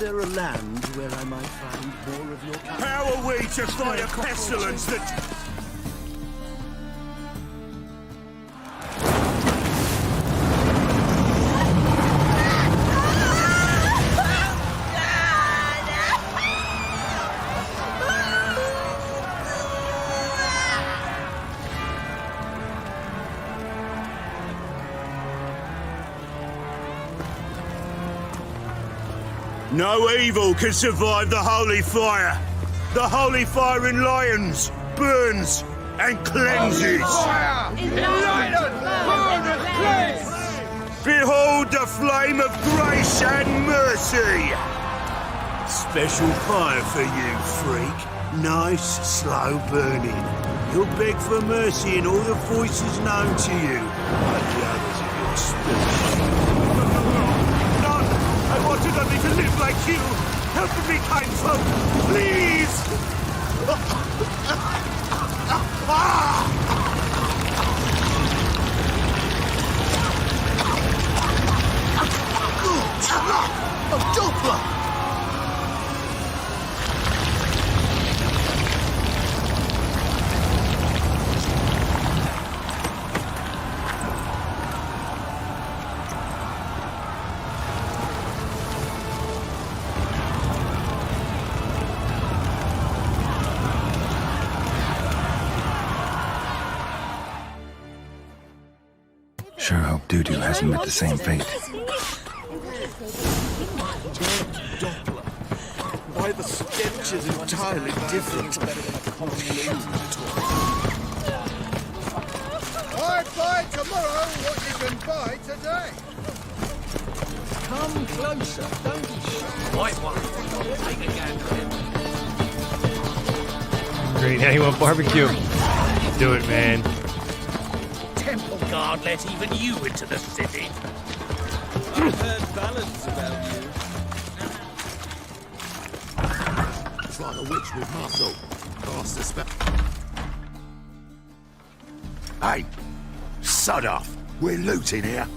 there a land where I might find more of your kind? How are we to fight a pestilence that... No evil can survive the holy fire. The holy fire enlightens, burns, and cleanses. Behold the flame of grace and mercy. Special fire for you, freak. Nice, slow burning. You'll beg for mercy in all the voices known to you, like the others of your species. I wanted only to live like you. Help me, kind folk, please! A Doppler! Sure hope Doo-Doo hasn't met the same fate. Why the stench is entirely different. I'd buy tomorrow what you can buy today. Come closer, don't be shy. White one. Take a gander at him. Great, now you want barbecue. Do it, man. Temple guard let even you into the city. I've heard ballads about you. It's like a witch with muscle. Cast a spell. Hey, sod off. We're looting here.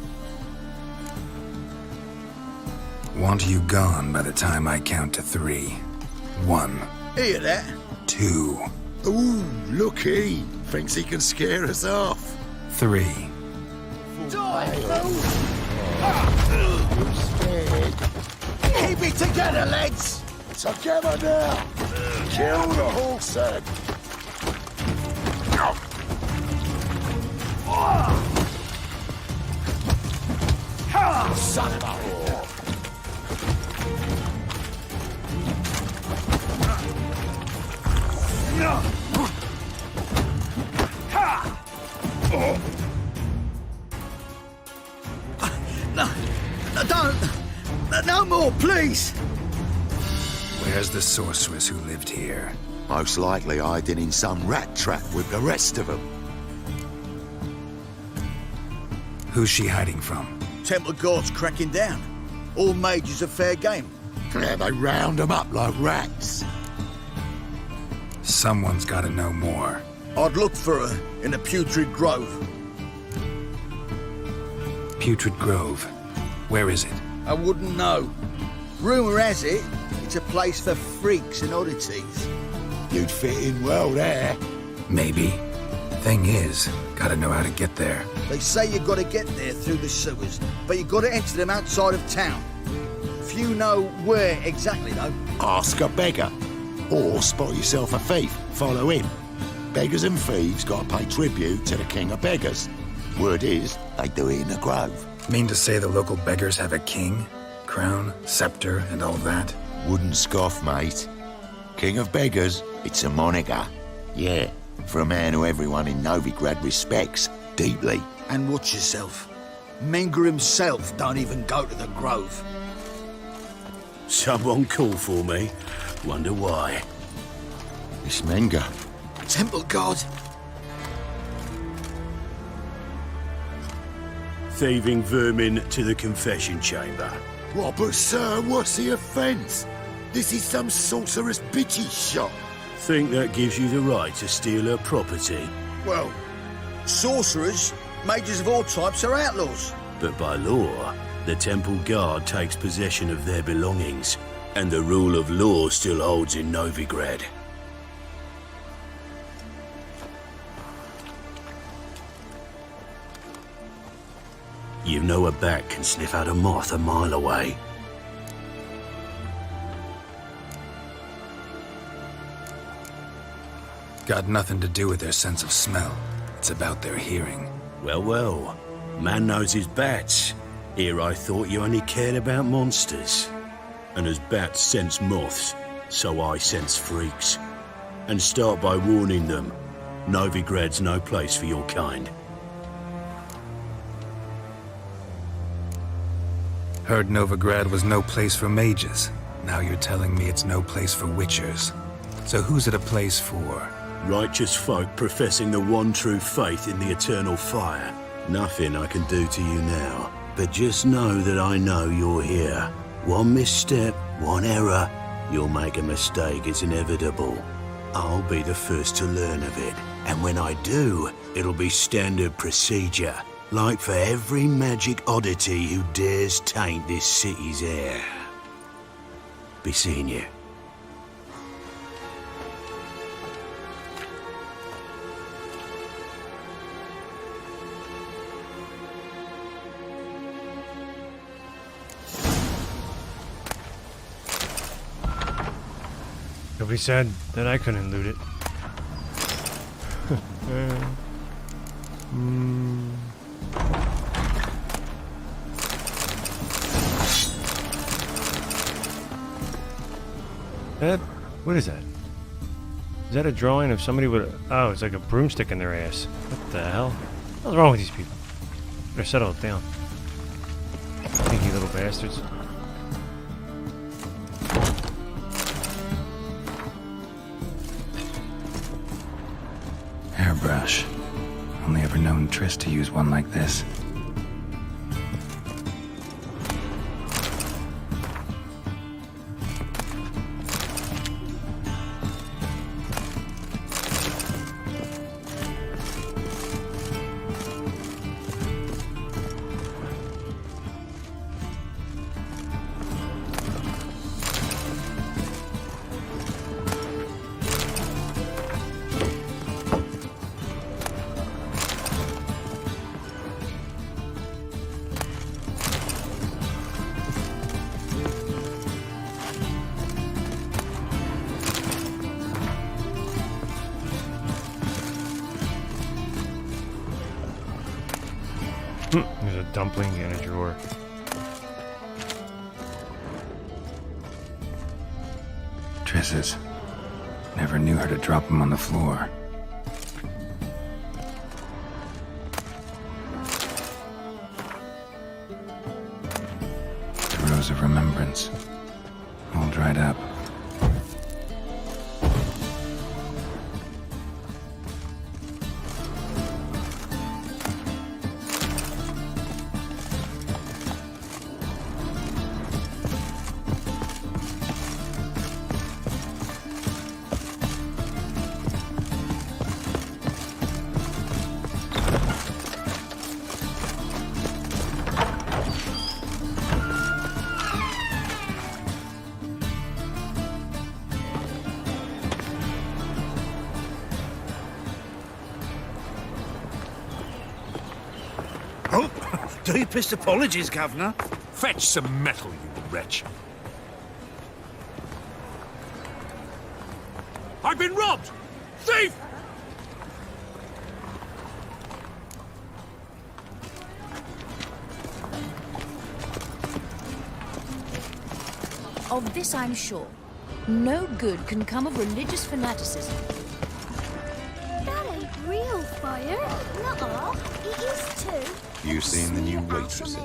Want you gone by the time I count to 3. 1. Hear that? 2. Ooh, looky. Thinks he can scare us off. 3. Keep it together, lads! Together now. Kill the horse head. Son of a whore! No, don't! No more, please! Where's the sorceress who lived here? Most likely hiding in some rat trap with the rest of them. Who's she hiding from? Temple guards cracking down. All mages are fair game. Yeah, they round them up like rats. Someone's gotta know more. I'd look for her in the Putrid Grove. Putrid Grove. Where is it? I wouldn't know. Rumour has it, it's a place for freaks and oddities. You'd fit in well there. Maybe. Thing is, gotta know how to get there. They say you gotta get there through the sewers, but you gotta enter them outside of town. Few know where exactly, though. Ask a beggar. Or spot yourself a thief. Follow him. Beggars and thieves gotta pay tribute to the king of beggars. Word is, they do it in the grove. Mean to say the local beggars have a king? Crown, scepter, and all that? Wouldn't scoff, mate. King of beggars, it's a moniker. Yeah, for a man who everyone in Novigrad respects deeply. And watch yourself. Menger himself don't even go to the Grove. Someone called for me. Wonder why. It's Menger. Temple guard. Thieving vermin to the confession chamber. What, but sir, what's the offence? This is some sorceress bitchy shop. Think that gives you the right to steal her property? Well, sorcerers, mages of all types are outlaws. But by law, the temple guard takes possession of their belongings. And the rule of law still holds in Novigrad. You know a bat can sniff out a moth a mile away. Got nothing to do with their sense of smell. It's about their hearing. Well, well. Man knows his bats. Here I thought you only cared about monsters. And as bats sense moths, so I sense freaks. And start by warning them. Novigrad's no place for your kind. Heard Novigrad was no place for mages. Now you're telling me it's no place for witchers. So who's it a place for? Righteous folk professing the one true faith in the eternal fire. Nothing I can do to you now. But just know that I know you're here. One misstep, one error, you'll make a mistake, it's inevitable. I'll be the first to learn of it. And when I do, it'll be standard procedure. Like for every magic oddity who dares taint this city's air. Be seeing you. Nobody said that I couldn't loot it. What is that? Is that a drawing of somebody with a... Oh, it's like a broomstick in their ass. What the hell? What's wrong with these people? Better settle it down. Stinky little bastards. Hairbrush. Only ever known Triss to use one like this. There's a dumpling in a drawer. Triss's. Never knew her to drop them on the floor. The Rose of Remembrance. All dried up. Oh, deepest apologies, Governor. Fetch some metal, you wretch. I've been robbed! Thief! Of this I'm sure. No good can come of religious fanaticism. That ain't real fire. Nuh-uh. It is too. You seen the new waitresses?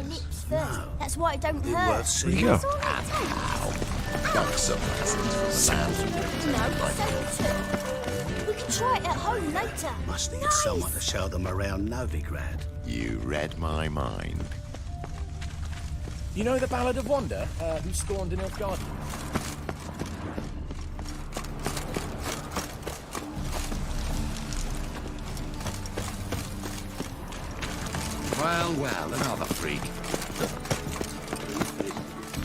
No. That's why it don't Be hurt. worth seeing. Go. Got some sounds of it. No, so too. We can try it at home later. Must need someone to show them around Novigrad. You read my mind. You know the Ballad of Wanda, who spawned in Nilfgaard? Well, another freak.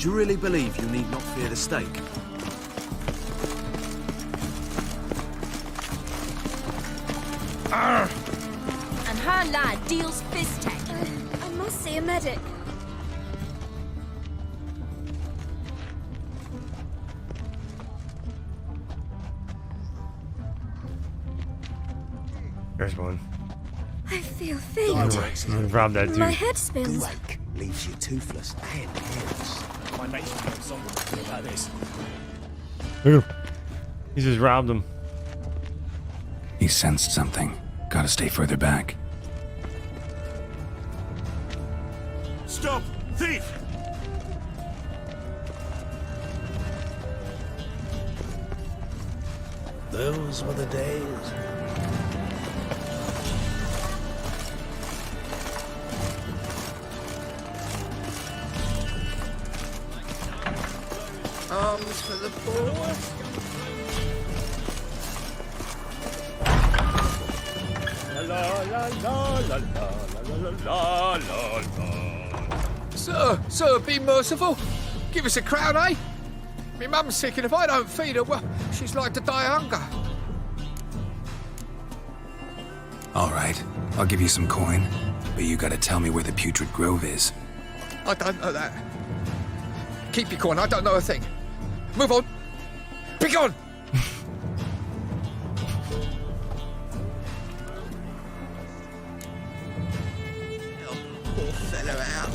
Do you really believe you need not fear the stake? And her lad deals fist tech. I must see a medic. There's one. I feel faint. Rob that dude. My head spins. Wake leaves you toothless and hairless. My mates will know something about this. Look at him. He just robbed him. He sensed something. Gotta stay further back. Stop! Thief! Those were the days. Arms for the poor. Sir, be merciful. Give us a crown, eh? Me mum's sick, and if I don't feed her, well, she's like to die of hunger. All right, I'll give you some coin, but you gotta tell me where the Putrid Grove is. I don't know that. Keep your coin, I don't know a thing. Move on. Be gone! Poor fellow out.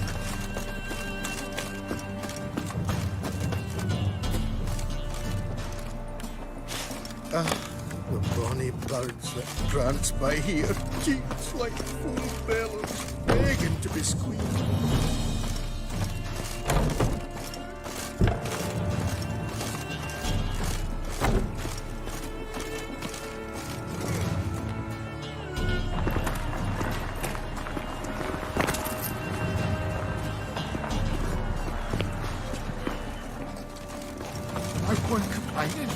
The bonny boats that prance by here, cheeks like full bellows, begging to be squeezed. I won't complain.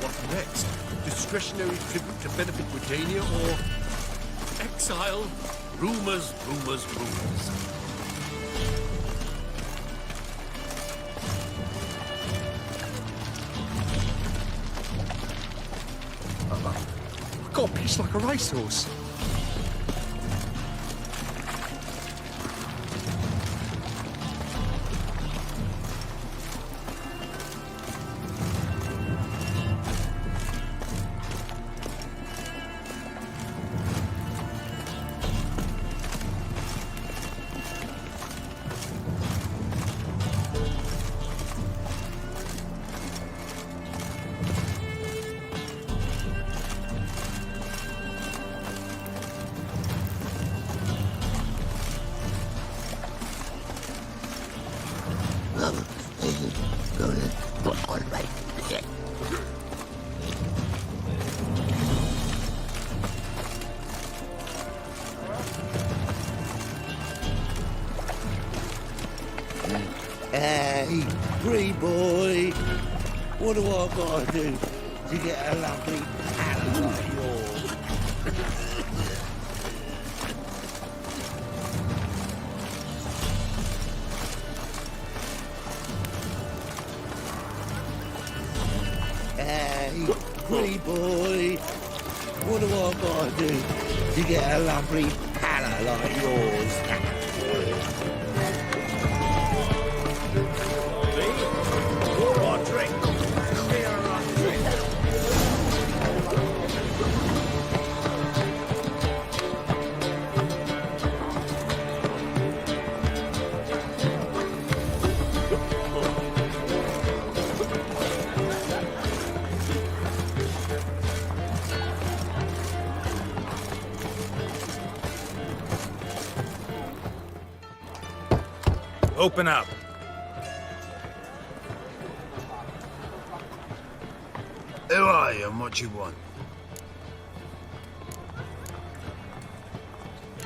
What next? Discretionary tribute to benefit Redania or exile? Rumors. I got pissed like a racehorse. Hey, free boy. What do I gotta do to get a lovely paddle like yours? Hey, free boy. What do I gotta do to get a lovely paddle like yours? Open up. Who are you and what do you want?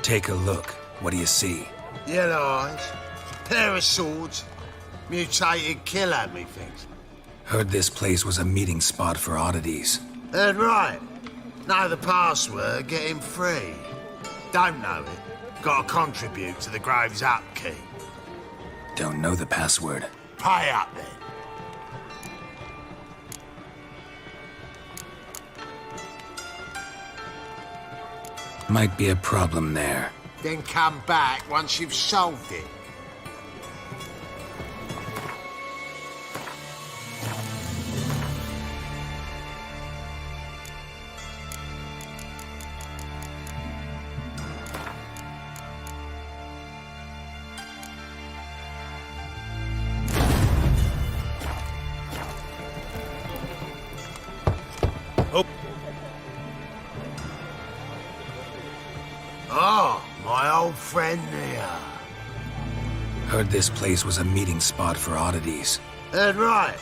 Take a look. What do you see? Yellow eyes, pair of swords, mutated killer, methinks. Heard this place was a meeting spot for oddities. Heard right. Know the password, get him free. Don't know it, gotta contribute to the Grove's upkeep. Don't know the password. Pay up then. Might be a problem there. Then come back once you've solved it. Oh, my old friend here. Heard this place was a meeting spot for oddities. Heard right.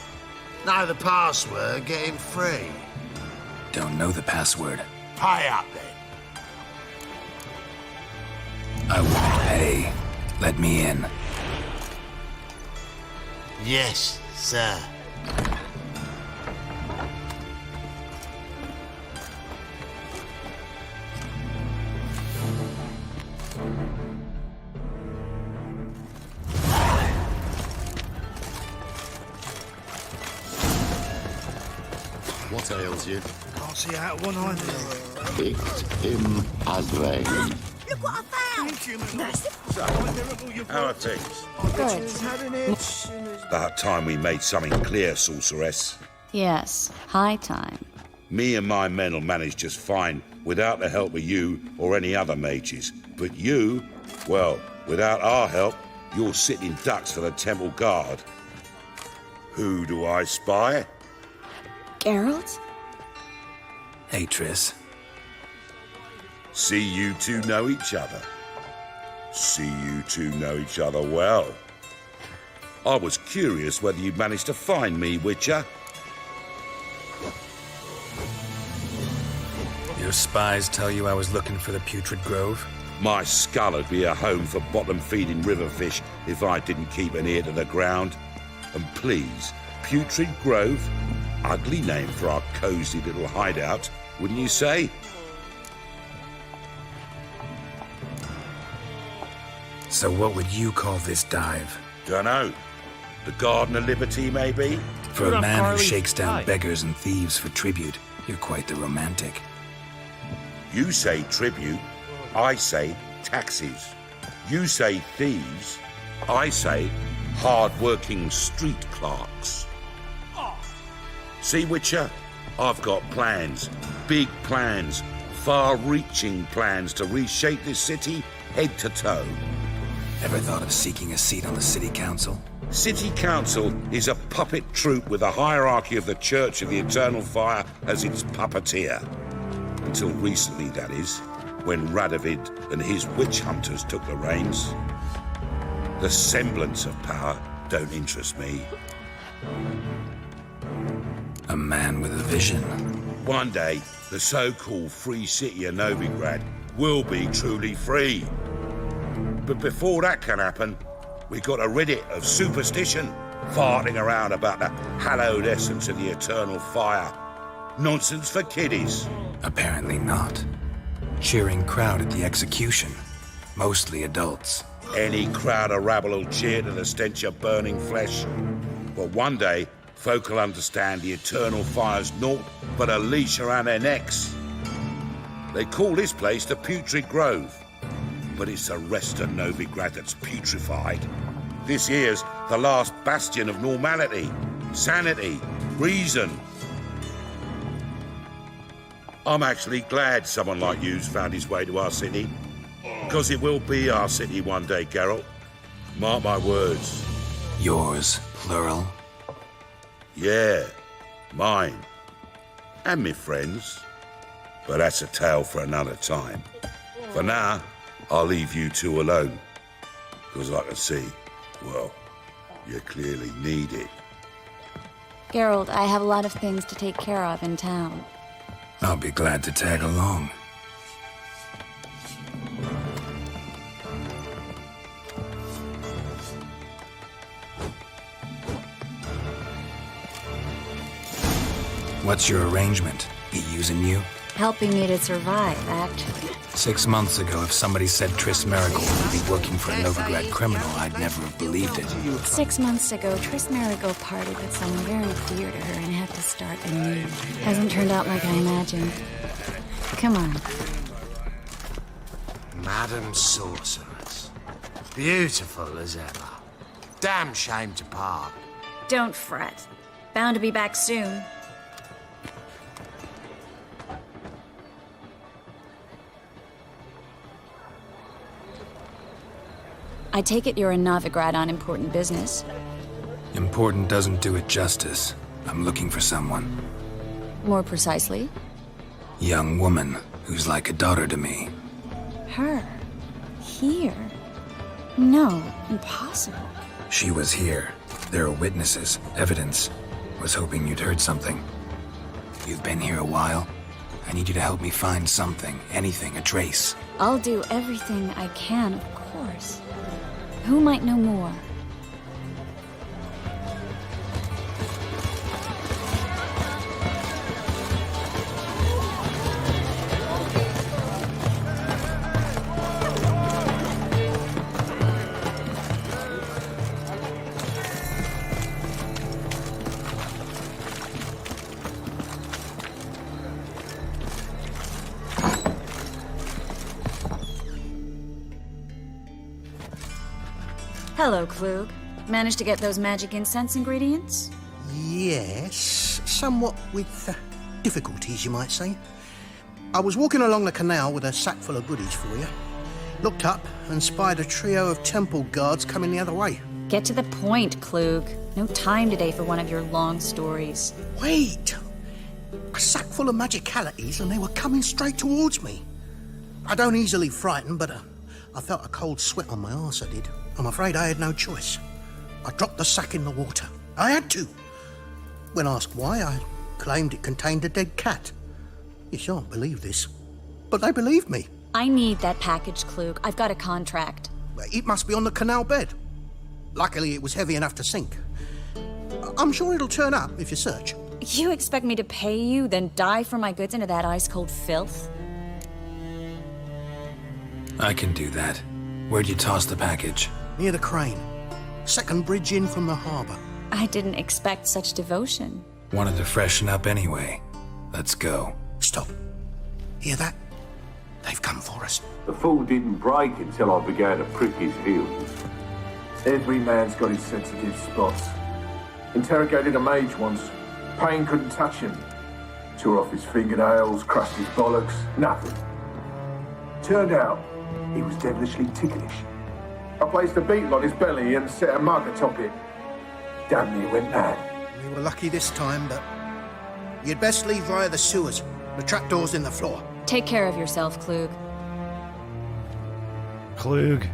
Know the password, get in free. Don't know the password. Pay up then. I won't pay. Let me in. Yes, sir. What ails you? Can't see out one eye now. Picked him as rain. Look what I found! How are things? Good. About time we made something clear, sorceress. Yes, high time. Me and my men will manage just fine without the help of you or any other mages. But you, well, without our help, you're sitting ducks for the temple guard. Who do I spy? Geralt? Hey, Triss. See you two know each other. See you two know each other well. I was curious whether you'd managed to find me, Witcher. Your spies tell you I was looking for the Putrid Grove? My skull would be a home for bottom-feeding river fish if I didn't keep an ear to the ground. And please, Putrid Grove? Ugly name for our cosy little hideout, wouldn't you say? So what would you call this dive? Dunno. The Garden of Liberty, maybe? For a man who shakes down beggars and thieves for tribute, you're quite the romantic. You say tribute, I say taxes. You say thieves, I say hard-working street clerks. See, Witcher? I've got plans. Big plans. Far-reaching plans to reshape this city head to toe. Ever thought of seeking a seat on the city council? City council is a puppet troupe with the hierarchy of the Church of the Eternal Fire as its puppeteer. Until recently, that is, when Radovid and his witch hunters took the reins. The semblance of power don't interest me. A man with a vision. One day, the so-called free city of Novigrad will be truly free. But before that can happen, we got to rid it of superstition, farting around about the hallowed essence of the eternal fire. Nonsense for kiddies. Apparently not. Cheering crowd at the execution. Mostly adults. Any crowd of rabble will cheer to the stench of burning flesh. But one day, folk will understand the eternal fire's naught but a leash around their necks. They call this place the Putrid Grove, but it's the rest of Novigrad that's putrefied. This here's the last bastion of normality, sanity, reason. I'm actually glad someone like you's found his way to our city, because it will be our city one day, Geralt. Mark my words. Yours, plural? Yeah, mine. And me friends. But that's a tale for another time. For now, I'll leave you two alone. Because I can see, well, you clearly need it. Geralt, I have a lot of things to take care of in town. I'll be glad to tag along. What's your arrangement? He using you? Helping me to survive, actually. 6 months ago, if somebody said Triss Merigold would be working for a Novigrad criminal, I'd never have believed it. 6 months ago, Triss Merigold parted with someone very dear to her and had to start anew. Hasn't turned out like I imagined. Come on. Madam Sorceress. Beautiful as ever. Damn shame to part. Don't fret. Bound to be back soon. I take it you're in Novigrad on important business. Important doesn't do it justice. I'm looking for someone. More precisely? Young woman who's like a daughter to me. Her? Here? No, impossible. She was here. There are witnesses, evidence. Was hoping you'd heard something. You've been here a while. I need you to help me find something, anything, a trace. I'll do everything I can, of course. Who might know more? Hello, Klug. Managed to get those magic incense ingredients? Yes, somewhat with difficulties, you might say. I was walking along the canal with a sack full of goodies for you. Looked up and spied a trio of temple guards coming the other way. Get to the point, Klug. No time today for one of your long stories. Wait! A sack full of magicalities and they were coming straight towards me. I don't easily frighten, but I felt a cold sweat on my arse, I did. I'm afraid I had no choice. I dropped the sack in the water. I had to. When asked why, I claimed it contained a dead cat. You shan't believe this, but they believed me. I need that package, Klug. I've got a contract. It must be on the canal bed. Luckily, it was heavy enough to sink. I'm sure it'll turn up if you search. You expect me to pay you, then dive for my goods into that ice-cold filth? I can do that. Where'd you toss the package? Near the crane. Second bridge in from the harbour. I didn't expect such devotion. Wanted to freshen up anyway. Let's go. Stop. Hear that? They've come for us. The fall didn't break until I began to prick his heels. Every man's got his sensitive spots. Interrogated a mage once. Pain couldn't touch him. Tore off his fingernails, crushed his bollocks, nothing. Turned out, he was devilishly ticklish. I placed a beetle on his belly and set a mug atop it. Damn near went mad. We were lucky this time, but you'd best leave via the sewers. The trapdoor's in the floor. Take care of yourself, Klug. Klug.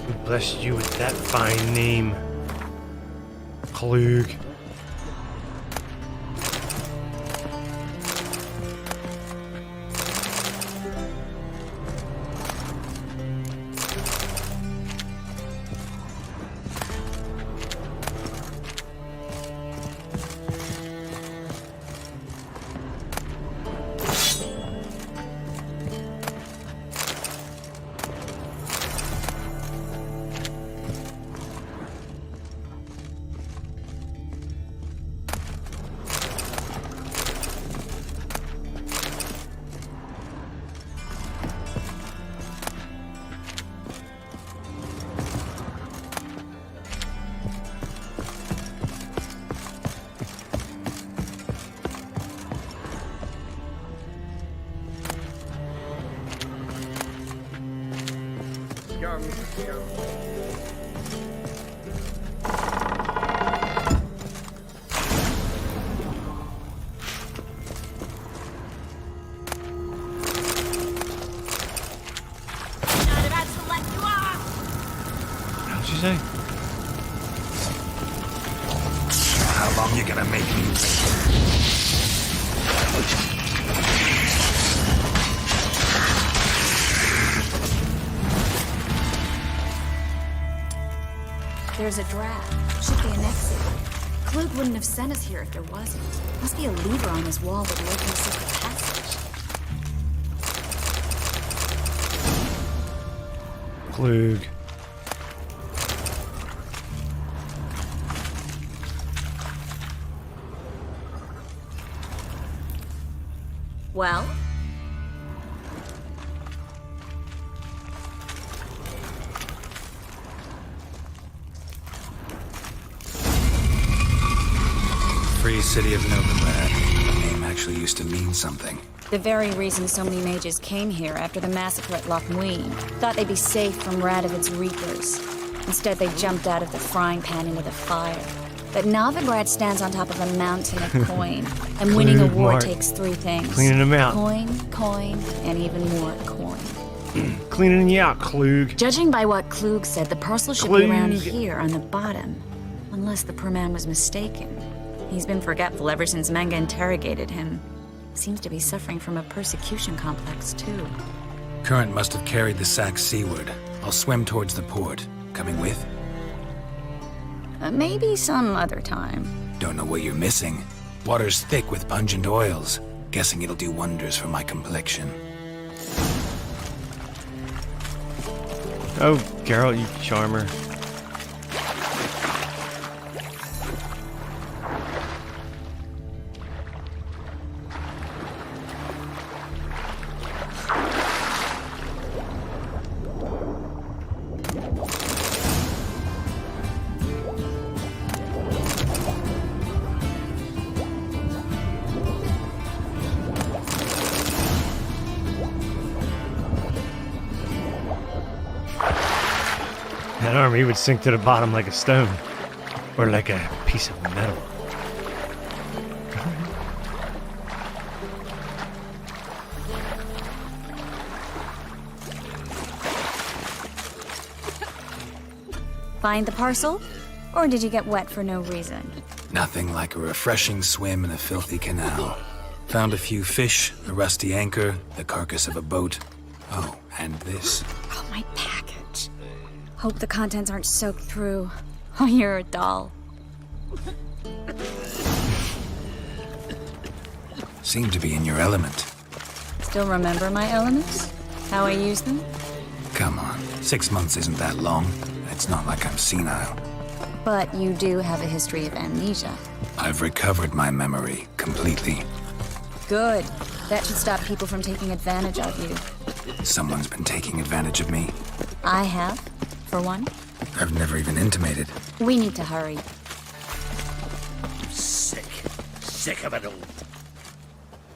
Who blessed you with that fine name? Klug. How'd you say? How long you gonna make me wait? There's a draft. Should be an exit. Klug wouldn't have sent us here if there wasn't. Must be a lever on this wall that will open a secret passage. Klug. Well? Free city of Novigrad. The name actually used to mean something. The very reason so many mages came here after the massacre at Loch Muin. Thought they'd be safe from Radovid's reapers. Instead, they jumped out of the frying pan into the fire. But Novigrad stands on top of a mountain of coin, and winning a war takes three things. Cleaning them out. Coin, and even more coin. Cleaning you out, Klug. Judging by what Klug said, the parcel should be around here on the bottom. Unless the poor man was mistaken. He's been forgetful ever since Manga interrogated him. Seems to be suffering from a persecution complex, too. Current must have carried the sack seaward. I'll swim towards the port. Coming with? Maybe some other time. Don't know what you're missing. Water's thick with pungent oils. Guessing it'll do wonders for my complexion. Oh, Geralt, you charmer. That army would sink to the bottom like a stone. Or like a piece of metal. Find the parcel? Or did you get wet for no reason? Nothing like a refreshing swim in a filthy canal. Found a few fish, a rusty anchor, the carcass of a boat. Oh, and this. Oh, my package. Hope the contents aren't soaked through. Oh, you're a doll. Seem to be in your element. Still remember my elements? How I use them? Come on, 6 months isn't that long. It's not like I'm senile. But you do have a history of amnesia. I've recovered my memory completely. Good. That should stop people from taking advantage of you. Someone's been taking advantage of me. I have, for one. I've never even intimated. We need to hurry. Sick of it all.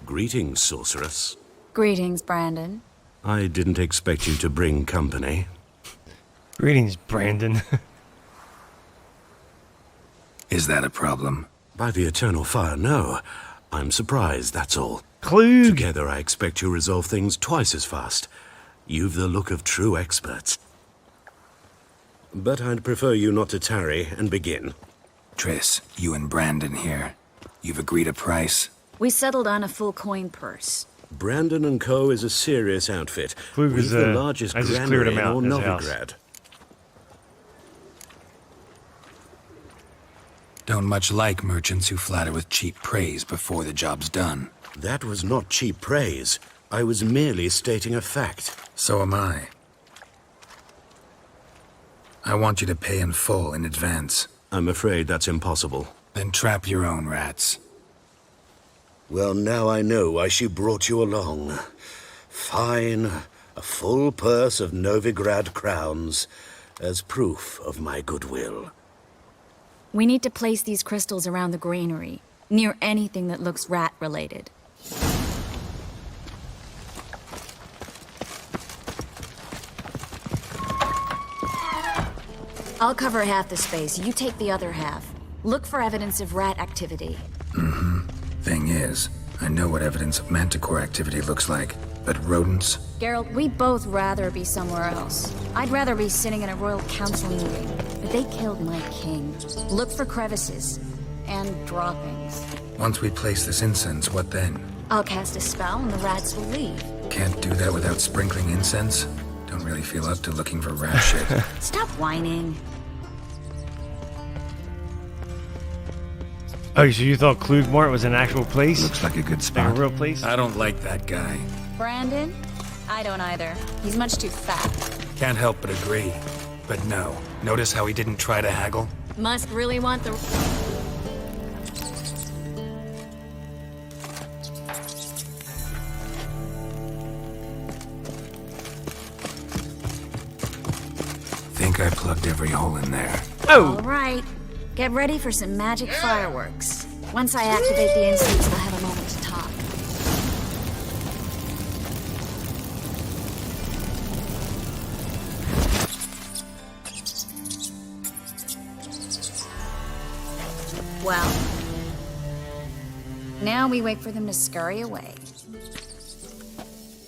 Greetings, sorceress. Greetings, Brandon. I didn't expect you to bring company. Greetings, Brandon. Is that a problem? By the eternal fire, no. I'm surprised, that's all. Klug! Together, I expect you resolve things twice as fast. You've the look of true experts. But I'd prefer you not to tarry and begin. Triss, you and Brandon here. You've agreed a price? We settled on a full coin purse. Brandon & Co. is a serious outfit. Klug We've is, the largest I just granary cleared him in out all in his house. Novigrad. Don't much like merchants who flatter with cheap praise before the job's done. That was not cheap praise. I was merely stating a fact. So am I. I want you to pay in full in advance. I'm afraid that's impossible. Then trap your own rats. Well, now I know why she brought you along. Fine, a full purse of Novigrad crowns as proof of my goodwill. We need to place these crystals around the granary, near anything that looks rat-related. I'll cover half the space, you take the other half. Look for evidence of rat activity. Thing is, I know what evidence of manticore activity looks like, but rodents? Geralt, we'd both rather be somewhere else. I'd rather be sitting in a royal council meeting, but they killed my king. Look for crevices and droppings. Once we place this incense, what then? I'll cast a spell and the rats will leave. Can't do that without sprinkling incense? Don't really feel up to looking for rat shit. Stop whining. Oh, so you thought Klugmort was an actual place? Looks like a good Like spot. a real place? I don't like that guy. Brandon? I don't either. He's much too fat. Can't help but agree. But no. Notice how he didn't try to haggle? Must really want the... Think I plugged every hole in there. All right. Get ready for some magic fireworks. Once I activate the instance, we'll have a moment to talk. Well, now we wait for them to scurry away.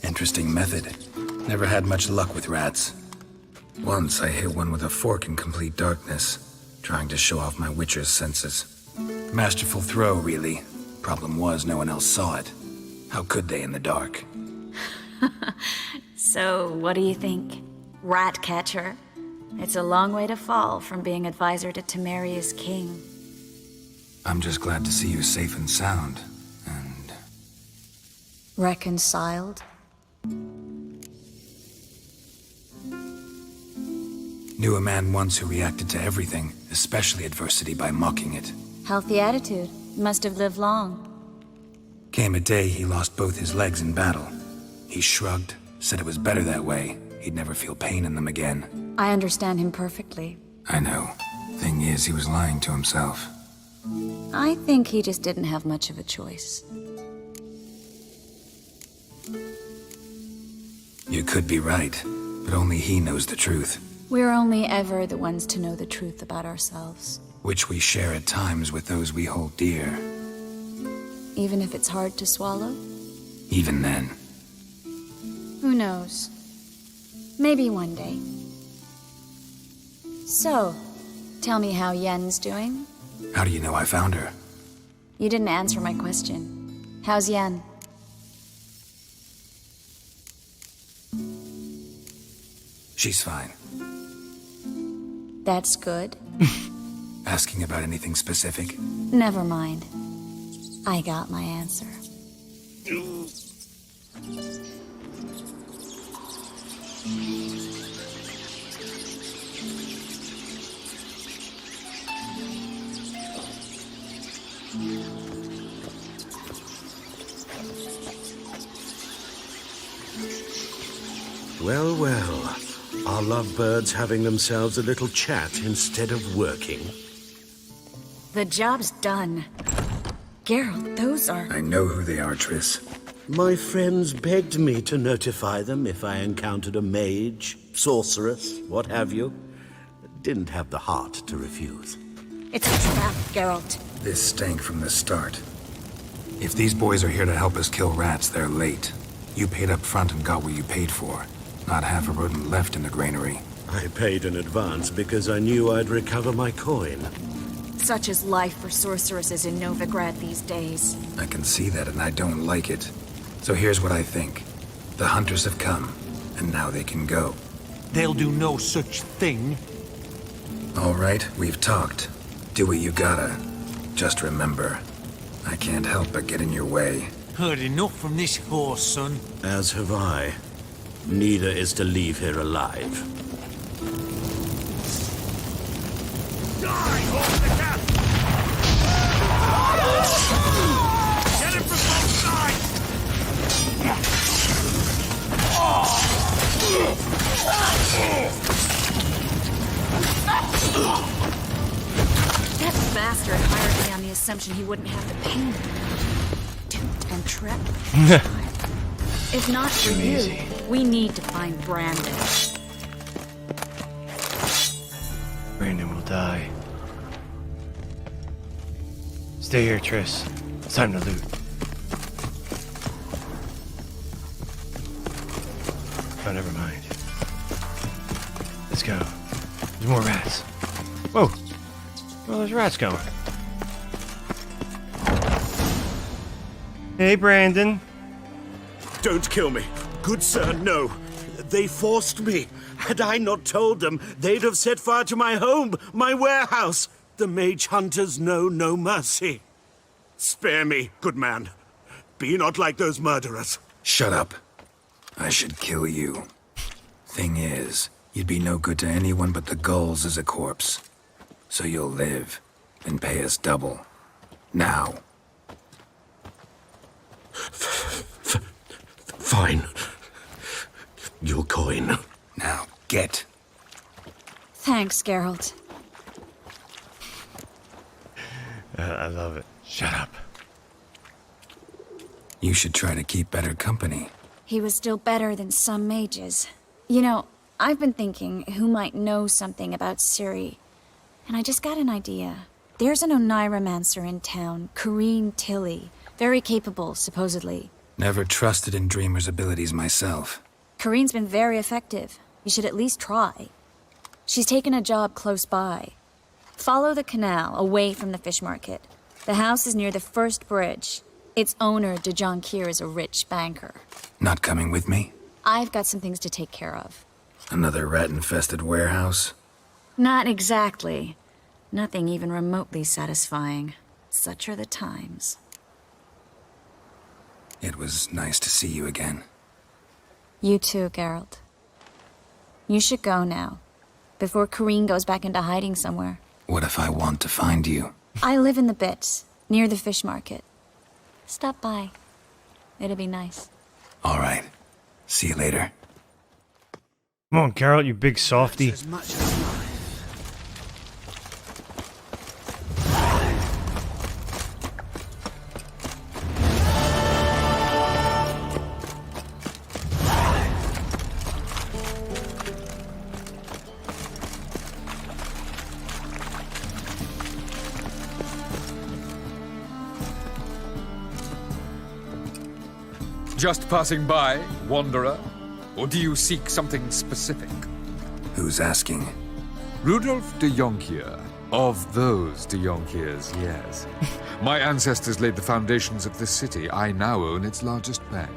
Interesting method. Never had much luck with rats. Once I hit one with a fork in complete darkness, trying to show off my witcher's senses. Masterful throw, really. Problem was, no one else saw it. How could they in the dark? So, what do you think? Rat catcher? It's a long way to fall from being advisor to Temeria's king. I'm just glad to see you safe and sound, and... Reconciled? Knew a man once who reacted to everything, especially adversity, by mocking it. Healthy attitude. Must have lived long. Came a day he lost both his legs in battle. He shrugged, said it was better that way. He'd never feel pain in them again. I understand him perfectly. I know. Thing is, he was lying to himself. I think he just didn't have much of a choice. You could be right, but only he knows the truth. We're only ever the ones to know the truth about ourselves. Which we share at times with those we hold dear. Even if it's hard to swallow? Even then. Who knows? Maybe one day. So, tell me how Yen's doing? How do you know I found her? You didn't answer my question. How's Yen? She's fine. That's good. Asking about anything specific? Never mind. I got my answer. Well, well. Are lovebirds having themselves a little chat instead of working? The job's done. Geralt, those are... I know who they are, Triss. My friends begged me to notify them if I encountered a mage, sorceress, what have you. Didn't have the heart to refuse. It's a trap, Geralt. This stank from the start. If these boys are here to help us kill rats, they're late. You paid up front and got what you paid for. Not half a rodent left in the granary. I paid in advance because I knew I'd recover my coin. Such is life for sorceresses in Novigrad these days. I can see that, and I don't like it. So here's what I think. The hunters have come, and now they can go. They'll do no such thing. All right, we've talked. Do what you gotta. Just remember, I can't help but get in your way. Heard enough from this horse, son. As have I. Neither is to leave here alive. Die, hold the cap! Get him from both sides! That bastard hired me on the assumption he wouldn't have the pain. Toot and trip. If not for you, we need to find Brandon. Brandon will die. Stay here, Triss. It's time to loot. Oh, never mind. Let's go. There's more rats. Whoa! Where are those rats going? Hey, Brandon. Don't kill me. Good sir, no. They forced me. Had I not told them, they'd have set fire to my home, my warehouse. The mage hunters know no mercy. Spare me, good man. Be not like those murderers. Shut up. I should kill you. Thing is, you'd be no good to anyone but the gulls as a corpse. So you'll live, and pay us double. Now. Fine. Your coin. Now, get. Thanks, Geralt. I love it. Shut up. You should try to keep better company. He was still better than some mages. You know, I've been thinking who might know something about Ciri. And I just got an idea. There's an Oneiromancer in town, Corrine Tilly. Very capable, supposedly. Never trusted in Dreamer's abilities myself. Corrine's been very effective. You should at least try. She's taken a job close by. Follow the canal, away from the fish market. The house is near the first bridge. Its owner, de Jonquier, is a rich banker. Not coming with me? I've got some things to take care of. Another rat-infested warehouse? Not exactly. Nothing even remotely satisfying. Such are the times. It was nice to see you again. You too, Geralt. You should go now, before Corrine goes back into hiding somewhere. What if I want to find you? I live in the Bits, near the fish market. Stop by. It'll be nice. All right. See you later. Come on, Geralt, you big softy. As much as life. Just passing by, wanderer? Or do you seek something specific? Who's asking? Rudolf de Jonquier. Of those de Jonquiers, yes. My ancestors laid the foundations of this city. I now own its largest bank.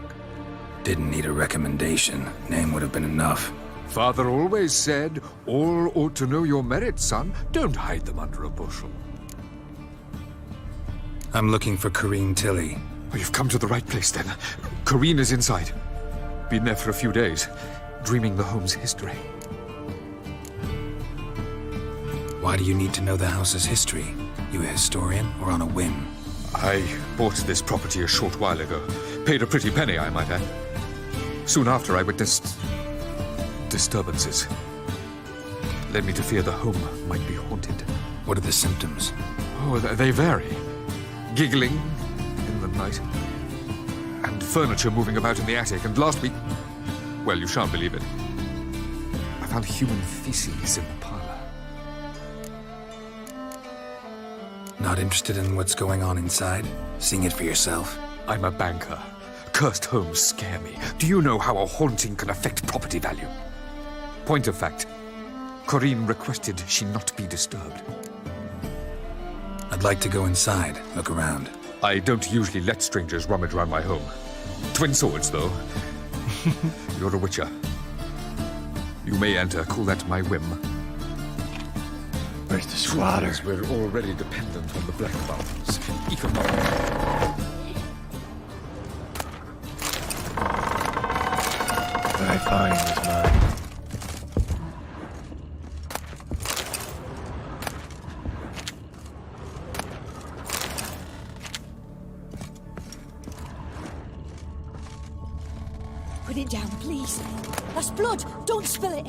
Didn't need a recommendation. Name would have been enough. Father always said, all ought to know your merits, son. Don't hide them under a bushel. I'm looking for Corrine Tilly. Oh, you've come to the right place, then. Corrine is inside. Been there for a few days, dreaming the home's history. Why do you need to know the house's history? You a historian or on a whim? I bought this property a short while ago. Paid a pretty penny, I might add. Soon after, I witnessed disturbances. Led me to fear the home might be haunted. What are the symptoms? Oh, they vary. Giggling in the night. And furniture moving about in the attic. And last week, well, you shan't believe it, I found human feces in the parlor. Not interested in what's going on inside? Seeing it for yourself? I'm a banker. Cursed homes scare me. Do you know how a haunting can affect property value? Point of fact, Corrine requested she not be disturbed. I'd like to go inside, look around. I don't usually let strangers rummage around my home. Twin swords, though. You're a witcher. You may enter, call that my whim. Where's the squatter? We're already dependent on the black mountains. Economic. What I find is mine. Put it down, please. That's blood. Don't spill it.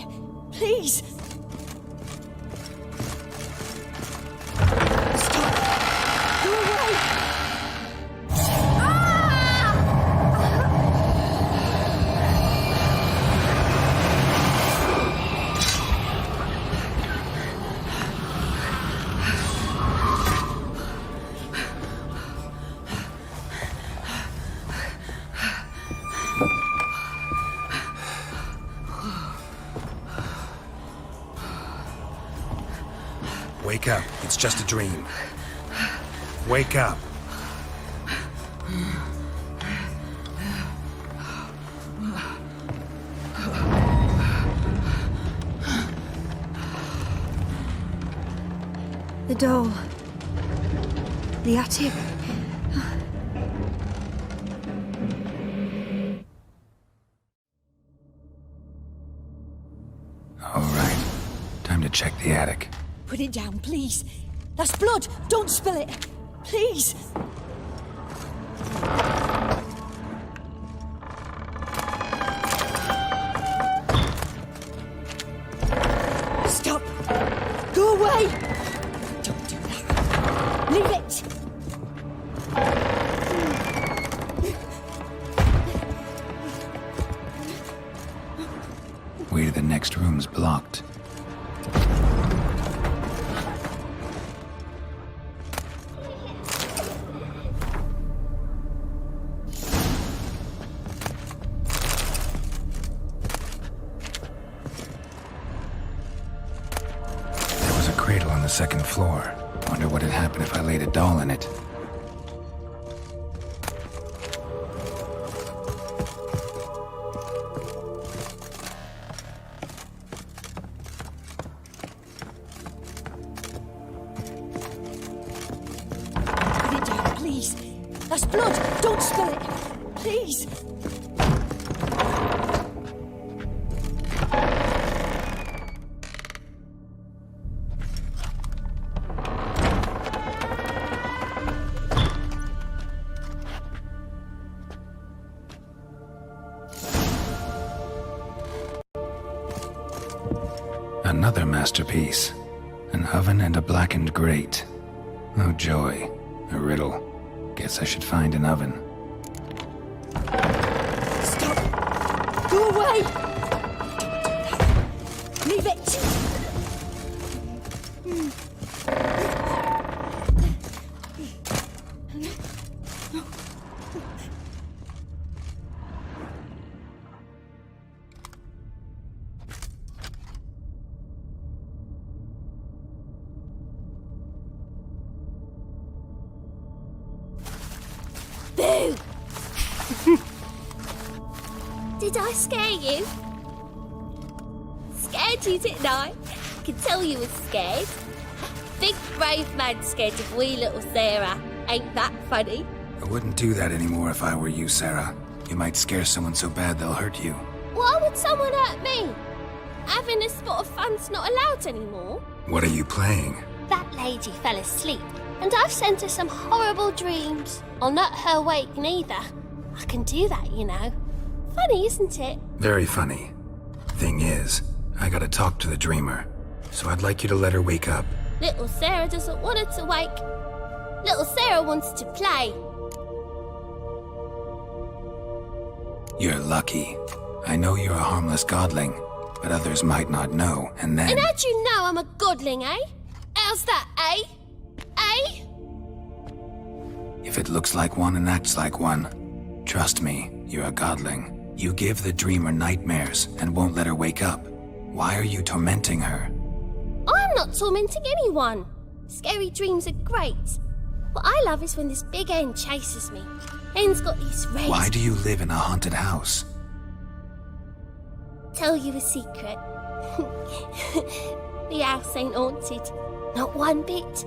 Please. Stop. Go away. Wake up. It's just a dream. Wake up. The door. The attic. Time to check the attic. Put it down, please. That's blood. Don't spill it. Please. Stop. Go away. Don't do that. Leave it. Way to the next room's blocked. There was a cradle on the second floor. Wonder what had happened if I laid a doll in it. That's blood! Don't spill it! Please! Another masterpiece. An oven and a blackened grate. Oh joy. A riddle. Guess I should find an oven. Stop! Go away! Leave it! Boo! Did I scare you? Scared you, didn't I? I could tell you was scared. Big brave man scared of wee little Sarah. Ain't that funny? I wouldn't do that anymore if I were you, Sarah. You might scare someone so bad they'll hurt you. Why would someone hurt me? Having a spot of fun's not allowed anymore. What are you playing? That lady fell asleep, and I've sent her some horrible dreams. I'll not her wake neither. I can do that, you know. Funny, isn't it? Very funny. Thing is, I gotta talk to the dreamer, so I'd like you to let her wake up. Little Sarah doesn't want her to wake. Little Sarah wants to play. You're lucky. I know you're a harmless godling, but others might not know, and then... And how'd you know I'm a godling, eh? How's that, eh? Eh? If it looks like one and acts like one, trust me, you're a godling. You give the dreamer nightmares and won't let her wake up. Why are you tormenting her? I'm not tormenting anyone. Scary dreams are great. What I love is when this big hen chases me. Hen's got these red... Why do you live in a haunted house? Tell you a secret. The house ain't haunted. Not one bit.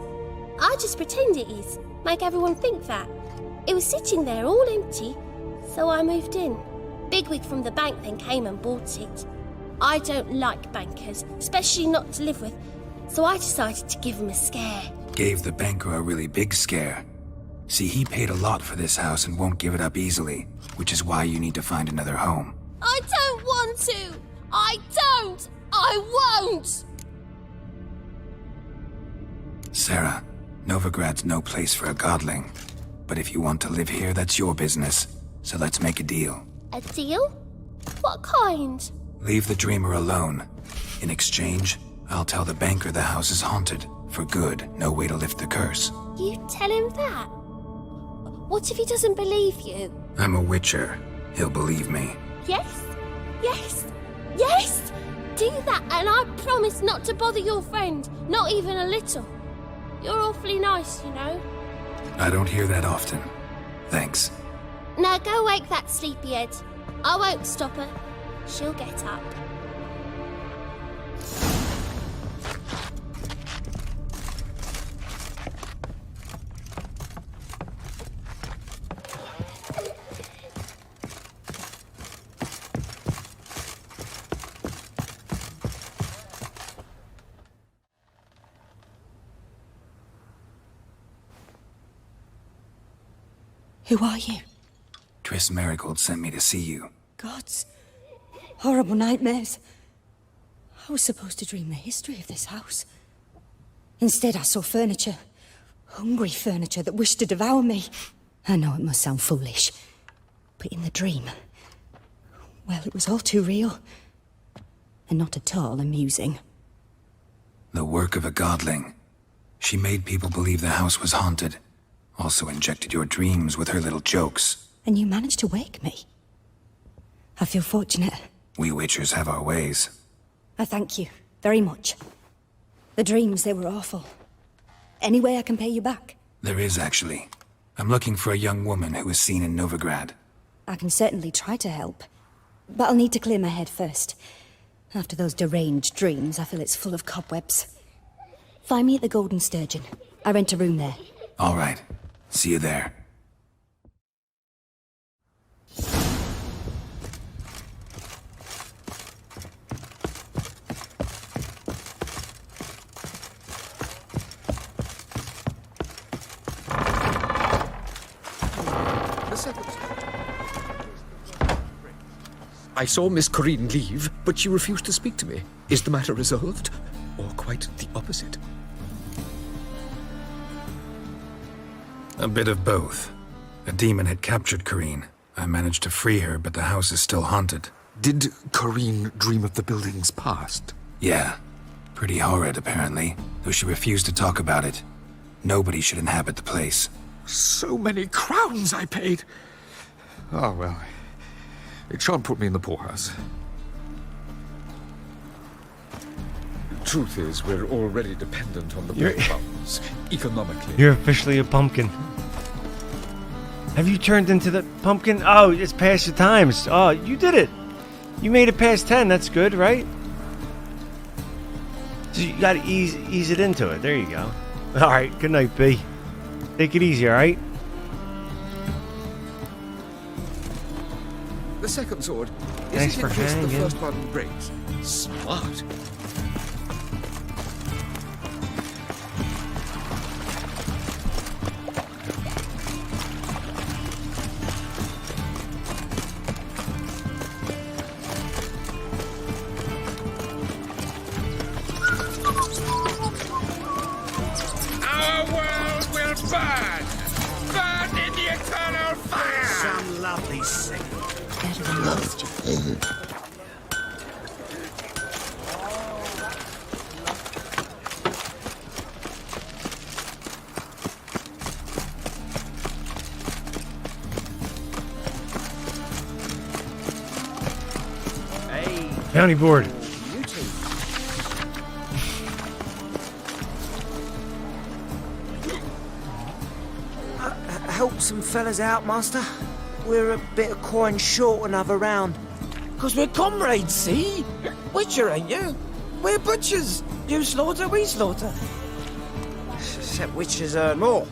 I just pretend it is. Make everyone think that. It was sitting there all empty, so I moved in. Bigwig from the bank then came and bought it. I don't like bankers, especially not to live with, so I decided to give him a scare. Gave the banker a really big scare. See, he paid a lot for this house and won't give it up easily, which is why you need to find another home. I don't want to! I don't! I won't! Sarah, Novigrad's no place for a godling. But if you want to live here, that's your business. So let's make a deal. A deal? What kind? Leave the dreamer alone. In exchange, I'll tell the banker the house is haunted. For good, no way to lift the curse. You tell him that? What if he doesn't believe you? I'm a witcher. He'll believe me. Yes? Yes? Yes! Do that and I promise not to bother your friend. Not even a little. You're awfully nice, you know. I don't hear that often. Thanks. Now go wake that sleepyhead. I won't stop her. She'll get up. Who are you? Triss Marigold sent me to see you. Gods. Horrible nightmares. I was supposed to dream the history of this house. Instead, I saw furniture. Hungry furniture that wished to devour me. I know it must sound foolish, but in the dream, well, it was all too real. And not at all amusing. The work of a godling. She made people believe the house was haunted. Also injected your dreams with her little jokes. And you managed to wake me. I feel fortunate. We witchers have our ways. I thank you very much. The dreams, they were awful. Any way I can pay you back? There is, actually. I'm looking for a young woman who was seen in Novigrad. I can certainly try to help. But I'll need to clear my head first. After those deranged dreams, I feel it's full of cobwebs. Find me at the Golden Sturgeon. I rent a room there. All right. See you there. I saw Miss Corinne leave, but she refused to speak to me. Is the matter resolved? Or quite the opposite? A bit of both. A demon had captured Corinne. I managed to free her, but the house is still haunted. Did Corinne dream of the building's past? Yeah. Pretty horrid, apparently, though she refused to talk about it. Nobody should inhabit the place. So many crowns I paid! Oh, well. It shan't put me in the poorhouse. Truth is, we're already dependent on the bread crumbs, economically. You're officially a pumpkin. Have you turned into the pumpkin? Oh, it's past the times. Oh, you did it. You made it past 10. That's good, right? So you gotta ease it into it. There you go. All right. Good night, B. Take it easy, all right? The second sword. Thanks Is it for in case the hanging. first one breaks? Smart. Our world will burn! Burn in the eternal fire! Some lovely singing. Bounty board. Help some fellas out, master. We're a bit of coin short another round. 'Cause we're comrades, see? Witcher, ain't you? We're butchers. You slaughter, we slaughter. Except witches earn more.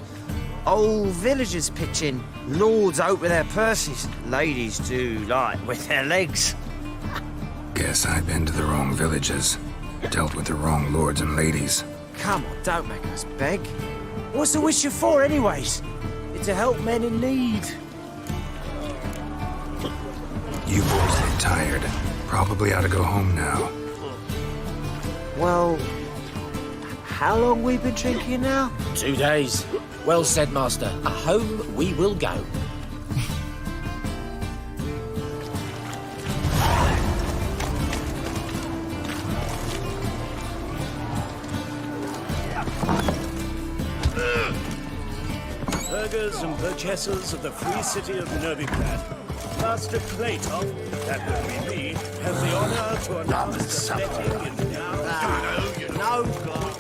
Old villagers pitch in. Lords out with their purses. Ladies do like with their legs. Guess I've been to the wrong villages. Dealt with the wrong lords and ladies. Come on, don't make us beg. What's the witcher for, anyways? It's to help men in need. You boys look tired. Probably ought to go home now. Well, how long we been drinking now? 2 days. Well said, master. Home we will go. Burghers and purchasers of the free city of Novigrad, Master Clayton, that would be me, have the honor to announce the letting in now. No, God.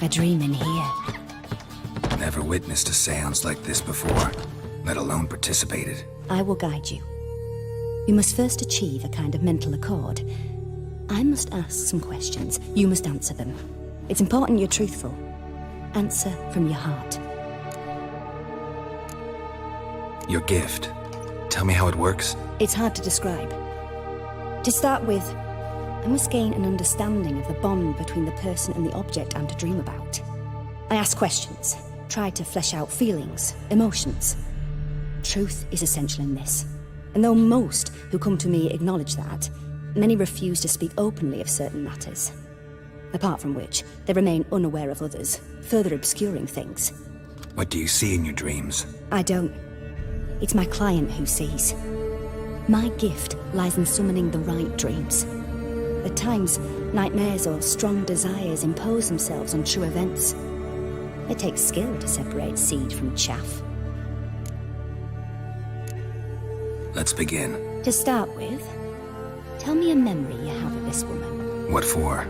A dream in here. Never witnessed a seance like this before, let alone participated. I will guide you. You must first achieve a kind of mental accord. I must ask some questions. You must answer them. It's important you're truthful. Answer from your heart. Your gift. Tell me how it works. It's hard to describe. To start with, I must gain an understanding of the bond between the person and the object I'm to dream about. I ask questions, try to flesh out feelings, emotions. Truth is essential in this, and though most who come to me acknowledge that, many refuse to speak openly of certain matters. Apart from which, they remain unaware of others, further obscuring things. What do you see in your dreams? I don't. It's my client who sees. My gift lies in summoning the right dreams. At times, nightmares or strong desires impose themselves on true events. It takes skill to separate seed from chaff. Let's begin. To start with, tell me a memory you have of this woman. What for?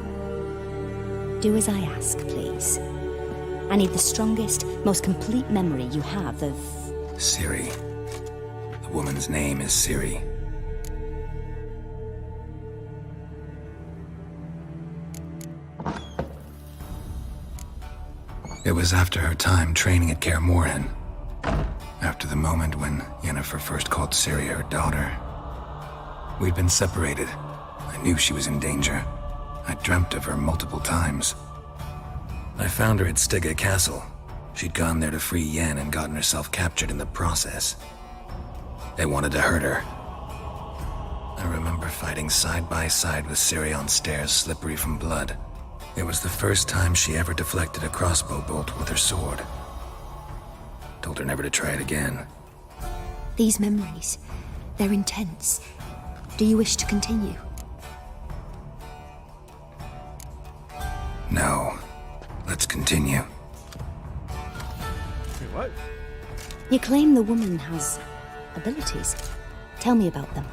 Do as I ask, please. I need the strongest, most complete memory you have of... Ciri. The woman's name is Ciri. It was after her time training at Kaer Morhen. After the moment when Yennefer first called Ciri her daughter. We'd been separated. I knew she was in danger. I dreamt of her multiple times. I found her at Skellige Castle. She'd gone there to free Yen and gotten herself captured in the process. They wanted to hurt her. I remember fighting side by side with Ciri on stairs slippery from blood. It was the first time she ever deflected a crossbow bolt with her sword. Told her never to try it again. These memories, they're intense. Do you wish to continue? No. Let's continue. Wait, what? You claim the woman has abilities. Tell me about them.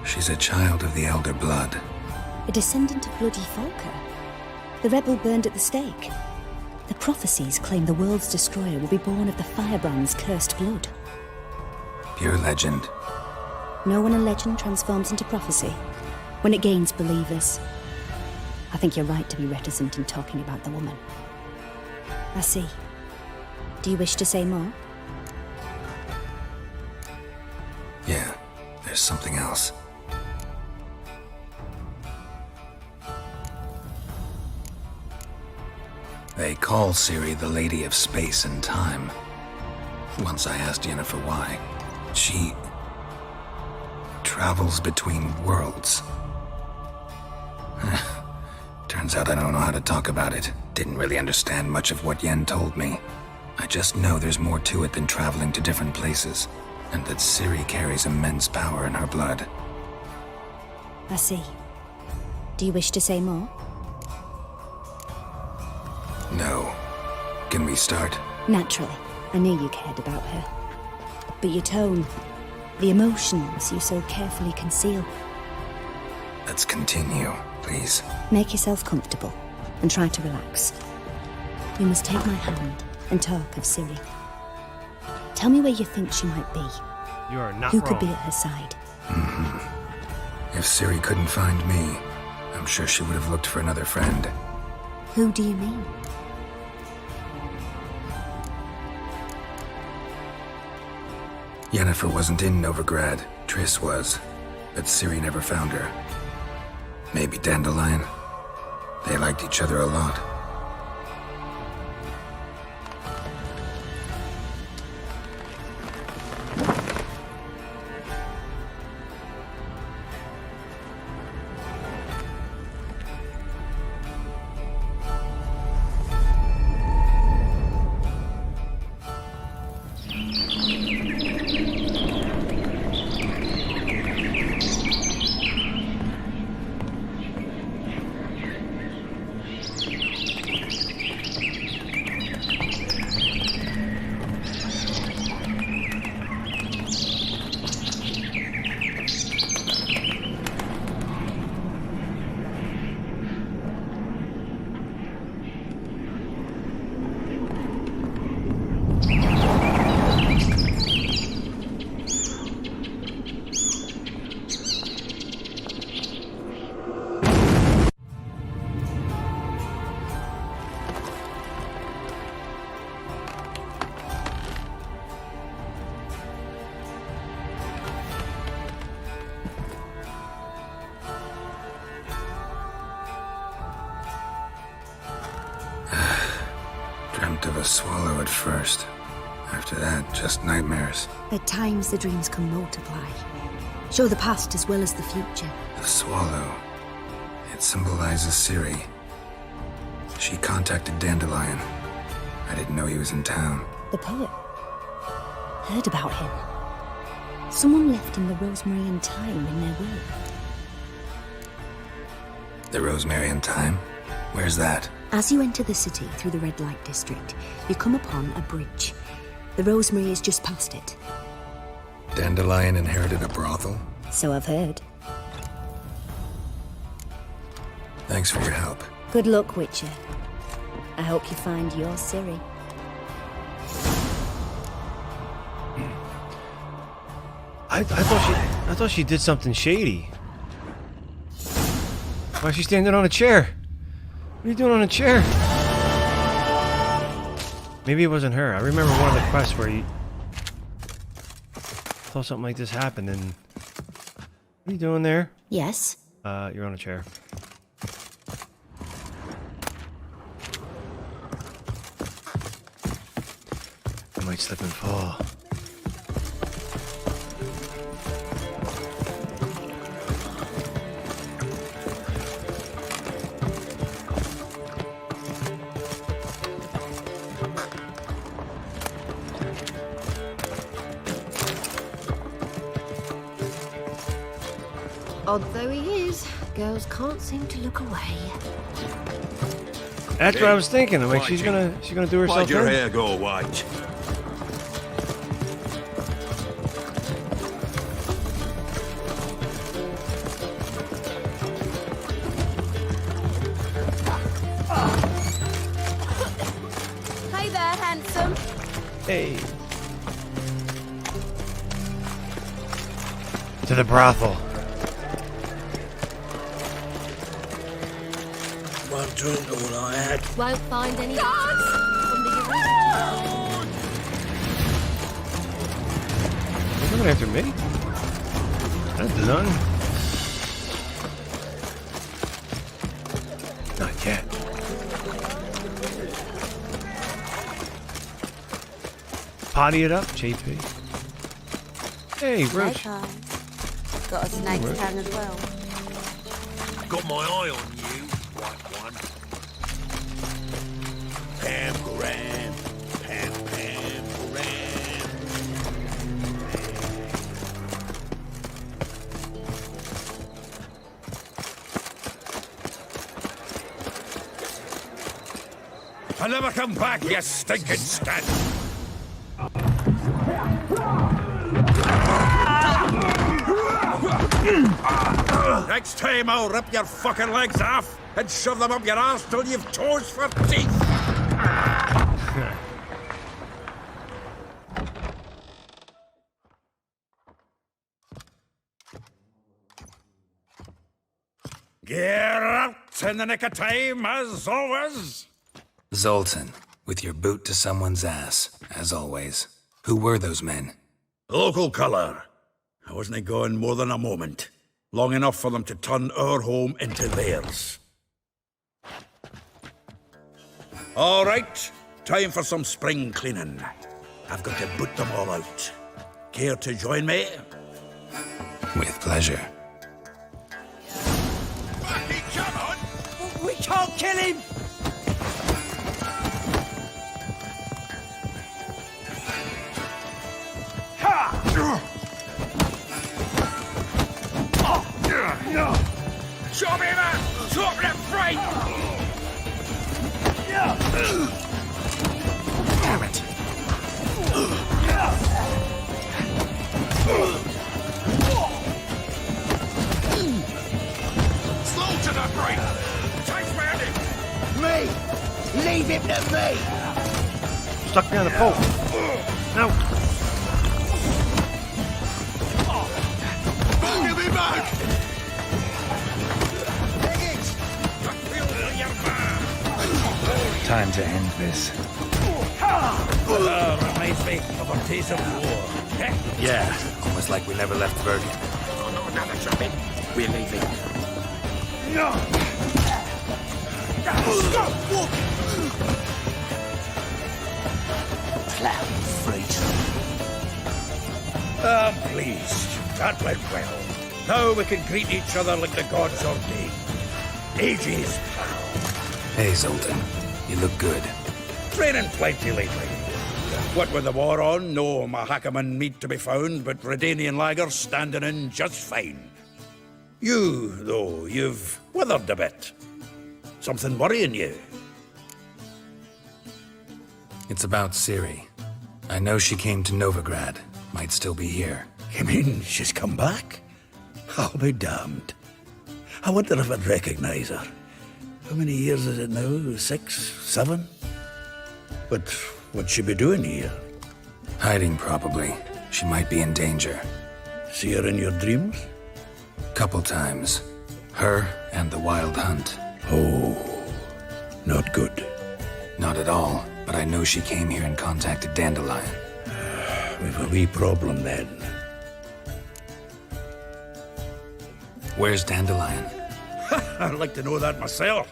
She's a child of the Elder Blood. A descendant of bloody Volker. The rebel burned at the stake. The prophecies claim the world's destroyer will be born of the firebrand's cursed blood. Pure legend. Know when a legend transforms into prophecy? When it gains believers. I think you're right to be reticent in talking about the woman. I see. Do you wish to say more? Yeah, there's something else. They call Ciri the Lady of Space and Time. Once I asked Yennefer why. She travels between worlds. Turns out I don't know how to talk about it. Didn't really understand much of what Yen told me. I just know there's more to it than traveling to different places, and that Ciri carries immense power in her blood. I see. Do you wish to say more? No. Can we start? Naturally. I knew you cared about her. But your tone, the emotions you so carefully conceal. Let's continue, please. Make yourself comfortable and try to relax. You must take my hand and talk of Ciri. Tell me where you think she might be. You are not Who wrong. could be at her side? If Ciri couldn't find me, I'm sure she would have looked for another friend. Who do you mean? Yennefer wasn't in Novigrad. Triss was. But Ciri never found her. Maybe Dandelion. They liked each other a lot. of a swallow at first. After that, just nightmares. At times, the dreams can multiply. Show the past as well as the future. The swallow. It symbolizes Ciri. She contacted Dandelion. I didn't know he was in town. The poet. Heard about him. Someone left him the rosemary and thyme in their will. The rosemary and thyme? Where's that? As you enter the city through the red light district, you come upon a bridge. The rosemary is just past it. Dandelion inherited a brothel? So I've heard. Thanks for your help. Good luck, Witcher. I hope you find your Ciri. I thought she did something shady. Why is she standing on a chair? What are you doing on a chair? Maybe it wasn't her. I remember one of the quests where you thought something like this happened and... What are you doing there? Yes? You're on a chair. I might slip and fall. Odd though he is, girls can't seem to look away. That's what I was thinking. I'm like, she's gonna do herself Why'd your in. hair go white? Hey there, handsome. Hey. To the brothel. One drink all I had. Won't find any You're coming after me? That's none. Not yet. Potty it up, JP. Hey, Roach. Got a snake Roach. tongue as well. Got my eye on you, white one. Pam Gram, Pam Gram. I'll never come back, you stinking scat! Next time I'll rip your fucking legs off and shove them up your arse till you've toes for teeth! Get out in the nick of time, as always! Zoltan, with your boot to someone's ass, as always. Who were those men? Local colour. I wasn't going more than a moment. Long enough for them to turn our home into theirs. All right, time for some spring cleaning. I've got to boot them all out. Care to join me? With pleasure. We can't kill him! Chop him out! Chop him free! Damn it. Slow to the break! Take me! Me! Leave him to me! Stuck me on the pole. No. Give me back! Time to end this. Reminds me of a piece of war. Yeah, almost like we never left Bergen. Oh, no, another jumping. We're leaving. Stop! Pleased. That went well. Now we can greet each other like the gods ordained. Ages, pal. Hey, Zoltan. You look good. Training plenty lately. What with the war on, no Mahakaman meat to be found, but Redanian lagers standing in just fine. You, though, you've withered a bit. Something worrying you? It's about Ciri. I know she came to Novigrad. Might still be here. You mean she's come back? I'll be damned. I wonder if I'd recognize her. How many years is it now? 6, 7? But what'd she be doing here? Hiding, probably. She might be in danger. See her in your dreams? Couple times. Her and the Wild Hunt. Oh, not good. Not at all, but I know she came here and contacted Dandelion. We've a wee problem then. Where's Dandelion? I'd like to know that myself.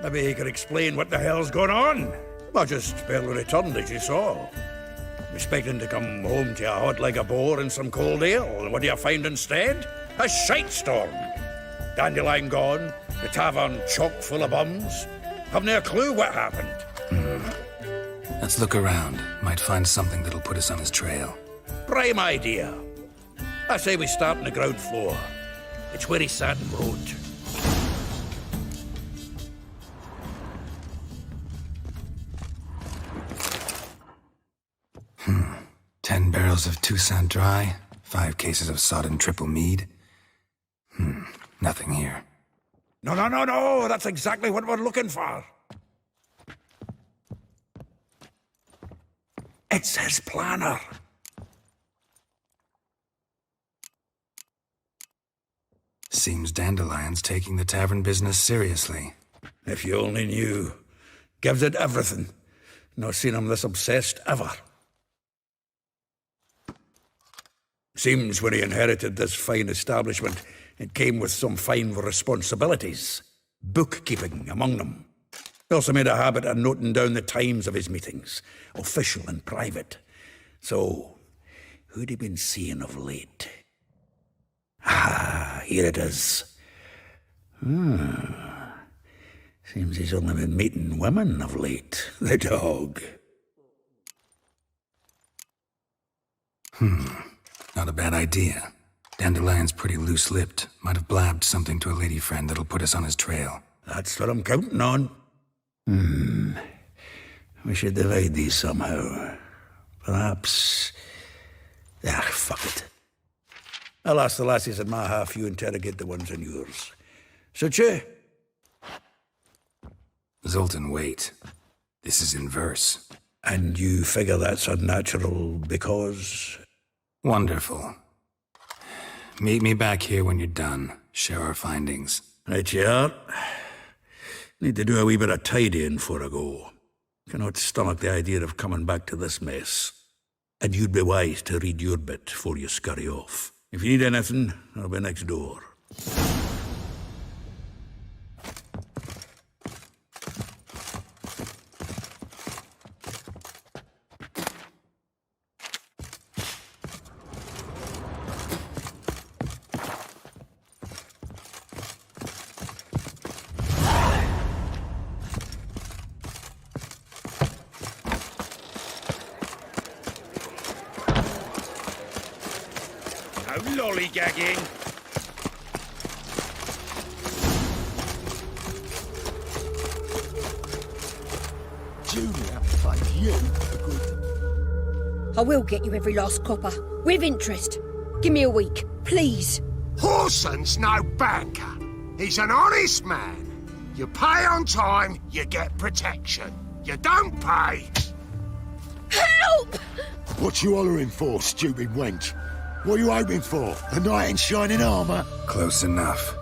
Maybe he could explain what the hell's going on. I just barely returned, as you saw. Expecting to come home to a hot like a boar and some cold ale, and what do you find instead? A shite storm. Dandelion gone, the tavern chock full of bums. Haven't a clue what happened. Let's look around. Might find something that'll put us on his trail. Prime idea. I say we start on the ground floor. It's where he sat and wrote. Hmm. 10 barrels of Toussaint Dry, 5 cases of sodden triple mead. Nothing here. No, that's exactly what we're looking for. It's his planner. Seems Dandelion's taking the tavern business seriously. If you only knew. Gives it everything. Not seen him this obsessed ever. Seems when he inherited this fine establishment, it came with some fine responsibilities. Bookkeeping among them. He also made a habit of noting down the times of his meetings, official and private. So, who'd he been seeing of late? Ah, here it is. Seems he's only been meeting women of late, the dog. Not a bad idea. Dandelion's pretty loose-lipped. Might have blabbed something to a lady friend that'll put us on his trail. That's what I'm counting on. We should divide these somehow. Perhaps... fuck it. I'll ask the lassies in my half, you interrogate the ones in yours. Suit you? Zoltan, wait. This is in verse. And you figure that's unnatural because... Wonderful. Meet me back here when you're done. Share our findings. Right you are. Need to do a wee bit of tidying before I go. Cannot stomach the idea of coming back to this mess. And you'd be wise to read your bit before you scurry off. If you need anything, I'll be next door. Lollygagging. Julia, thank you for good. I will get you every last copper, with interest. Give me a week, please. Horson's no banker. He's an honest man. You pay on time, you get protection. You don't pay... Help! What you hollering for, stupid wench? What are you hoping for? A knight in shining armour? Close enough.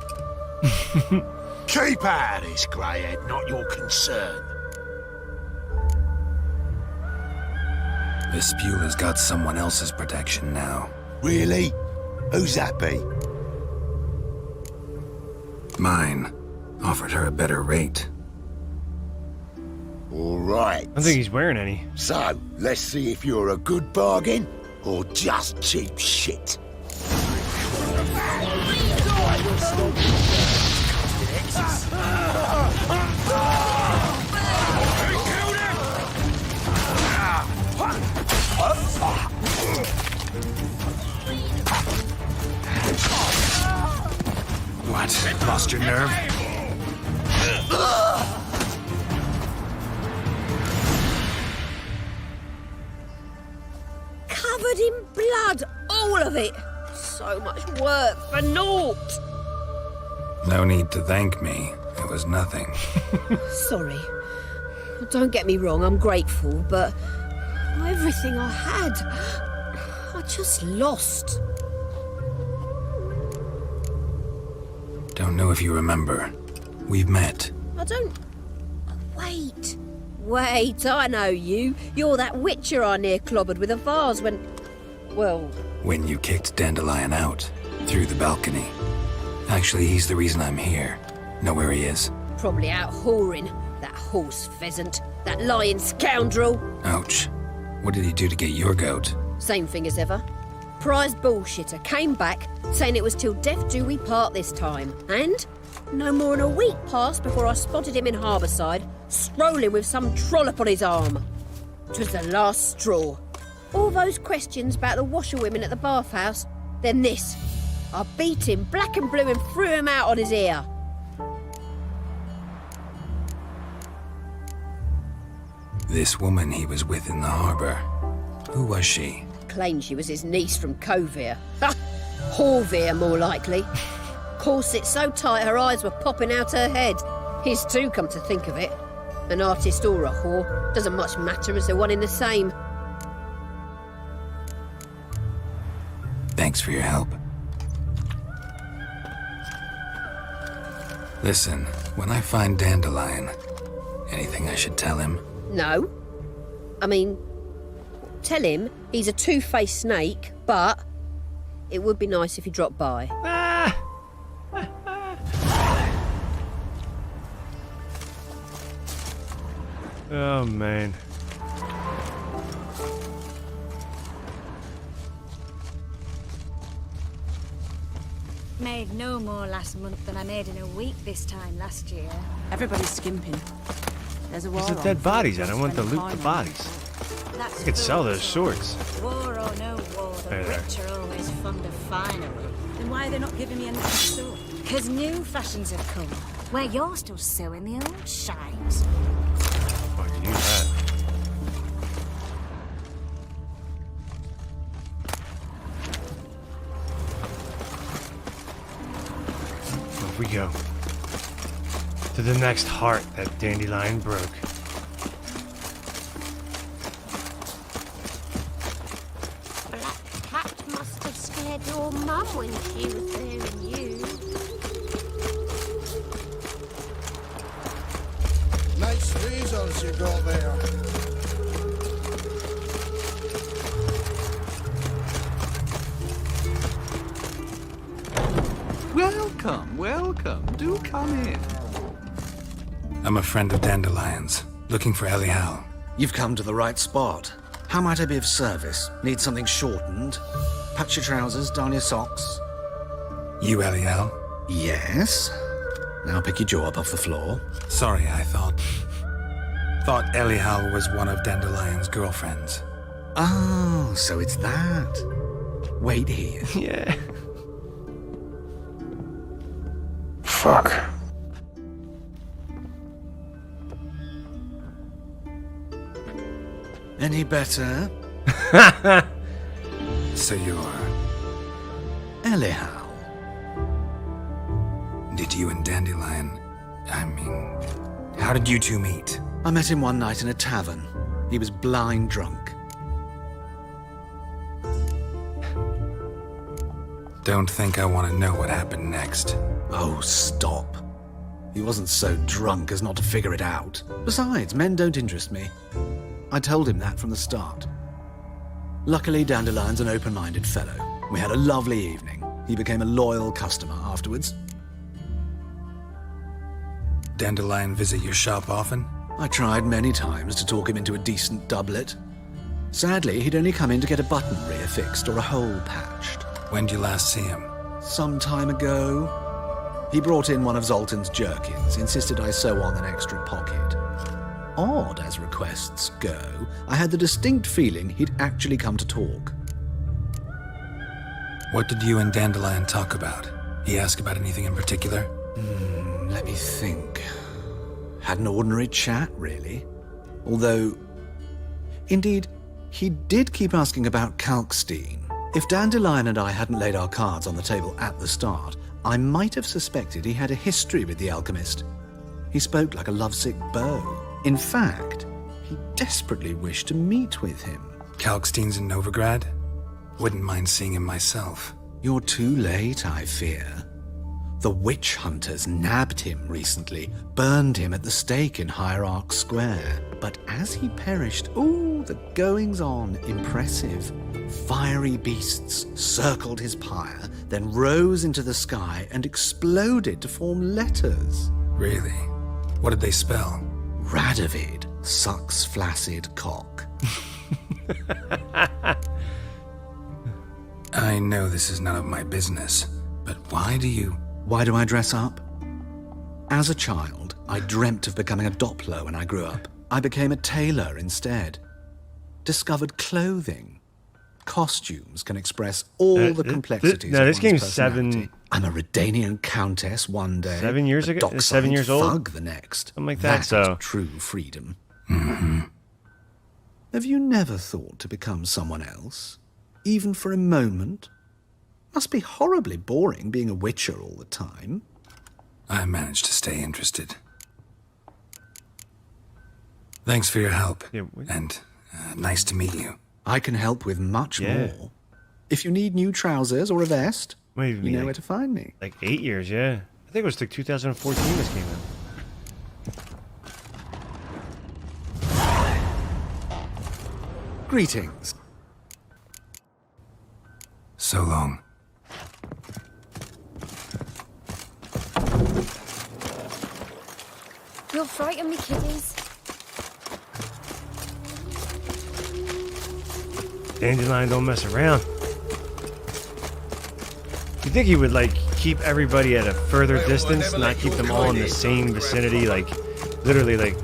Keep out of this, greyhead, not your concern. This Spewler's got someone else's protection now. Really? Who's that be? Mine. Offered her a better rate. All right. I don't think he's wearing any. So, let's see if you're a good bargain or just cheap shit. What? Lost your nerve? Covered in blood, all of it. So much work for naught. No need to thank me. It was nothing. Sorry. Don't get me wrong, I'm grateful, but everything I had, I just lost. Don't know if you remember. We've met. I don't... Wait. Wait, I know you. You're that witcher I near clobbered with a vase when... Well... When you kicked Dandelion out. Through the balcony. Actually, he's the reason I'm here. Know where he is? Probably out whoring. That horse pheasant. That lying scoundrel. Ouch. What did he do to get your goat? Same thing as ever. Prize bullshitter came back, saying it was till death do we part this time. And no more than a week passed before I spotted him in Harbourside, strolling with some trollop on his arm. 'Twas the last straw. All those questions about the washerwomen at the bathhouse, then this. I beat him black and blue and threw him out on his ear. This woman he was with in the harbour. Who was she? Claimed she was his niece from Kovir. Ha! Horvir, more likely. Corset so tight her eyes were popping out her head. His too, come to think of it. An artist or a whore. Doesn't much matter as they're one in the same. Thanks for your help. Listen, when I find Dandelion, anything I should tell him? No. I mean, tell him he's a two-faced snake, but it would be nice if he dropped by. Oh, man. Made no more last month than I made in a week this time last year. Everybody's skimping. There's a war There's on. dead bodies. I don't want to loot the bodies. I could sell those swords. War or no war, the Hey there. rich are always fond of finery. Then why are they not giving me anything to sew? Because new fashions have come, where you're still sewing the old shines. Oh, I can use that. Off we go. To the next heart that Dandelion broke. Black cat must have scared your mum when she was bearing you. Nice reasons you got there. Welcome, welcome. Do come in. I'm a friend of Dandelion's, looking for Elial. You've come to the right spot. How might I be of service? Need something shortened? Patch your trousers, darn your socks. You Elial? Yes. Now pick your jaw up off the floor. Sorry, I thought Elial was one of Dandelion's girlfriends. Oh, so it's that. Wait here. Yeah. Fuck. Any better? So you're... Elial. Did you and Dandelion... how did you two meet? I met him one night in a tavern. He was blind drunk. Don't think I want to know what happened next. Oh, stop. He wasn't so drunk as not to figure it out. Besides, men don't interest me. I told him that from the start. Luckily, Dandelion's an open-minded fellow. We had a lovely evening. He became a loyal customer afterwards. Dandelion visit your shop often? I tried many times to talk him into a decent doublet. Sadly, he'd only come in to get a button rear-fixed or a hole patched. When'd you last see him? Some time ago. He brought in one of Zoltan's jerkins, insisted I sew on an extra pocket. Odd as requests go, I had the distinct feeling he'd actually come to talk. What did you and Dandelion talk about? He ask about anything in particular? Let me think. Had an ordinary chat, really. Although, indeed, he did keep asking about Kalkstein. If Dandelion and I hadn't laid our cards on the table at the start, I might have suspected he had a history with the alchemist. He spoke like a lovesick beau. In fact, he desperately wished to meet with him. Kalkstein's in Novigrad? Wouldn't mind seeing him myself. You're too late, I fear. The witch hunters nabbed him recently, burned him at the stake in Hierarch Square. But as he perished, the goings-on, impressive. Fiery beasts circled his pyre, then rose into the sky and exploded to form letters. Really? What did they spell? Radovid sucks flaccid cock. I know this is none of my business, but why do I dress up? As a child, I dreamt of becoming a Doppler when I grew up. I became a tailor instead. Discovered clothing. Costumes can express all the complexities of this one's game's personality. I'm a Redanian countess one day. 7 years a ago? dockside 7 years old? thug the next. Something like that, That's so. true freedom. Mm-hmm. Have you never thought to become someone else? Even for a moment? Must be horribly boring being a witcher all the time. I managed to stay interested. Thanks for your help, and nice to meet you. I can help with much more. If you need new trousers or a vest, you know where to find me. Like 8 years, yeah. I think it was like 2014 this came out. Greetings. So long. You'll frighten me, kiddies. Dandelion don't mess around. You think he would, like, keep everybody at a further distance, not keep them all in the same vicinity, like, literally, like,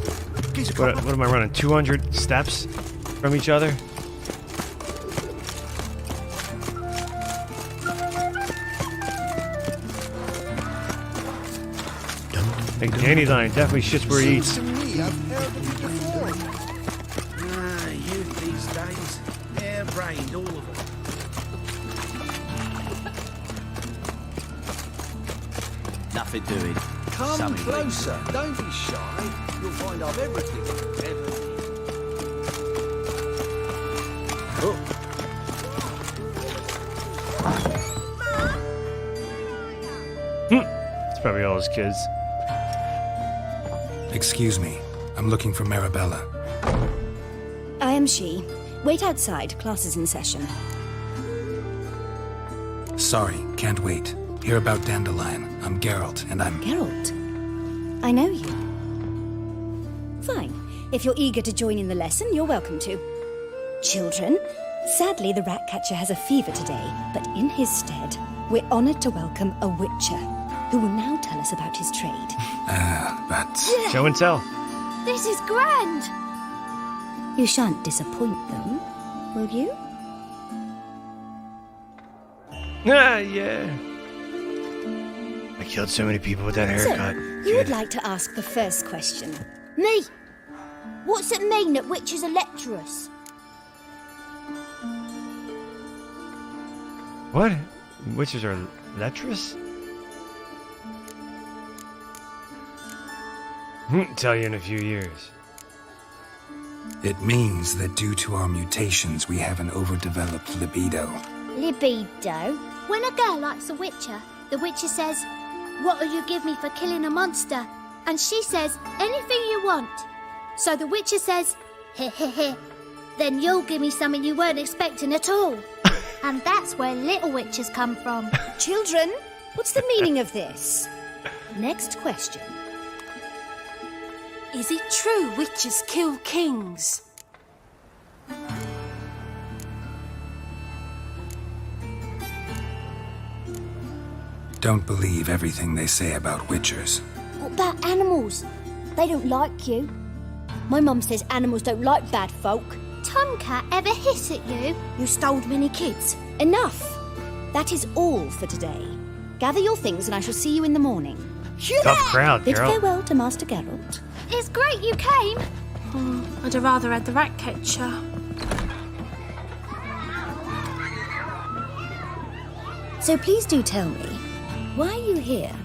what am I running, 200 steps from each other? Like, Dandelion definitely shits where he eats. Youth these days, hair-brained, all of them. Nothing doing. Come closer, don't be shy. You'll find I've everything you ever need. It's probably all his kids. Excuse me, I'm looking for Marabella. I am she. Wait outside, class is in session. Sorry, can't wait. Hear about Dandelion. I'm Geralt, and I'm... Geralt? I know you. Fine. If you're eager to join in the lesson, you're welcome to. Children, sadly the Ratcatcher has a fever today, but in his stead, we're honoured to welcome a Witcher, who will now tell us about his trade. But... Show and tell. This is grand! You shan't disappoint them, will you? Ah, yeah. I killed so many people with that haircut. So, you would like to ask the first question. Me? What's it mean that witches are lecturers? What? Witches are lecherous? Tell you in a few years. It means that due to our mutations, we have an overdeveloped libido. Libido? When a girl likes a witcher, the witcher says, "What'll you give me for killing a monster?" And she says, "Anything you want." So the witcher says, "Heh heh heh. Then you'll give me something you weren't expecting at all." And that's where little witches come from. Children, what's the meaning of this? Next question. Is it true witches kill kings? don't believe everything they say about witchers. What about animals? They don't like you. My mum says animals don't like bad folk. Tomcat ever hiss at you? You stole many kids. Enough. That is all for today. Gather your things and I shall see you in the morning. Tough crowd, Bid Geralt. farewell to Master Geralt. It's great you came. I'd have rather had the rat catcher. So please do tell me, why are you here?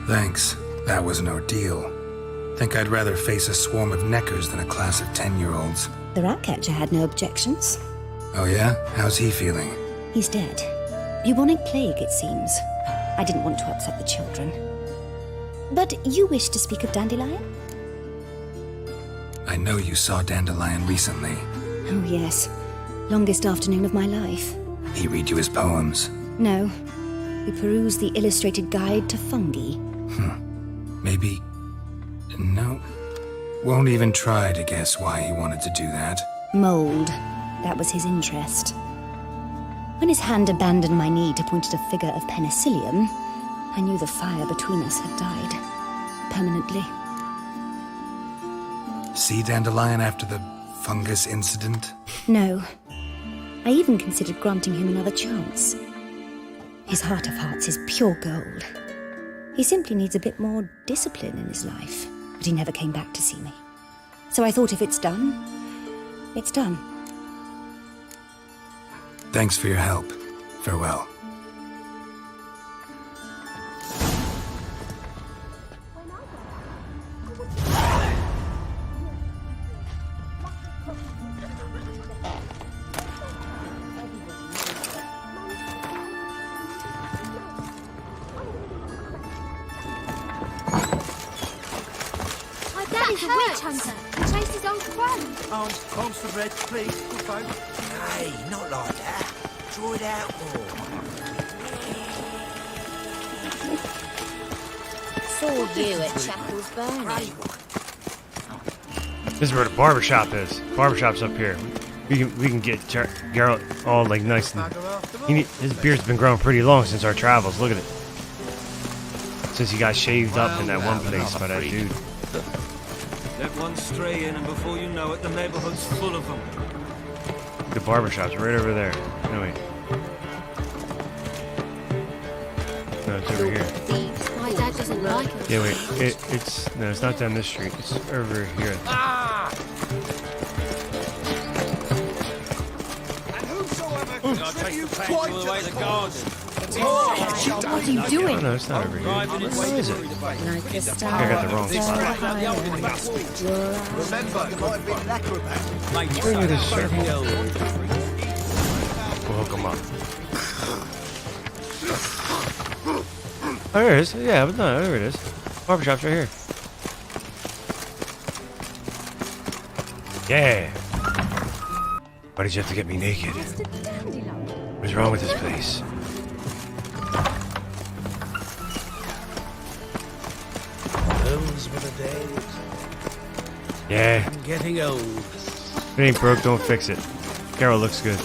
Thanks. That was an ordeal. Think I'd rather face a swarm of neckers than a class of 10-year-olds. The rat catcher had no objections. Oh yeah? How's he feeling? He's dead. Bubonic plague, it seems. I didn't want to upset the children. But you wish to speak of Dandelion? I know you saw Dandelion recently. Oh, yes. Longest afternoon of my life. He read you his poems. No. We perused the illustrated guide to fungi. Maybe... No. Won't even try to guess why he wanted to do that. Mold. That was his interest. When his hand abandoned my knee to point at a figure of penicillium, I knew the fire between us had died. Permanently. See Dandelion after the fungus incident? No. I even considered granting him another chance. His heart of hearts is pure gold. He simply needs a bit more discipline in his life. But he never came back to see me. So I thought if it's done, it's done. Thanks for your help. Farewell. He's a witch hunter. He chased his old crow. Arms for bread, please. Good folk. Hey, not like that. Draw it out more. Saw you at Chapel's Burning. This is where the barbershop is. Barbershop's up here. We can get Geralt all like nice and... his beard's been growing pretty long since our travels. Look at it. Since he got shaved up in that one place by that dude. Let one stray in, and before you know it, the neighborhood's full of them. The barbershop's right over there. No, wait. No, it's over here. My dad doesn't like it. Yeah, wait. It's not down this street. It's over here. And whosoever can strip you quite to the garden. What are you doing? Oh, no, it's not over here. Where is it? Like a star. I got the wrong spot. Remember, you might have been an acrobat. Bring me this circle. We'll hook him up. Oh, there it is. Yeah, but no, there it is. Barbershop's right here. Yeah. Why did you have to get me naked? What's wrong with this place? Those were the days. Yeah. I'm getting old. If it ain't broke, don't fix it. Carol looks good.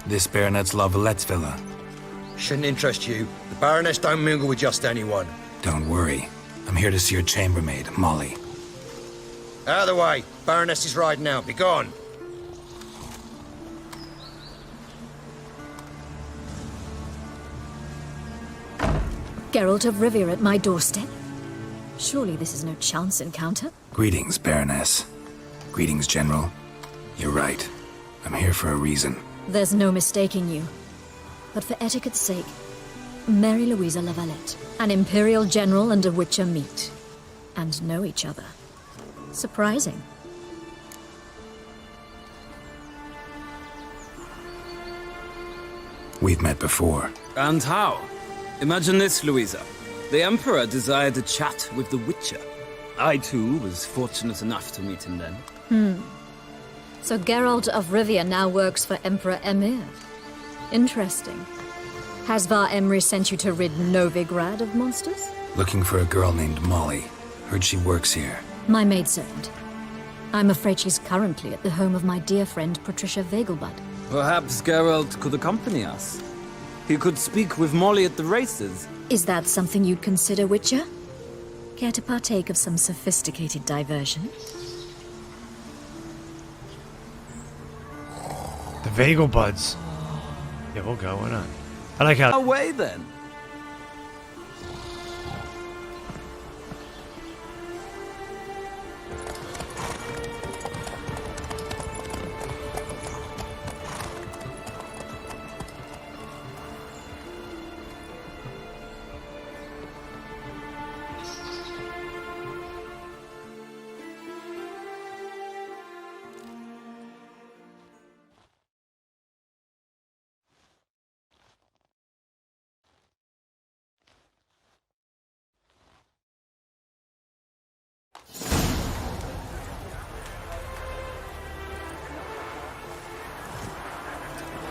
This Baronet's La Vallette's villa. Shouldn't interest you. The Baroness don't mingle with just anyone. Don't worry. I'm here to see your chambermaid, Molly. Out of the way. Baroness is riding out. Be gone. Geralt of Rivia at my doorstep? Surely this is no chance encounter? Greetings, Baroness. Greetings, General. You're right. I'm here for a reason. There's no mistaking you. But for etiquette's sake, Mary Louisa La Valette, an Imperial General and a Witcher meet. And know each other. Surprising. We've met before. And how? Imagine this, Louisa. The Emperor desired a chat with the Witcher. I, too, was fortunate enough to meet him then. So Geralt of Rivia now works for Emperor Emir. Interesting. Has Var Emry sent you to rid Novigrad of monsters? Looking for a girl named Molly. Heard she works here. My maidservant. I'm afraid she's currently at the home of my dear friend Patricia Vegelbud. Perhaps Geralt could accompany us. He could speak with Molly at the races. Is that something you'd consider, Witcher? Care to partake of some sophisticated diversion? The Vegelbuds. Yeah, we'll go. Why not? I like how. Away then.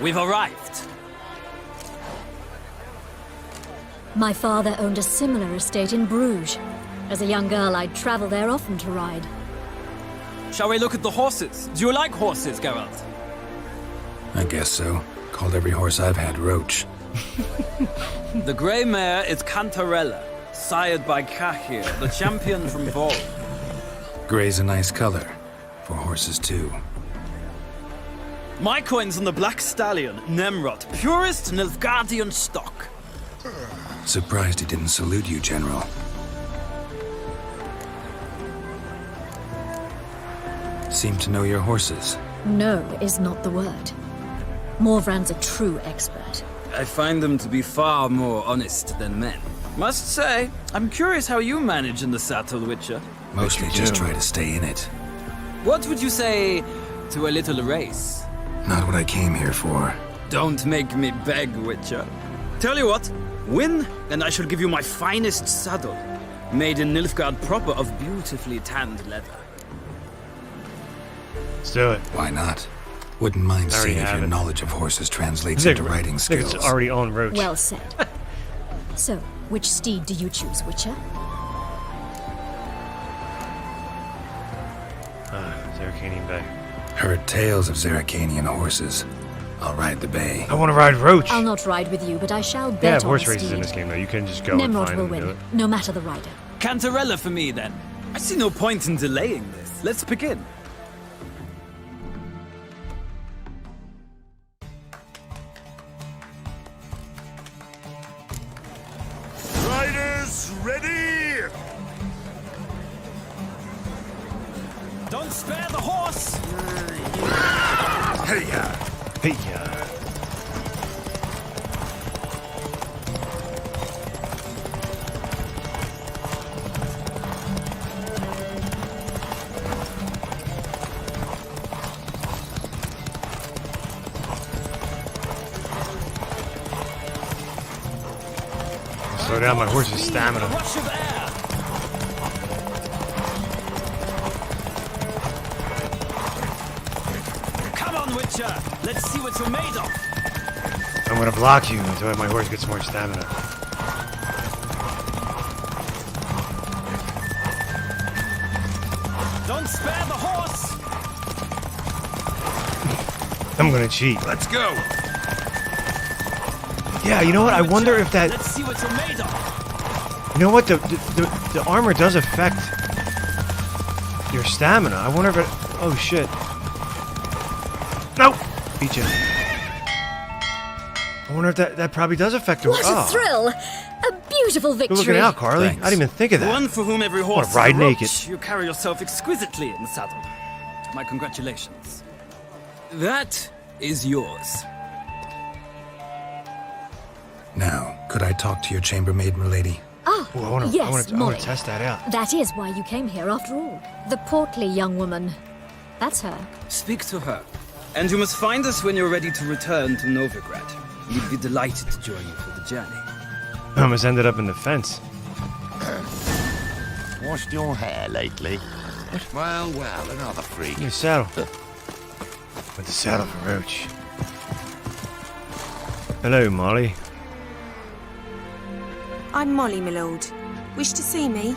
We've arrived. My father owned a similar estate in Bruges. As a young girl, I'd travel there often to ride. Shall we look at the horses? Do you like horses, Geralt? I guess so. Called every horse I've had Roach. The grey mare is Cantarella, sired by Cahir, the champion from Vol. Gray's a nice color. For horses, too. My coin's on the Black Stallion, Nemrod, purest Nilfgaardian stock. Surprised he didn't salute you, General. Seem to know your horses. No is not the word. Morvran's a true expert. I find them to be far more honest than men. Must say, I'm curious how you manage in the saddle, Witcher. Mostly just try to stay in it. What would you say to a little race? Not what I came here for. Don't make me beg, Witcher. Tell you what, win, and I shall give you my finest saddle. Made in Nilfgaard proper of beautifully tanned leather. Let's do it. Why not? Wouldn't mind seeing if your knowledge of horses translates into riding skills. It's already on Roach. Well said. So, which steed do you choose, Witcher? Zeracanian Bay. Heard tales of Zeracanian horses. I'll ride the bay. I want to ride Roach. I'll not ride with you, but I shall bet They have on horse the races steed. in this game, though. You can just go and Nemrod find will them and do win, it. no matter the rider. Cantarella for me, then. I see no point in delaying this. Let's begin. Riders, ready! Don't spare the horse! Hey-ya! Hey-ya! Slow down my horse's stamina. Rush of air! Come on, Witcher! Let's see what you're made of! I'm gonna block you until my horse gets more stamina. Don't spare the horse! I'm gonna cheat. Let's go! Yeah, you know what? I wonder if that... Let's see what you're made of! You know what? The armor does affect your stamina. I wonder if it... Oh, shit. No! Beat you. I wonder if that probably does affect her. What a thrill! A beautiful victory! Good looking out, Carly. Thanks. I didn't even think of that. One for whom every I wanna horse is ride a naked. roach. You carry yourself exquisitely in the saddle. My congratulations. That is yours. Now, could I talk to your chambermaid, milady? Ah, Ooh, I want yes, to Molly. test that out. That is why you came here, after all. The portly young woman. That's her. Speak to her. And you must find us when you're ready to return to Novigrad. We'd be delighted to join you for the journey. I almost ended up in the fence. Washed your hair lately? Well, another freak. New saddle. With the saddle for Roach. Hello, Molly. I'm Molly, my lord. Wish to see me?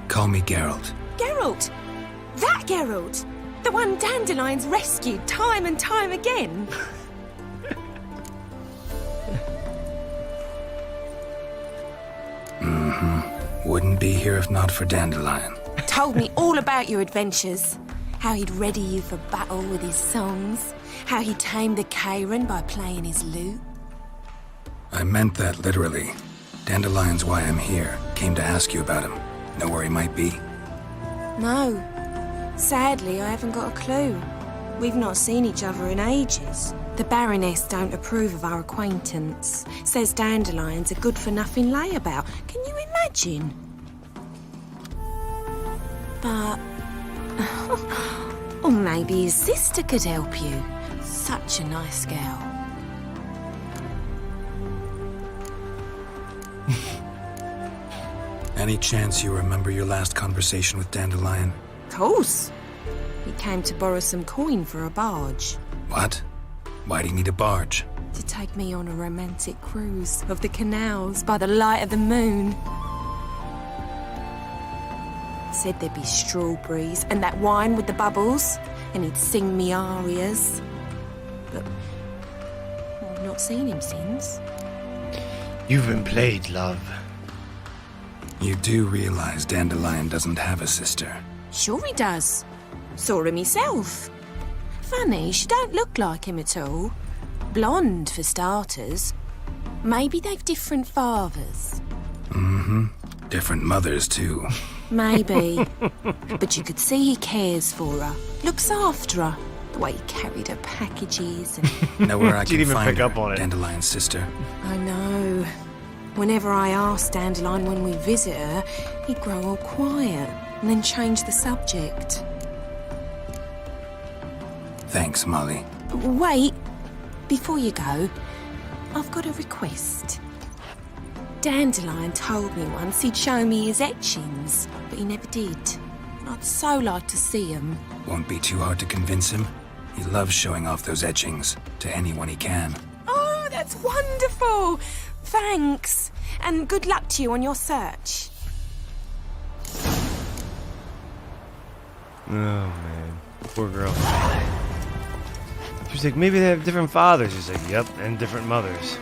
Call me Geralt. Geralt! That Geralt! The one Dandelion's rescued time and time again. Wouldn't be here if not for Dandelion. Told me all about your adventures. How he'd ready you for battle with his songs. How he tamed the Karen by playing his lute. I meant that literally. Dandelion's why I'm here. Came to ask you about him. Know where he might be? No. Sadly, I haven't got a clue. We've not seen each other in ages. The Baroness don't approve of our acquaintance. Says Dandelion's a good-for-nothing layabout. Can you imagine? But... or maybe his sister could help you. Such a nice girl. Any chance you remember your last conversation with Dandelion? Of course. He came to borrow some coin for a barge. What? Why do you need a barge? To take me on a romantic cruise of the canals by the light of the moon. Said there'd be strawberries and that wine with the bubbles, and he'd sing me arias. But I've not seen him since. You've been played, love. You do realize Dandelion doesn't have a sister. Sure he does. Saw him himself. Funny, she don't look like him at all. Blonde, for starters. Maybe they've different fathers. Different mothers, too. Maybe. But you could see he cares for her. Looks after her. The way he carried her packages and... Know where I can even find pick her, up on it. Dandelion's sister. I know. Whenever I asked Dandelion when we visit her, he'd grow all quiet and then change the subject. Thanks, Molly. Wait. Before you go, I've got a request. Dandelion told me once he'd show me his etchings, but he never did. I'd so like to see them. Won't be too hard to convince him. He loves showing off those etchings to anyone he can. Oh, that's wonderful! Thanks, and good luck to you on your search. Oh, man. Poor girl. She's like, maybe they have different fathers. He's like, yep, and different mothers.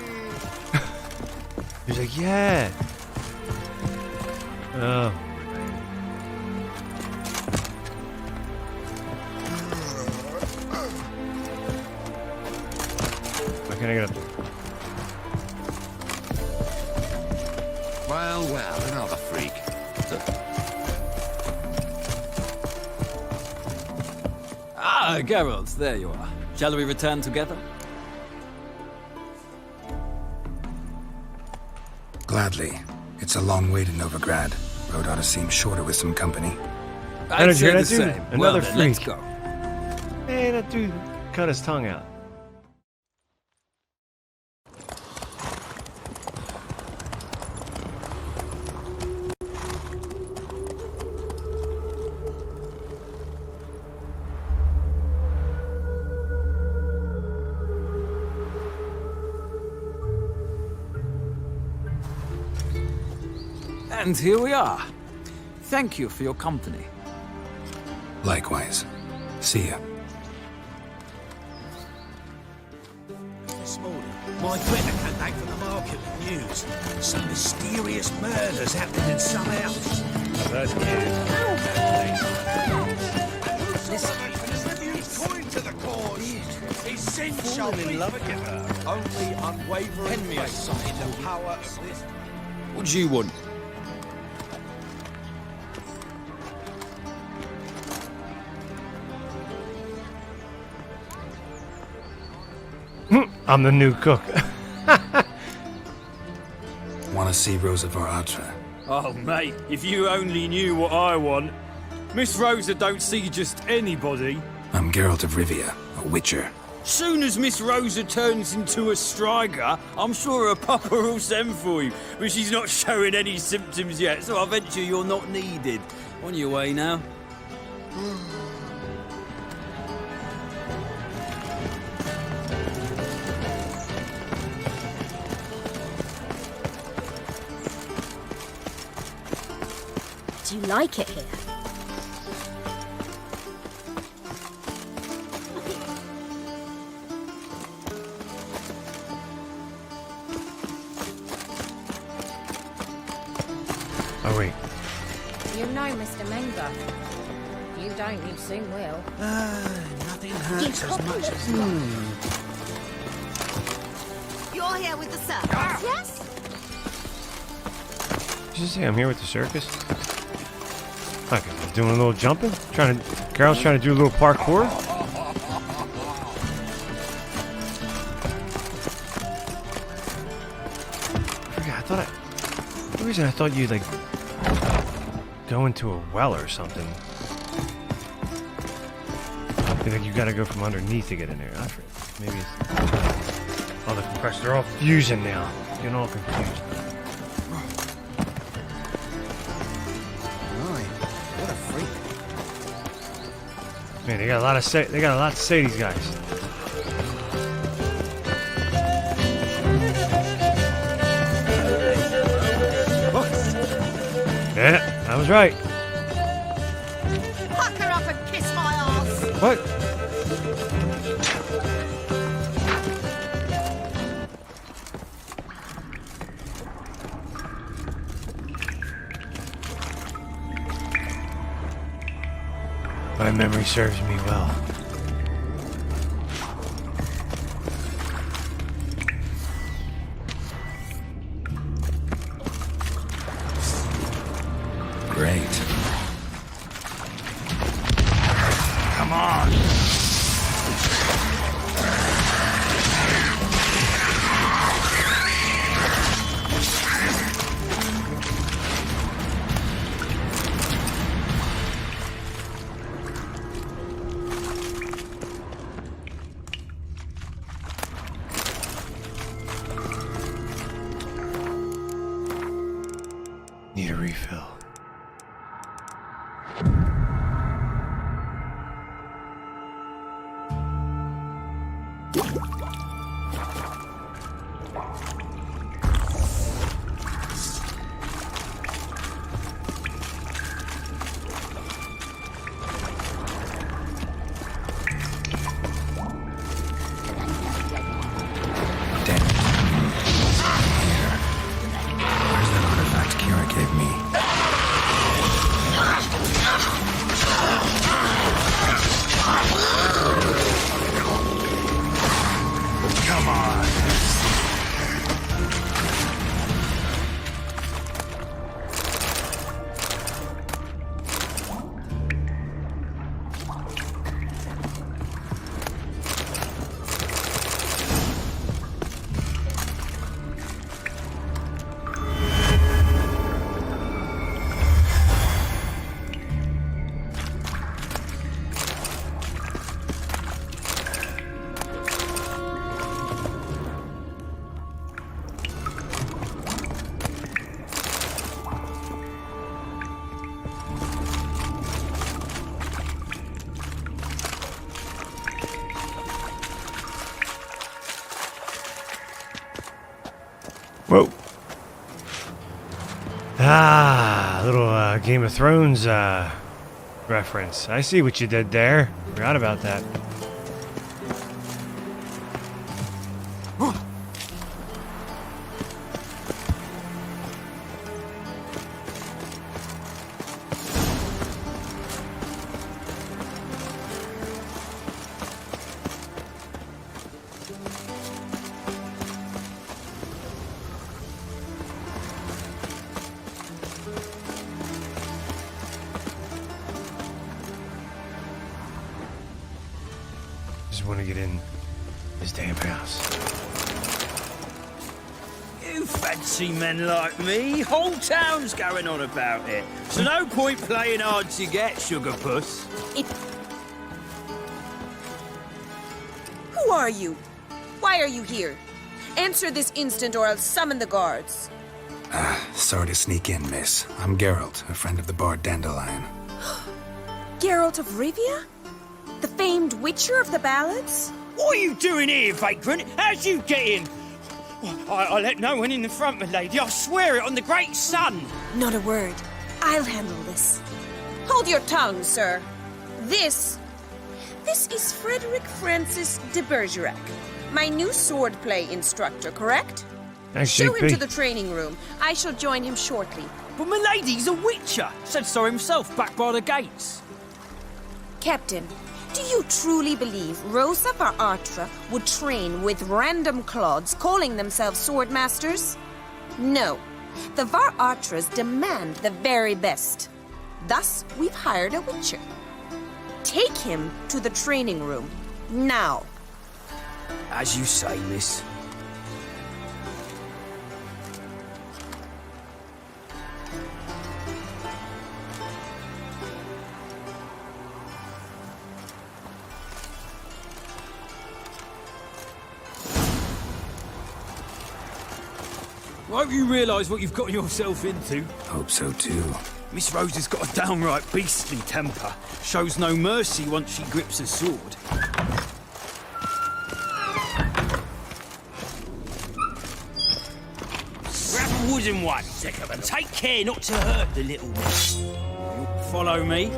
He's like, yeah. Oh. Why can't I get up there? Well, well, another freak. Ah, Geralt, there you are. Shall we return together? Gladly. It's a long way to Novigrad. Road ought to seem shorter with some company. I'd say the same. Another Well, then, freak. let's go. Hey, that dude cut his tongue out. And here we are. Thank you for your company. Likewise. See ya. This morning, my friend came back from the market with news. Some mysterious murders happening in some house. That's Listen, he's going to the cause. Essential. Falling in love again. Only unwavering faith in the power of this. What do you want? I'm the new cook. Want to see Rosa Varatra? Oh, mate, if you only knew what I want. Miss Rosa don't see just anybody. I'm Geralt of Rivia, a witcher. Soon as Miss Rosa turns into a striker, I'm sure her papa will send for you. But she's not showing any symptoms yet, so I venture you're not needed. On your way now. like it here. Oh, wait. You know Mr. Menga. If you don't, you soon will. Nothing hurts as much as... You're here with the circus, yes? Did you say I'm here with the circus? Okay, doing a little jumping? Geralt's trying to do a little parkour? For some reason I thought you'd like go into a well or something. I think you gotta go from underneath to get in there. Maybe it's... Oh, the compressors are all fusing now. Getting all confused. What a freak. Man, they got a lot to say, these guys. Yeah, I was right. Pucker up and kiss my arse. What? My memory serves me well. Great. Come on. Need a refill. Where's that artifact Kiera gave me? Come on. Whoa. Ah, a little Game of Thrones reference. I see what you did there. Forgot about that. Just want to get in this damn house. You fancy men like me? Whole town's going on about it. So no point playing hard to get, sugar puss. Who are you? Why are you here? Answer this instant or I'll summon the guards. Sorry to sneak in, miss. I'm Geralt, a friend of the bard Dandelion. Geralt of Rivia? The famed witcher of the ballads? What are you doing here, vagrant? How'd you get in? I let no one in the front, my lady. I swear it on the great sun. Not a word. I'll handle this. Hold your tongue, sir. This is Frederick Francis de Bergerac, my new swordplay instructor, correct? Show him to the training room. I shall join him shortly. But milady's a witcher. Said so himself back by the gates. Captain, do you truly believe Rosa var Artra would train with random clods calling themselves swordmasters? No. The var Artras demand the very best. Thus, we've hired a witcher. Take him to the training room, now. As you say, miss. Won't you realise what you've got yourself into? Hope so too. Miss Rose has got a downright beastly temper. Shows no mercy once she grips a sword. Grab a wooden one, and take care not to hurt the little one. You'll follow me?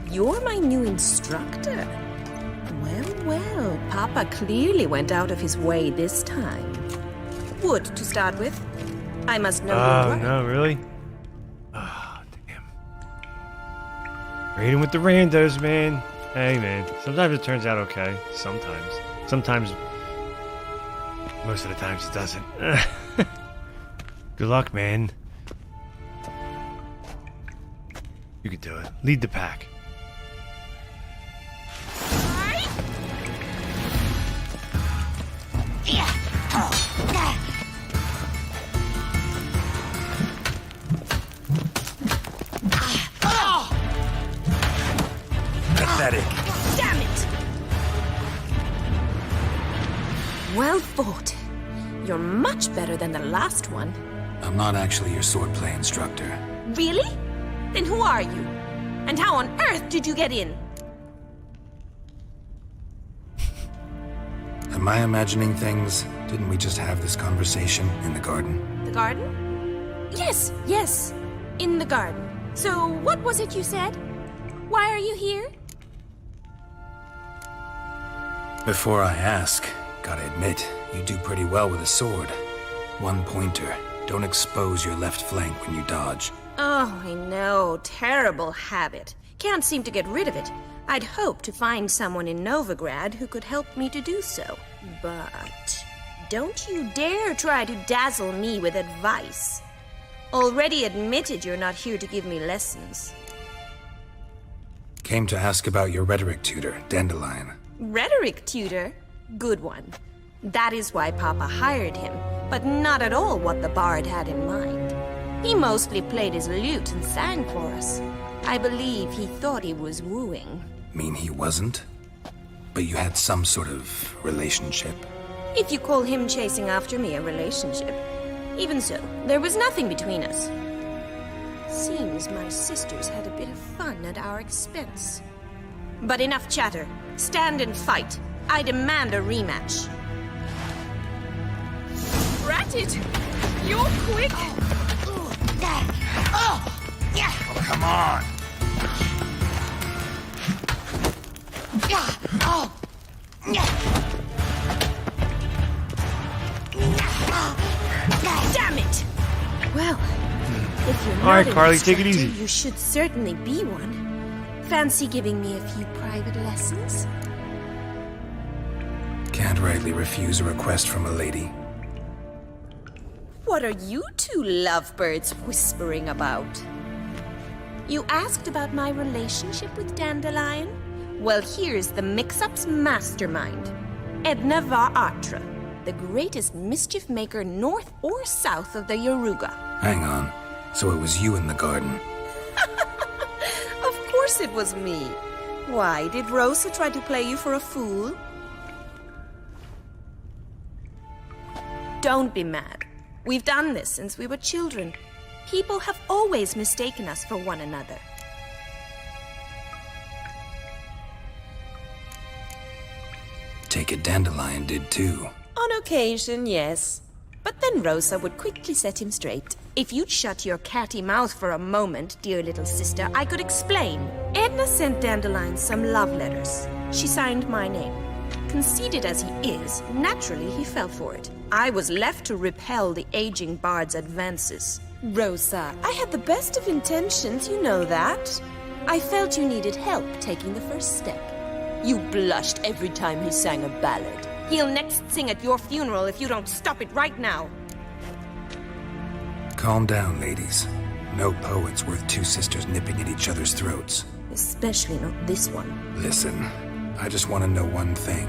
You're my new instructor? Well, Papa clearly went out of his way this time. Wood, to start with. I must know your right. No, really? Oh, damn. Raiding with the randos, man. Hey, man. Sometimes it turns out okay. Sometimes. Sometimes... most of the times it doesn't. Good luck, man. You can do it. Lead the pack. Pathetic. Damn it! Well fought. You're much better than the last one. I'm not actually your swordplay instructor. Really? Then who are you? And how on earth did you get in? Am I imagining things? Didn't we just have this conversation in the garden? The garden? Yes. In the garden. So, what was it you said? Why are you here? Before I ask, gotta admit, you do pretty well with a sword. One pointer. Don't expose your left flank when you dodge. Oh, I know. Terrible habit. Can't seem to get rid of it. I'd hoped to find someone in Novigrad who could help me to do so. But don't you dare try to dazzle me with advice. Already admitted you're not here to give me lessons. Came to ask about your rhetoric tutor, Dandelion. Rhetoric tutor? Good one. That is why Papa hired him, but not at all what the bard had in mind. He mostly played his lute and sang for us. I believe he thought he was wooing. Mean he wasn't? But you had some sort of relationship? If you call him chasing after me a relationship. Even so, there was nothing between us. Seems my sisters had a bit of fun at our expense. But enough chatter. Stand and fight. I demand a rematch. Ratted! You're quick! Oh, come on! Damn it! Well, if you're All not right, an Carly, take it instructor, easy. You should certainly be one. Fancy giving me a few private lessons? Can't rightly refuse a request from a lady. What are you two lovebirds whispering about? You asked about my relationship with Dandelion? Well, here's the mix-up's mastermind. Edna var Artra, the greatest mischief maker north or south of the Yaruga. Hang on. So it was you in the garden? Of course it was me. Why, did Rosa try to play you for a fool? Don't be mad. We've done this since we were children. People have always mistaken us for one another. Take it Dandelion did too. On occasion, yes. But then Rosa would quickly set him straight. If you'd shut your catty mouth for a moment, dear little sister, I could explain. Edna sent Dandelion some love letters. She signed my name. Conceited as he is, naturally he fell for it. I was left to repel the aging bard's advances. Rosa, I had the best of intentions, you know that. I felt you needed help taking the first step. You blushed every time he sang a ballad. He'll next sing at your funeral if you don't stop it right now. Calm down, ladies. No poet's worth two sisters nipping at each other's throats. Especially not this one. Listen, I just want to know one thing.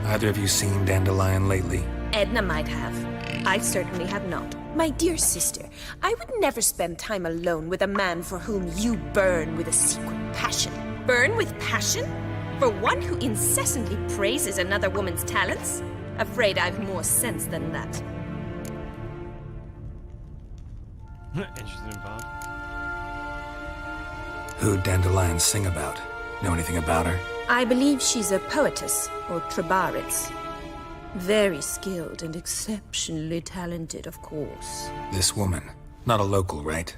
Either of you seen Dandelion lately? Edna might have. I certainly have not. My dear sister, I would never spend time alone with a man for whom you burn with a secret passion. Burn with passion? For one who incessantly praises another woman's talents? Afraid I've more sense than that. Interested in Bob? Who'd Dandelion sing about? Know anything about her? I believe she's a poetess, or trebarits. Very skilled and exceptionally talented, of course. This woman. Not a local, right?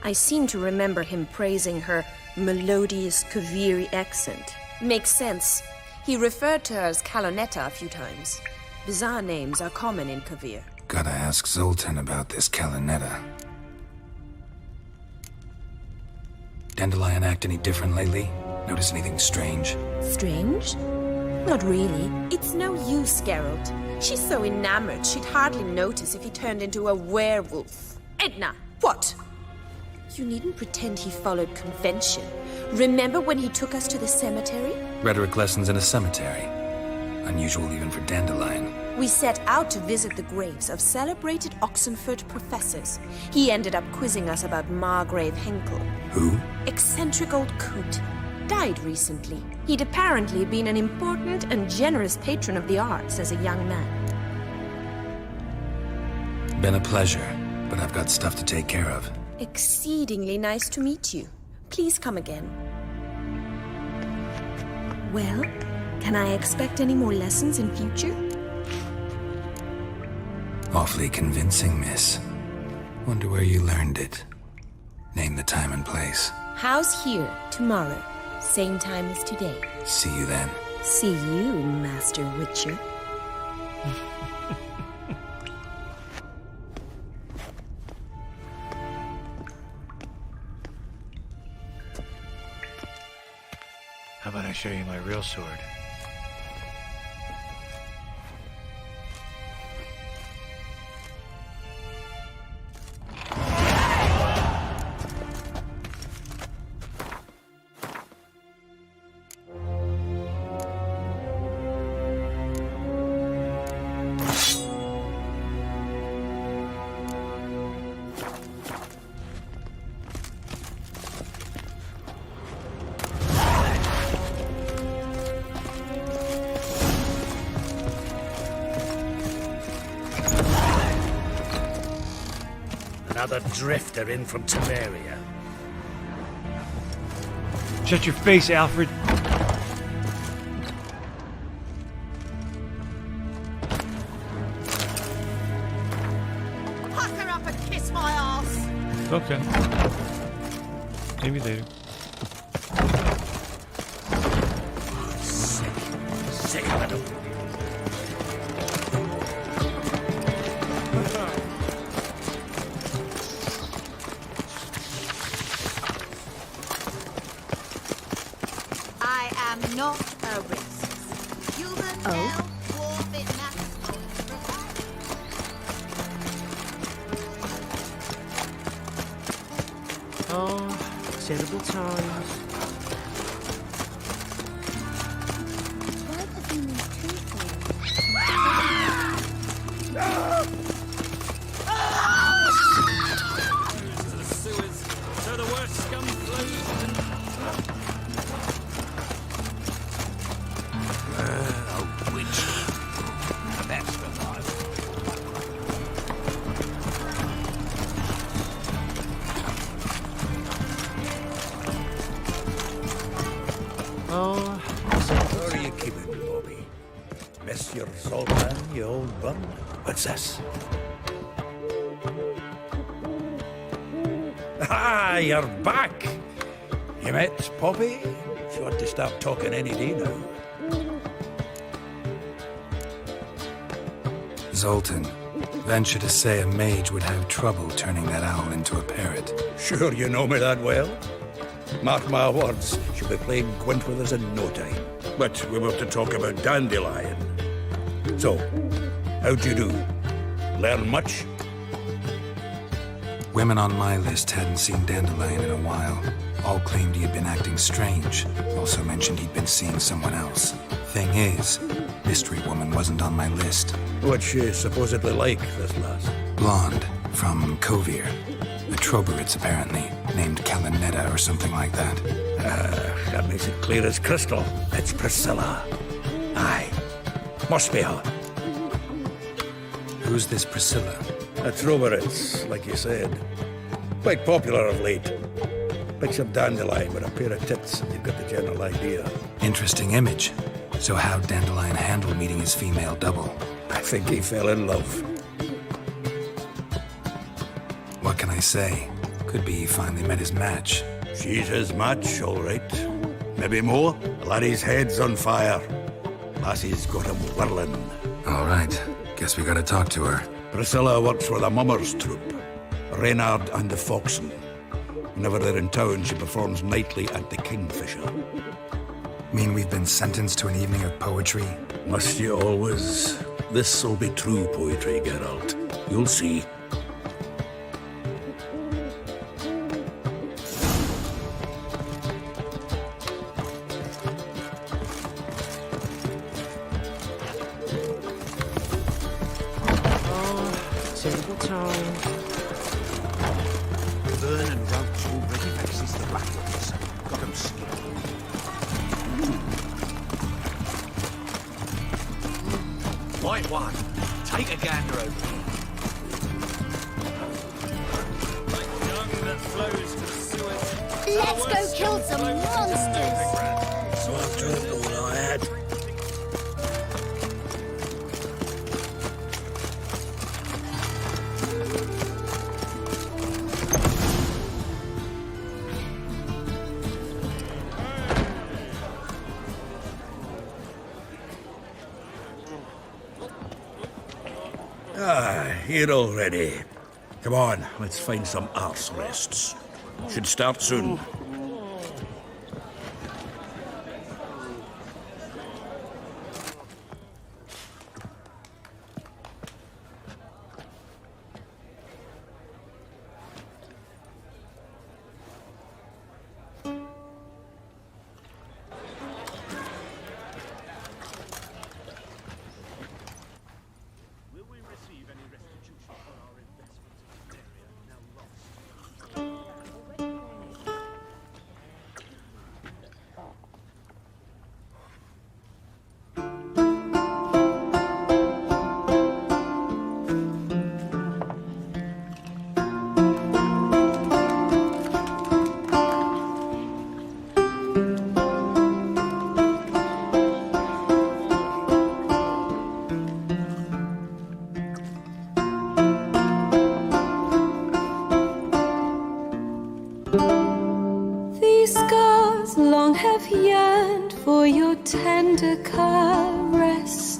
I seem to remember him praising her melodious Kaviri accent. Makes sense. He referred to her as Kalonetta a few times. Bizarre names are common in Kavir. Gotta ask Zoltan about this Kalonetta. Dandelion act any different lately? Notice anything strange? Strange? Not really. It's no use, Geralt. She's so enamored she'd hardly notice if he turned into a werewolf. Edna! What? You needn't pretend he followed convention. Remember when he took us to the cemetery? Rhetoric lessons in a cemetery. Unusual even for Dandelion. We set out to visit the graves of celebrated Oxenford professors. He ended up quizzing us about Margrave Henkel. Who? Eccentric old coot. Died recently. He'd apparently been an important and generous patron of the arts as a young man. Been a pleasure, but I've got stuff to take care of. Exceedingly nice to meet you. Please come again. Well, can I expect any more lessons in future? Awfully convincing, miss. Wonder where you learned it. Name the time and place. House here, tomorrow. Same time as today. See you then. See you, Master Witcher. How about I show you my real sword? Another drifter in from Temeria. Shut your face, Alfred. Pucker up and kiss my ass. Okay. Maybe later. Sick of it. Not a risk. Human hell, warfit Oh, terrible times. To the sewers, so the worst scum flows. Monsieur Zoltan, you old bum. What's this? Ah, you're back! You met Poppy? She ought to start talking any day now. Zoltan, venture to say a mage would have trouble turning that owl into a parrot. Sure you know me that well? Mark my words, she'll be playing quint with us in no time. But we were to talk about Dandelion. So, how'd you do? Learn much? Women on my list hadn't seen Dandelion in a while. All claimed he had been acting strange. Also mentioned he'd been seeing someone else. Thing is, Mystery Woman wasn't on my list. What's she supposedly like, this lass? Blonde, from Kovir. A Troberitz, apparently, named Kalinetta or something like that. That makes it clear as crystal. It's Priscilla. Aye. Must be her. Who's this Priscilla? A Troberitz, like you said. Quite popular of late. Picture Dandelion with a pair of tits, and you've got the general idea. Interesting image. So how'd Dandelion handle meeting his female double? I think he fell in love. What can I say? Could be he finally met his match. She's his match, all right. Maybe more. The laddie's head's on fire. Lassie's got him whirling. All right. Guess we gotta talk to her. Priscilla works for the Mummers troupe. Reynard and the Foxen. Whenever they're in town, she performs nightly at the Kingfisher. Mean we've been sentenced to an evening of poetry? Must you always? This'll be true poetry, Geralt. You'll see. Typical time. Burn and Roach already faces the black ones. Got them skipped. Right one. Take a gander over here. Let's go kill some monsters! So I've drunk all I had. Here already. Come on, let's find some arse rests. Should start soon. Tender caress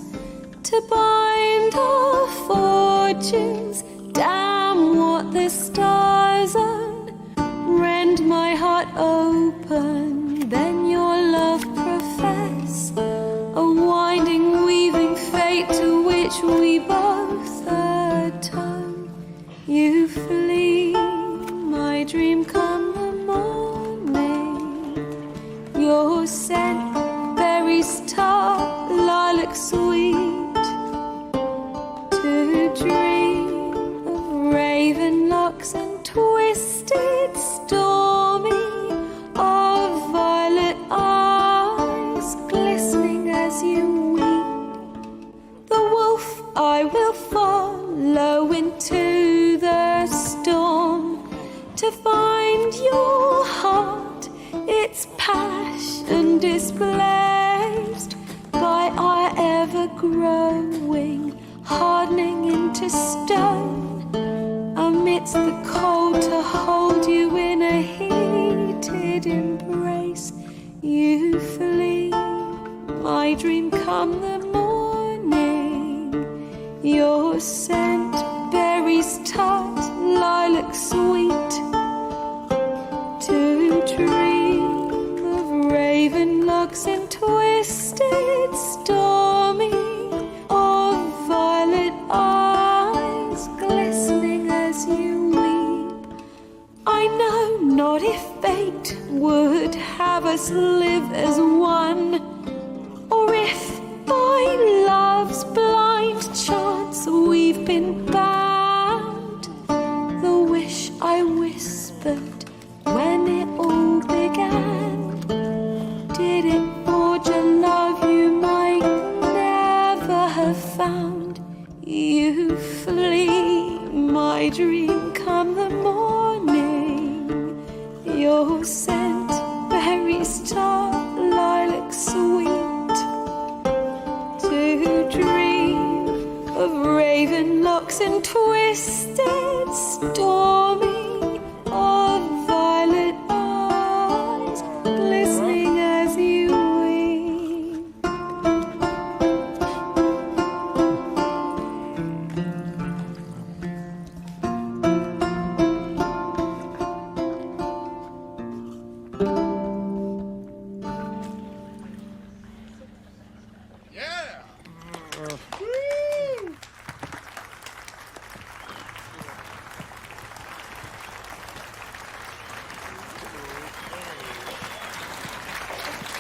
to bind our fortunes. Damn what the stars own. Rend my heart open, then your love profess. A winding, weaving fate to which we both atone. You flee, my dream come the morning. Your scent tart, lilac sweet, to dream of raven locks and twisted stormy, of violet eyes glistening as you weep. The wolf I will follow into the storm to find your heart, its passion displaced by our ever-growing you flee. My dream come the morning, your scent, berries tart, lilac sweet. To dream of raven locks and twisted stormy, of violet eyes glistening as you weep. I know not if fate would have us live as one, or if by love's blind chance we've been bound. The wish I whispered when it all began, did it forge a love you might never have found? You flee, my dream come the morning, your scent, berries tart, lilac sweet. To dream of raven locks and twisted stormy, of violet eyes glistening as you weep.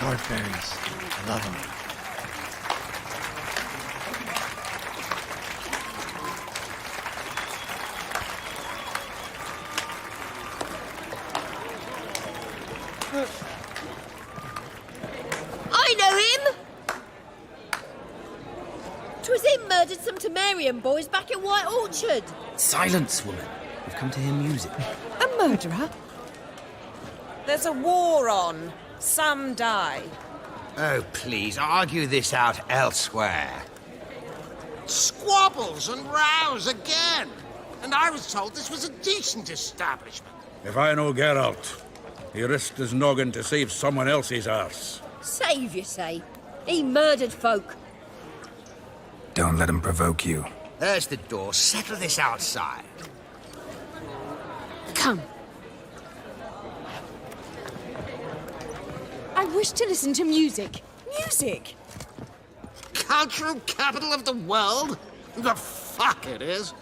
Guardberries. I love them. I know him! 'Twas him murdered some Temerian boys back in White Orchard. Silence, woman. We've come to hear music. A murderer? There's a war on. Some die. Oh, please, argue this out elsewhere. Squabbles and rows again. And I was told this was a decent establishment. If I know Geralt, he risked his noggin to save someone else's arse. Save, you say? He murdered folk. Don't let him provoke you. There's the door. Settle this outside. Come. I wish to listen to music. Music! Cultural capital of the world? The fuck it is.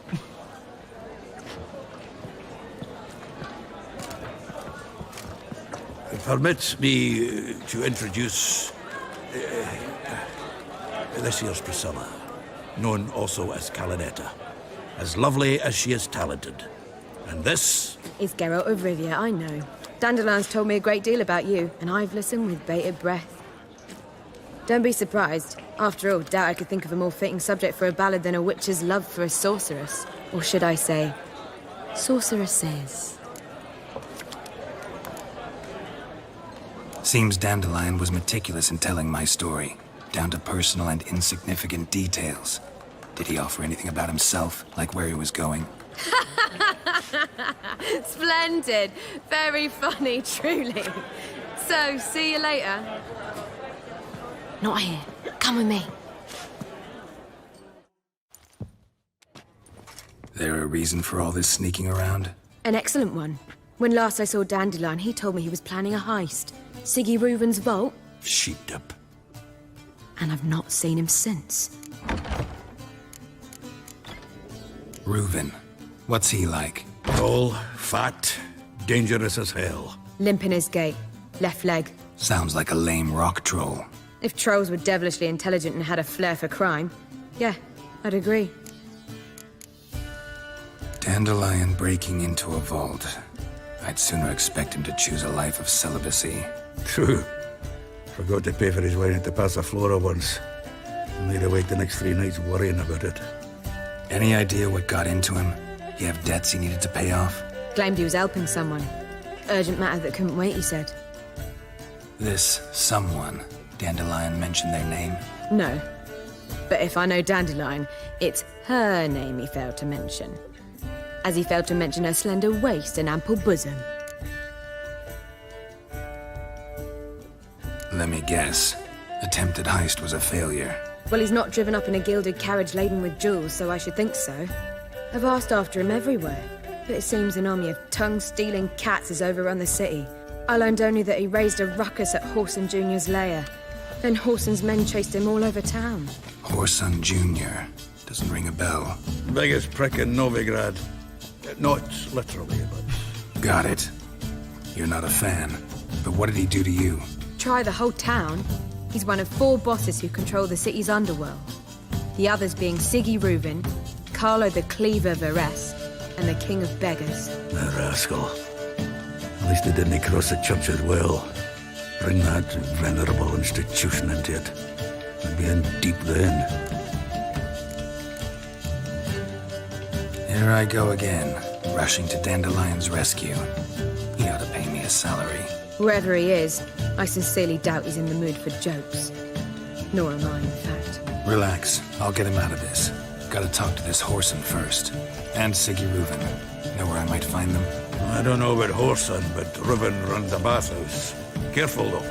Permit me to introduce this here's Priscilla, known also as Calinetta. As lovely as she is talented. And this is Geralt of Rivia, I know. Dandelion's told me a great deal about you, and I've listened with bated breath. Don't be surprised. After all, doubt I could think of a more fitting subject for a ballad than a witch's love for a sorceress. Or should I say, sorceresses. Seems Dandelion was meticulous in telling my story, down to personal and insignificant details. Did he offer anything about himself, like where he was going? Splendid. Very funny, truly. So, see you later. Not here. Come with me. There a reason for all this sneaking around? An excellent one. When last I saw Dandelion, he told me he was planning a heist. Siggy Reuven's vault. Sheeped up. And I've not seen him since. Reuven. What's he like? Tall, fat, dangerous as hell. Limp in his gait. Left leg. Sounds like a lame rock troll. If trolls were devilishly intelligent and had a flair for crime, yeah, I'd agree. Dandelion breaking into a vault. I'd sooner expect him to choose a life of celibacy. True. Forgot to pay for his wine at the Passaflora once. And laid awake the next 3 nights worrying about it. Any idea what got into him? He have debts he needed to pay off? Claimed he was helping someone. Urgent matter that couldn't wait, he said. This someone, Dandelion mentioned their name? No. But if I know Dandelion, it's her name he failed to mention. As he failed to mention her slender waist and ample bosom. Let me guess. Attempted heist was a failure. Well, he's not driven up in a gilded carriage laden with jewels, so I should think so. I've asked after him everywhere, but it seems an army of tongue-stealing cats has overrun the city. I learned only that he raised a ruckus at Whoreson Jr.'s lair. Then Whoreson's men chased him all over town. Whoreson Jr. Doesn't ring a bell. Biggest prick in Novigrad. Not literally, but... Got it. You're not a fan. But what did he do to you? Try the whole town. He's one of 4 bosses who control the city's underworld. The others being Siggy Reuven, Carlo the Cleaver Varese, and the King of Beggars. The rascal. At least he didn't cross the church as well. Bring that venerable institution into it. We'd be in deep then. Here I go again, rushing to Dandelion's rescue. He ought to pay me a salary. Wherever he is, I sincerely doubt he's in the mood for jokes. Nor am I, in fact. Relax, I'll get him out of this. Gotta talk to this Whoreson first. And Siggy Reuven. Know where I might find them? I don't know about Whoreson, but Reuven runs a bathhouse. Careful, though.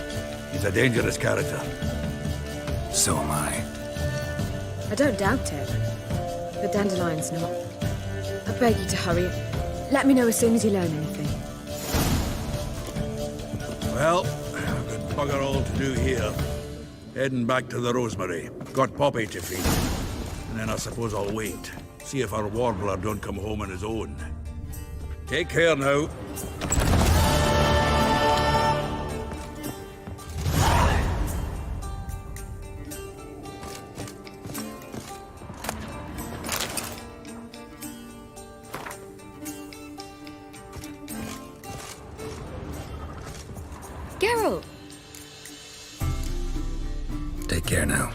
He's a dangerous character. So am I. I don't doubt it. But Dandelion's not. I beg you to hurry. Let me know as soon as you learn anything. Well, I've got bugger all to do here. Heading back to the Rosemary. Got Poppy to feed. And then I suppose I'll wait. See if our warbler don't come home on his own. Take care now. Geralt! Take care now.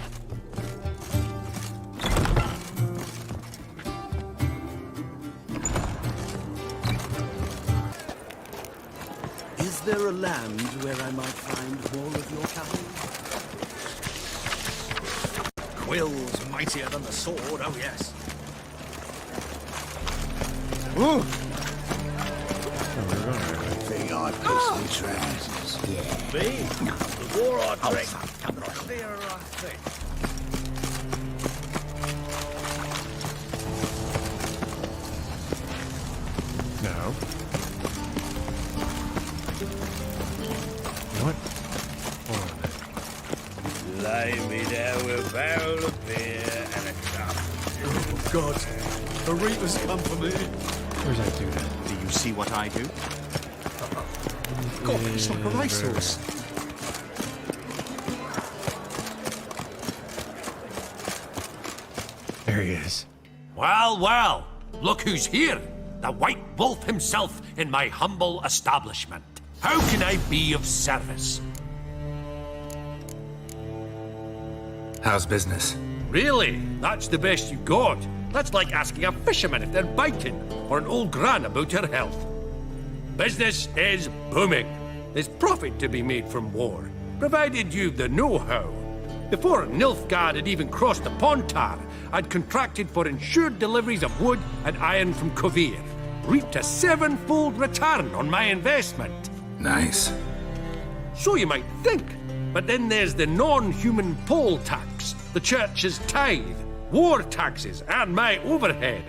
Is there a land where I might find more of your kind? Quills mightier than the sword, oh yes. Ooh. Think I pissed me trousers. Yeah. Me? No, the war I drink. Clearer, I think. No. What? Hold on. Lay me there with a barrel of beer and a cup. Oh, God. The Reapers come for me. Where's that dude at? Do you see what I do? God, it's like a racehorse. There he is. Well, well, look who's here. The White Wolf himself in my humble establishment. How can I be of service? How's business? Really? That's the best you got? That's like asking a fisherman if they're biting, or an old gran about her health. Business is booming. There's profit to be made from war, provided you've the know-how. Before Nilfgaard had even crossed the Pontar, I'd contracted for insured deliveries of wood and iron from Kovir. Reaped a 7-fold return on my investment. Nice. So you might think. But then there's the non-human poll tax, the church's tithe, war taxes, and my overhead.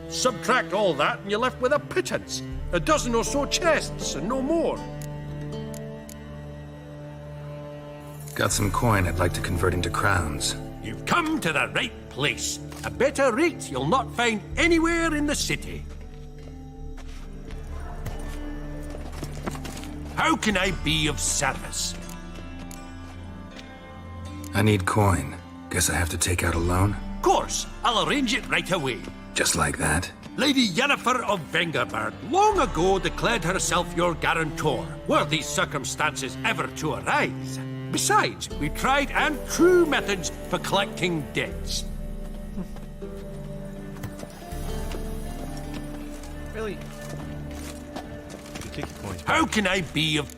Subtract all that and you're left with a pittance. A dozen or so chests and no more. Got some coin I'd like to convert into crowns. You've come to the right place. A better rate you'll not find anywhere in the city. How can I be of service? I need coin. Guess I have to take out a loan? Of course, I'll arrange it right away. Just like that? Lady Yennefer of Vengerberg long ago declared herself your guarantor, were these circumstances ever to arise. Besides, we tried and true methods for collecting debts. Really? You take your coins back. How can I be of...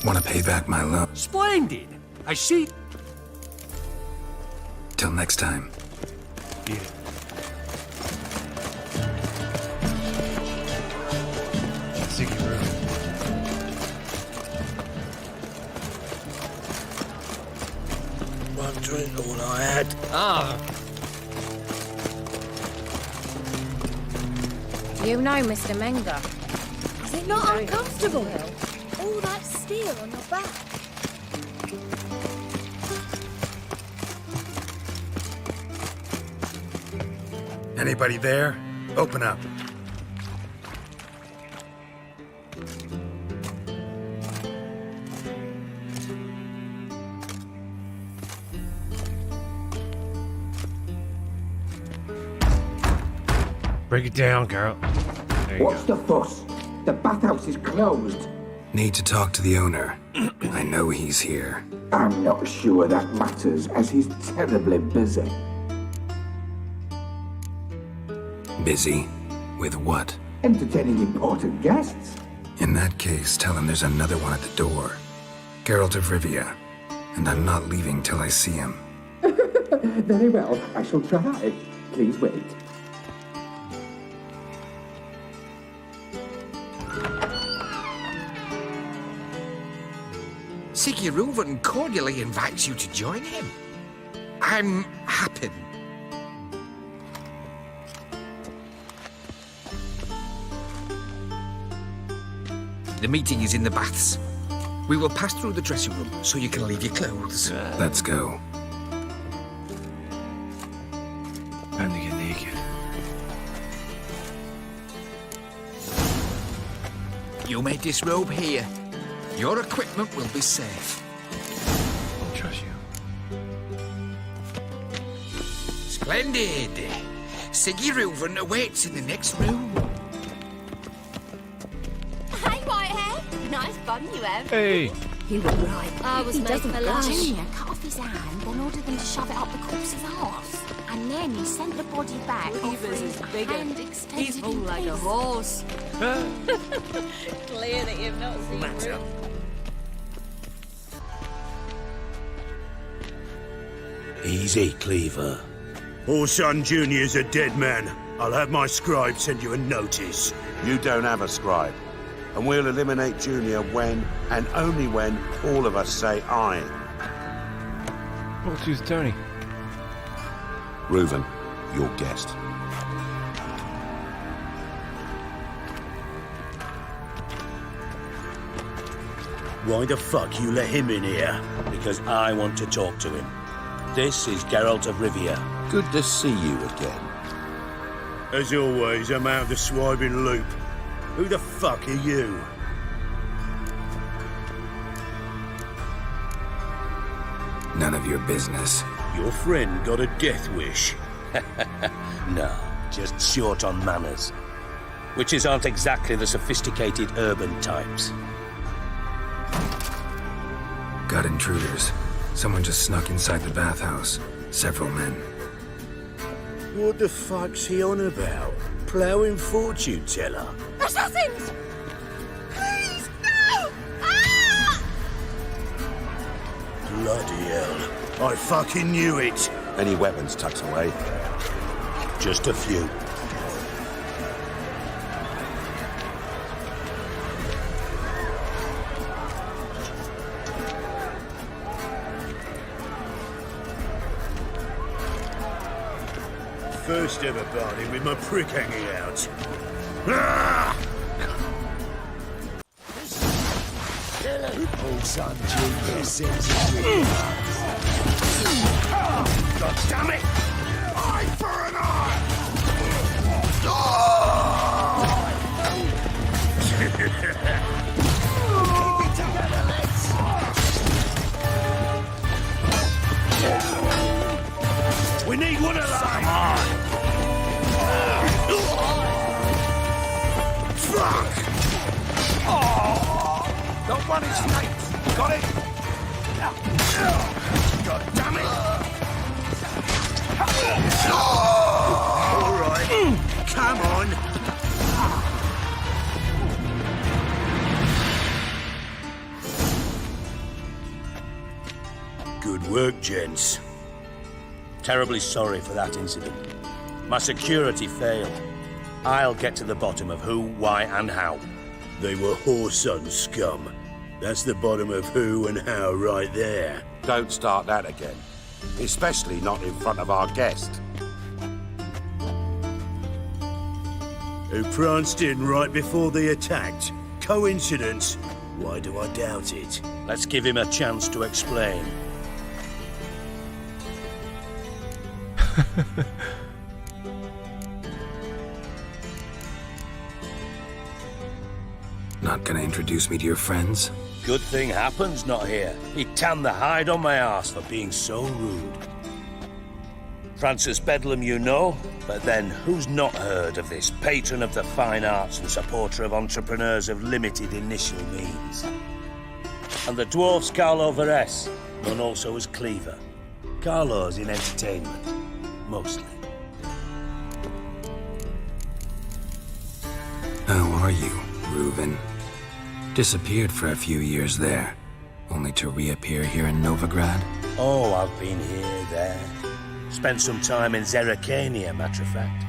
Want to pay back my loan? Splendid! I see... Till next time. Yeah. Siggy Reuven. I've drank all I had. You know, Mr. Menger. Is it not uncomfortable? All that steel on your back. Anybody there? Open up. Break it down, Geralt. What's the fuss? The bathhouse is closed. Need to talk to the owner. I know he's here. I'm not sure that matters, as he's terribly busy. Busy? With what? Entertaining important guests. In that case, tell him there's another one at the door. Geralt of Rivia. And I'm not leaving till I see him. Very well, I shall try. Please wait. Reuven cordially invites you to join him. I'm happy. The meeting is in the baths. We will pass through the dressing room so you can leave your clothes. Let's go. Time to get naked. You may disrobe here. Your equipment will be safe. I trust you. Splendid. Reuven awaits in the next room. Hey, Whitehead. Nice bun you have. Hey. You were right. I was He made doesn't for blush. lunch. Junior cut off his hand, then ordered them to shove it up the corpse's arse. And then he sent the body back, offering a hand extended He's full like a peace. horse. Clear that you've not seen Reuven. Easy, Cleaver. Orson Jr.'s a dead man. I'll have my scribe send you a notice. You don't have a scribe. And we'll eliminate Junior when, and only when, all of us say aye. We'll choose Tony. Reuven, your guest. Why the fuck you let him in here? Because I want to talk to him. This is Geralt of Rivia. Good to see you again. As always, I'm out of the swibing loop. Who the fuck are you? None of your business. Your friend got a death wish. No, just short on manners. Witches aren't exactly the sophisticated urban types. Got intruders. Someone just snuck inside the bathhouse. Several men. What the fuck's he on about? Ploughing fortune teller? Assassins! Please, no! Ah! Bloody hell. I fucking knew it. Any weapons tucked away? Just a few. First ever party with my prick hanging out. Ah! Old son Junior sends it. God damn it! Eye for an eye! Keep it together, lads! We need one of those! Come on! Fuck! Oh! Don't run his snakes. Got it? God damn it! All right, come on. Good work, gents. Terribly sorry for that incident. My security failed. I'll get to the bottom of who, why, and how. They were whoreson scum. That's the bottom of who and how right there. Don't start that again. Especially not in front of our guest. Who pranced in right before they attacked. Coincidence? Why do I doubt it? Let's give him a chance to explain. Not gonna introduce me to your friends? Good thing Happen's not here. He tanned the hide on my arse for being so rude. Francis Bedlam you know, but then who's not heard of this patron of the fine arts and supporter of entrepreneurs of limited initial means? And the dwarf's Carlo Veres, known also as Cleaver. Carlo's in entertainment, mostly. How are you, Reuven? Disappeared for a few years there, only to reappear here in Novigrad? Oh, I've been here, there. Spent some time in Zerrikania, matter of fact.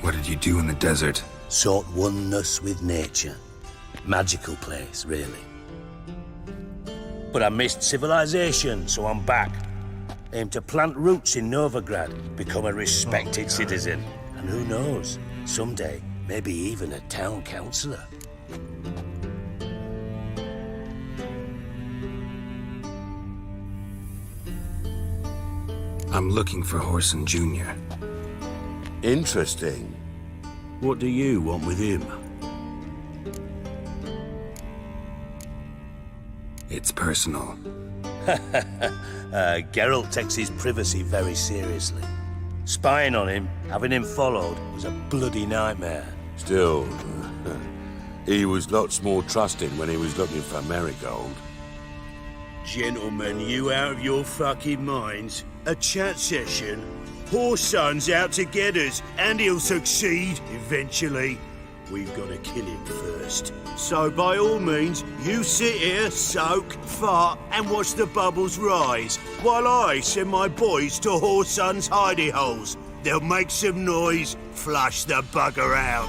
What did you do in the desert? Sought oneness with nature. Magical place, really. But I missed civilization, so I'm back. Aim to plant roots in Novigrad, become a respected citizen. And who knows, someday, maybe even a town councillor. I'm looking for Horson Jr. Interesting. What do you want with him? It's personal. Geralt takes his privacy very seriously. Spying on him, having him followed, was a bloody nightmare. Still, he was lots more trusting when he was looking for Marigold. Gentlemen, you out of your fucking minds? A chat session? Horson's out to get us, and he'll succeed, eventually. We've got to kill him first. So by all means, you sit here, soak, fart, and watch the bubbles rise, while I send my boys to Horson's hidey holes. They'll make some noise, flush the bugger out.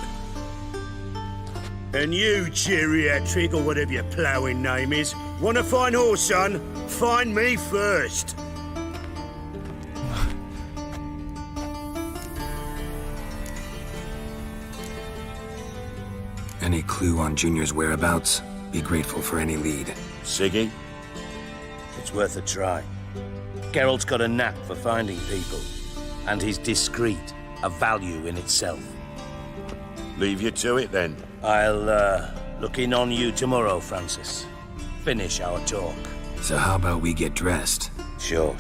And you, geriatric, or whatever your ploughing name is, want to find Horson? Find me first. Any clue on Junior's whereabouts? Be grateful for any lead. Siggy? It's worth a try. Geralt's got a knack for finding people. And he's discreet, a value in itself. Leave you to it, then. I'll, look in on you tomorrow, Francis. Finish our talk. So how about we get dressed? Sure.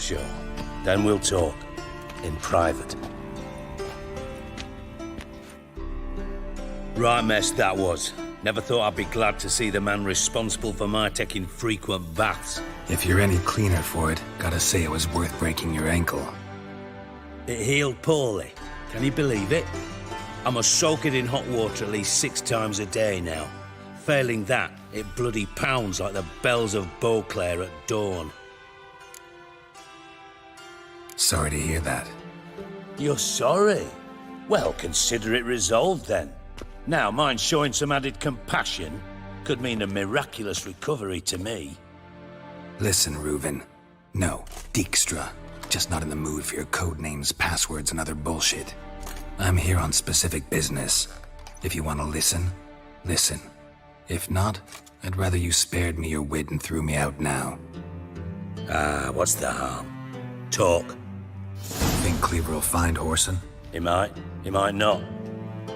Then we'll talk. In private. Right mess that was. Never thought I'd be glad to see the man responsible for my taking frequent baths. If you're any cleaner for it, gotta say it was worth breaking your ankle. It healed poorly. Can you believe it? I must soak it in hot water at least 6 times a day now. Failing that, it bloody pounds like the bells of Beauclair at dawn. Sorry to hear that. You're sorry? Well, consider it resolved then. Now, mind showing some added compassion could mean a miraculous recovery to me. Listen, Reuven. No, Dijkstra. Just not in the mood for your code names, passwords, and other bullshit. I'm here on specific business. If you want to listen, listen. If not, I'd rather you spared me your wit and threw me out now. What's the harm? Talk. Think Cleaver will find Horson? He might not.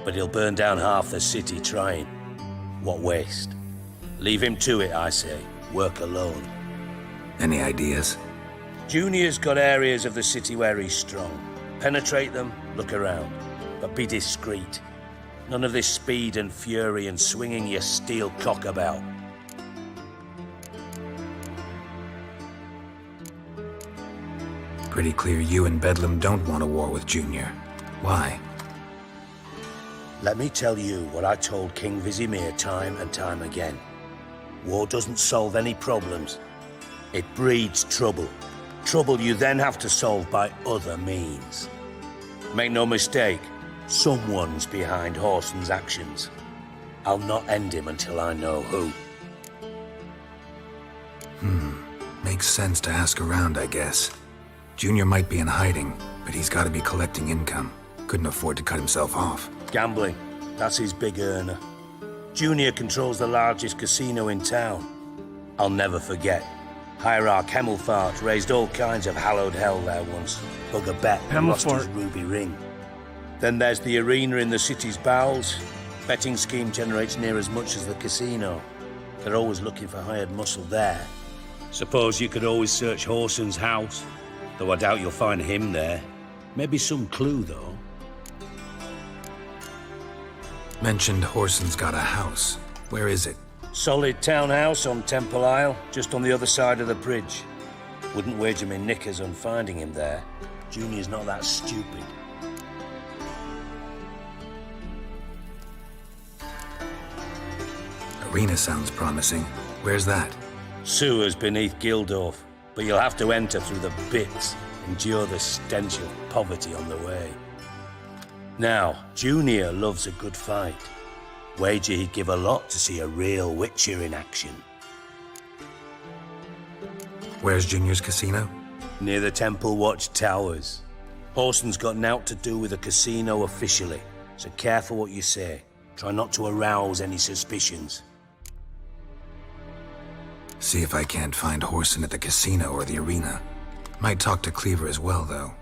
But he'll burn down half the city trying. What waste? Leave him to it, I say. Work alone. Any ideas? Junior's got areas of the city where he's strong. Penetrate them, look around. But be discreet. None of this speed and fury and swinging your steel cock about. Pretty clear you and Bedlam don't want a war with Junior. Why? Let me tell you what I told King Vizimir time and time again. War doesn't solve any problems. It breeds trouble. Trouble you then have to solve by other means. Make no mistake, someone's behind Horson's actions. I'll not end him until I know who. Makes sense to ask around, I guess. Junior might be in hiding, but he's got to be collecting income. Couldn't afford to cut himself off. Gambling. That's his big earner. Junior controls the largest casino in town. I'll never forget. Hierarch Hemmelfart raised all kinds of hallowed hell there once. Bug a bet and lost his ruby ring. Then there's the arena in the city's bowels. Betting scheme generates near as much as the casino. They're always looking for hired muscle there. Suppose you could always search Whoreson's house, though I doubt you'll find him there. Maybe some clue, though. Mentioned Whoreson's got a house. Where is it? Solid townhouse on Temple Isle, just on the other side of the bridge. Wouldn't wager me knickers on finding him there. Junior's not that stupid. Arena sounds promising. Where's that? Sewers beneath Gildorf, but you'll have to enter through the bits, endure the stench of poverty on the way. Now, Junior loves a good fight. Wager he'd give a lot to see a real Witcher in action. Where's Junior's casino? Near the Temple Watch Towers. Whoreson's got naught to do with the casino officially, so careful what you say. Try not to arouse any suspicions. See if I can't find Whoreson at the casino or the arena. Might talk to Cleaver as well, though.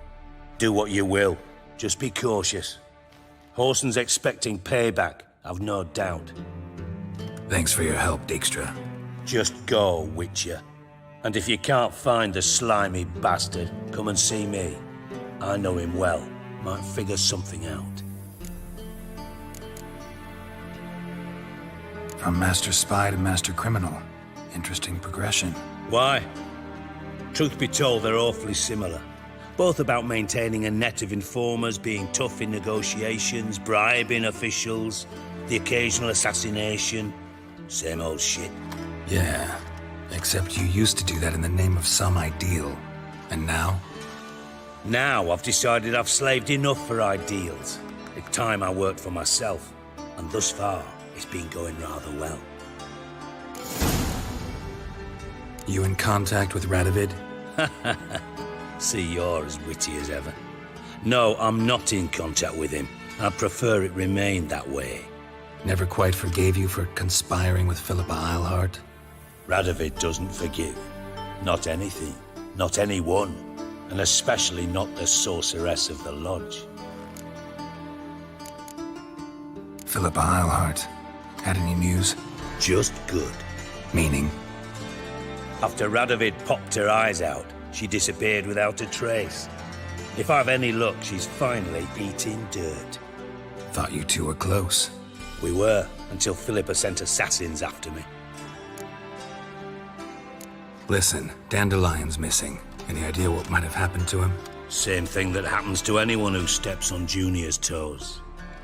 Do what you will. Just be cautious. Whoreson's expecting payback, I've no doubt. Thanks for your help, Dijkstra. Just go, Witcher. And if you can't find the slimy bastard, come and see me. I know him well. Might figure something out. From Master Spy to Master Criminal. Interesting progression. Why? Truth be told, they're awfully similar. Both about maintaining a net of informers, being tough in negotiations, bribing officials, the occasional assassination. Same old shit. Yeah, except you used to do that in the name of some ideal. And now? Now I've decided I've slaved enough for ideals. It's time I worked for myself. And thus far, it's been going rather well. You in contact with Radovid? See, you're as witty as ever. No, I'm not in contact with him. I prefer it remain that way. Never quite forgave you for conspiring with Philippa Eilhart? Radovid doesn't forgive. Not anything. Not anyone. And especially not the sorceress of the lodge. Philippa Eilhart. Had any news? Just good. Meaning? After Radovid popped her eyes out, she disappeared without a trace. If I've any luck, she's finally eating dirt. Thought you two were close. We were, until Philippa sent assassins after me. Listen, Dandelion's missing. Any idea what might have happened to him? Same thing that happens to anyone who steps on Junior's toes.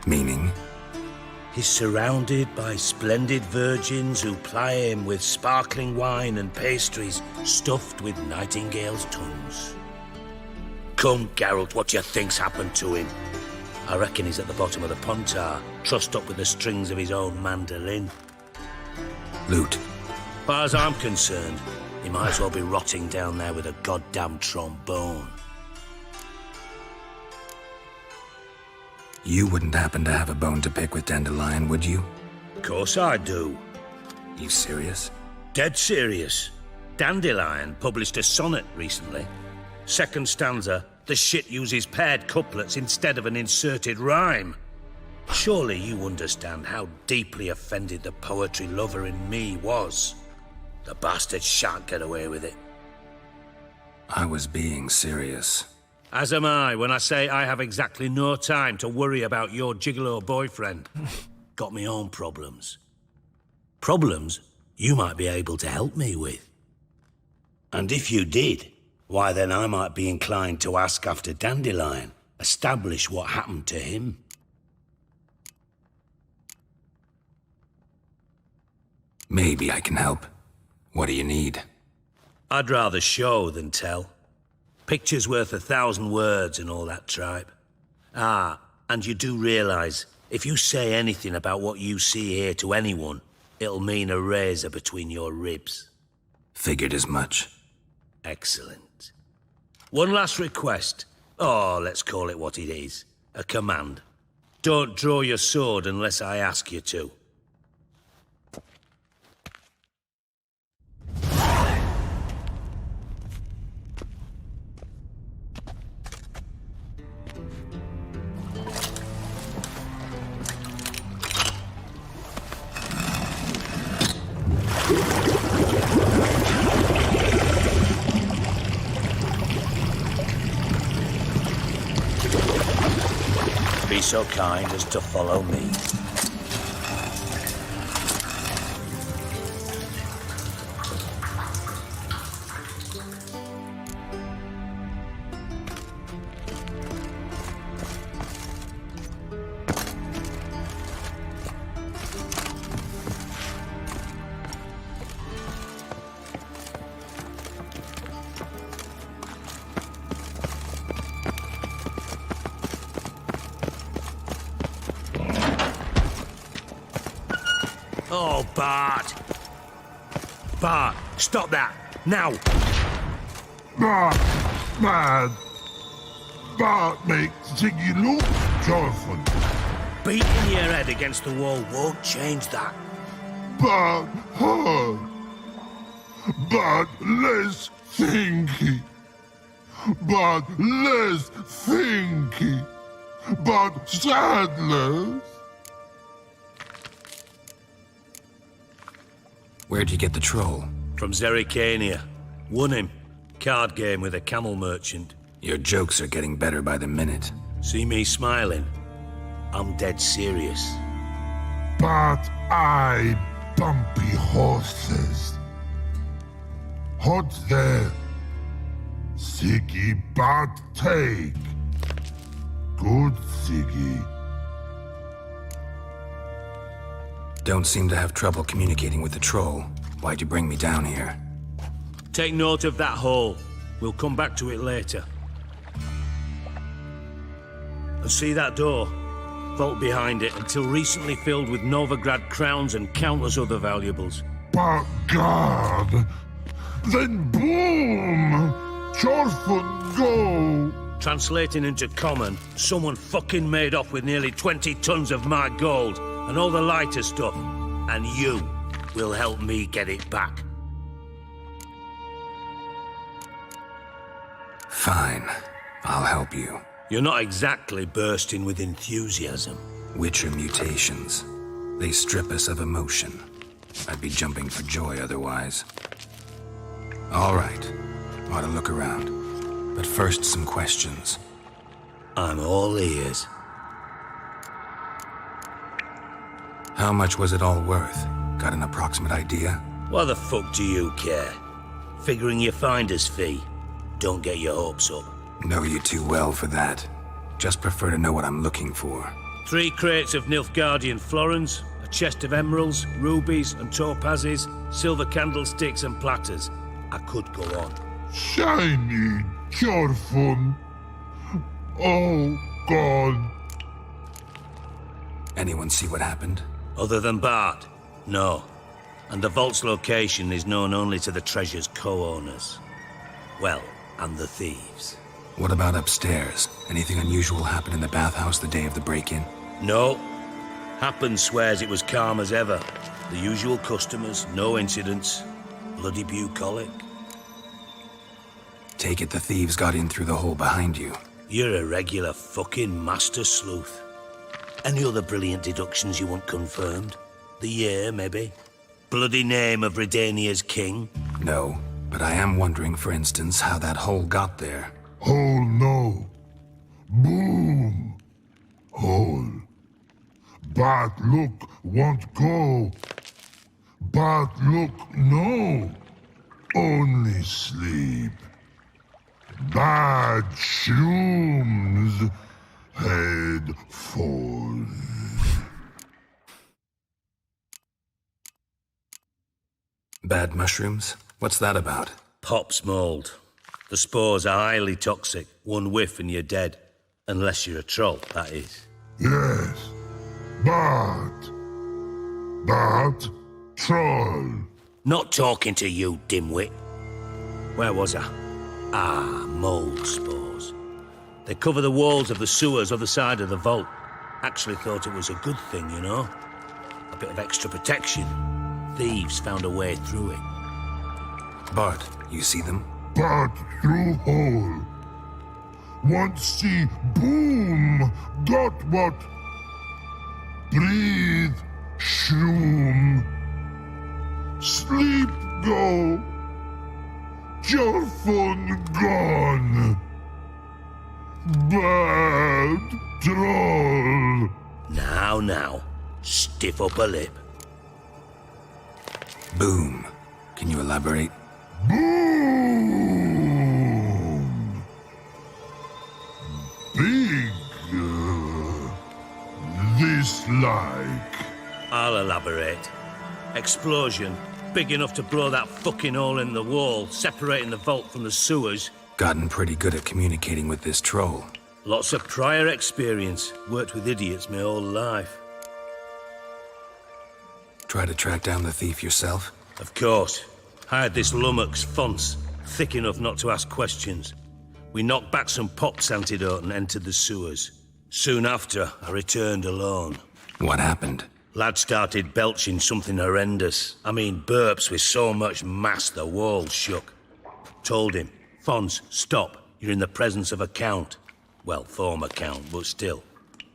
Meaning? He's surrounded by splendid virgins who ply him with sparkling wine and pastries stuffed with nightingales' tongues. Come, Geralt, what do you think's happened to him? I reckon he's at the bottom of the Pontar, trussed up with the strings of his own mandolin. Loot. As far as I'm concerned, he might as well be rotting down there with a goddamn trombone. You wouldn't happen to have a bone to pick with Dandelion, would you? Of course I do. You serious? Dead serious. Dandelion published a sonnet recently. Second stanza, the shit uses paired couplets instead of an inserted rhyme. Surely you understand how deeply offended the poetry lover in me was. The bastard shan't get away with it. I was being serious. As am I when I say I have exactly no time to worry about your gigolo boyfriend. Got me own problems. Problems you might be able to help me with. And if you did, why then I might be inclined to ask after Dandelion, establish what happened to him. Maybe I can help. What do you need? I'd rather show than tell. Picture's worth 1,000 words and all that tripe. Ah, and you do realise, if you say anything about what you see here to anyone, it'll mean a razor between your ribs. Figured as much. Excellent. One last request. Oh, let's call it what it is. A command. Don't draw your sword unless I ask you to. Be so kind as to follow me. Oh, Bart! Bart, stop that! Now! Bart, man! Bart makes Ziggy look joyful. Beating your head against the wall won't change that. Bart hard. Bart less thinky. Bart less thinky. Bart sadless. Where'd you get the troll? From Zerrikania. Won him. Card game with a camel merchant. Your jokes are getting better by the minute. See me smiling? I'm dead serious. But I bumpy horses. Hot there. Siggy but take. Good Siggy. Don't seem to have trouble communicating with the troll. Why'd you bring me down here? Take note of that hole. We'll come back to it later. And see that door? Vault behind it, until recently filled with Novigrad crowns and countless other valuables. But God! Then boom! Chorford go! Translating into common, someone fucking made off with nearly 20 tons of my gold and all the lighter stuff. And you will help me get it back. Fine. I'll help you. You're not exactly bursting with enthusiasm. Witcher mutations. They strip us of emotion. I'd be jumping for joy otherwise. All right. Ought to look around. But first, some questions. I'm all ears. How much was it all worth? Got an approximate idea? Why the fuck do you care? Figuring your finder's fee. Don't get your hopes up. Know you too well for that. Just prefer to know what I'm looking for. 3 crates of Nilfgaardian florins, a chest of emeralds, rubies and topazes, silver candlesticks and platters. I could go on. Shiny Chorfun. Oh, God. Anyone see what happened? Other than Bart? No. And the vault's location is known only to the treasure's co-owners. Well, and the thieves. What about upstairs? Anything unusual happen in the bathhouse the day of the break-in? No. Happen swears it was calm as ever. The usual customers, no incidents. Bloody bucolic. Take it the thieves got in through the hole behind you. You're a regular fucking master sleuth. Any other brilliant deductions you want confirmed? The year, maybe? Bloody name of Redania's king? No, but I am wondering, for instance, how that hole got there. Hole no. Boom. Hole. But look won't go. But look no. Only sleep. Bad shrooms. Head falls. Bad mushrooms? What's that about? Pop's mold. The spores are highly toxic. One whiff and you're dead. Unless you're a troll, that is. Yes. But troll. Not talking to you, dimwit. Where was I? Ah, mold spores. They cover the walls of the sewers other side of the vault. Actually thought it was a good thing, you know? A bit of extra protection. Thieves found a way through it. Bart, you see them? Part through hole. Want see boom, got what? Breathe, shroom. Sleep go. Your fun gone. Bad troll. Now, stiff up a lip. Boom. Can you elaborate? Boom. Big. This like. I'll elaborate. Explosion. Big enough to blow that fucking hole in the wall, separating the vault from the sewers. Gotten pretty good at communicating with this troll. Lots of prior experience. Worked with idiots my whole life. Try to track down the thief yourself? Of course. Hired this lummox, Fonce, thick enough not to ask questions. We knocked back some Pops antidote and entered the sewers. Soon after, I returned alone. What happened? Lad started belching something horrendous. I mean, burps with so much mass the walls shook. Told him, Fonce, stop. You're in the presence of a count. Well, former count, but still.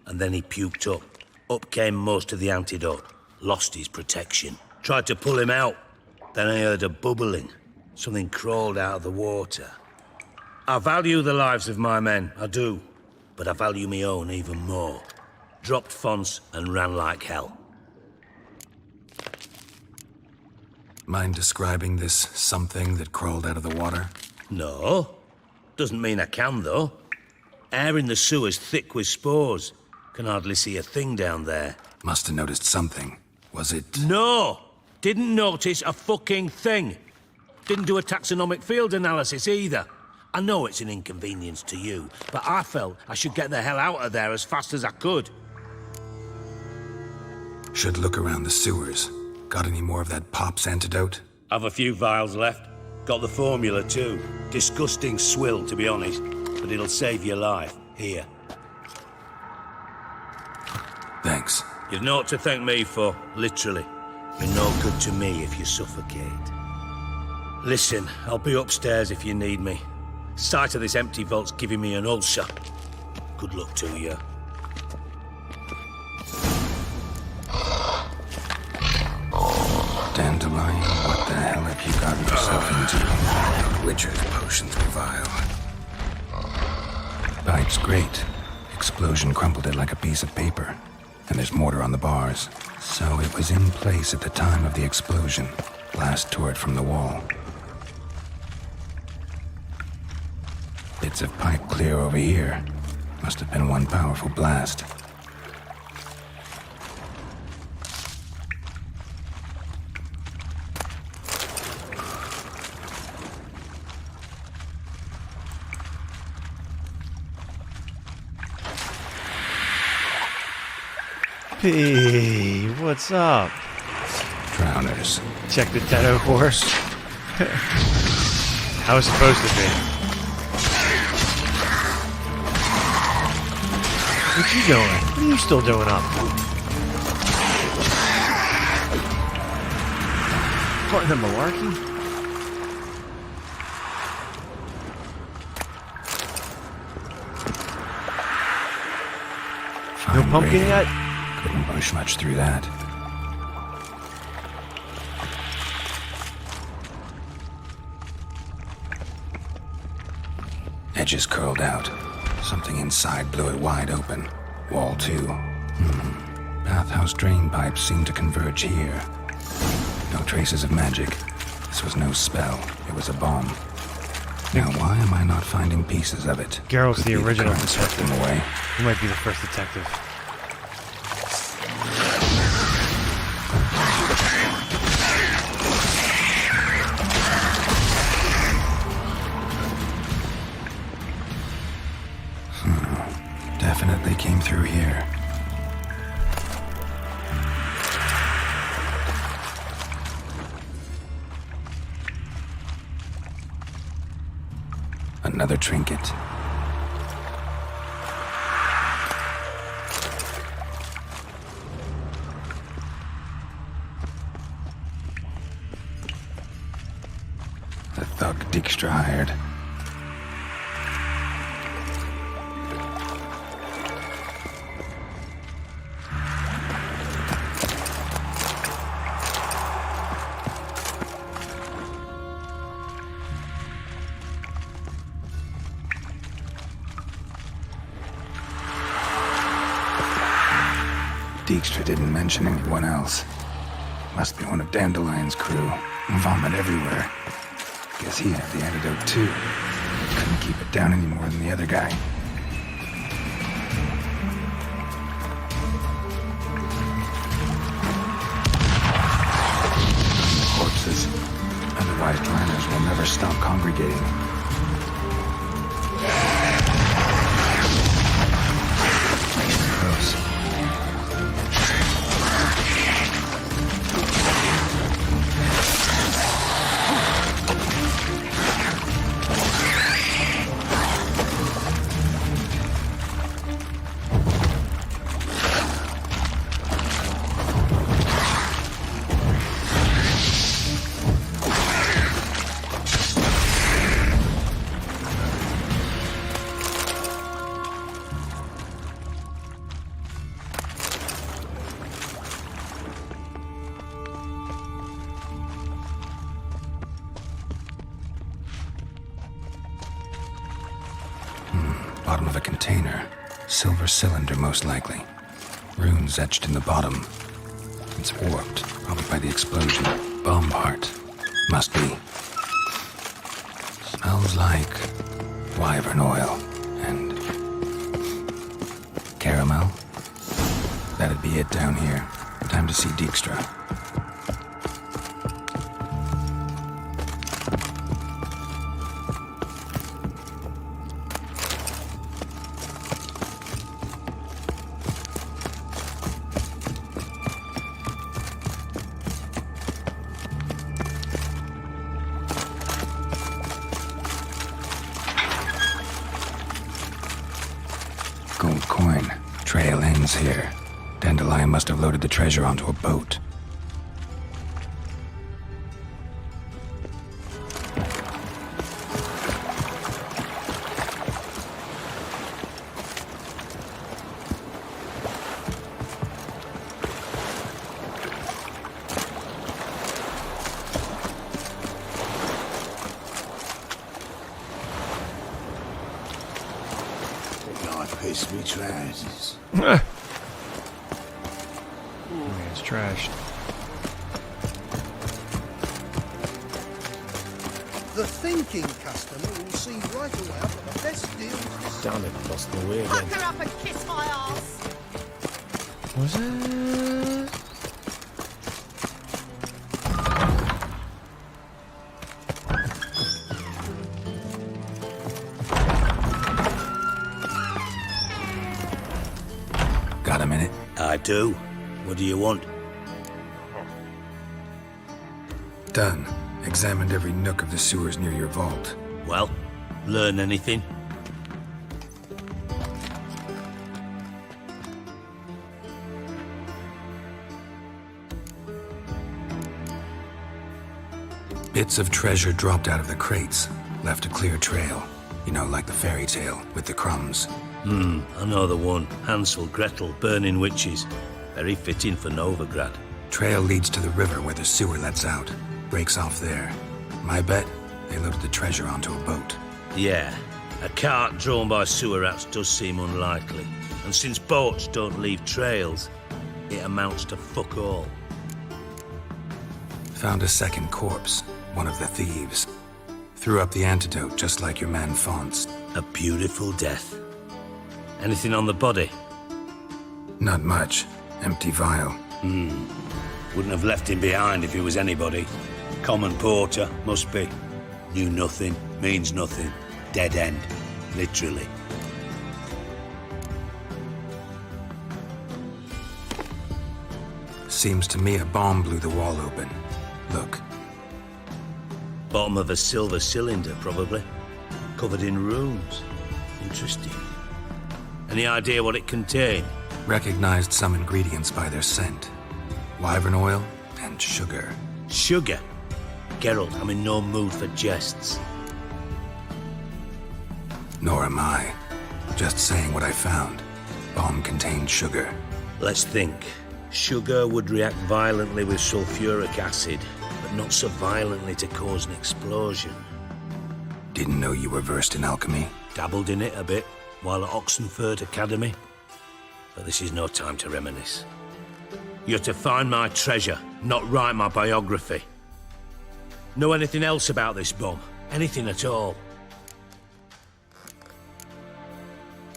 And then he puked up. Up came most of the antidote. Lost his protection. Tried to pull him out. Then I heard a bubbling. Something crawled out of the water. I value the lives of my men, I do. But I value my own even more. Dropped Fonce and ran like hell. Mind describing this something that crawled out of the water? No. Doesn't mean I can, though. Air in the sewer's thick with spores. Can hardly see a thing down there. Must have noticed something. Was it... No! Didn't notice a fucking thing. Didn't do a taxonomic field analysis either. I know it's an inconvenience to you, but I felt I should get the hell out of there as fast as I could. Should look around the sewers. Got any more of that Pops antidote? I've a few vials left. Got the formula too. Disgusting swill, to be honest. But it'll save your life. Here. Thanks. You've naught to thank me for, literally. You're no good to me if you suffocate. Listen, I'll be upstairs if you need me. Sight of this empty vault's giving me an ulcer. Good luck to you. Dandelion, what the hell have you gotten yourself into? Witcher's potions were vile. Pipe's great. Explosion crumpled it like a piece of paper. And there's mortar on the bars. So it was in place at the time of the explosion. Blast tore it from the wall. Bits of pipe clear over here. Must have been one powerful blast. Hey, what's up? Drowners. Check the Teto course. How it's supposed to be. What you doing? What are you still doing up? What in the malarkey? No pumpkin yet? Couldn't push much through that. Edges curled out. Something inside blew it wide open. Wall too. Bathhouse drain pipes seemed to converge here. No traces of magic. This was no spell. It was a bomb. Now why am I not finding pieces of it? Geralt's the original detective. detective. Them away. He might be the first detective. Definitely came through here. Another trinket. The thug Dijkstra hired. Dijkstra didn't mention anyone else. Must be one of Dandelion's crew. Vomit everywhere. Guess he had the antidote too. Couldn't keep it down any more than the other guy. Corpses. Otherwise, miners will never stop congregating. Close. Bottom of a container. Silver cylinder, most likely. Runes etched in the bottom. It's warped, probably by the explosion. Bomb part. Must be. Smells like wyvern oil and caramel. That'd be it down here. Time to see Dijkstra. Gold coin. Trail ends here. Dandelion must have loaded the treasure onto a boat. Piss me trousers. It's trashed. The thinking customer will see right away I've got the best deals. Damn it, lost the way again. Fuck her up and kiss my ass. Was it? Got a minute? I do. What do you want? Done. Examined every nook of the sewers near your vault. Well, learn anything? Bits of treasure dropped out of the crates. Left a clear trail. You know, like the fairy tale, with the crumbs. I know the one. Hansel, Gretel, burning witches. Very fitting for Novigrad. Trail leads to the river where the sewer lets out. Breaks off there. My bet, they loaded the treasure onto a boat. Yeah, a cart drawn by sewer rats does seem unlikely. And since boats don't leave trails, it amounts to fuck all. Found a second corpse, one of the thieves. Threw up the antidote just like your man Fonts. A beautiful death. Anything on the body? Not much. Empty vial. Wouldn't have left him behind if he was anybody. Common porter, must be. Knew nothing, means nothing. Dead end. Literally. Seems to me a bomb blew the wall open. Look. Bottom of a silver cylinder, probably. covered in runes. Interesting. Any idea what it contained? Recognized some ingredients by their scent. Wyvern oil and sugar. Sugar? Geralt, I'm in no mood for jests. Nor am I. Just saying what I found. Bomb contained sugar. Let's think. Sugar would react violently with sulfuric acid, but not so violently to cause an explosion. Didn't know you were versed in alchemy. Dabbled in it a bit while at Oxenford Academy. But this is no time to reminisce. You're to find my treasure, not write my biography. Know anything else about this bomb? Anything at all?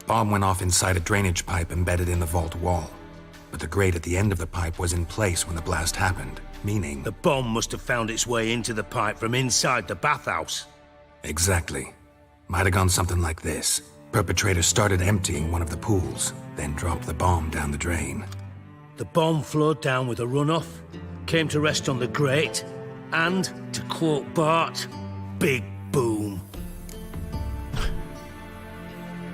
Bomb went off inside a drainage pipe embedded in the vault wall. But the grate at the end of the pipe was in place when the blast happened, meaning... The bomb must have found its way into the pipe from inside the bathhouse. Exactly. Might have gone something like this. Perpetrator started emptying one of the pools, then dropped the bomb down the drain. The bomb flowed down with a runoff, came to rest on the grate, and, to quote Bart, big boom.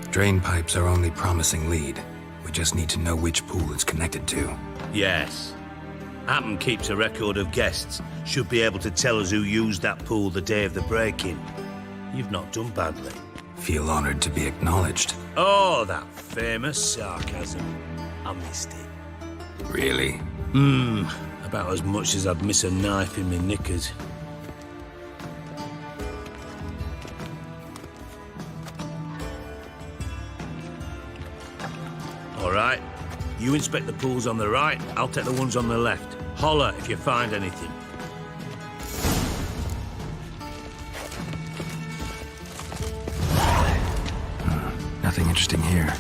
Drain pipes are only promising lead. We just need to know which pool it's connected to. Yes. Appen keeps a record of guests. Should be able to tell us who used that pool the day of the break-in. You've not done badly. Feel honored to be acknowledged. Oh, that famous sarcasm. I missed it. Really? About as much as I'd miss a knife in my knickers. All right. You inspect the pools on the right, I'll take the ones on the left. Holler if you find anything. Nothing interesting here.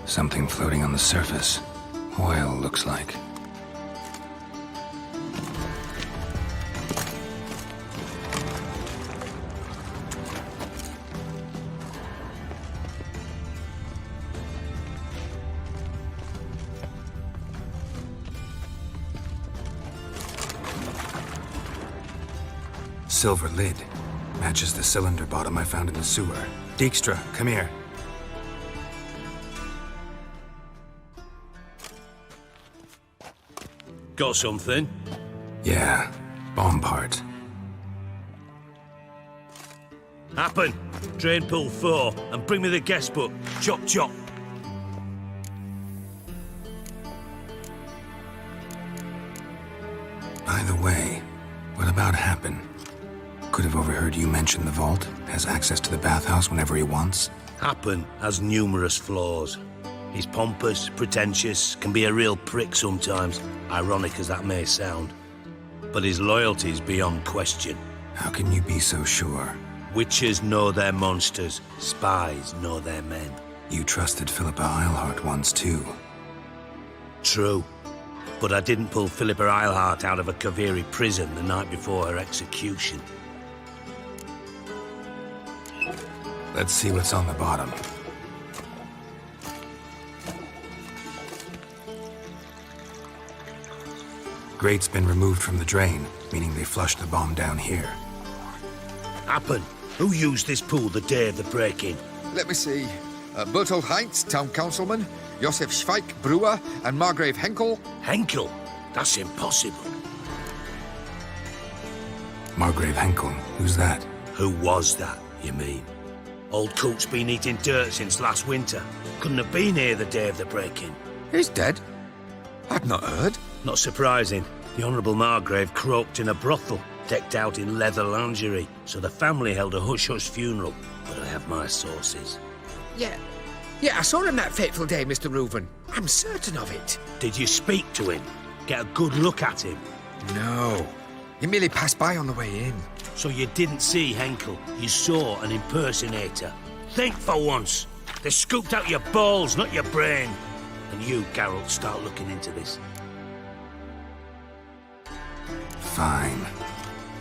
Something floating on the surface. Oil, looks like. Silver lid. Matches the cylinder bottom I found in the sewer. Dijkstra, come here. Got something? Yeah, bomb part. Appen, drain pool 4, and bring me the guest book. Chop chop. By the way, what about Happen? Could have overheard you mention the vault. Has access to the bathhouse whenever he wants. Happen has numerous flaws. He's pompous, pretentious, can be a real prick sometimes, ironic as that may sound. But his loyalty's beyond question. How can you be so sure? Witches know their monsters, spies know their men. You trusted Philippa Eilhart once too. True. But I didn't pull Philippa Eilhart out of a Kaviri prison the night before her execution. Let's see what's on the bottom. Grate's been removed from the drain, meaning they flushed the bomb down here. Appen, who used this pool the day of the break-in? Let me see. Bertolt Heinz, town councilman, Josef Schweik, brewer, and Margrave Henkel. Henkel? That's impossible. Margrave Henkel? Who's that? Who was that, you mean? Old Coot's been eating dirt since last winter. Couldn't have been here the day of the break-in. He's dead? I'd not heard. Not surprising. The Honourable Margrave croaked in a brothel, decked out in leather lingerie, so the family held a hush-hush funeral. But I have my sources. Yeah, I saw him that fateful day, Mr. Reuven. I'm certain of it. Did you speak to him? Get a good look at him? No. He merely passed by on the way in. So you didn't see Henkel? You saw an impersonator? Think for once. They scooped out your balls, not your brain. And you, Geralt, start looking into this. Fine.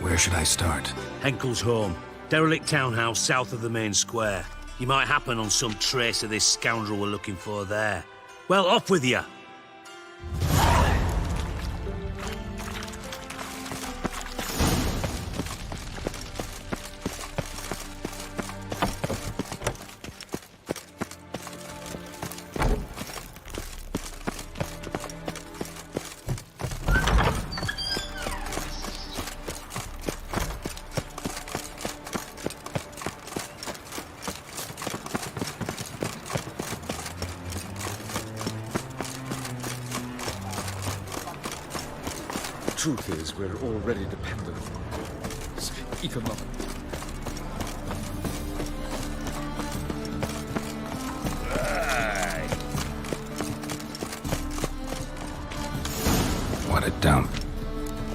Where should I start? Henkel's home. Derelict townhouse south of the main square. You might happen on some trace of this scoundrel we're looking for there. Well, off with you! Truth is, we're already dependent on economic. What a dump.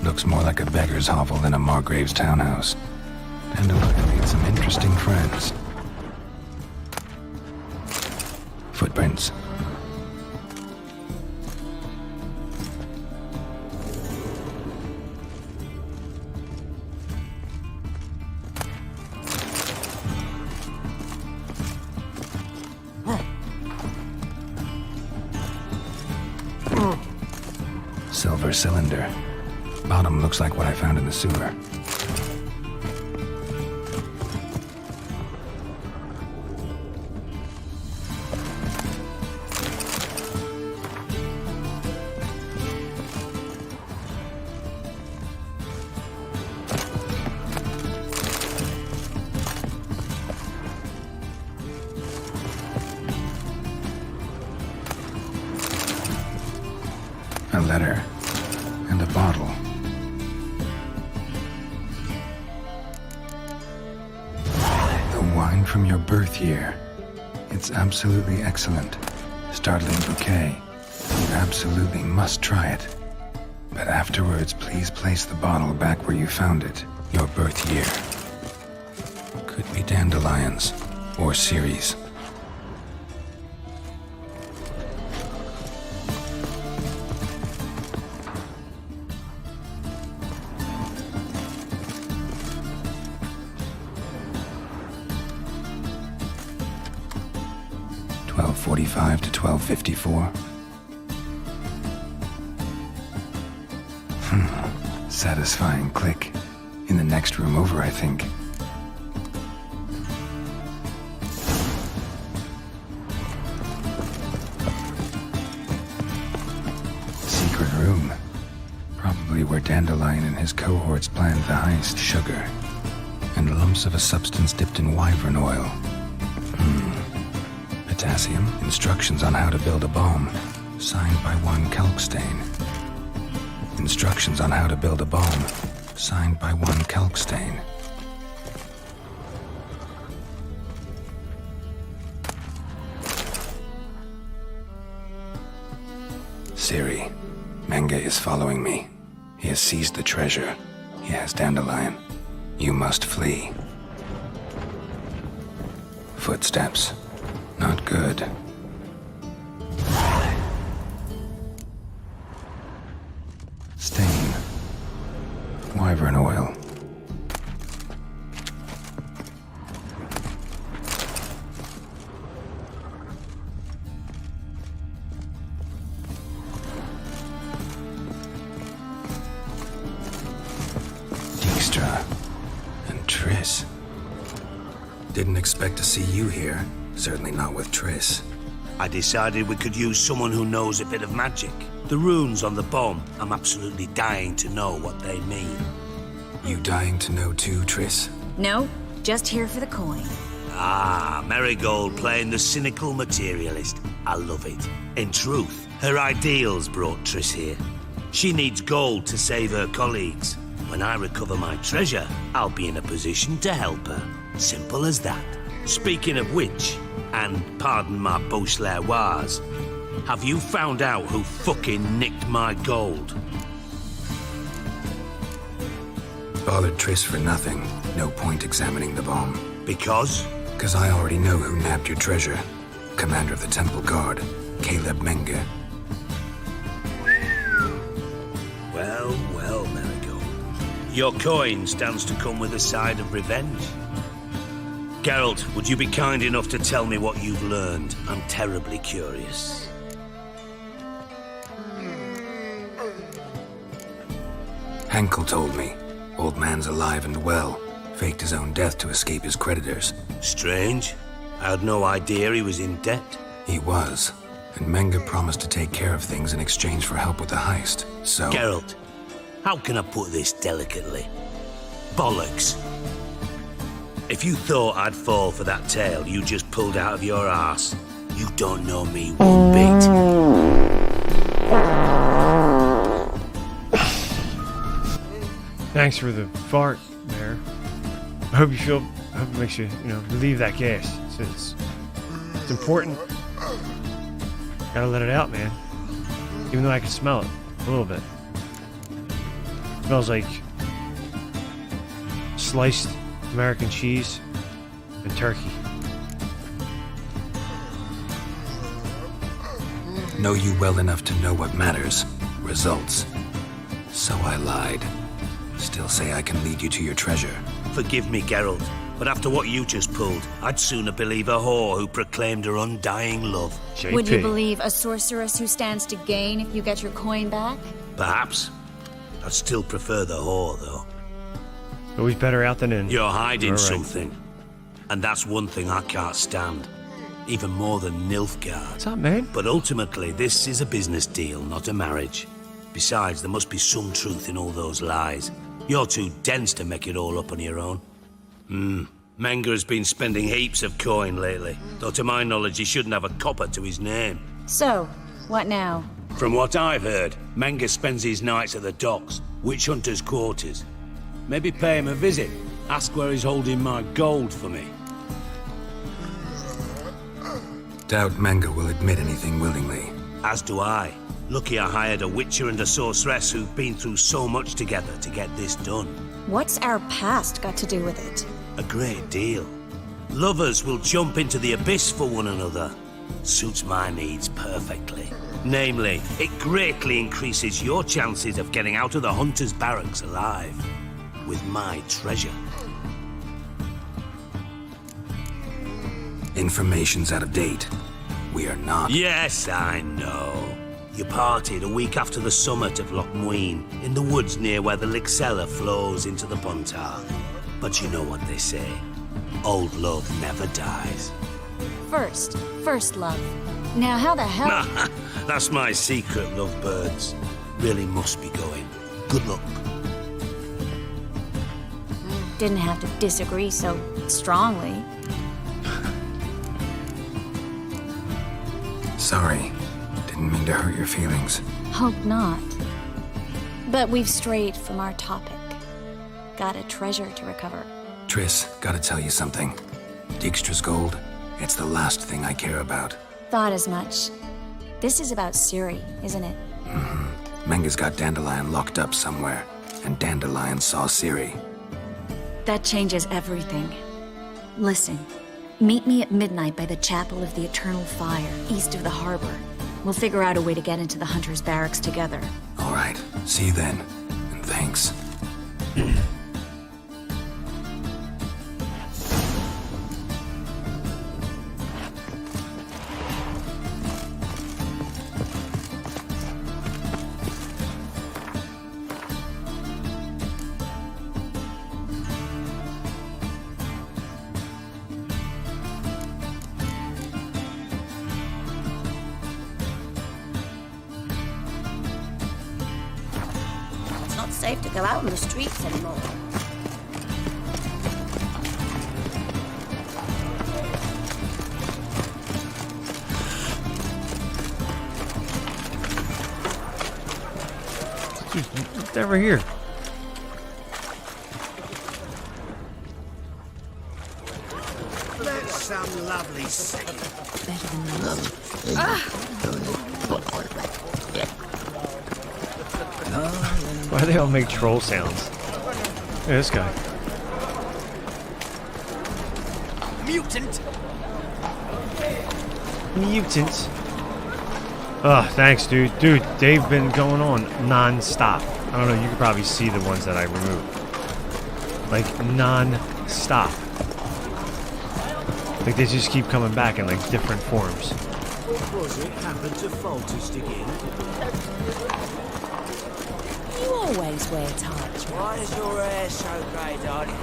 Looks more like a beggar's hovel than a Margrave's townhouse. Dandelion made some interesting friends. Footprints. Silver cylinder. Bottom looks like what I found in the sewer. A letter. And a bottle. The wine from your birth year. It's absolutely excellent. Startling bouquet. You absolutely must try it. But afterwards, please place the bottle back where you found it. Your birth year. Could be dandelions. Or Ciri's. .45 to 12:54. Satisfying click. In the next room over, I think. Secret room. Probably where Dandelion and his cohorts planned the heist. Sugar. And lumps of a substance dipped in wyvern oil. Potassium. Instructions on how to build a bomb. Signed by one Kalkstain. Instructions on how to build a bomb. Signed by one Kalkstain. Ciri. Menge is following me. He has seized the treasure. He has Dandelion. You must flee. Footsteps. Not good. Stain. Wyvern oil. Dijkstra. And Triss. Didn't expect to see you here. Certainly not with Triss. I decided we could use someone who knows a bit of magic. The runes on the bomb, I'm absolutely dying to know what they mean. You dying to know too, Triss? No, just here for the coin. Ah, Marigold playing the cynical materialist. I love it. In truth, her ideals brought Triss here. She needs gold to save her colleagues. When I recover my treasure, I'll be in a position to help her. Simple as that. Speaking of which, and pardon my Beauclervois, have you found out who fucking nicked my gold? Bothered Triss for nothing. No point examining the bomb. Because? Because I already know who nabbed your treasure. Commander of the Temple Guard, Caleb Menge. Well, well, Marigold. Your coin stands to come with a side of revenge. Geralt, would you be kind enough to tell me what you've learned? I'm terribly curious. Henkel told me. Old man's alive and well. Faked his own death to escape his creditors. Strange. I had no idea he was in debt. He was. And Menge promised to take care of things in exchange for help with the heist. So... Geralt, how can I put this delicately? Bollocks. If you thought I'd fall for that tale you just pulled out of your arse, you don't know me one bit. Thanks for the fart, Mayor. I hope it makes you, relieve that gas. It's important. Gotta let it out, man. Even though I can smell it a little bit. It smells like sliced American cheese and turkey. Know you well enough to know what matters. Results. So I lied. Still say I can lead you to your treasure. Forgive me, Geralt, but after what you just pulled, I'd sooner believe a whore who proclaimed her undying love. JP. Would you believe a sorceress who stands to gain if you get your coin back? Perhaps. I'd still prefer the whore, though. Always better out than in. You're hiding All right. something. And that's one thing I can't stand. Even more than Nilfgaard. What's up, man? But ultimately, this is a business deal, not a marriage. Besides, there must be some truth in all those lies. You're too dense to make it all up on your own. Menga has been spending heaps of coin lately, though to my knowledge he shouldn't have a copper to his name. So, what now? From what I've heard, Menga spends his nights at the docks, witch hunters' quarters. Maybe pay him a visit, ask where he's holding my gold for me. Doubt Menga will admit anything willingly. As do I. Lucky I hired a witcher and a sorceress who've been through so much together to get this done. What's our past got to do with it? A great deal. Lovers will jump into the abyss for one another. Suits my needs perfectly. Namely, it greatly increases your chances of getting out of the hunter's barracks alive. With my treasure. Information's out of date. We are not. Yes, I know. You partied a week after the summit of Loch Muin, in the woods near where the Lixella flows into the Pontar. But you know what they say. Old love never dies. First love. Now how the hell... That's my secret, lovebirds. Really must be going. Good luck. Didn't have to disagree so strongly. Sorry. Didn't mean to hurt your feelings. Hope not. But we've strayed from our topic. Got a treasure to recover. Triss, gotta tell you something. Dijkstra's gold, it's the last thing I care about. Thought as much. This is about Ciri, isn't it? Menga's got Dandelion locked up somewhere, and Dandelion saw Ciri. That changes everything. Listen, meet me at midnight by the Chapel of the Eternal Fire, east of the harbor. We'll figure out a way to get into the Hunter's Barracks together. All right, see you then, and thanks. Safe to go out in the streets anymore. It's over here. That's some lovely singing. Why do they all make troll sounds? Look at this guy. Mutant! Mutant. Oh, thanks, dude. Dude, they've been going on non-stop. I don't know, you can probably see the ones that I removed. Like, non-stop. Like, they just keep coming back in, like, different forms. What was it happened to Faltist again? You always wear tights, right? Why is your hair so grey, darling?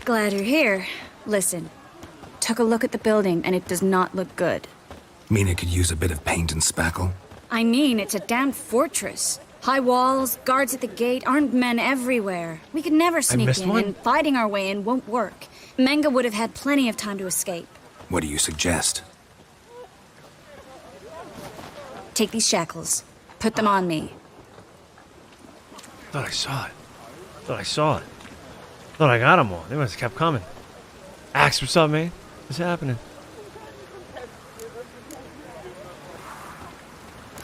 Glad you're here. Listen, took a look at the building and it does not look good. Mina could use a bit of paint and spackle. I mean, it's a damned fortress. High walls, guards at the gate, armed men everywhere. We could never sneak in, and fighting our way in won't work. Menga would have had plenty of time to escape. What do you suggest? Take these shackles. Put them on me. Thought I saw it. Thought I got them all. They must have kept coming. Axe, what's up, man? What's happening?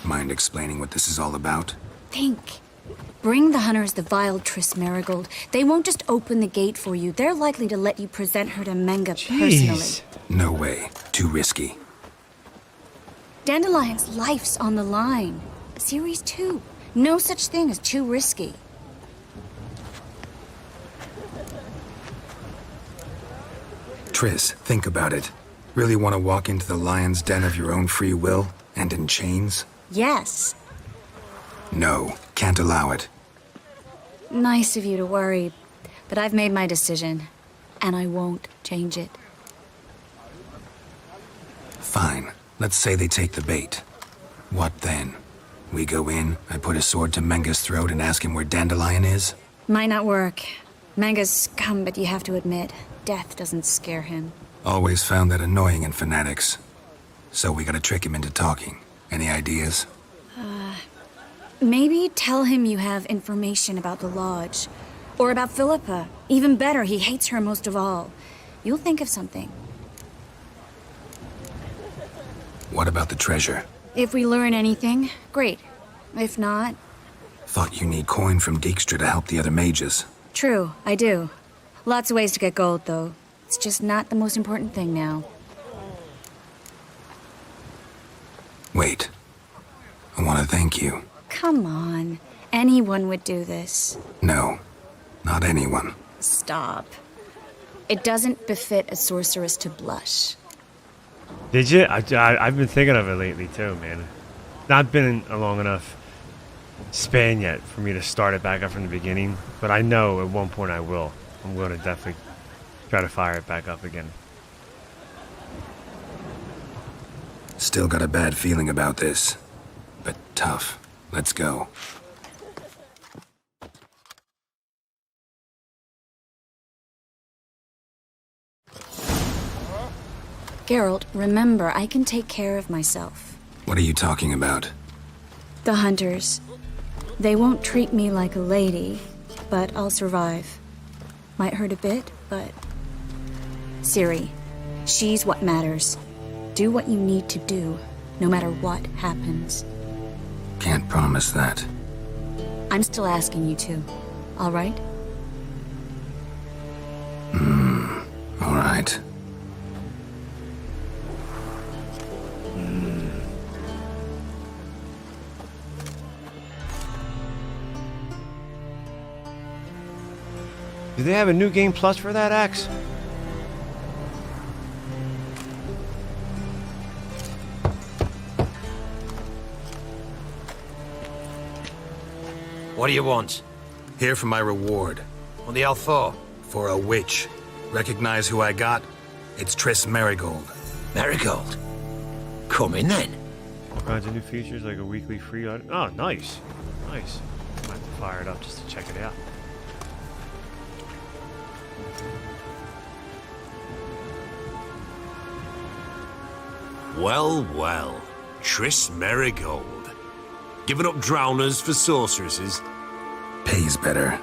Mind explaining what this is all about? Think. Bring the hunters the vile Triss Marigold. They won't just open the gate for you. They're likely to let you present her to Menga personally. No way. Too risky. Dandelion's life's on the line. Ciri's too. No such thing as too risky. Triss, think about it. Really want to walk into the lion's den of your own free will and in chains? Yes. No, can't allow it. Nice of you to worry, but I've made my decision, and I won't change it. Fine. Let's say they take the bait. What then? We go in, I put a sword to Menga's throat and ask him where Dandelion is? Might not work. Menga's scum, but you have to admit, death doesn't scare him. Always found that annoying in fanatics. So we gotta trick him into talking. Any ideas? Maybe tell him you have information about the Lodge. Or about Philippa. Even better, he hates her most of all. You'll think of something. What about the treasure? If we learn anything, great. If not... Thought you need coin from Dijkstra to help the other mages. True, I do. Lots of ways to get gold, though. It's just not the most important thing now. Wait. I want to thank you. Come on. Anyone would do this. No, not anyone. Stop. It doesn't befit a sorceress to blush. Did you? I've been thinking of it lately, too, man. Not been a long enough span yet for me to start it back up from the beginning, but I know at one point I will. I'm going to definitely try to fire it back up again. Still got a bad feeling about this, but tough. Let's go. Geralt, remember, I can take care of myself. What are you talking about? The hunters. They won't treat me like a lady, but I'll survive. Might hurt a bit, but... Ciri, she's what matters. Do what you need to do, no matter what happens. Can't promise that. I'm still asking you to, all right? All right. Do they have a new game plus for that, Axe? What do you want? Here for my reward. What the hell for? For a witch. Recognize who I got? It's Triss Marigold. Marigold? Come in then. All kinds of new features like a weekly free... Oh, nice. Nice. I might have to fire it up just to check it out. Well, well. Triss Marigold. Giving up drowners for sorceresses? Pays better.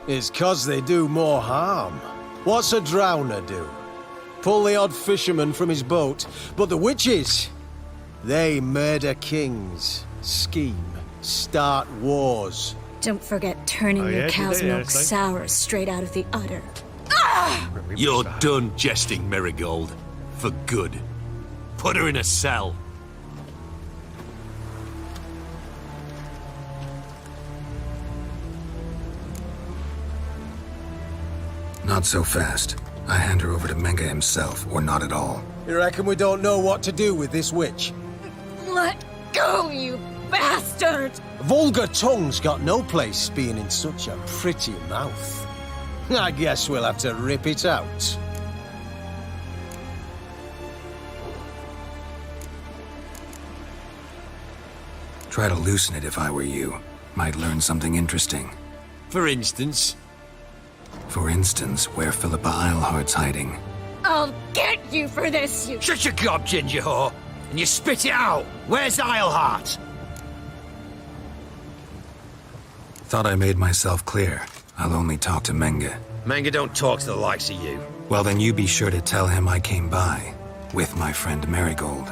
It's 'cause they do more harm. What's a drowner do? Pull the odd fisherman from his boat. But the witches, they murder kings, scheme, start wars. Don't forget turning your cow's milk sour straight out of the udder. You're done jesting, Marigold. For good. Put her in a cell. Not so fast. I hand her over to Menga himself, or not at all. You reckon we don't know what to do with this witch? Let go, you bastard! Vulgar tongue's got no place being in such a pretty mouth. I guess we'll have to rip it out. try to loosen it if I were you. Might learn something interesting. For instance? For instance, where Philippa Eilhart's hiding. I'll get you for this, you... Shut your gob, ginger whore, and you spit it out. Where's Eilhart? Thought I made myself clear. I'll only talk to Menge. Menge don't talk to the likes of you. Well, then you be sure to tell him I came by. With my friend Marigold.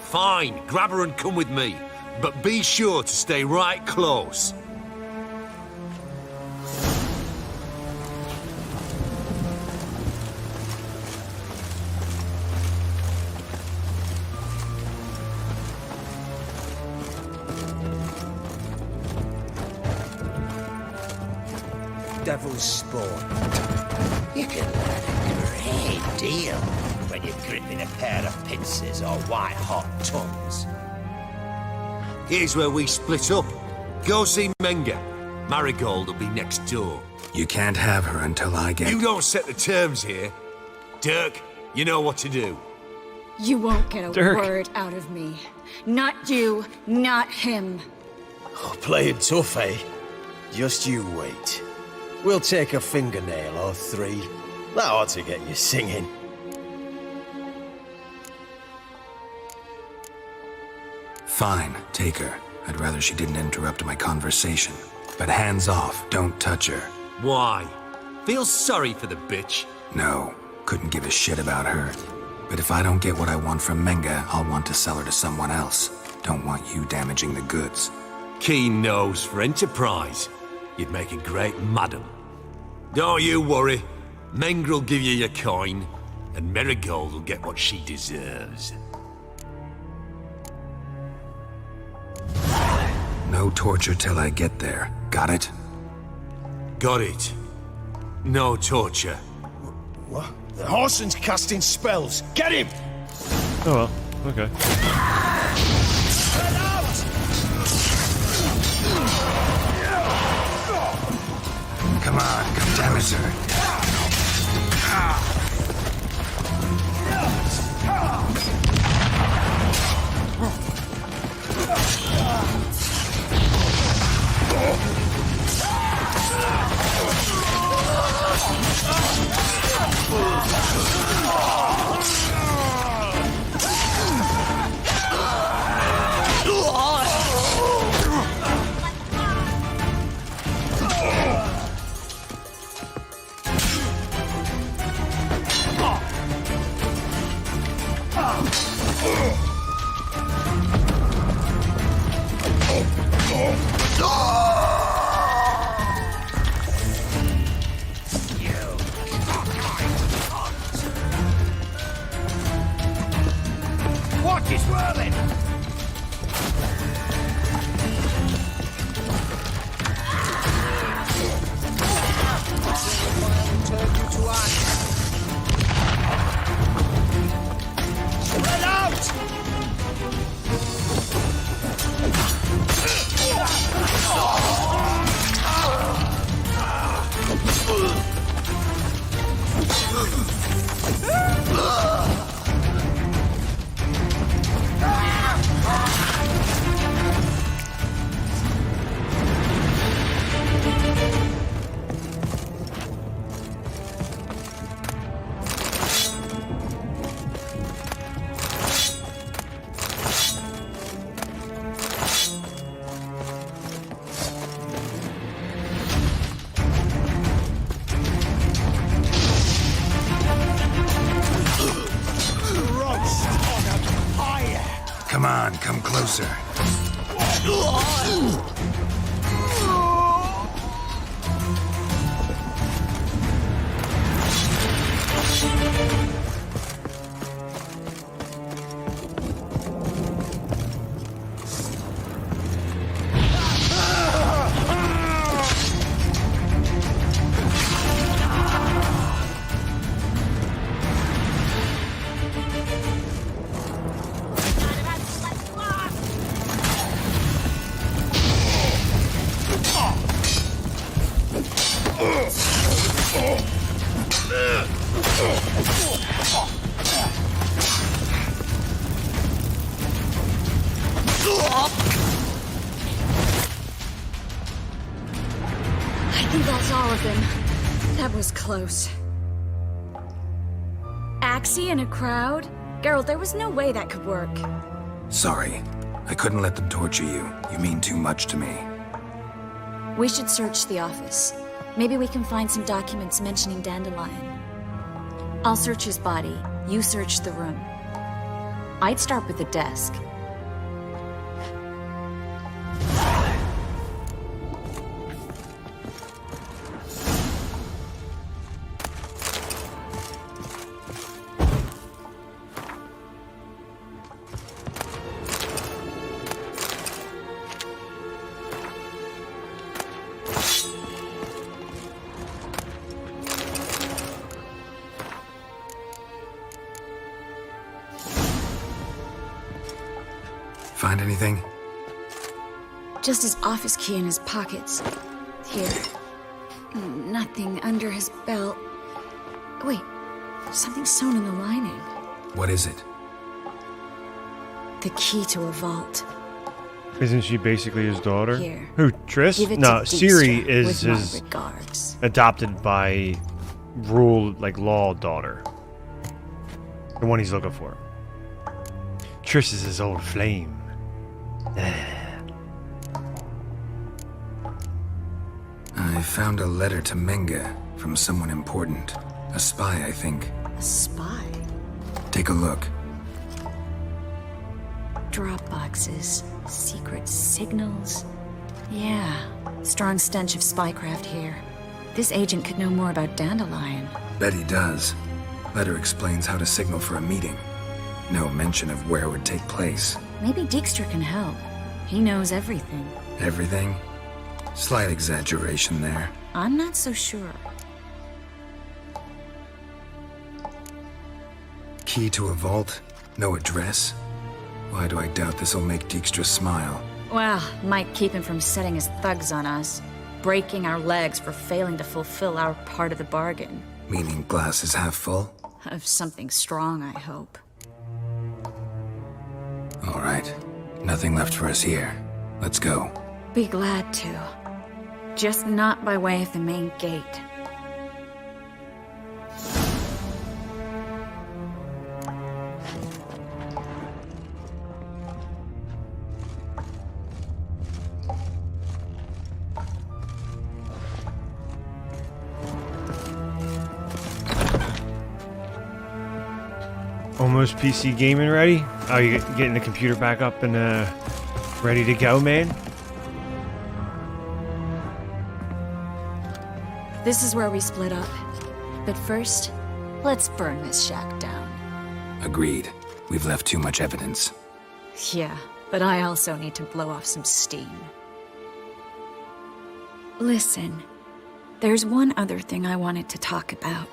Fine, grab her and come with me. But be sure to stay right close. Devil's spawn. You can learn a great deal when you're gripping a pair of pincers or white-hot tongues. Here's where we split up. Go see Menge. Marigold will be next door. You can't have her until I get... You don't set the terms here. Dirk, you know what to do. You won't get a Dirk. word out of me. Not you, not him. Oh, playing tough, eh? Just you wait. We'll take a fingernail or three. That ought to get you singing. Fine, take her. I'd rather she didn't interrupt my conversation. But hands off, don't touch her. Why? Feel sorry for the bitch? No, couldn't give a shit about her. But if I don't get what I want from Menge, I'll want to sell her to someone else. Don't want you damaging the goods. Keen nose for enterprise. You'd make a great madam. Don't you worry. Mengrel will give you your coin, and Marigold will get what she deserves. No torture till I get there. Got it? Got it. No torture. What? The Horson's casting spells. Get him! Oh well, okay. Come on, come damage her. What is whirling? Turn you to ice. Spread out! Come on, come closer. was close. Axie in a crowd? Geralt, there was no way that could work. Sorry. I couldn't let them torture you. You mean too much to me. We should search the office. Maybe we can find some documents mentioning Dandelion. I'll search his body. You search the room. I'd start with the desk. Find anything? Just his office key in his pockets. Here. Nothing under his belt. Wait, something sewn in the lining. What is it? The key to a vault. Isn't she basically his daughter? Here. Who, Triss? Give it No, to Ciri Dijkstra is with my his regards. adopted by law daughter. The one he's looking for. Triss is his old flame. I found a letter to Menge from someone important. A spy, I think. A spy? Take a look. Drop boxes, secret signals. Yeah, strong stench of spycraft here. This agent could know more about Dandelion. Bet he does. Letter explains how to signal for a meeting. No mention of where it would take place. Maybe Dijkstra can help. He knows everything. Everything? Slight exaggeration there. I'm not so sure. Key to a vault? No address? Why do I doubt this'll make Dijkstra smile? Well, might keep him from setting his thugs on us. Breaking our legs for failing to fulfill our part of the bargain. Meaning glass is half full? Of something strong, I hope. All right. Nothing left for us here. Let's go. Be glad to. Just not by way of the main gate. Almost PC gaming ready? Oh, you getting the computer back up and ready to go, man? This is where we split up. But first, let's burn this shack down. Agreed. We've left too much evidence. Yeah, but I also need to blow off some steam. Listen, there's one other thing I wanted to talk about.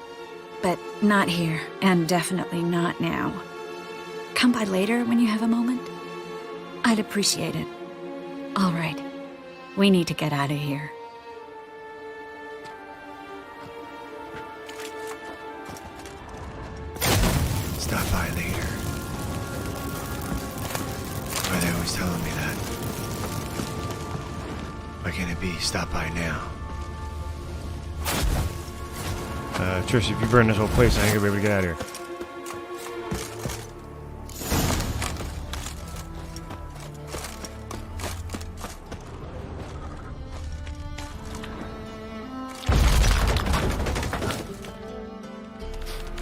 But not here, and definitely not now. Come by later when you have a moment? I'd appreciate it. All right. We need to get out of here. Stop by later. Why are they always telling me that? Why can't it be stop by now? Trish, if you burn this whole place, I ain't gonna be able to get out of here.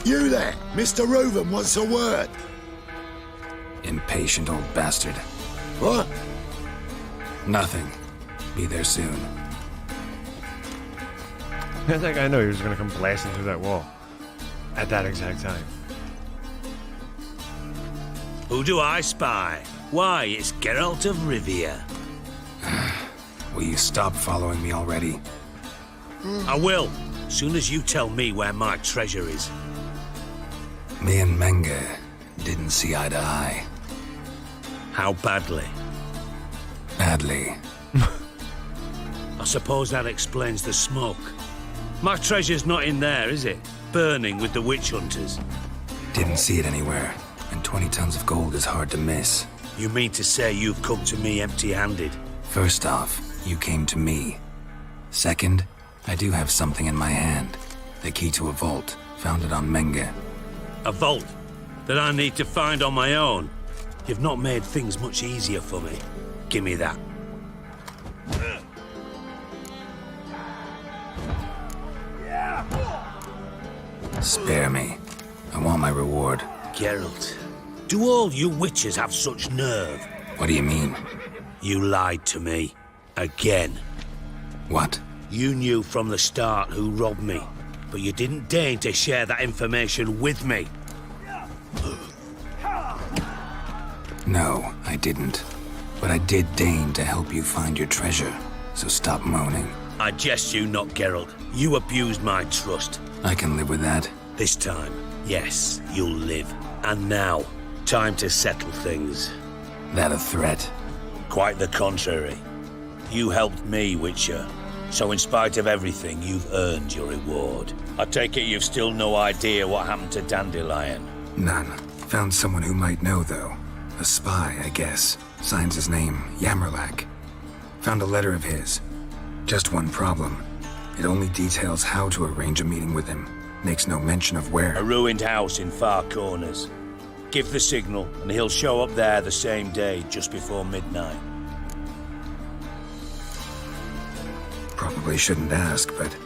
You there! Mr. Reuven wants a word. Impatient old bastard. What? Nothing. Be there soon. I think I know he was gonna come blasting through that wall at that exact time. Who do I spy? Why, it's Geralt of Rivia. Will you stop following me already? I will, soon as you tell me where my treasure is. Me and Menge didn't see eye to eye. How badly? Badly. I suppose that explains the smoke. My treasure's not in there, is it? Burning with the witch hunters. Didn't see it anywhere, and 20 tons of gold is hard to miss. You mean to say you've come to me empty-handed? First off, you came to me. Second, I do have something in my hand. The key to a vault, found it on Menge. A vault that I need to find on my own. You've not made things much easier for me. Give me that. Spare me. I want my reward. Geralt, do all you witches have such nerve? What do you mean? You lied to me. Again. What? You knew from the start who robbed me, but you didn't deign to share that information with me. No, I didn't. But I did deign to help you find your treasure, so stop moaning. I jest you not, Geralt. You abused my trust. I can live with that. This time, yes, you'll live. And now, time to settle things. That a threat? Quite the contrary. You helped me, Witcher. So in spite of everything, you've earned your reward. I take it you've still no idea what happened to Dandelion? None. Found someone who might know, though. A spy, I guess. Signs his name, Yamerlak. Found a letter of his. Just one problem. It only details how to arrange a meeting with him. Makes no mention of where. A ruined house in Far Corners. Give the signal, and he'll show up there the same day, just before midnight. Probably shouldn't ask, but...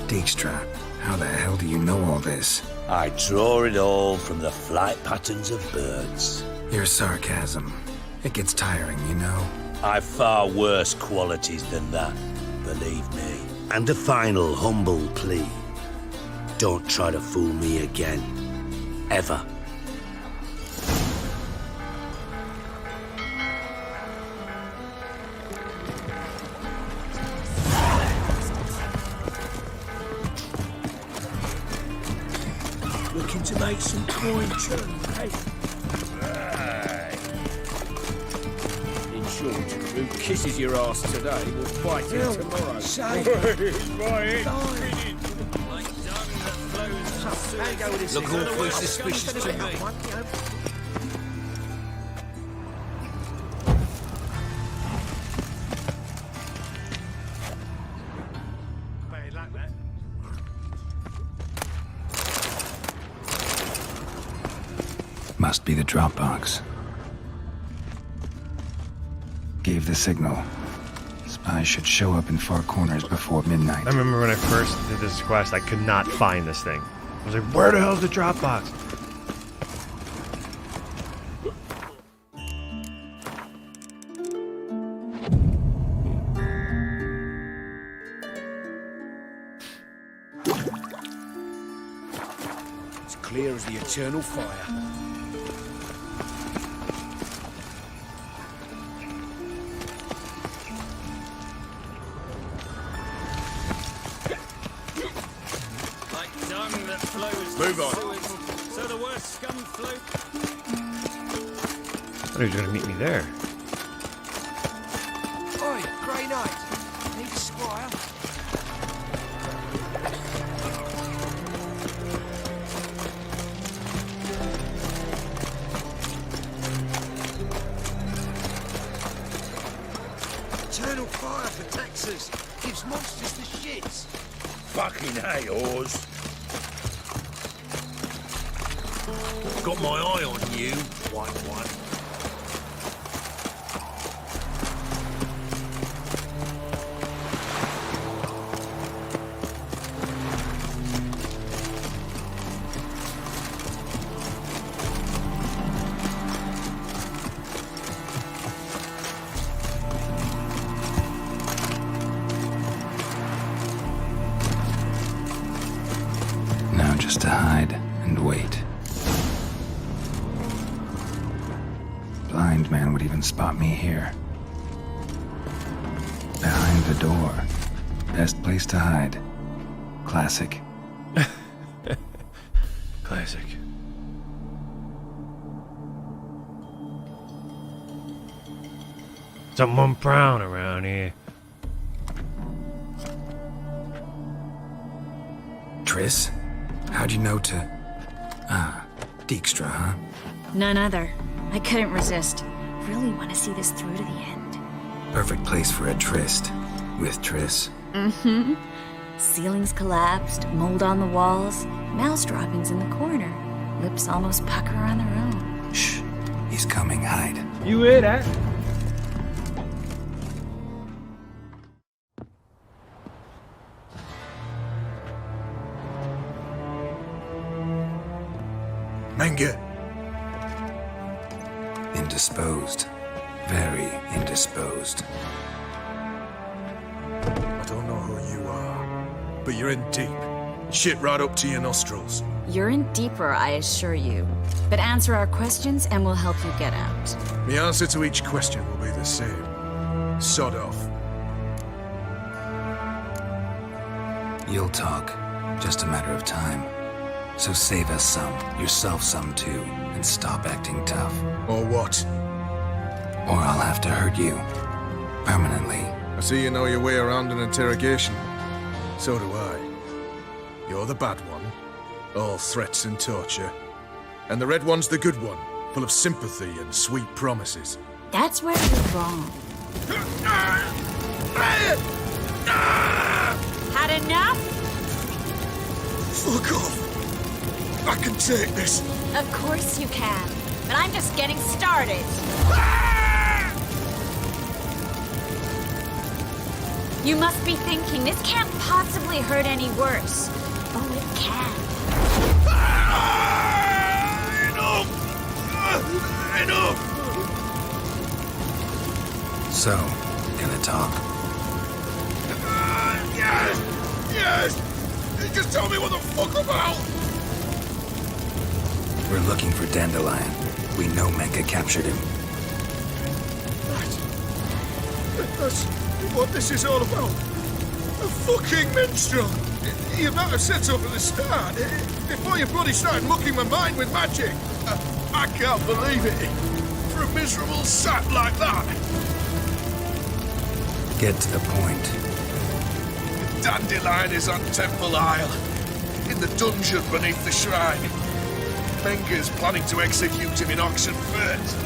Dijkstra, how the hell do you know all this? I draw it all from the flight patterns of birds. Your sarcasm. It gets tiring, you know? I've far worse qualities than that, believe me. And a final humble plea. Don't try to fool me again. Ever. Looking to make some coin, eh? In short, who kisses your ass today will fight you tomorrow. Look awfully suspicious to me. Must be the drop box. Gave the signal. Spies should show up in Far Corners before midnight. I remember when I first did this quest, I could not find this thing. I was like, where the hell's the drop box? It's clear as the eternal fire. Move on. So the worst scum float. I thought he was going to meet me there. Oi, Grey Knight. Need a squire? Eternal fire protects us. Gives monsters the shits. Fucking hey, Oars. Got my eye on you, white one. Now just to hide and wait. Blind man would even spot me here. Behind the door. Best place to hide. Classic. Classic. Someone brown around here. Triss? How'd you know to... Ah, Dijkstra, huh? None other. I couldn't resist. Really want to see this through to the end. Perfect place for a tryst. With Triss. Mm-hmm. Ceilings collapsed, mold on the walls, mouse droppings in the corner. Lips almost pucker on their own. Shh. He's coming, hide. You hear that? Menge. Indisposed. Very indisposed. I don't know who you are, but you're in deep. Shit right up to your nostrils. You're in deeper, I assure you. But answer our questions and we'll help you get out. The answer to each question will be the same. Sod off. You'll talk. Just a matter of time. So save us some, yourself some too, and stop acting tough. Or what? Or I'll have to hurt you. Permanently. I see you know your way around an interrogation. So do I. You're the bad one. All threats and torture. And the red one's the good one, full of sympathy and sweet promises. That's where you're wrong. Had enough? Fuck off! I can take this. Of course you can. But I'm just getting started. You must be thinking, this can't possibly hurt any worse. Oh, it can. Enough! So, gonna talk? Yes! Yes! Just tell me what the fuck about! We're looking for Dandelion. We know Menge captured him. That's what this is all about. A fucking minstrel! You might have said so from the start, before you bloody started mucking my mind with magic. I can't believe it. For a miserable sap like that. Get to the point. Dandelion is on Temple Isle, in the dungeon beneath the shrine. Menge's planning to execute him in Oxen first.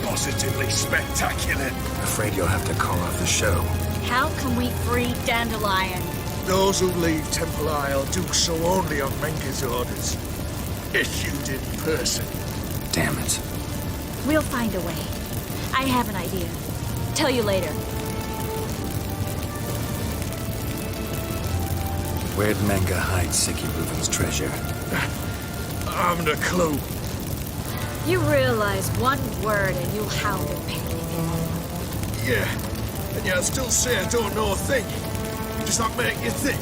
Positively spectacular. Afraid you'll have to call off the show. How can we free Dandelion? Those who leave Temple Isle do so only on Menge's orders. Issued in person. Damn it. We'll find a way. I have an idea. Tell you later. Where'd Menge hide Sicky Reuven's treasure? I haven't a clue. You realize one word and you'll howl in pain. Yeah, and yet I still say I don't know a thing. Does that make you think?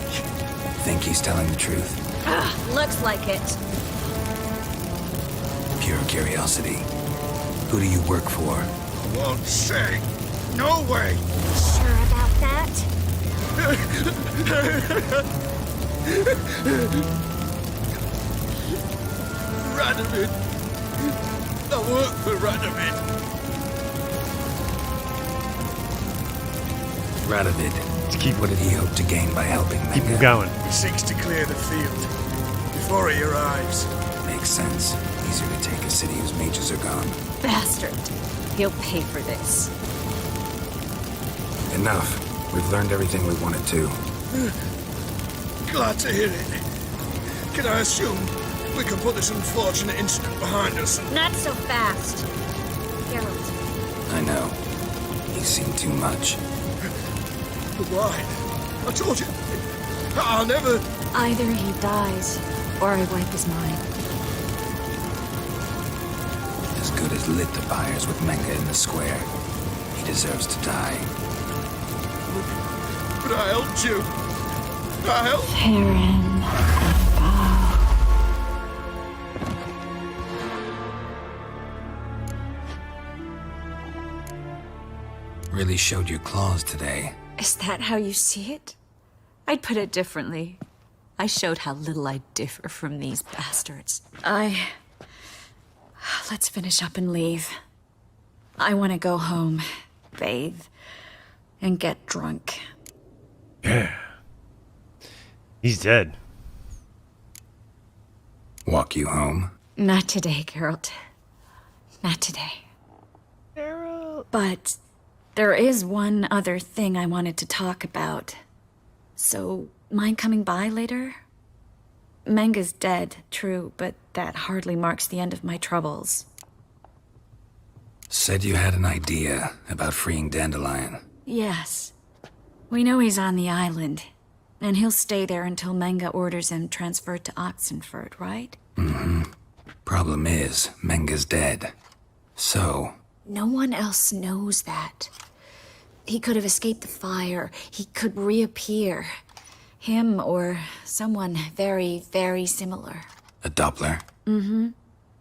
Think he's telling the truth? Looks like it. Pure curiosity. Who do you work for? I won't say. No way. Sure about that? Radovid. I work for Radovid. Radovid. What did he hope to gain by helping Menge? Keep him going. He seeks to clear the field before he arrives. Makes sense. Easier to take a city whose mages are gone. Bastard. He'll pay for this. Enough. We've learned everything we wanted to. Glad to hear it. Can I assume we can put this unfortunate incident behind us? Not so fast. Geralt. I know. He's seen too much. But why? I told you. I'll never... Either he dies, or I wipe his mind. As good as lit the pyres with Menge in the square. He deserves to die. But I helped you. I helped... Really showed your claws today. Is that how you see it? I'd put it differently. I showed how little I differ from these bastards. Let's finish up and leave. I want to go home, bathe, and get drunk. Yeah. He's dead. Walk you home? Not today, Geralt. Not today. Geralt. But there is one other thing I wanted to talk about. So, mind coming by later? Menga's dead, true, but that hardly marks the end of my troubles. Said you had an idea about freeing Dandelion. Yes. We know he's on the island, and he'll stay there until Menga orders him transferred to Oxenford, right? Mm-hmm. Problem is, Menga's dead. So... No one else knows that. He could have escaped the fire. He could reappear. Him or someone very, very similar. A Doppler? Mm-hmm.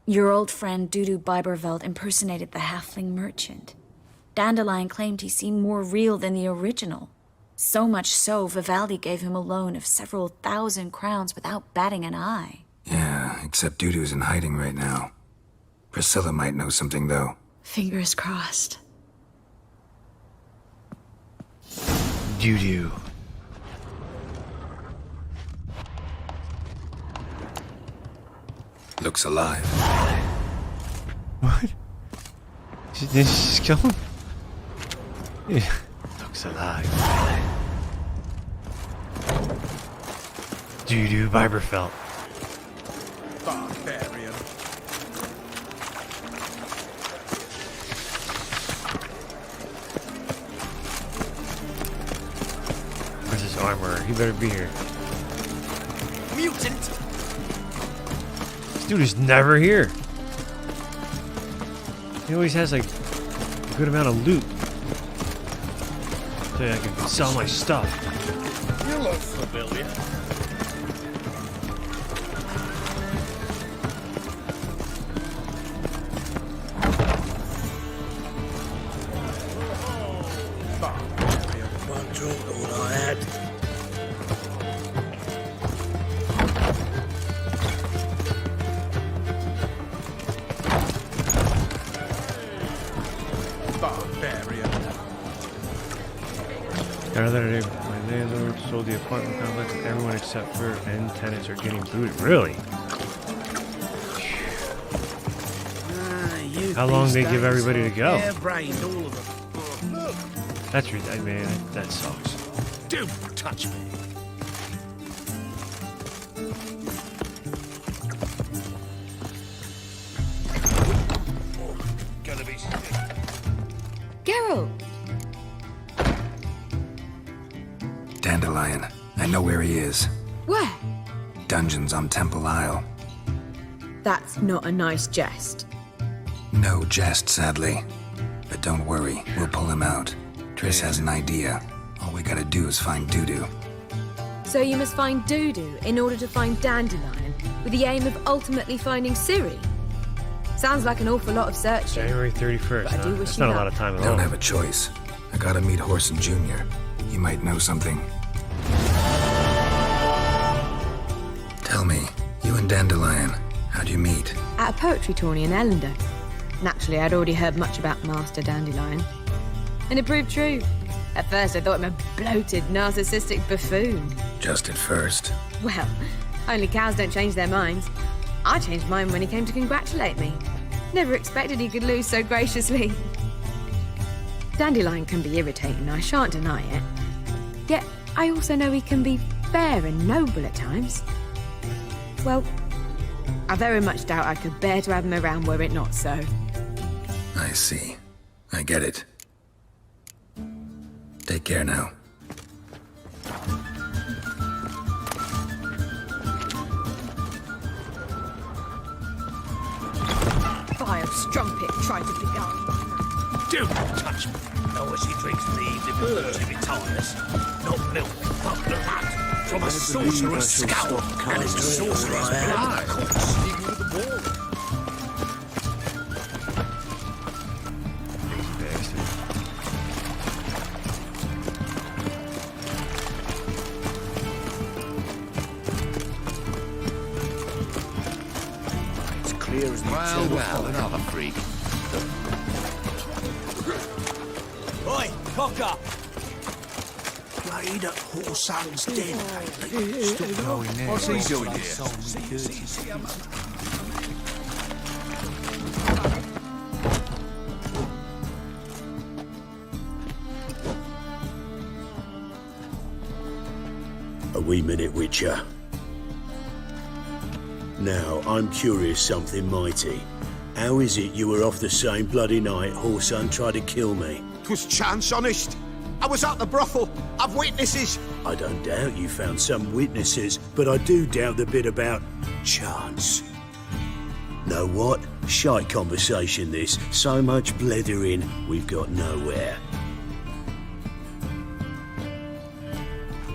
Your old friend Dudu Biberveld impersonated the halfling merchant. Dandelion claimed he seemed more real than the original. So much so, Vivaldi gave him a loan of several thousand crowns without batting an eye. Yeah, except Dudu's in hiding right now. Priscilla might know something, though. Fingers crossed. Dudu. Looks alive. What? Did she just kill him? Yeah. Looks alive. Dudu Biberfeld. Barbarian. Where's his armor? He better be here. Mutant! This dude is never here. He always has like a good amount of loot. So I can sell my stuff. You look familiar. One drunk, all I had. Barbarian. Saturday, my landlord sold the apartment complex and everyone except for end tenants are getting booted. Really? How long they give everybody to go? Hair-brained, all of them. That's ridiculous, man. That sucks. Don't touch me. Gonna be Geralt! Dandelion. I know where he is. Where? Dungeons on Temple Isle. That's not a nice jest. No jest, sadly. But don't worry, we'll pull him out. Triss has an idea. All we gotta do is find Dudu. So you must find Dudu in order to find Dandelion, with the aim of ultimately finding Ciri. Sounds like an awful lot of searching. January 31st. But I do wish That's you not a luck. lot of time at all. Don't have a choice. I gotta meet Horson Jr. He might know something. Tell me, you and Dandelion, how'd you meet? At a poetry tourney in Ellender. Naturally, I'd already heard much about Master Dandelion. And it proved true. At first, I thought him a bloated, narcissistic buffoon. Just at first. Well, only cows don't change their minds. I changed mine when he came to congratulate me. Never expected he could lose so graciously. Dandelion can be irritating, I shan't deny it. Yet, I also know he can be fair and noble at times. Well, I very much doubt I could bear to have him around were it not so. I see. I get it. Take care now. Vile strumpet tried to beguile me. Don't touch me. Oh, as he drinks in the evening before he retires. Not milk, but blood. From a sorcerer's skull. And it's a sorcerer's blood, of course. Even with the ball. It's clear as the Well, another freak. Oi, cock up! Played at Horsan's Den lately. Stop going there. What's he doing here? wee minute, Witcher. Now, I'm curious something mighty. How is it you were off the same bloody night Whoreson tried to kill me? 'Twas chance, honest. I was at the brothel. I've witnesses. I don't doubt you found some witnesses, but I do doubt the bit about chance. Know what? Shite conversation this. So much blethering, we've got nowhere.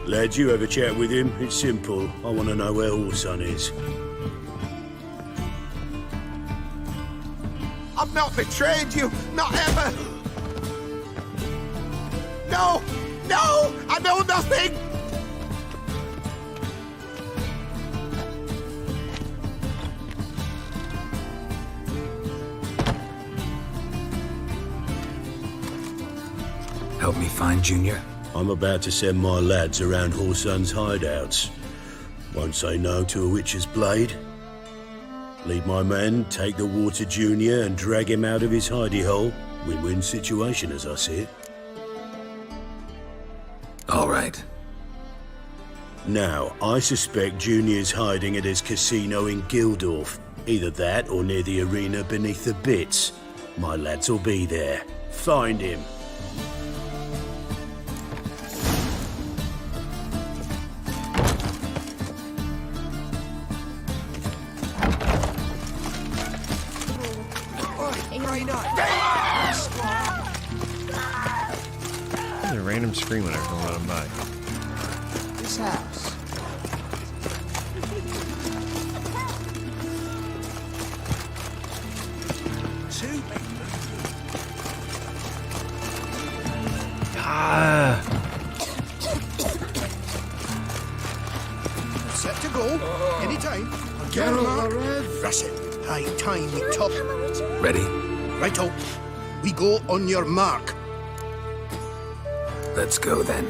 Lad, you have a chat with him. It's simple. I want to know where Whoreson is. I've not betrayed you. Not ever. No! No! I know nothing! Help me find Junior? I'm about to send my lads around Whoreson's hideouts. Won't say no to a witch's blade. Lead my men, take the water Junior and drag him out of his hidey hole. Win-win situation as I see it. All right. Now, I suspect Junior's hiding at his casino in Gildorf. Either that or near the arena beneath the bits. My lads will be there. Find him. There's a random scream when I go running by. This house. Set to go. Anytime. Geralt of Rivia. That's it. High time we talk. Ready? Righto. We go on your mark. Let's go then.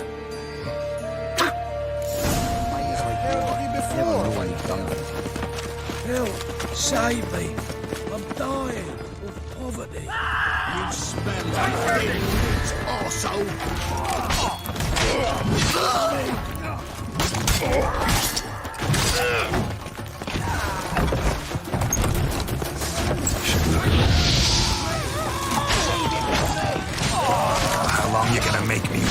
Help! Save me! I'm dying of poverty. You smell like things, arsehole! How long you gonna make me wait?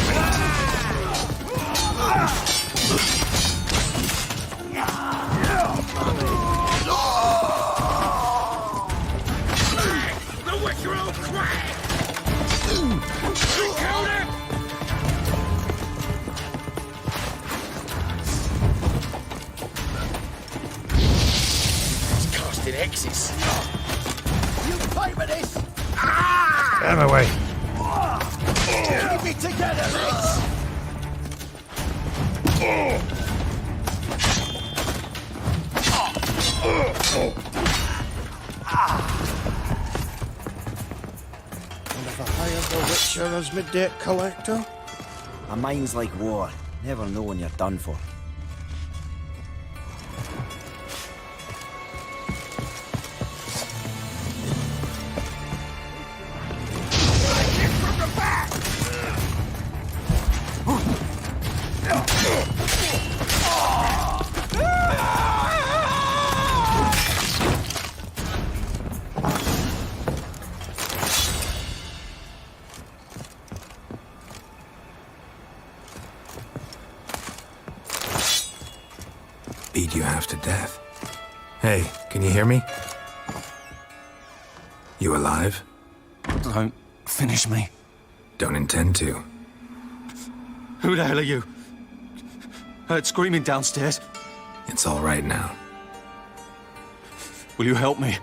The Witcher will crack! He's casting X's. You pay for this! Out of my way. Keep it together, Metz! And if I hired the Witcher as my debt collector? A mind's like war. Never know when you're done for. Beat you half to death. Hey, can you hear me? You alive? Don't finish me. Don't intend to. Who the hell are you? Heard screaming downstairs. It's all right now. Will you help me?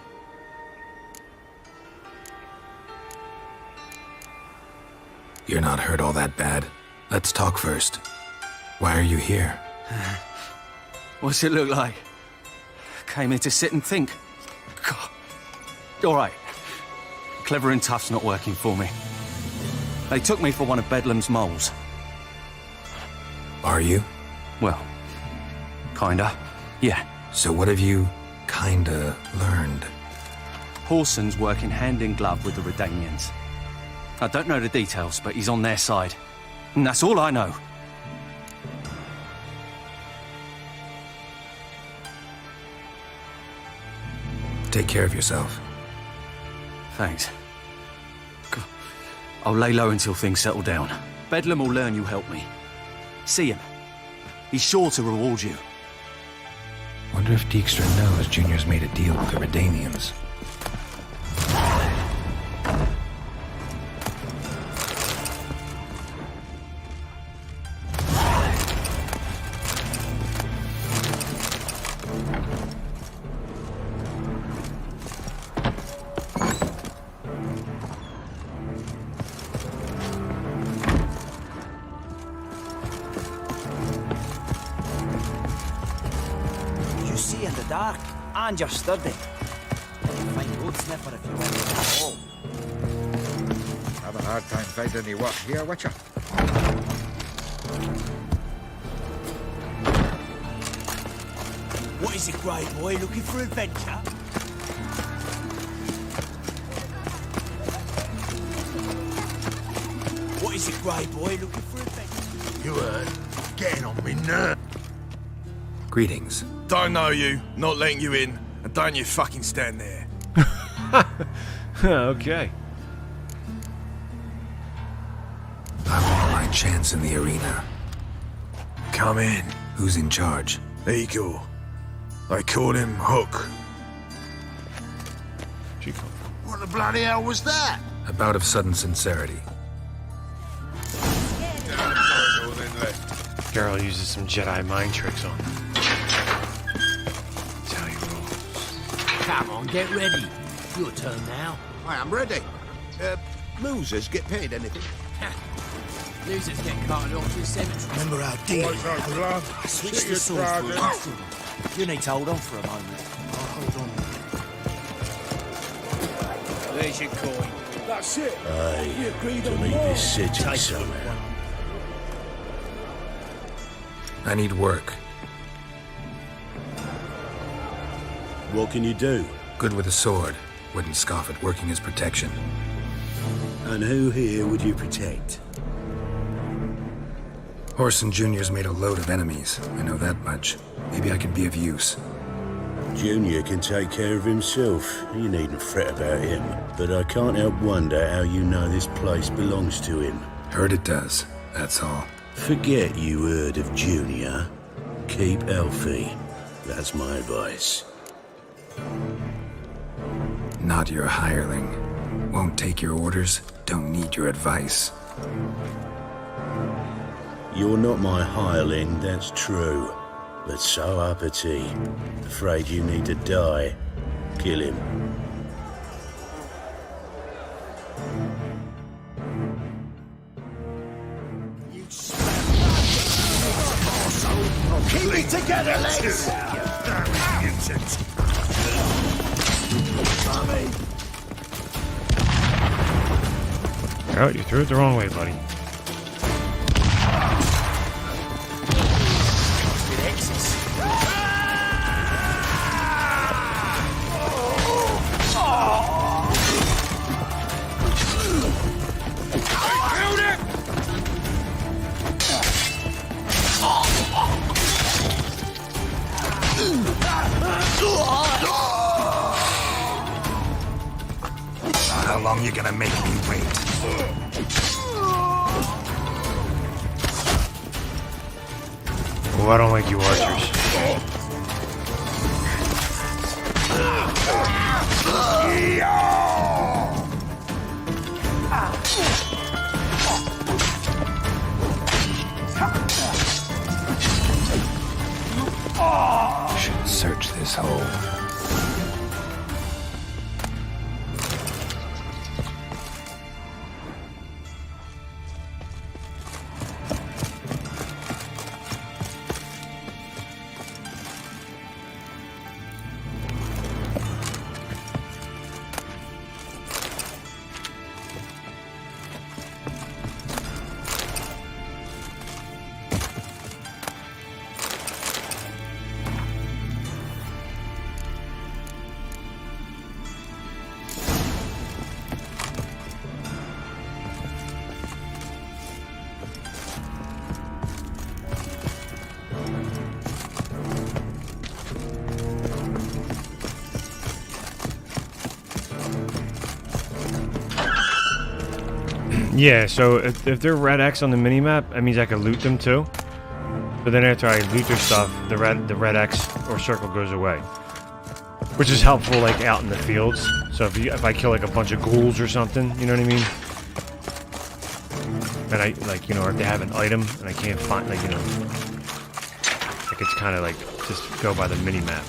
You're not hurt all that bad. Let's talk first. Why are you here? What's it look like? Came here to sit and think. God. All right. Clever and tough's not working for me. They took me for one of Bedlam's moles. Are you? Well, kinda. Yeah. So what have you kinda learned? Whoreson's working hand in glove with the Redanians. I don't know the details, but he's on their side. And that's all I know. Take care of yourself. Thanks. God. I'll lay low until things settle down. Bedlam will learn you helped me. See him. He's sure to reward you. Wonder if Dijkstra knows Junior's made a deal with the Redanians. And you're sturdy. Fine road sniffer if you want at all. Have a hard time finding any work here, Witcher. What is it, grey boy? Looking for adventure? What is it, grey boy? Looking for adventure? You heard? Getting on me nerve. Greetings. Don't know you, not letting you in, and don't you fucking stand there. Okay. I want my chance in the arena. Come in. Who's in charge? Igor. They call him Hook. What the bloody hell was that? A bout of sudden sincerity. Geralt uses some Jedi mind tricks on him. Come on, get ready. Your turn now. I am ready. Losers get paid anything? Losers get carted off to the cemetery. Remember how deep? Switch the sword for an instant. You need to hold on for a moment. Hold on. There's your coin. That's it. We agreed on leave more. this city Take it. somewhere. I need work. What can you do? Good with a sword. Wouldn't scoff at working as protection. And who here would you protect? Horson Jr.'s made a load of enemies. I know that much. Maybe I can be of use. Junior can take care of himself. You needn't fret about him. But I can't help wonder how you know this place belongs to him. Heard it does, that's all. Forget you heard of Junior. Keep healthy. That's my advice. Not your hireling. Won't take your orders, don't need your advice. You're not my hireling, that's true. But so uppity. Afraid you need to die. Kill him. Keep it together, lads! Oh, you threw it the wrong way, buddy. How long you gonna make me wait? Oh, I don't like you archers. Should search this hole. Yeah, so if they're red X on the minimap, that means I can loot them too. But then after I loot their stuff, the red X or circle goes away. Which is helpful like out in the fields. So if I kill like a bunch of ghouls or something, you know what I mean? And I like, you know, or if they have an item and I can't find, like, you know, like it's kind of like just go by the minimap.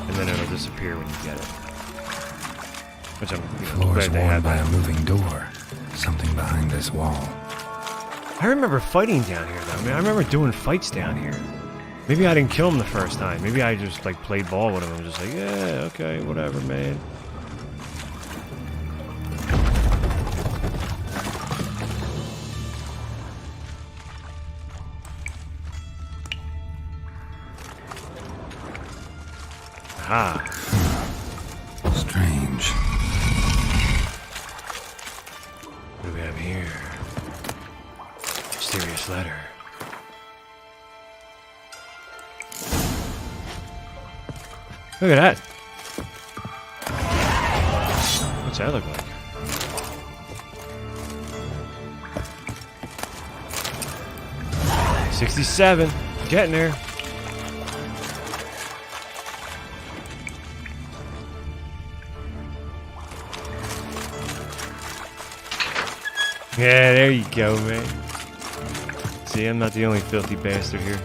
And then it'll disappear when you get it. Which I'm, you know, Floor's glad they worn have by that. a moving door. Something behind this wall. I remember fighting down here, though. I mean, I remember doing fights down here. Maybe I didn't kill him the first time. Maybe I just, like, played ball with him. I'm just like, yeah, okay, whatever, man. Aha. Strange. What do we have here? Mysterious letter. Look at that. What's that look like? $67. Getting there. Yeah, there you go, man. See, I'm not the only filthy bastard here.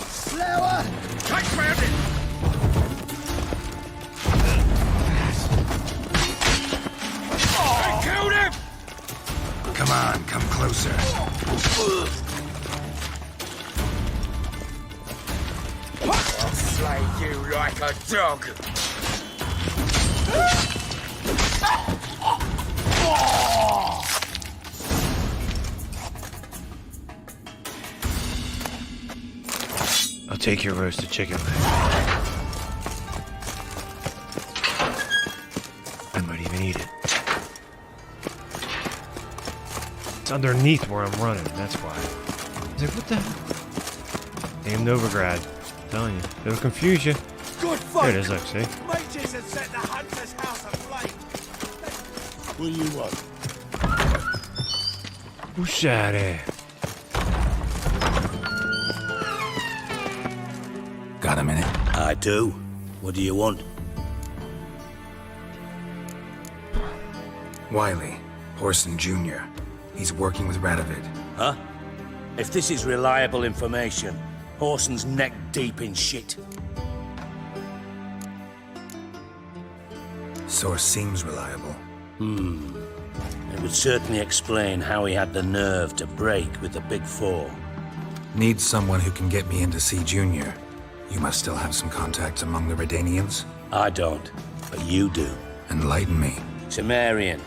Slower! Take round it! I killed him! Come on, come closer. I'll slay you like a dog. I'll take your roasted chicken leg. I might even eat it. It's underneath where I'm running, that's why. I was like, what the hell? Damn Novigrad. I'm telling you. It'll confuse you. Good There it is, look, see? Mages have set the hunter's house aflame. What do you want? Who's that? Got a minute? I do. What do you want? Wiley, Horson Jr. He's working with Radovid. Huh? If this is reliable information, Horson's neck deep in shit. Source seems reliable. It would certainly explain how he had the nerve to break with the Big Four. Need someone who can get me in to see Junior. You must still have some contacts among the Redanians? I don't, but you do. Enlighten me. Temerian,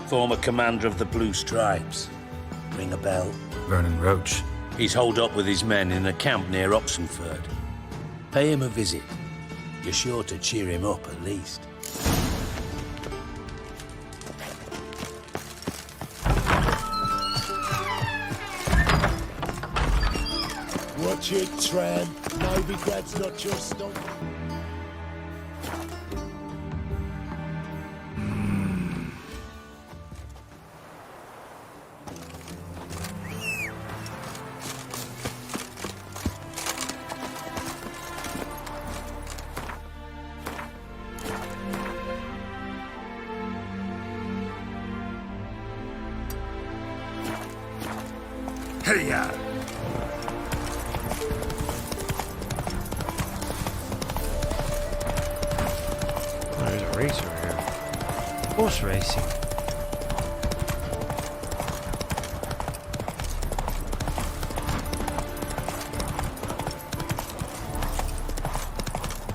former commander of the Blue Stripes. Ring a bell? Vernon Roach. He's holed up with his men in a camp near Oxenford. Pay him a visit. You're sure to cheer him up at least. Watch it, Tran. Novigrad's not your stop. Hey-ya! There's a racer here. Horse racing.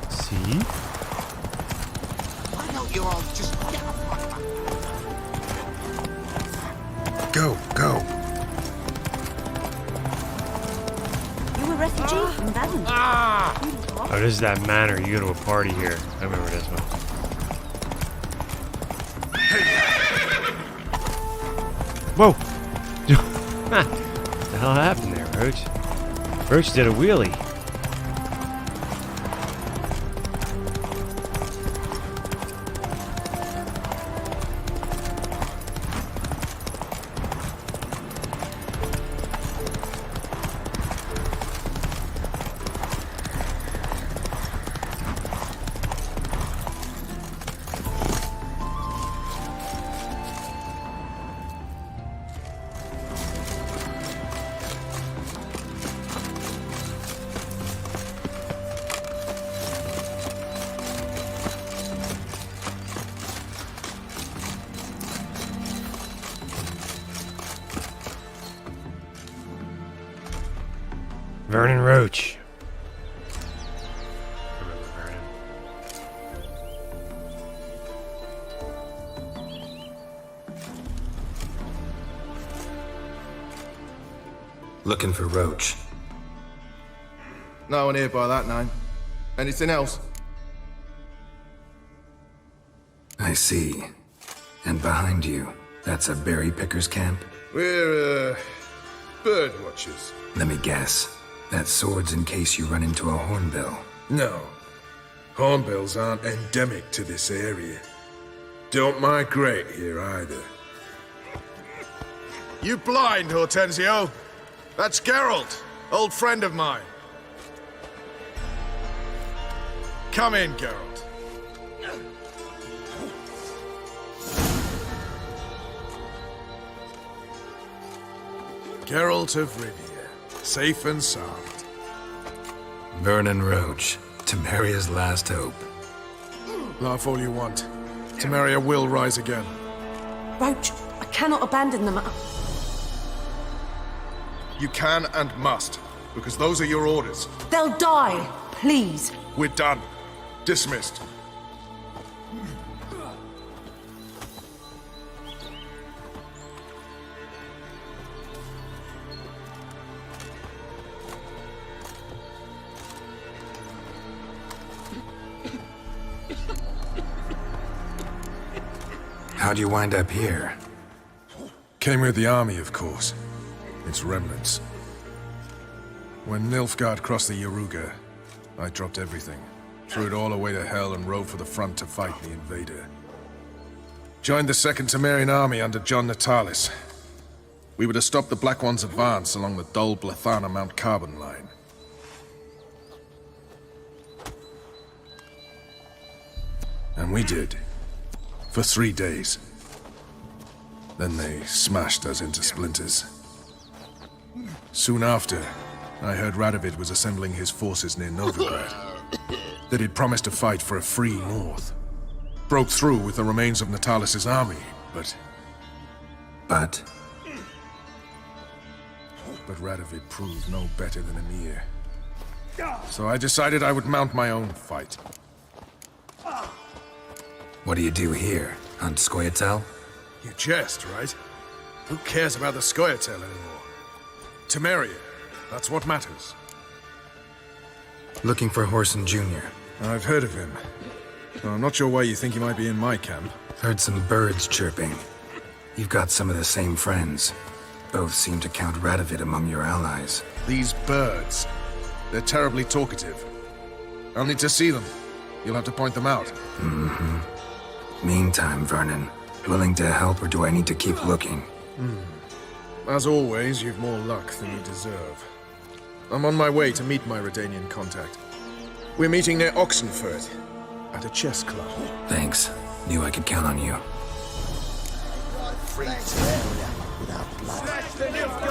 See? Why don't you all just get off my back? Go, go! You a refugee from Valen? Oh, this is that manor. You go to a party here. I remember this one. Whoa! What the hell happened there, Roach? Roach did a wheelie. Vernon Roach. Looking for Roach. No one here by that name. Anything else? I see. And behind you, that's a berry picker's camp? We're, bird watchers. Let me guess. That sword's in case you run into a hornbill. No. Hornbills aren't endemic to this area. Don't migrate here either. You blind, Hortensio? That's Geralt, old friend of mine. Come in, Geralt. Geralt of Rivia, safe and sound. Vernon Roach, Temeria's last hope. Laugh all you want. Temeria will rise again. Roach, I cannot abandon them. You can and must, because those are your orders. They'll die, please. We're done. Dismissed. How'd you wind up here? Came with the army, of course. Its remnants. When Nilfgaard crossed the Yaruga, I dropped everything. Threw it all away to hell and rode for the front to fight the invader. Joined the Second Temerian army under John Natalis. We were to stop the Black One's advance along the Dol Blathana Mount Carbon line. And we did. For 3 days. Then they smashed us into splinters. Soon after, I heard Radovid was assembling his forces near Novigrad. That he'd promised to fight for a free north. Broke through with the remains of Natalis' army, but Radovid proved no better than Emir. So I decided I would mount my own fight. What do you do here? Hunt Scoia'tael? You jest, right? Who cares about the Scoia'tael anymore? Temeria, that's what matters. Looking for Whoreson Jr. I've heard of him. Well, I'm not sure why you think he might be in my camp. Heard some birds chirping. You've got some of the same friends. Both seem to count Radovid among your allies. These birds. They're terribly talkative. I'll need to see them. You'll have to point them out. Mm-hmm. Meantime, Vernon, willing to help or do I need to keep looking? As always, you've more luck than you deserve. I'm on my way to meet my Redanian contact. We're meeting near Oxenford, at a chess club. Thanks. Knew I could count on you.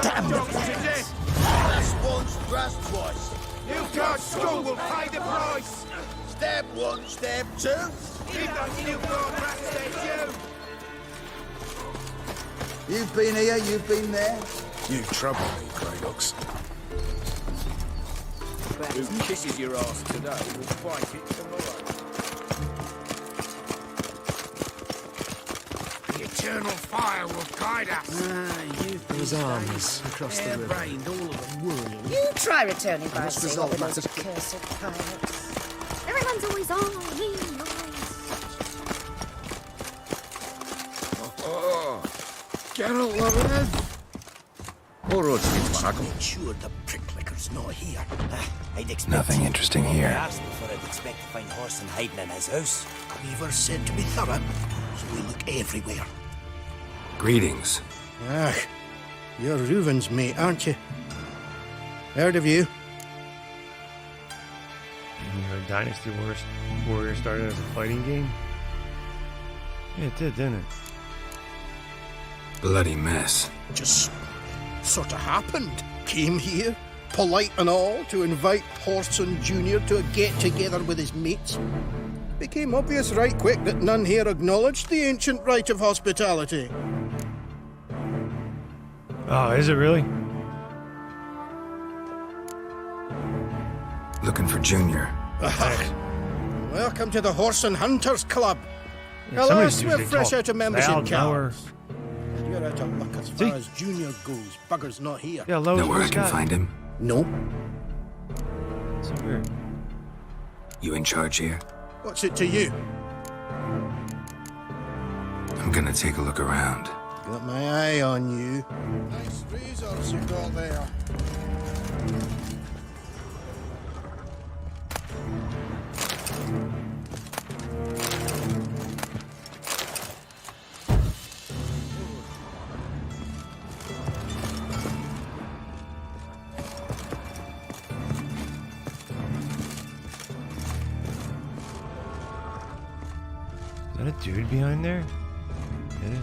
Damn the blacks. Brass once, brass twice. Nilfgaard school will pay the price. Step one, step two. Give those Nilfgaard brats their due. You've been here, you've been there. You trouble me, Kradox. Who kisses your ass today will fight it tomorrow. The eternal fire will guide us. There's armies across the river. Rained all of them whirling. You try returning by Must saying resolve with those matters. accursed pirates. Everyone's always on me. Geralt of Rivia. Make sure the pricklicker's not here. I'd expect Nothing interesting here. I asked before I'd expect to find Whoreson hiding in his house. Weaver said to be thorough, so we look everywhere. Greetings. Ah, you're Reuven's mate, aren't you? Heard of you? Your Dynasty Warrior started as a fighting game? Yeah, it did, didn't it? Bloody mess. Just sort of happened. Came here, polite and all, to invite Whoreson Jr. to a get-together with his mates. Became obvious right quick that none here acknowledged the ancient rite of hospitality. Oh, is it really? Looking for Junior. Welcome to the Horse and Hunters Club. Yeah, Alas, somebody's we're fresh talk out of membership loud, lower. cards. You're out of luck as far as Junior goes. Bugger's not here. Yeah, Lowe's, Know where I can got? find him? No. So weird. You in charge here? What's it to you? I'm gonna take a look around. Got my eye on you. Nice razors you got there. Is that a dude behind there? It is.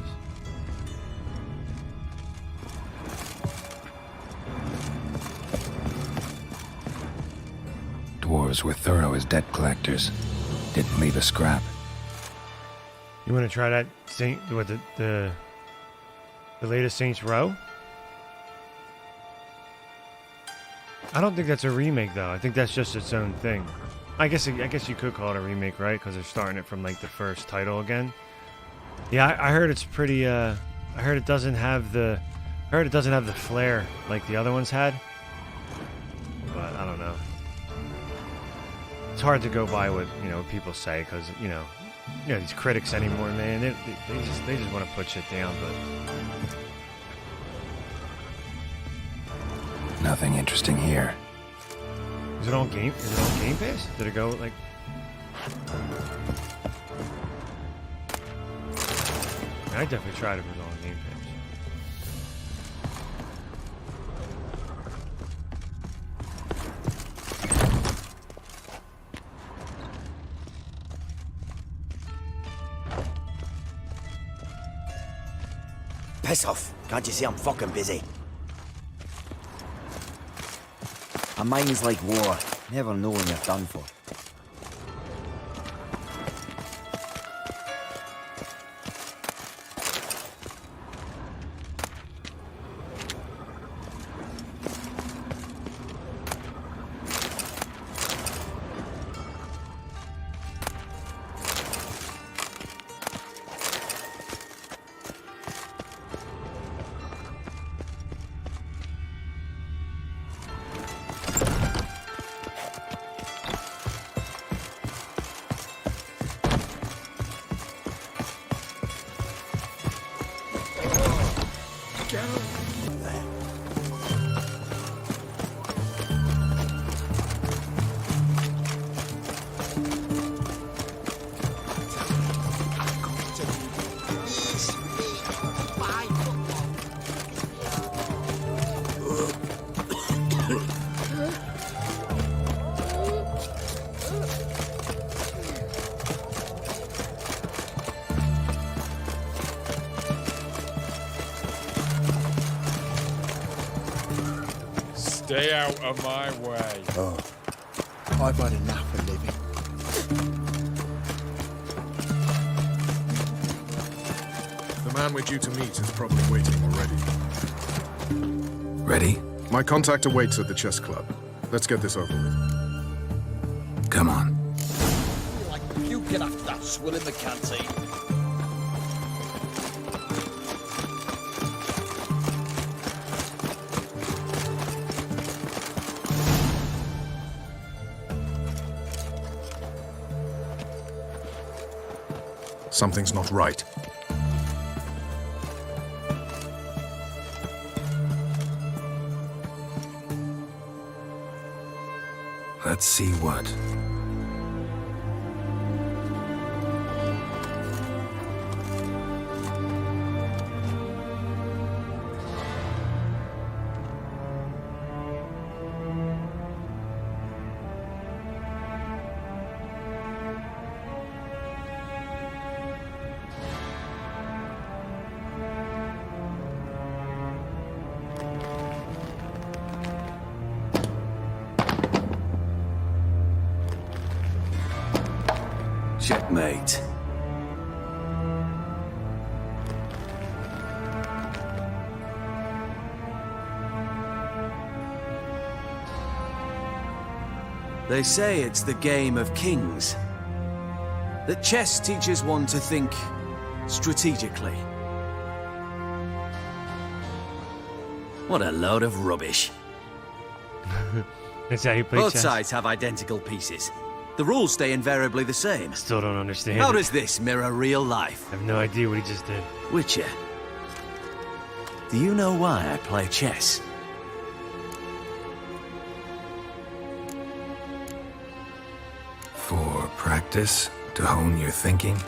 Dwarves were thorough as debt collectors. Didn't leave a scrap. You want to try that what the latest Saints Row? I don't think that's a remake though. I think that's just its own thing. I guess you could call it a remake, right? Because they're starting it from like the first title again. Yeah, I heard it's pretty. I heard it doesn't have the. I heard it doesn't have the flair like the other ones had. But I don't know. It's hard to go by what people say because these critics anymore, man. They just want to put shit down, but. Nothing interesting here. Is it on Game Pass? Did it go like? I definitely tried if it was on Game Pass. Piss off! Can't you see I'm fucking busy? A mind's like war. Never know when you're done for. Stay out of my way. Oh, I've had enough of living. The man we're due to meet is probably waiting already. Ready? My contact awaits at the chess club. Let's get this over with. Come on. Like puking after that swill in the canteen. Something's not right. Let's see what. Checkmate. They say it's the game of kings. That chess teaches one to think strategically. What a load of rubbish. That's how you play Both chess? sides have identical pieces. The rules stay invariably the same. Still don't understand How it. does this mirror real life? I have no idea what he just did. Witcher, do you know why I play chess? For practice? To hone your thinking?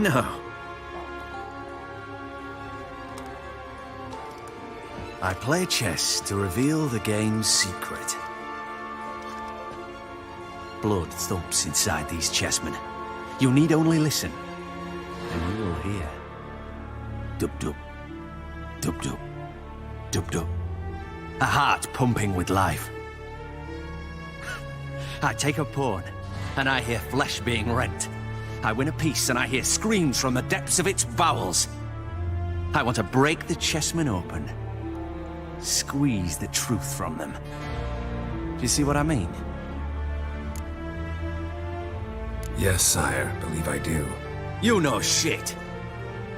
No. I play chess to reveal the game's secret. Blood thumps inside these chessmen. You need only listen, and you will hear. Dub-dub. Dub-dub. Dub-dub. A heart pumping with life. I take a pawn, and I hear flesh being rent. I win a piece, and I hear screams from the depths of its bowels. I want to break the chessmen open. Squeeze the truth from them. Do you see what I mean? Yes, sire. Believe I do. You know shit.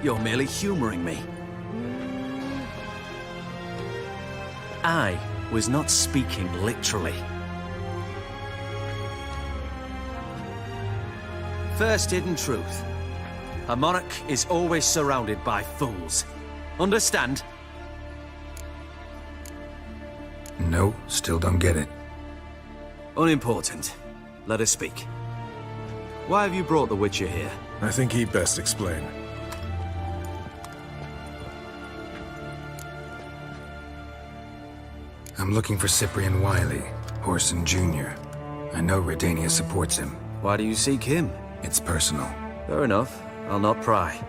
You're merely humoring me. I was not speaking literally. First hidden truth. A monarch is always surrounded by fools. Understand? No, still don't get it. Unimportant. Let us speak. Why have you brought the Witcher here? I think he'd best explain. I'm looking for Cyprian Wiley, Horson Jr. I know Redania supports him. Why do you seek him? It's personal. Fair enough. I'll not pry.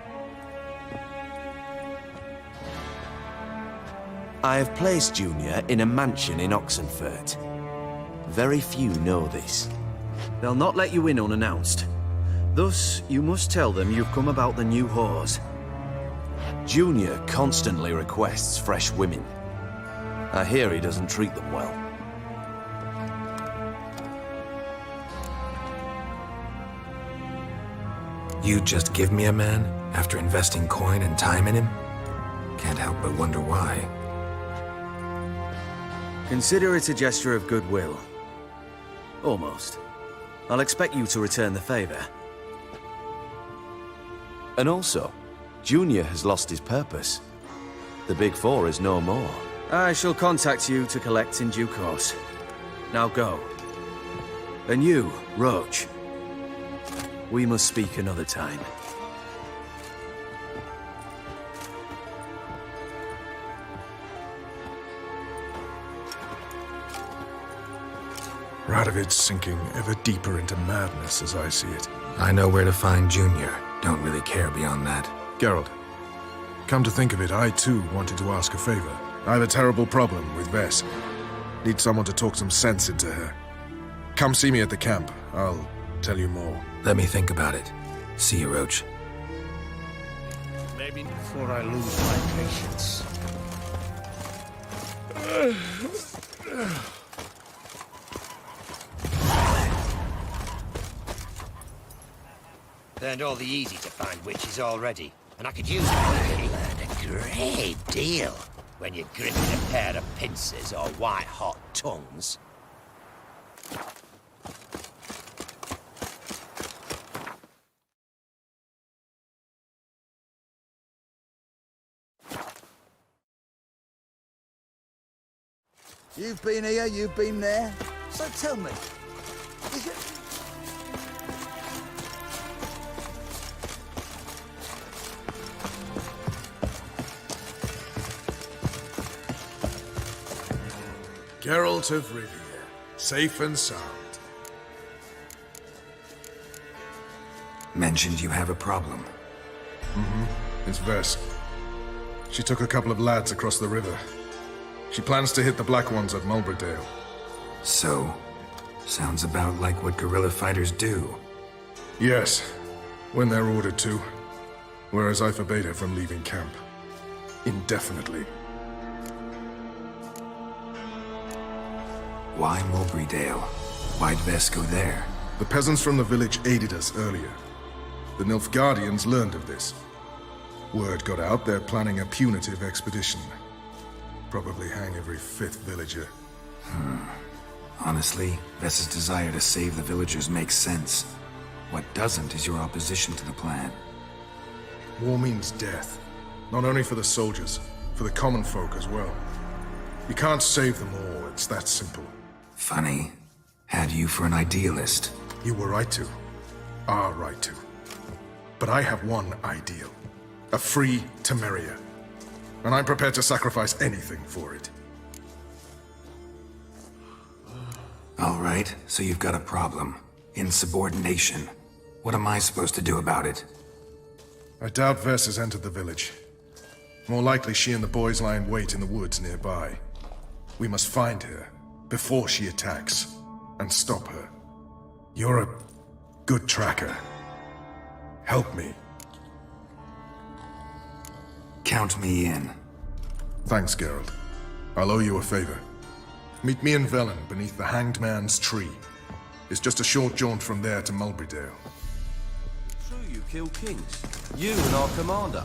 I have placed Junior in a mansion in Oxenfurt. Very few know this. They'll not let you in unannounced. Thus, you must tell them you've come about the new whores. Junior constantly requests fresh women. I hear he doesn't treat them well. You just give me a man after investing coin and time in him? Can't help but wonder why. Consider it a gesture of goodwill. Almost. I'll expect you to return the favor. And also, Junior has lost his purpose. The Big Four is no more. I shall contact you to collect in due course. Now go. And you, Roach. We must speak another time. Radovid's sinking ever deeper into madness as I see it. I know where to find Junior. Don't really care beyond that. Geralt, come to think of it, I too wanted to ask a favor. I have a terrible problem with Vess. Need someone to talk some sense into her. Come see me at the camp. I'll tell you more. Let me think about it. See you, Roach. Maybe before I lose my patience. Learned all the easy-to-find witches already, and I could use them. You learn a great deal when you're gripping a pair of pincers or white-hot tongues. You've been here, you've been there. So tell me, is it... Geralt of Rivia, safe and sound. Mentioned you have a problem. It's Vess. She took a couple of lads across the river. She plans to hit the Black Ones at Mulberdale. So, sounds about like what guerrilla fighters do. Yes, when they're ordered to. Whereas I forbade her from leaving camp. Indefinitely. Why Mulberrydale? Why'd Vess go there? The peasants from the village aided us earlier. The Nilfgaardians learned of this. Word got out they're planning a punitive expedition. Probably hang every 5th villager. Honestly, Vess's desire to save the villagers makes sense. What doesn't is your opposition to the plan. War means death. Not only for the soldiers, for the common folk as well. You can't save them all, it's that simple. Funny. Had you for an idealist. You were right to. Are right to. But I have one ideal. A free Temeria. And I'm prepared to sacrifice anything for it. All right, so you've got a problem. Insubordination. What am I supposed to do about it? I doubt Vess has entered the village. More likely she and the boys lie in wait in the woods nearby. We must find her before she attacks and stop her. You're a good tracker. Help me. Count me in. Thanks, Geralt. I'll owe you a favor. Meet me in Velen beneath the Hanged Man's tree. It's just a short jaunt from there to Mulberrydale. True, you kill kings. You and our commander.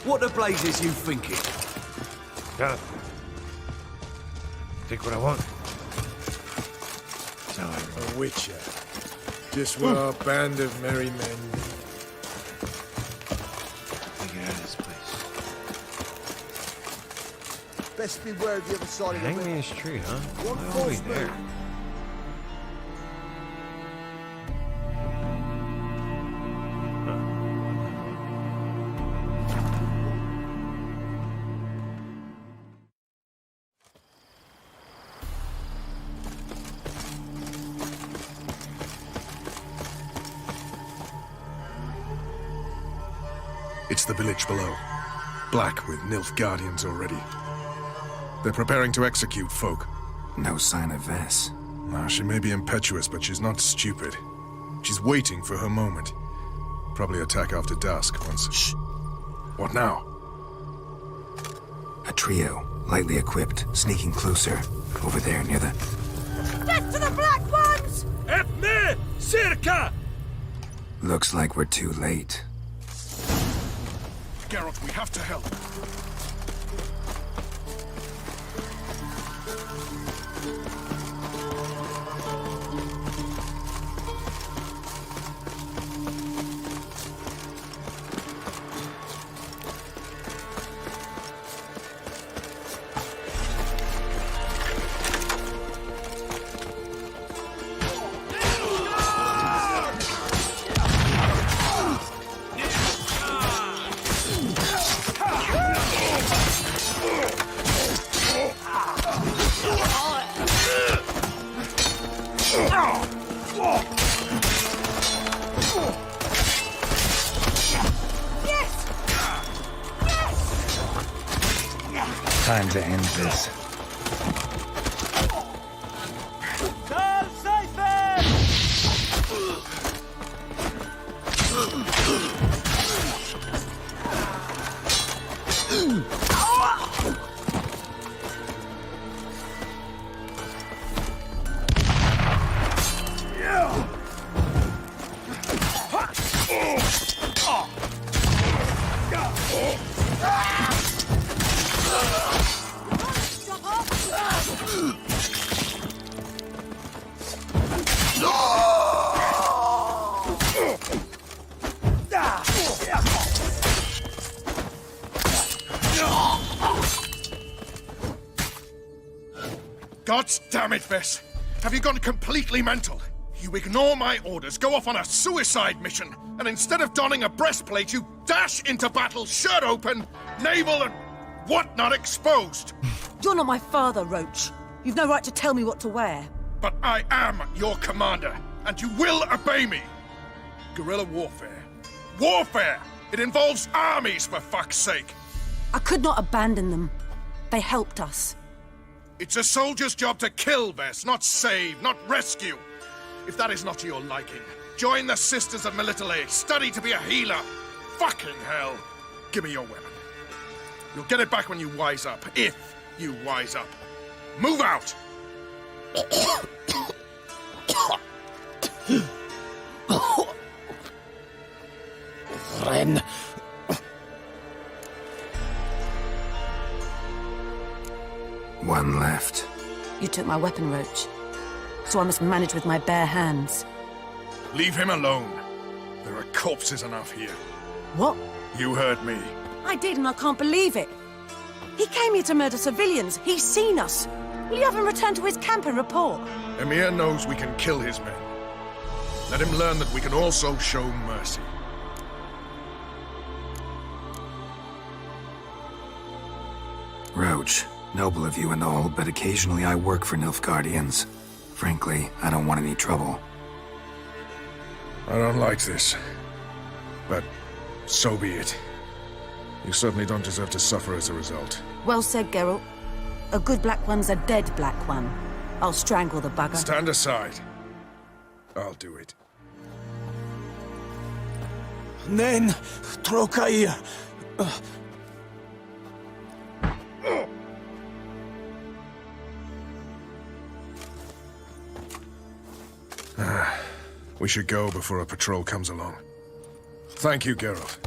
What the blazes you thinking? Yeah. Take what I want. So a witcher. Just what our band of merry men need. Get out of this place. Best beware of the other side of the Hang me in river. this tree, huh? One Why are we false there? move. It's the village below. Black with Nilfgaardians already. They're preparing to execute folk. No sign of Vess. She may be impetuous, but she's not stupid. She's waiting for her moment. Probably attack after dusk once... Shh! What now? A trio, lightly equipped, sneaking closer. Over there, near the... Get to the black ones! Help me! Circa! Looks like we're too late. Geralt, we have to help. Time to end this. God damn it, Vess! Have you gone completely mental? You ignore my orders, go off on a suicide mission, and instead of donning a breastplate, you dash into battle, shirt open, navel and whatnot exposed! You're not my father, Roach. You've no right to tell me what to wear. But I am your commander, and you will obey me! Guerrilla warfare. Warfare! It involves armies, for fuck's sake! I could not abandon them. They helped us. It's a soldier's job to kill, Vess, not save, not rescue. If that is not to your liking, join the Sisters of Melitele, study to be a healer. Fucking hell! Give me your weapon. You'll get it back when you wise up. If you wise up. Move out! Ren. One left. You took my weapon, Roach. So I must manage with my bare hands. Leave him alone. There are corpses enough here. What? You heard me. I did, and I can't believe it. He came here to murder civilians. He's seen us. Will you have him return to his camp and report? Emir knows we can kill his men. Let him learn that we can also show mercy. Roach, noble of you and all, but occasionally I work for Nilfgaardians. Frankly, I don't want any trouble. I don't like this. But so be it. You certainly don't deserve to suffer as a result. Well said, Geralt. A good black one's a dead black one. I'll strangle the bugger. Stand aside. I'll do it. Nen, Trokair. We should go before a patrol comes along. Thank you, Geralt.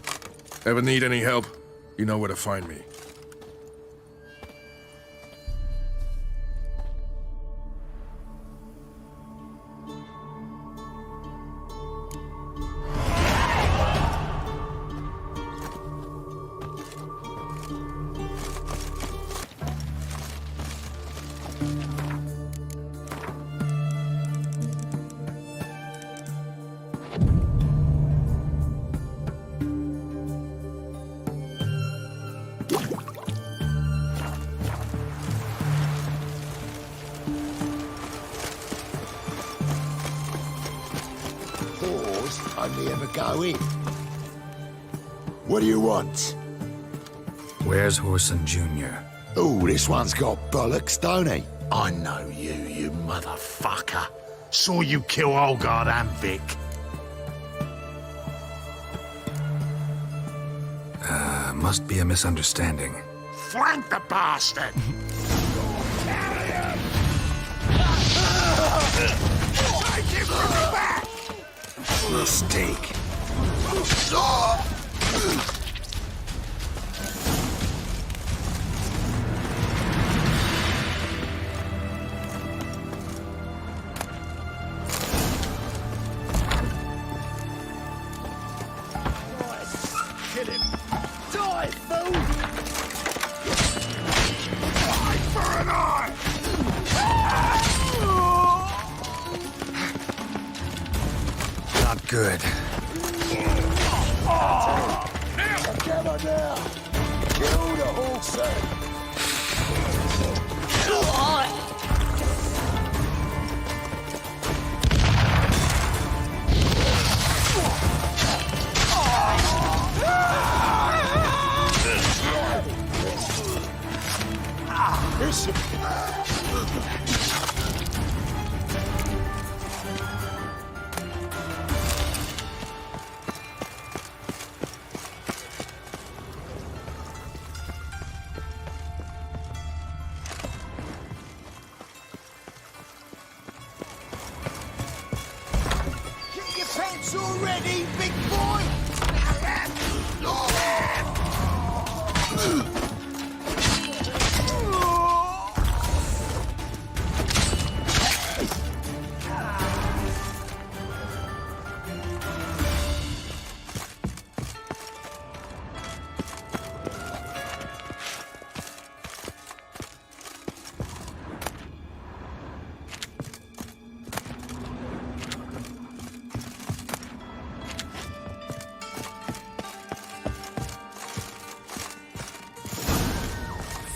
Ever need any help? You know where to find me. Only ever go in. What do you want? Where's Whoreson Jr.? Oh, this one's got bollocks, don't he? I know you, you motherfucker. Saw you kill Olgard and Vic. Must be a misunderstanding. Flank the bastard! Take him from the back! Mistake. Kill him! Die, fool! Eye for an eye! Not good. Come on now! Kill the horse! Get your pants all ready, big boy!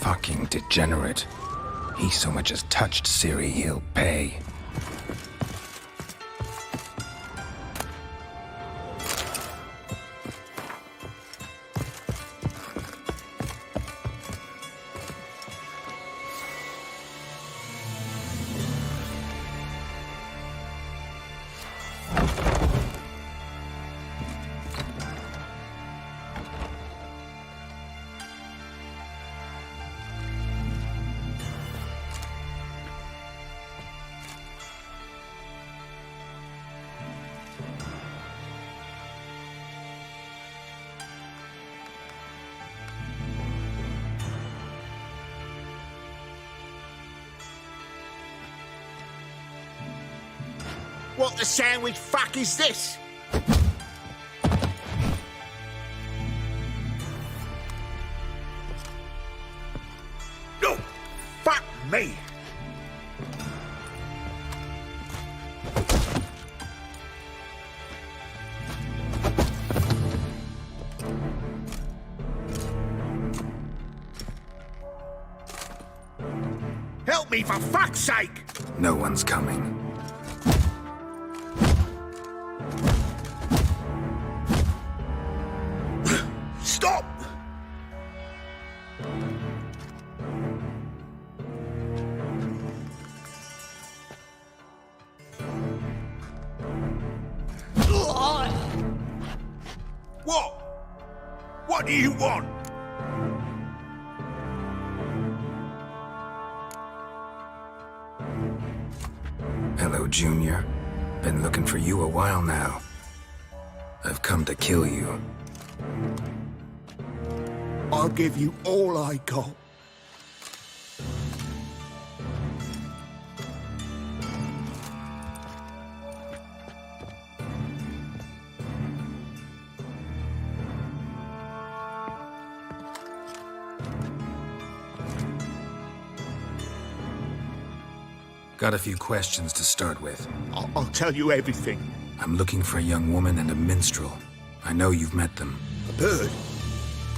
Fucking degenerate. He so much as touched Ciri, he'll pay. What the sandwich fuck is this? No! Fuck me! Help me, for fuck's sake! No one's coming. Stop! What? What do you want? Hello, Junior. Been looking for you a while now. I've come to kill you. I'll give you all I got. Got a few questions to start with. I'll tell you everything. I'm looking for a young woman and a minstrel. I know you've met them. A bird?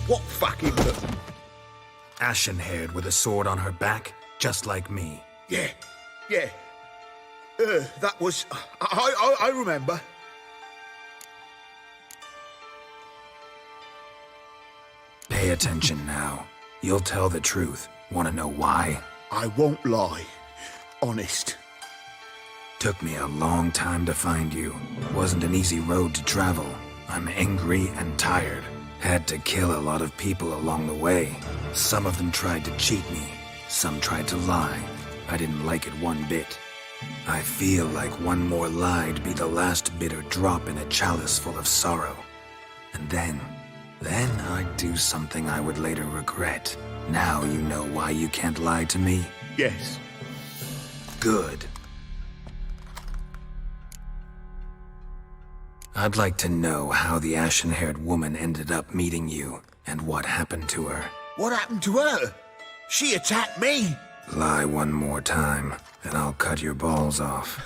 What fucking bird? Ashen-haired with a sword on her back, just like me. Yeah. That was... I remember. Pay attention now. You'll tell the truth. Want to know why? I won't lie. Honest. Took me a long time to find you. Wasn't an easy road to travel. I'm angry and tired. Had to kill a lot of people along the way. Some of them tried to cheat me. Some tried to lie. I didn't like it one bit. I feel like one more lie'd be the last bitter drop in a chalice full of sorrow. And then I'd do something I would later regret. Now you know why you can't lie to me? Yes. Good. I'd like to know how the ashen-haired woman ended up meeting you, and what happened to her. What happened to her? She attacked me. Lie one more time, and I'll cut your balls off.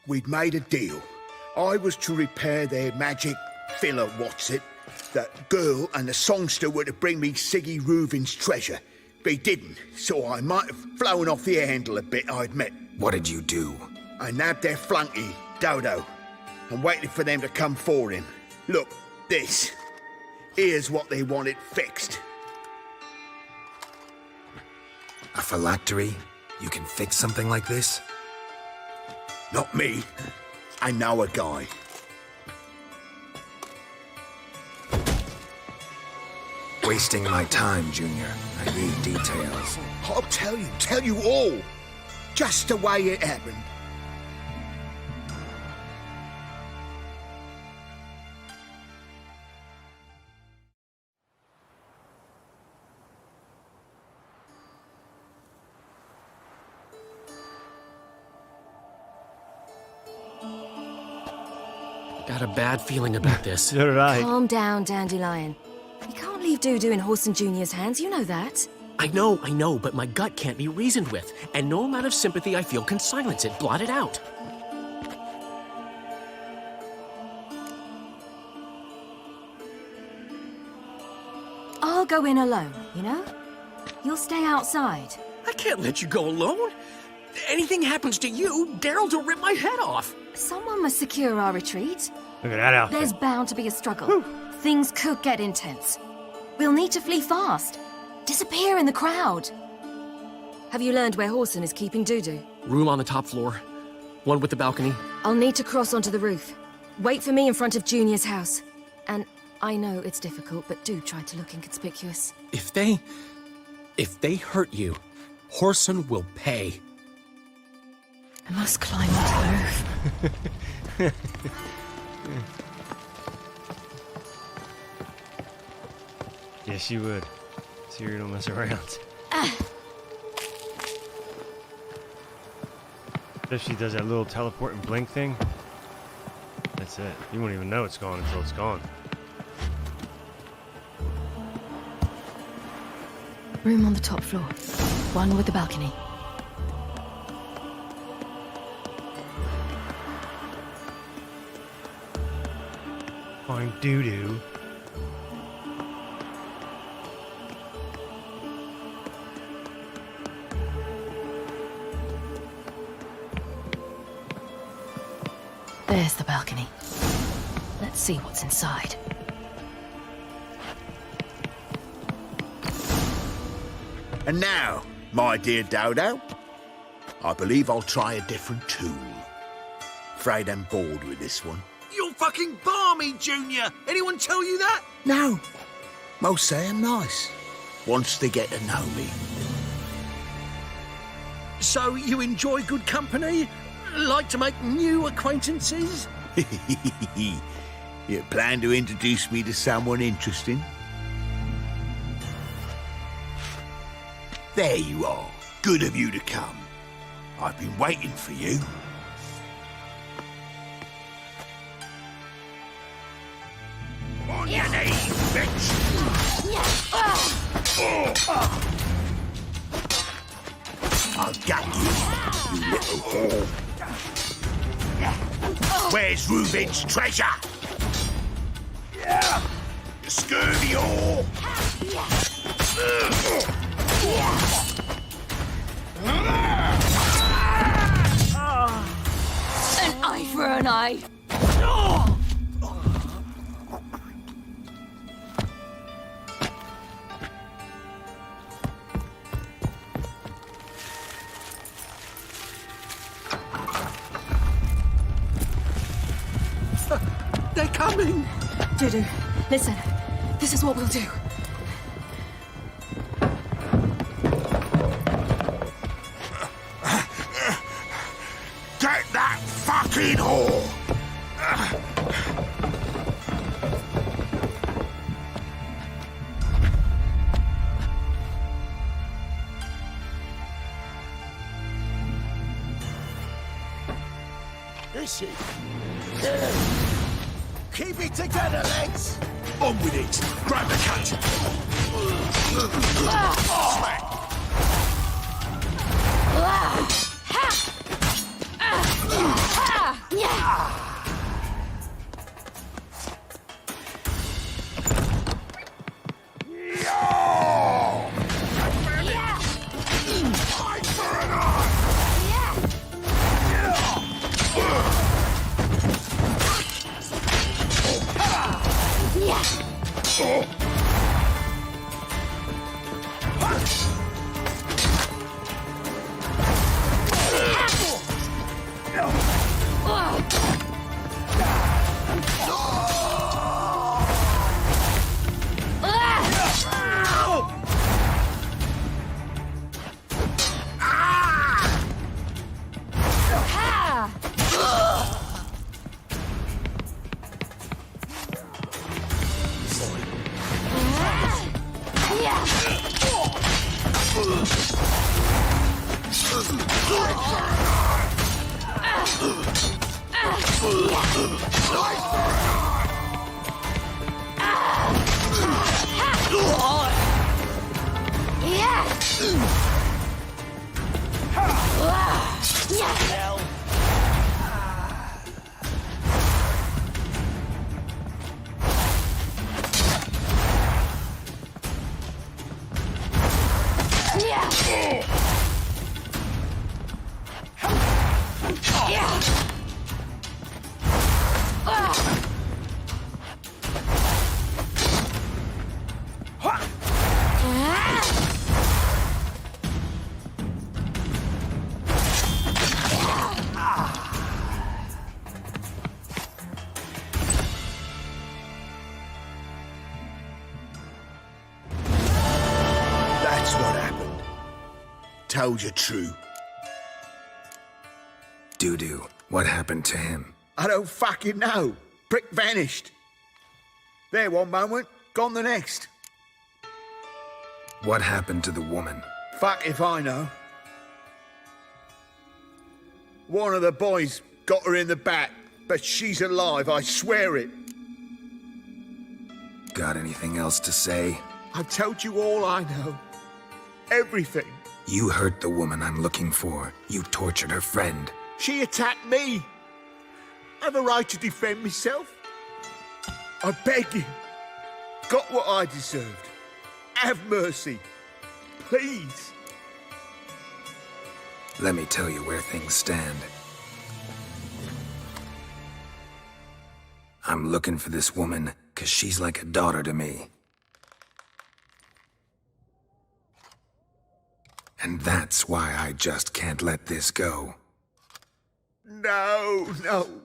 We'd made a deal. I was to repair their magic filler, That girl and the songster were to bring me Siggy Reuven's treasure. They didn't, so I might have flown off the handle a bit, I admit. What did you do? I nabbed their flunky, Dodo, and waited for them to come for him. Look, this. Here's what they wanted fixed. A phylactery? You can fix something like this? Not me. I know a guy. Wasting my time, Junior. I need details. I'll tell you all. Just the way it happened. Got a bad feeling about this. So did I. Calm down, Dandelion. You can't leave Dudu in Horse and Junior's hands, you know that. I know, but my gut can't be reasoned with, and no amount of sympathy I feel can silence it, blot it out. I'll go in alone, you know? You'll stay outside. I can't let you go alone. Anything happens to you, Geralt will rip my head off. Someone must secure our retreat. Look at that outfit. There's bound to be a struggle. Things could get intense. We'll need to flee fast. Disappear in the crowd. Have you learned where Horson is keeping Dudu? Room on the top floor. One with the balcony. I'll need to cross onto the roof. Wait for me in front of Junior's house. And I know it's difficult, but do try to look inconspicuous. If they hurt you, Horson will pay. I must climb onto the roof. Yes, you would. Ciri don't mess around. If she does that little teleport and blink thing, that's it. You won't even know it's gone until it's gone. Room on the top floor. One with the balcony. Find doo-doo. There's the balcony. Let's see what's inside. And now, my dear Dodo, I believe I'll try a different tool. Afraid I'm bored with this one. You're fucking balmy, Junior! Anyone tell you that? No. Most say I'm nice. Once they get to know me. So you enjoy good company? Like to make new acquaintances? You plan to introduce me to someone interesting? There you are. Good of you to come. I've been waiting for you. On your knees, bitch! I'll get you, you little whore. Where's Reuven's treasure? You scurvy whore! An eye for an eye. They're coming! Dudu, listen. This is what we'll do. Get that fucking whore! Is she? Keep it together, legs! On with it! Grab the cut! Smack! That's what happened. Told you true. Dudu, what happened to him? I don't fucking know. Prick vanished. There one moment, gone the next. What happened to the woman? Fuck if I know. One of the boys got her in the back, but she's alive, I swear it. Got anything else to say? I've told you all I know. Everything. You hurt the woman I'm looking for. You tortured her friend. She attacked me. I have a right to defend myself. I beg you. Got what I deserved. Have mercy. Please. Let me tell you where things stand. I'm looking for this woman, 'cause she's like a daughter to me. And that's why I just can't let this go. No, no.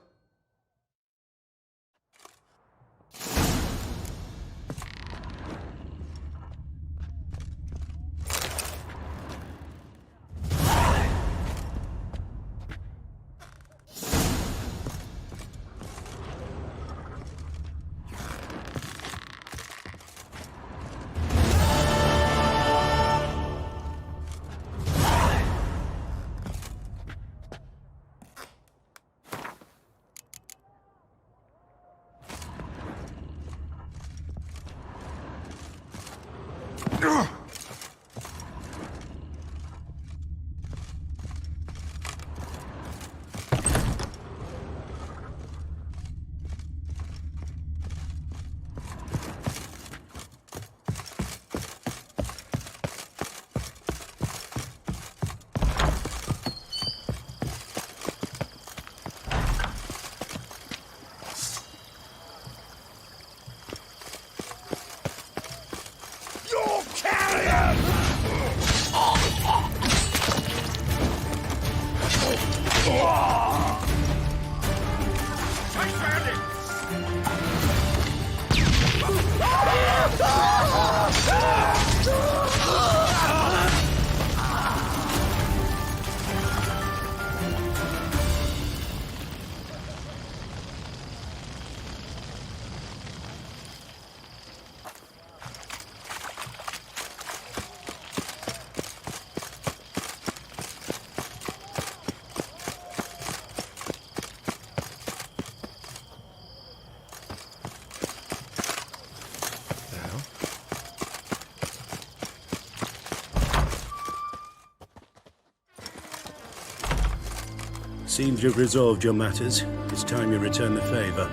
Seems you've resolved your matters. It's time you return the favor.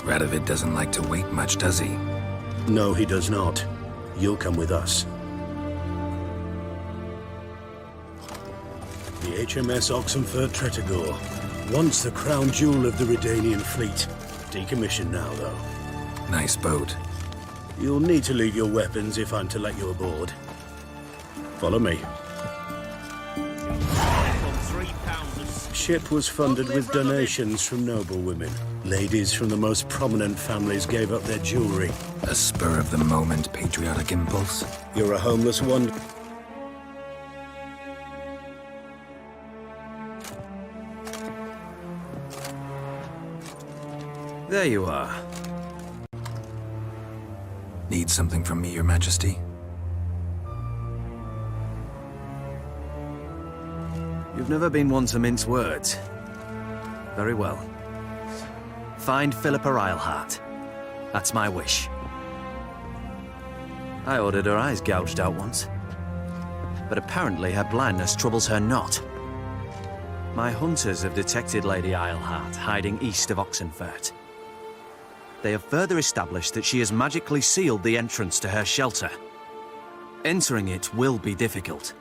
Radovid doesn't like to wait much, does he? No, he does not. You'll come with us. The HMS Oxenfurt Tretogor. Once the crown jewel of the Redanian fleet. Decommissioned now, though. Nice boat. You'll need to leave your weapons if I'm to let you aboard. Follow me. Ship was funded with donations from noble women. Ladies from the most prominent families gave up their jewelry. A spur-of-the-moment patriotic impulse? You're a homeless one. There you are. Need something from me, Your Majesty? You've never been one to mince words. Very well. Find Philippa Eilhart. That's my wish. I ordered her eyes gouged out once. But apparently her blindness troubles her not. My hunters have detected Lady Eilhart hiding east of Oxenfurt. They have further established that she has magically sealed the entrance to her shelter. Entering it will be difficult.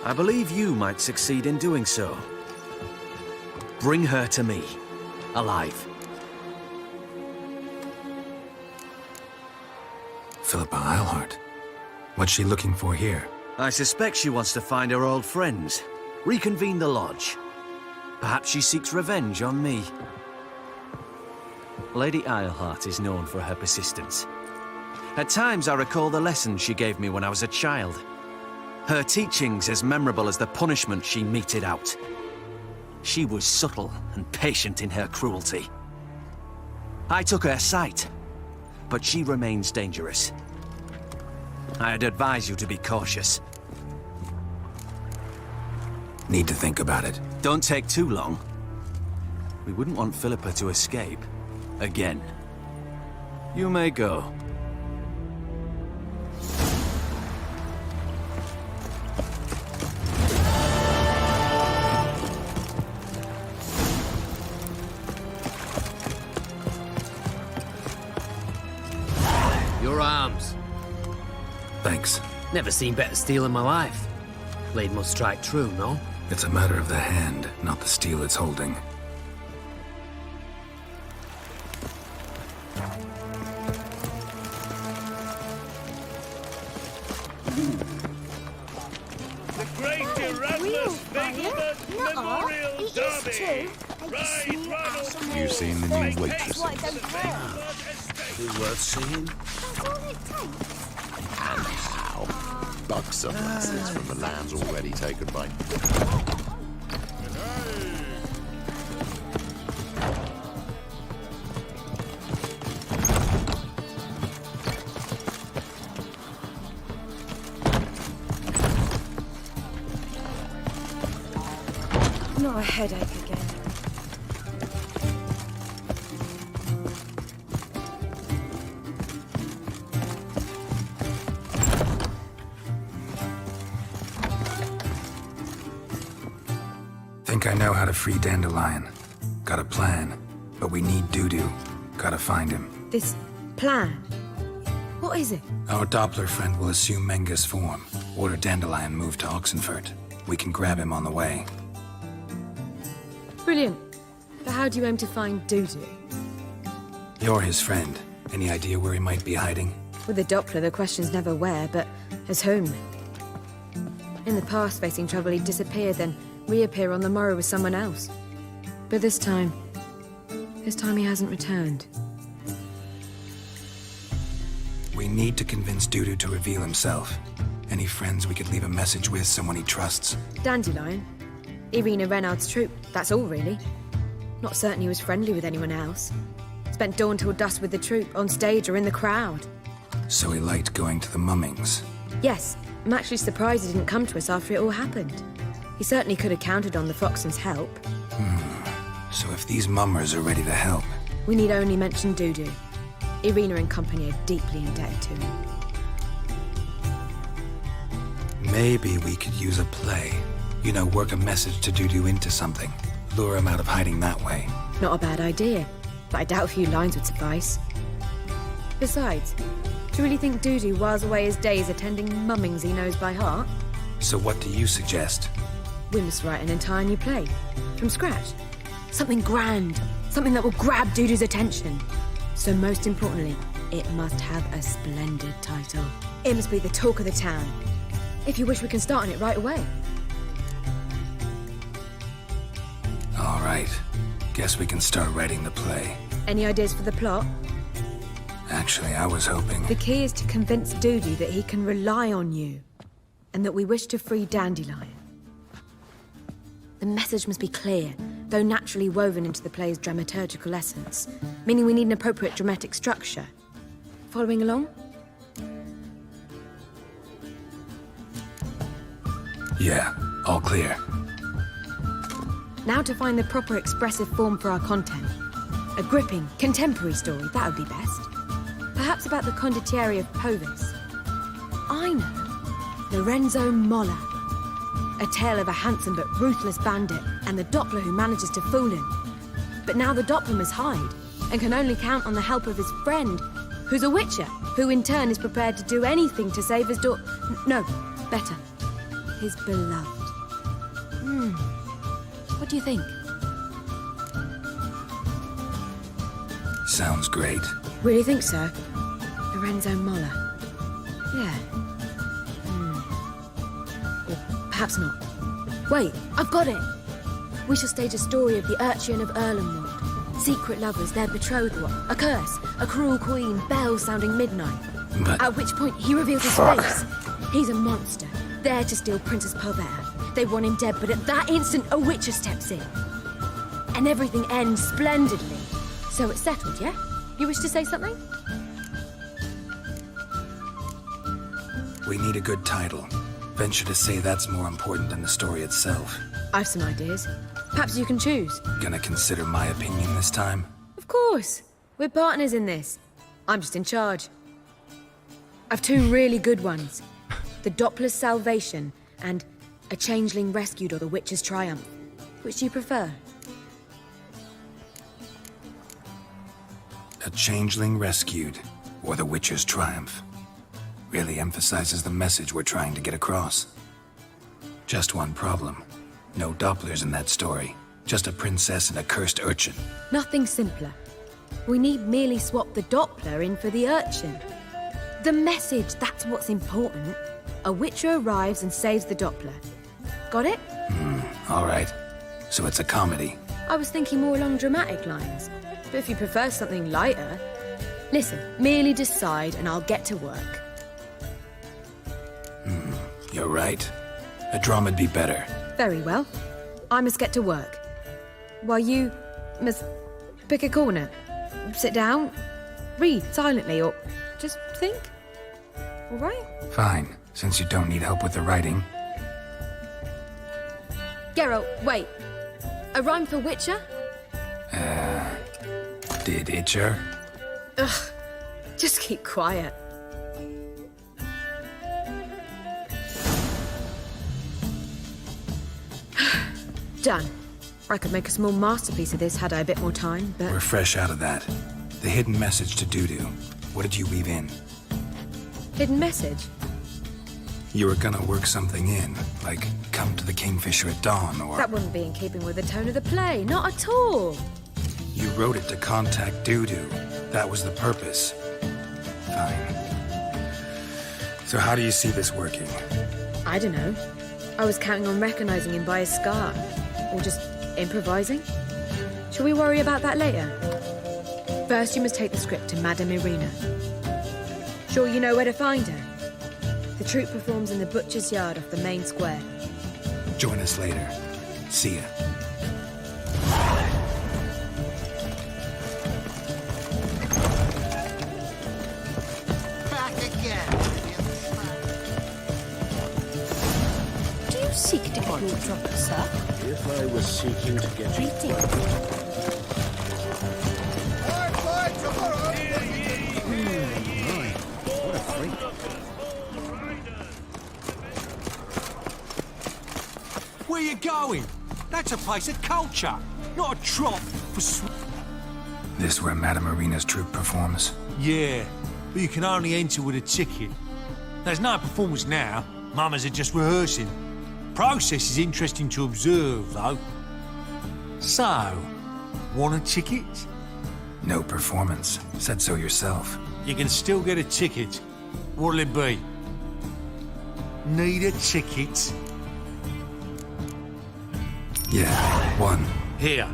I believe you might succeed in doing so. Bring her to me, alive. Philippa Eilhart? What's she looking for here? I suspect she wants to find her old friends, reconvene the lodge. Perhaps she seeks revenge on me. Lady Eilhart is known for her persistence. At times I recall the lessons she gave me when I was a child. Her teachings as memorable as the punishment she meted out. She was subtle and patient in her cruelty. I took her sight, but she remains dangerous. I'd advise you to be cautious. Need to think about it. Don't take too long. We wouldn't want Philippa to escape. Again. You may go. Your arms. Thanks. Never seen better steel in my life. Blade must strike true, no? It's a matter of the hand, not the steel it's holding. The Great Erasmus Vengerberg Memorial Derby! You seen the new waitresses? Be worth seeing. And how? Buxom lasses from the lands already taken by... Not a headache again. Think I know how to free Dandelion. Got a plan, but we need Dudu. Gotta find him. This plan? What is it? Our Doppler friend will assume Menga's form. Order Dandelion move to Oxenfurt. We can grab him on the way. Brilliant. But how do you aim to find Dudu? You're his friend. Any idea where he might be hiding? With the Doppler, the question's never where, but as whom. In the past, facing trouble, he'd disappear, then reappear on the morrow with someone else. But this time he hasn't returned. We need to convince Dudu to reveal himself. Any friends we could leave a message with, someone he trusts? Dandelion. Irina Reynard's troop, that's all really. Not certain he was friendly with anyone else. Spent dawn till dusk with the troop, on stage or in the crowd. So he liked going to the mummings. Yes, I'm actually surprised he didn't come to us after it all happened. He certainly could have counted on the Foxen's help. So if these mummers are ready to help... We need only mention Dudu. Irina and company are deeply indebted to him. Maybe we could use a play. You know, work a message to Dudu into something. Lure him out of hiding that way. Not a bad idea, but I doubt a few lines would suffice. Besides, do you really think Dudu whiles away his days attending mummings he knows by heart? So what do you suggest? We must write an entire new play. From scratch. Something grand. Something that will grab Dudu's attention. So most importantly, it must have a splendid title. It must be the talk of the town. If you wish, we can start on it right away. All right. Guess we can start writing the play. Any ideas for the plot? Actually, I was hoping... The key is to convince Dudu that he can rely on you. And that we wish to free Dandelion. The message must be clear, though naturally woven into the play's dramaturgical essence, meaning we need an appropriate dramatic structure. Following along? Yeah, all clear. Now to find the proper expressive form for our content. A gripping, contemporary story, that would be best. Perhaps about the condottieri of Povis. I know. Lorenzo Molla. A tale of a handsome but ruthless bandit and the Doppler who manages to fool him. But now the Doppler must hide and can only count on the help of his friend, who's a witcher, who in turn is prepared to do anything to save his no, better, his beloved. What do you think? Sounds great. Really think so? Lorenzo Molla. Yeah. Or perhaps not. Wait, I've got it! We shall stage a story of the Urchin of Erlenwald. Secret lovers, their betrothal, a curse, a cruel queen, bells sounding midnight. But... At which point he reveals his face. He's a monster, there to steal Princess Pulver. They want him dead, but at that instant a witcher steps in. And everything ends splendidly. So it's settled, yeah? You wish to say something? We need a good title. Venture to say that's more important than the story itself. I've some ideas. Perhaps you can choose. Gonna consider my opinion this time? Of course. We're partners in this. I'm just in charge. I've two really good ones. The Doppler's Salvation and A Changeling Rescued or the Witch's Triumph. Which do you prefer? A Changeling Rescued or the Witcher's Triumph. Really emphasizes the message we're trying to get across. Just one problem. No Dopplers in that story. Just a princess and a cursed urchin. Nothing simpler. We need merely swap the Doppler in for the urchin. The message, that's what's important. A Witcher arrives and saves the Doppler. Got it? All right. So it's a comedy. I was thinking more along dramatic lines. But if you prefer something lighter... Listen, merely decide and I'll get to work. You're right. A drama'd be better. Very well. I must get to work. While you must pick a corner. Sit down, read silently, or just think. All right? Fine, since you don't need help with the writing. Geralt, wait. A rhyme for Witcher? Did Itcher? Ugh, just keep quiet. Done. I could make a small masterpiece of this had I a bit more time, but... We're fresh out of that. The hidden message to Dudu. What did you weave in? Hidden message? You were gonna work something in, like come to the Kingfisher at dawn, or... That wouldn't be in keeping with the tone of the play, not at all. You wrote it to contact Dudu. That was the purpose. Fine. So how do you see this working? I don't know. I was counting on recognizing him by his scar. Or just improvising? Shall we worry about that later? First, you must take the script to Madame Irina. Sure you know where to find her? The troupe performs in the butcher's yard off the main square. Join us later. See ya. Back again. Do you seek to get your drop, sir? If I was seeking to get Read it. What a freak. Where you going? That's a place of culture, not a trough for This where Madame Irina's troupe performs? Yeah, but you can only enter with a ticket. There's no performance now. Mamas are just rehearsing. Process is interesting to observe, though. So, want a ticket? No performance. Said so yourself. You can still get a ticket. What'll it be? Need a ticket? Yeah, one. Here.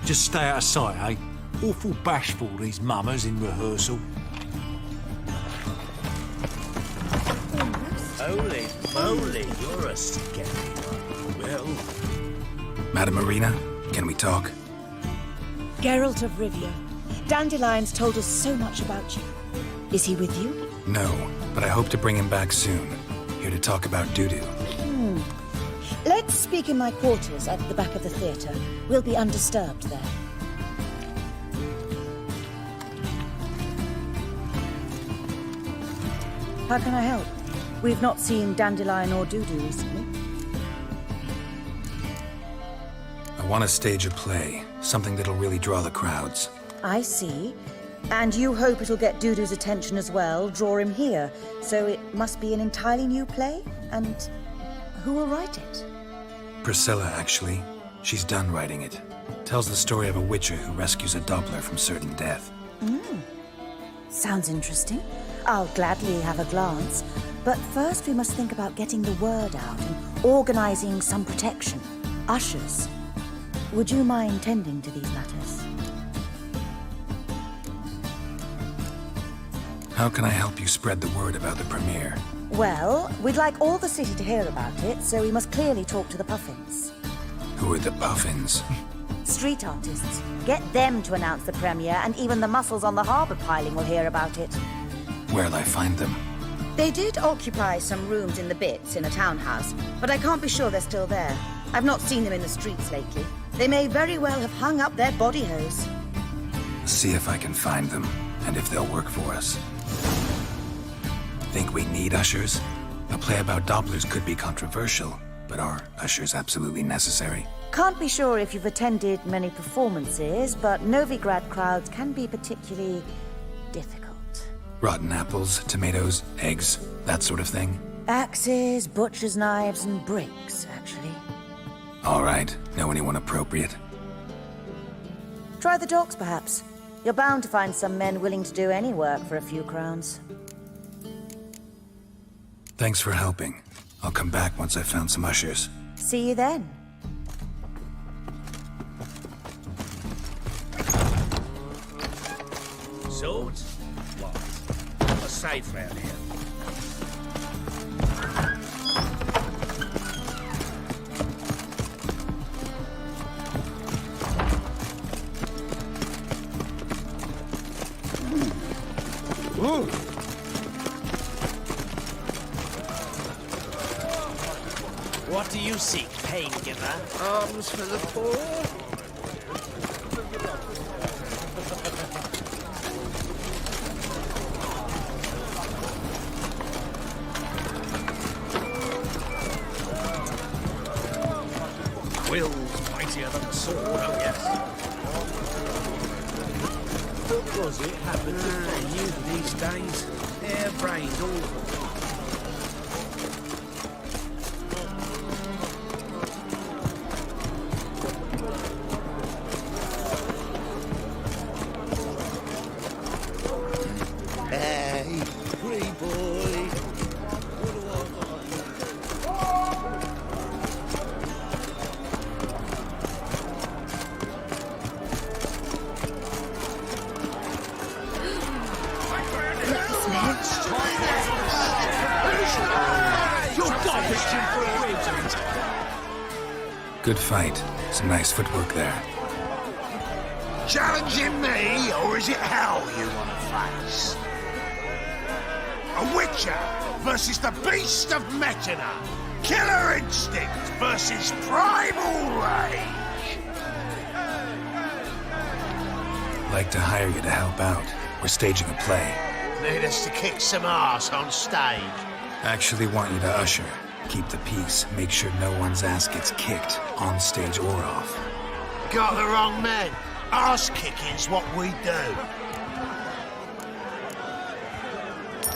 Just stay out of sight, eh? Awful bashful, these mamas in rehearsal. Holy moly, you're a scary one. Well... Madame Irina, can we talk? Geralt of Rivia. Dandelion's told us so much about you. Is he with you? No, but I hope to bring him back soon. Here to talk about Dudu. Let's speak in my quarters at the back of the theatre. We'll be undisturbed there. How can I help? We've not seen Dandelion or Dudu recently. I want to stage a play. Something that'll really draw the crowds. I see. And you hope it'll get Dudu's attention as well, draw him here. So it must be an entirely new play? And who will write it? Priscilla, actually. She's done writing it. Tells the story of a witcher who rescues a Doppler from certain death. Sounds interesting. I'll gladly have a glance. But first we must think about getting the word out and organizing some protection. Ushers. Would you mind tending to these matters? How can I help you spread the word about the premiere? Well, we'd like all the city to hear about it, so we must clearly talk to the Puffins. Who are the Puffins? Street artists. Get them to announce the premiere, and even the muscles on the harbour piling will hear about it. Where'll I find them? They did occupy some rooms in the Bits in a townhouse, but I can't be sure they're still there. I've not seen them in the streets lately. They may very well have hung up their body hose. See if I can find them, and if they'll work for us. Think we need ushers? A play about Dopplers could be controversial, but are ushers absolutely necessary? Can't be sure if you've attended many performances, but Novigrad crowds can be particularly difficult. Rotten apples, tomatoes, eggs, that sort of thing? Axes, butcher's knives, and bricks, actually. All right. Know anyone appropriate? Try the docks, perhaps. You're bound to find some men willing to do any work for a few crowns. Thanks for helping. I'll come back once I've found some ushers. See you then. Swords? What? A safe round here. Ooh. What do you seek, pain giver? Arms for the poor? Will's mightier than the sword, oh yes. What was it happened to you these days? Hair-brained awful. Hey, free boy. Good fight. Some nice footwork there. Challenging me, or is it hell you want to face? A witcher versus the beast of Metna. Killer instinct versus primal rage. Like to hire you to help out. We're staging a play. Need us to kick some ass on stage. Actually want you to usher. Keep the peace. Make sure no one's ass gets kicked, on stage or off. Got the wrong man. Ass kicking's what we do.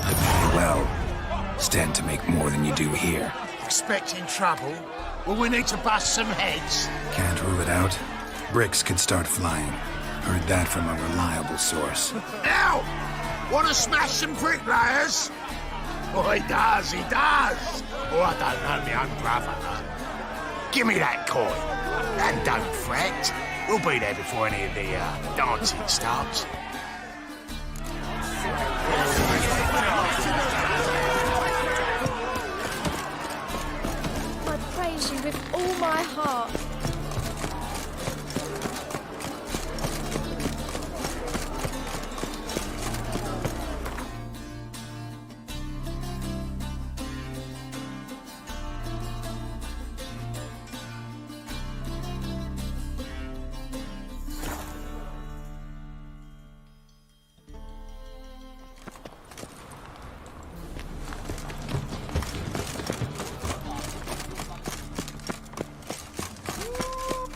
I pay well. Stand to make more than you do here. Expecting trouble? Well, we need to bust some heads. Can't rule it out. Bricks could start flying. Heard that from a reliable source. Now! Want to smash some bricklayers? Oh, he does, he does. Oh, I don't know my own brother. Give me that coin. And don't fret. We'll be there before any of the dancing starts. I praise you with all my heart.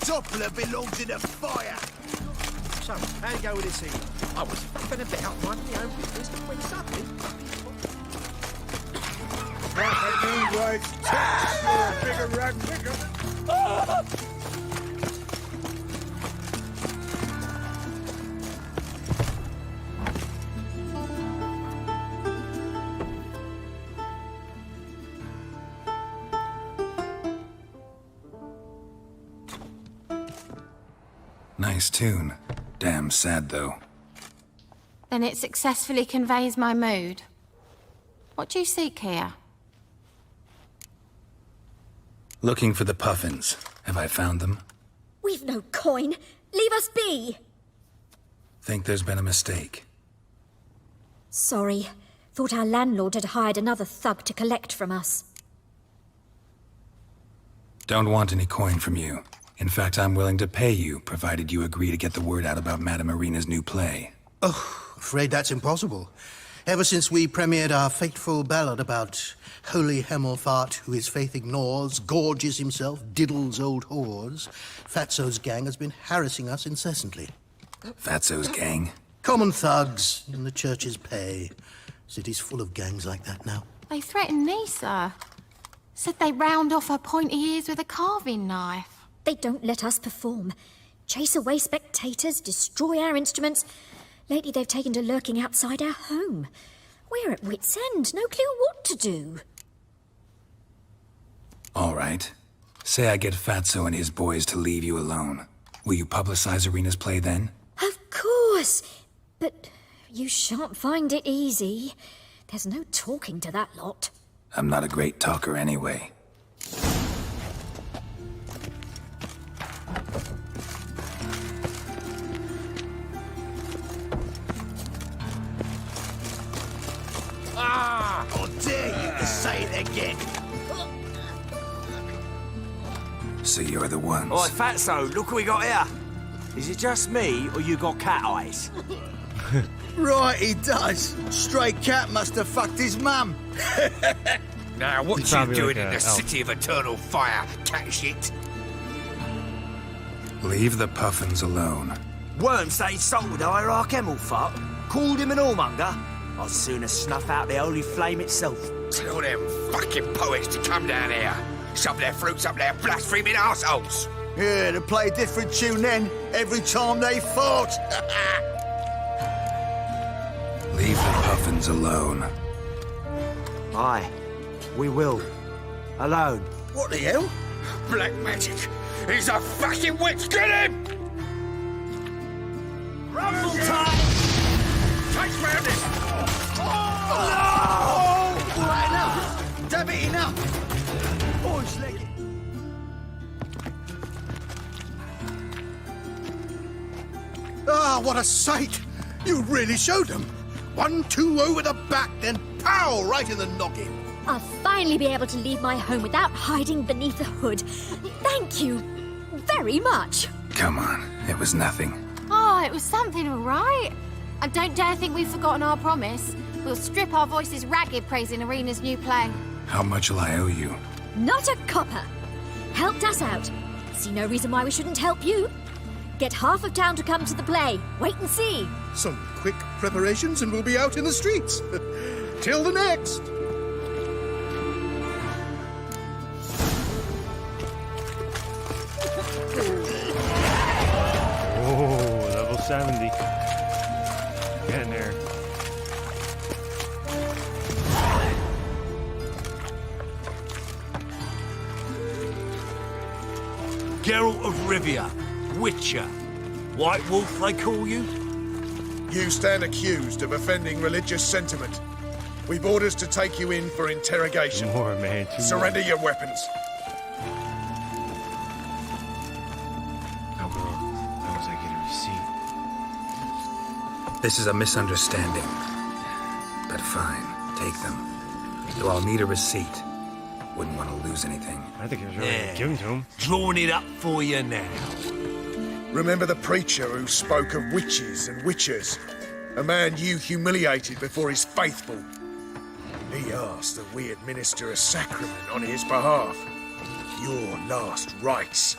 Doppler belongs in a fire. So, how you go with this evening? I was faffing a bit up my own business when suddenly... Right, Texas, you're a bigger rag nigger. Nice tune. Damn sad, though. Then it successfully conveys my mood. What do you seek here? Looking for the puffins. Have I found them? We've no coin. Leave us be. Think there's been a mistake. Sorry. Thought our landlord had hired another thug to collect from us. Don't want any coin from you. In fact, I'm willing to pay you, provided you agree to get the word out about Madame Irina's new play. Oh, afraid that's impossible. Ever since we premiered our fateful ballad about Holy Hemelfart, who his faith ignores, gorges himself, diddles old whores, Fatso's gang has been harassing us incessantly. Fatso's gang? Common thugs in the church's pay. City's full of gangs like that now. They threatened me, sir. Said they'd round off her pointy ears with a carving knife. They don't let us perform. Chase away spectators, destroy our instruments. Lately they've taken to lurking outside our home. We're at wit's end, no clue what to do. All right. Say I get Fatso and his boys to leave you alone. Will you publicize Irina's play then? Of course, but you shan't find it easy. There's no talking to that lot. I'm not a great talker anyway. Ah! How dare you to say it again! So you're the ones. Oi, Fatso, look what we got here. Is it just me, or you got cat eyes? Right, he does. Stray cat must have fucked his mum. Now, what He's you probably doing like in a the elf. city of eternal fire, cat shit? Leave the puffins alone. Worm say he sold Hierarch Hemelfart, called him an whoremonger. I'd sooner snuff out the holy flame itself. Tell them fucking poets to come down here. Shove their fruits up their blaspheming arseholes. Yeah, to play a different tune then, every time they fought. Leave the puffins alone. Aye, we will. Alone. What the hell? Black magic. He's a fucking witch. Get him! Rumble time! Catch madness! Oh! Right, enough! Damn it, enough! Boys, leg it. Ah, what a sight! You really showed them. 1-2 over the back, then pow! Right in the noggin. I'll finally be able to leave my home without hiding beneath a hood. Thank you very much. Come on, it was nothing. Oh, it was something, all right. And don't dare think we've forgotten our promise. We'll strip our voices ragged praising Irina's new play. How much will I owe you? Not a copper. Helped us out. See no reason why we shouldn't help you. Get half of town to come to the play. Wait and see. Some quick preparations and we'll be out in the streets. Till the next. Oh, level 70. Getting there. Geralt of Rivia, Witcher. White Wolf, they call you? You stand accused of offending religious sentiment. We've orders to take you in for interrogation. More, man. Surrender your weapons. How was I get a receipt? This is a misunderstanding. But fine, take them. Though I'll need a receipt. Wouldn't want to lose anything. I think he was ready to give them to him. Drawing it up for you now. Remember the preacher who spoke of witches and witchers? A man you humiliated before his faithful. He asked that we administer a sacrament on his behalf. Your last rites.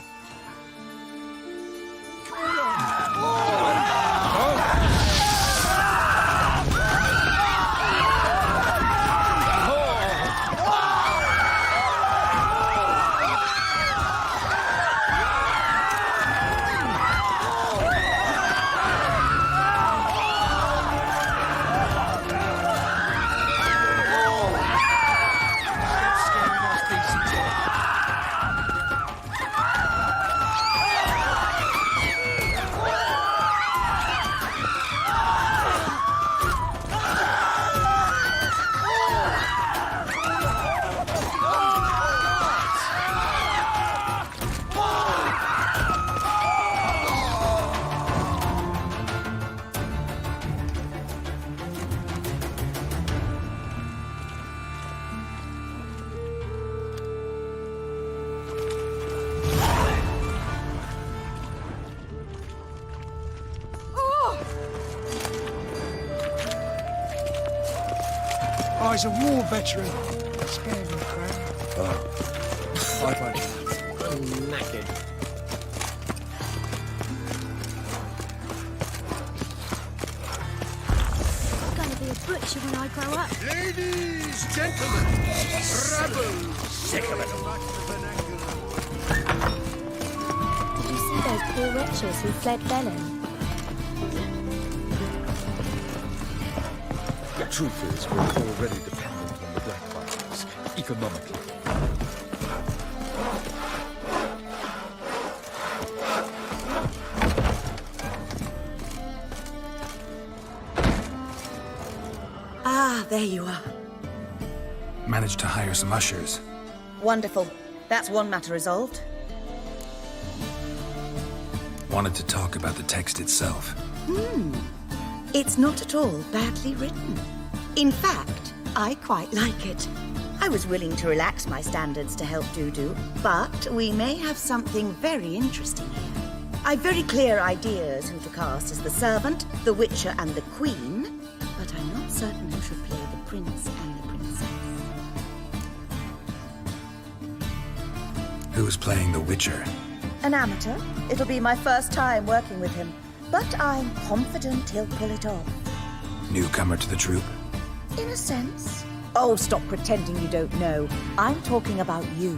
I was a war veteran. Spare me, Crown. Oh. I won't. I'm knackered. I'm gonna be a butcher when I grow up. Ladies, gentlemen, rebels. Sick of it. Did you see those poor wretches who fled Velen? The truth is, we're already dependent on the Black Vikings, economically. Ah, there you are. Managed to hire some ushers. Wonderful. That's one matter resolved. Wanted to talk about the text itself. It's not at all badly written. In fact, I quite like it. I was willing to relax my standards to help Dudu, but we may have something very interesting here. I've very clear ideas who to cast as the servant, the witcher, and the queen, but I'm not certain who should play the prince and the princess. Who's playing the Witcher? An amateur. It'll be my first time working with him, but I'm confident he'll pull it off. Newcomer to the troupe? In a sense. Oh, stop pretending you don't know. I'm talking about you.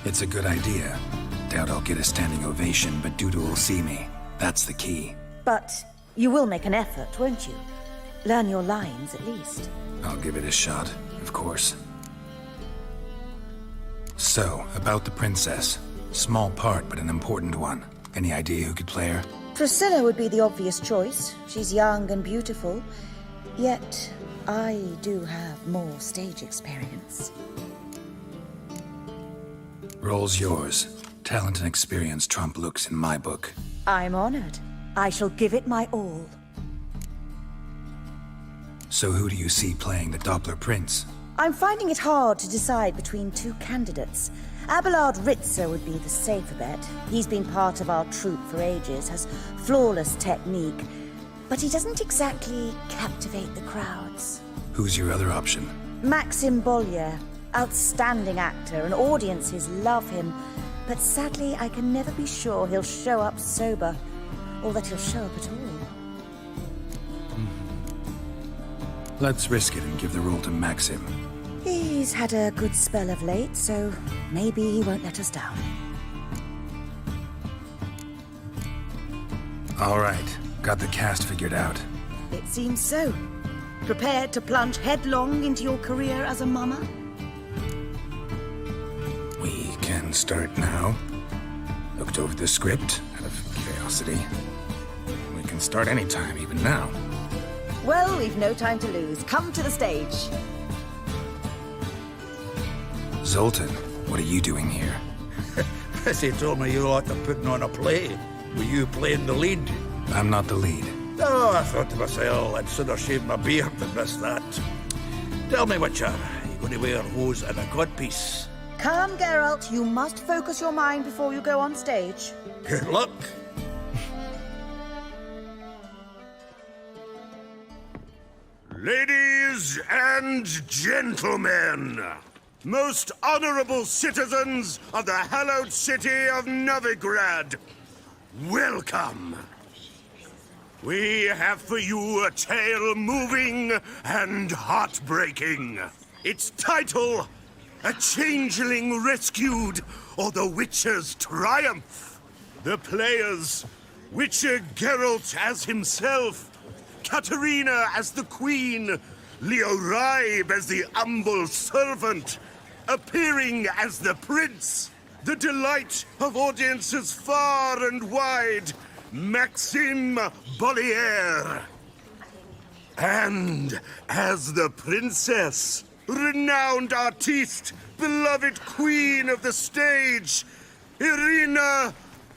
It's a good idea. Doubt I'll get a standing ovation, but Dudu will see me. That's the key. But you will make an effort, won't you? Learn your lines, at least. I'll give it a shot, of course. So, about the princess. Small part, but an important one. Any idea who could play her? Priscilla would be the obvious choice. She's young and beautiful. Yet, I do have more stage experience. Role's yours. Talent and experience trump looks in my book. I'm honored. I shall give it my all. So who do you see playing the Doppler Prince? I'm finding it hard to decide between two candidates. Abelard Ritzer would be the safer bet. He's been part of our troupe for ages, has flawless technique, but he doesn't exactly captivate the crowds. Who's your other option? Maxim Bollier, outstanding actor, and audiences love him, but sadly I can never be sure he'll show up sober, or that he'll show up at all. Let's risk it and give the role to Maxim. He's had a good spell of late, so maybe he won't let us down. All right, got the cast figured out. It seems so. Prepared to plunge headlong into your career as a mama? We can start now. Looked over the script out of curiosity. We can start anytime, even now. Well, we've no time to lose. Come to the stage. Zoltan, what are you doing here? Prissy told me you like to putting on a play. Were you playing the lead? I'm not the lead. Oh, I thought to myself, I'd sooner shave my beard than miss that. Tell me, Witcher, are you going to wear hose and a codpiece? Come, Geralt. You must focus your mind before you go on stage. Good luck. Ladies and gentlemen, most honorable citizens of the hallowed city of Novigrad, welcome. We have for you a tale moving and heartbreaking. Its title, A Changeling Rescued, or The Witcher's Triumph. The players, Witcher Geralt as himself, Katerina as the queen, Leo Ribe as the humble servant, appearing as the prince, the delight of audiences far and wide, Maxim Bollier. And as the princess, renowned artiste, beloved queen of the stage, Irina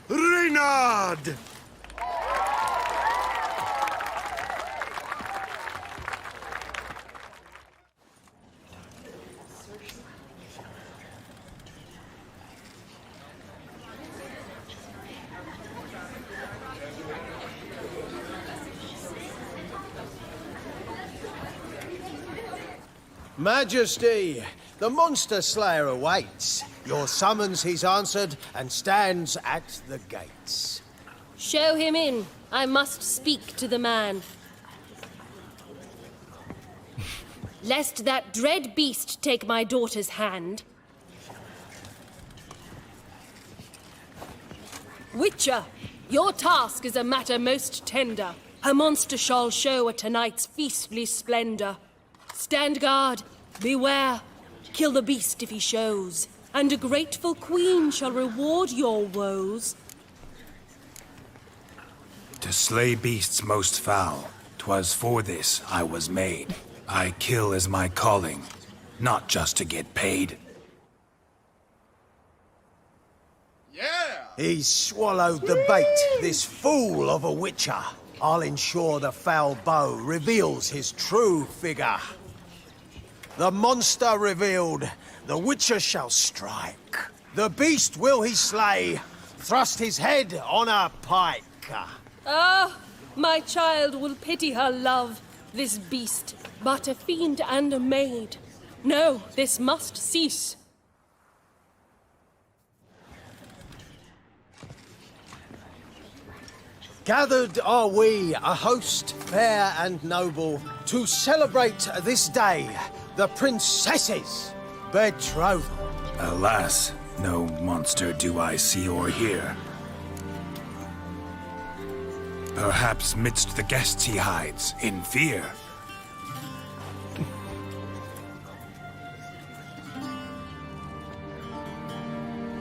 Reynard. Majesty, the monster slayer awaits. Your summons he's answered and stands at the gates. Show him in. I must speak to the man. Lest that dread beast take my daughter's hand. Witcher, your task is a matter most tender. Her monster shall show at tonight's feastly splendor. Stand guard, beware, kill the beast if he shows, and a grateful queen shall reward your woes. To slay beasts most foul, 'twas for this I was made. I kill as my calling, not just to get paid. He's swallowed the bait, this fool of a witcher. I'll ensure the foul bow reveals his true figure. The monster revealed, the witcher shall strike. The beast will he slay, thrust his head on a pike. Ah, my child will pity her love, this beast, but a fiend and a maid. No, this must cease. Gathered are we, a host fair and noble, to celebrate this day, the princess's betrothal. Alas, no monster do I see or hear. Perhaps midst the guests he hides, in fear.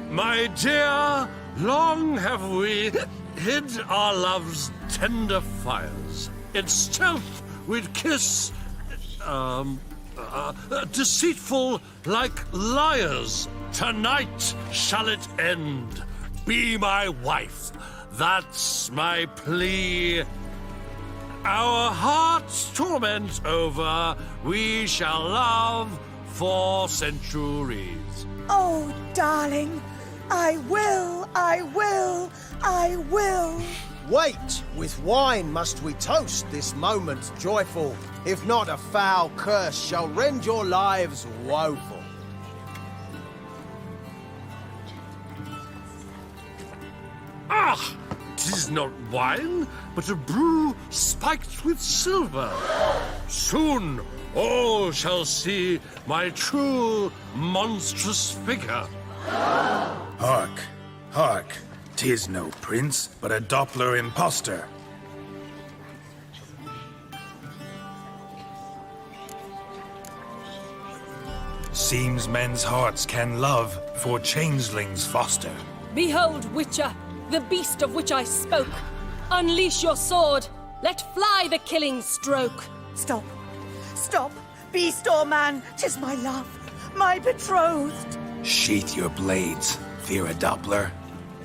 My dear, long have we hid our love's tender fires. In stealth we'd kiss, deceitful like liars. Tonight shall it end. Be my wife, that's my plea. Our hearts' torment over, we shall love for centuries. Oh, darling, I will, I will, I will. Wait, with wine must we toast this moment joyful. If not, a foul curse shall rend your lives woeful. Ah! 'Tis not wine, but a brew spiked with silver. Soon all shall see my true monstrous figure. Hark, hark. 'Tis no prince, but a Doppler impostor. Seems men's hearts can love, for changelings foster. Behold, Witcher, the beast of which I spoke. Unleash your sword. Let fly the killing stroke. Stop. Stop. Beast or man, 'tis my love, my betrothed. Sheath your blades, fear a Doppler.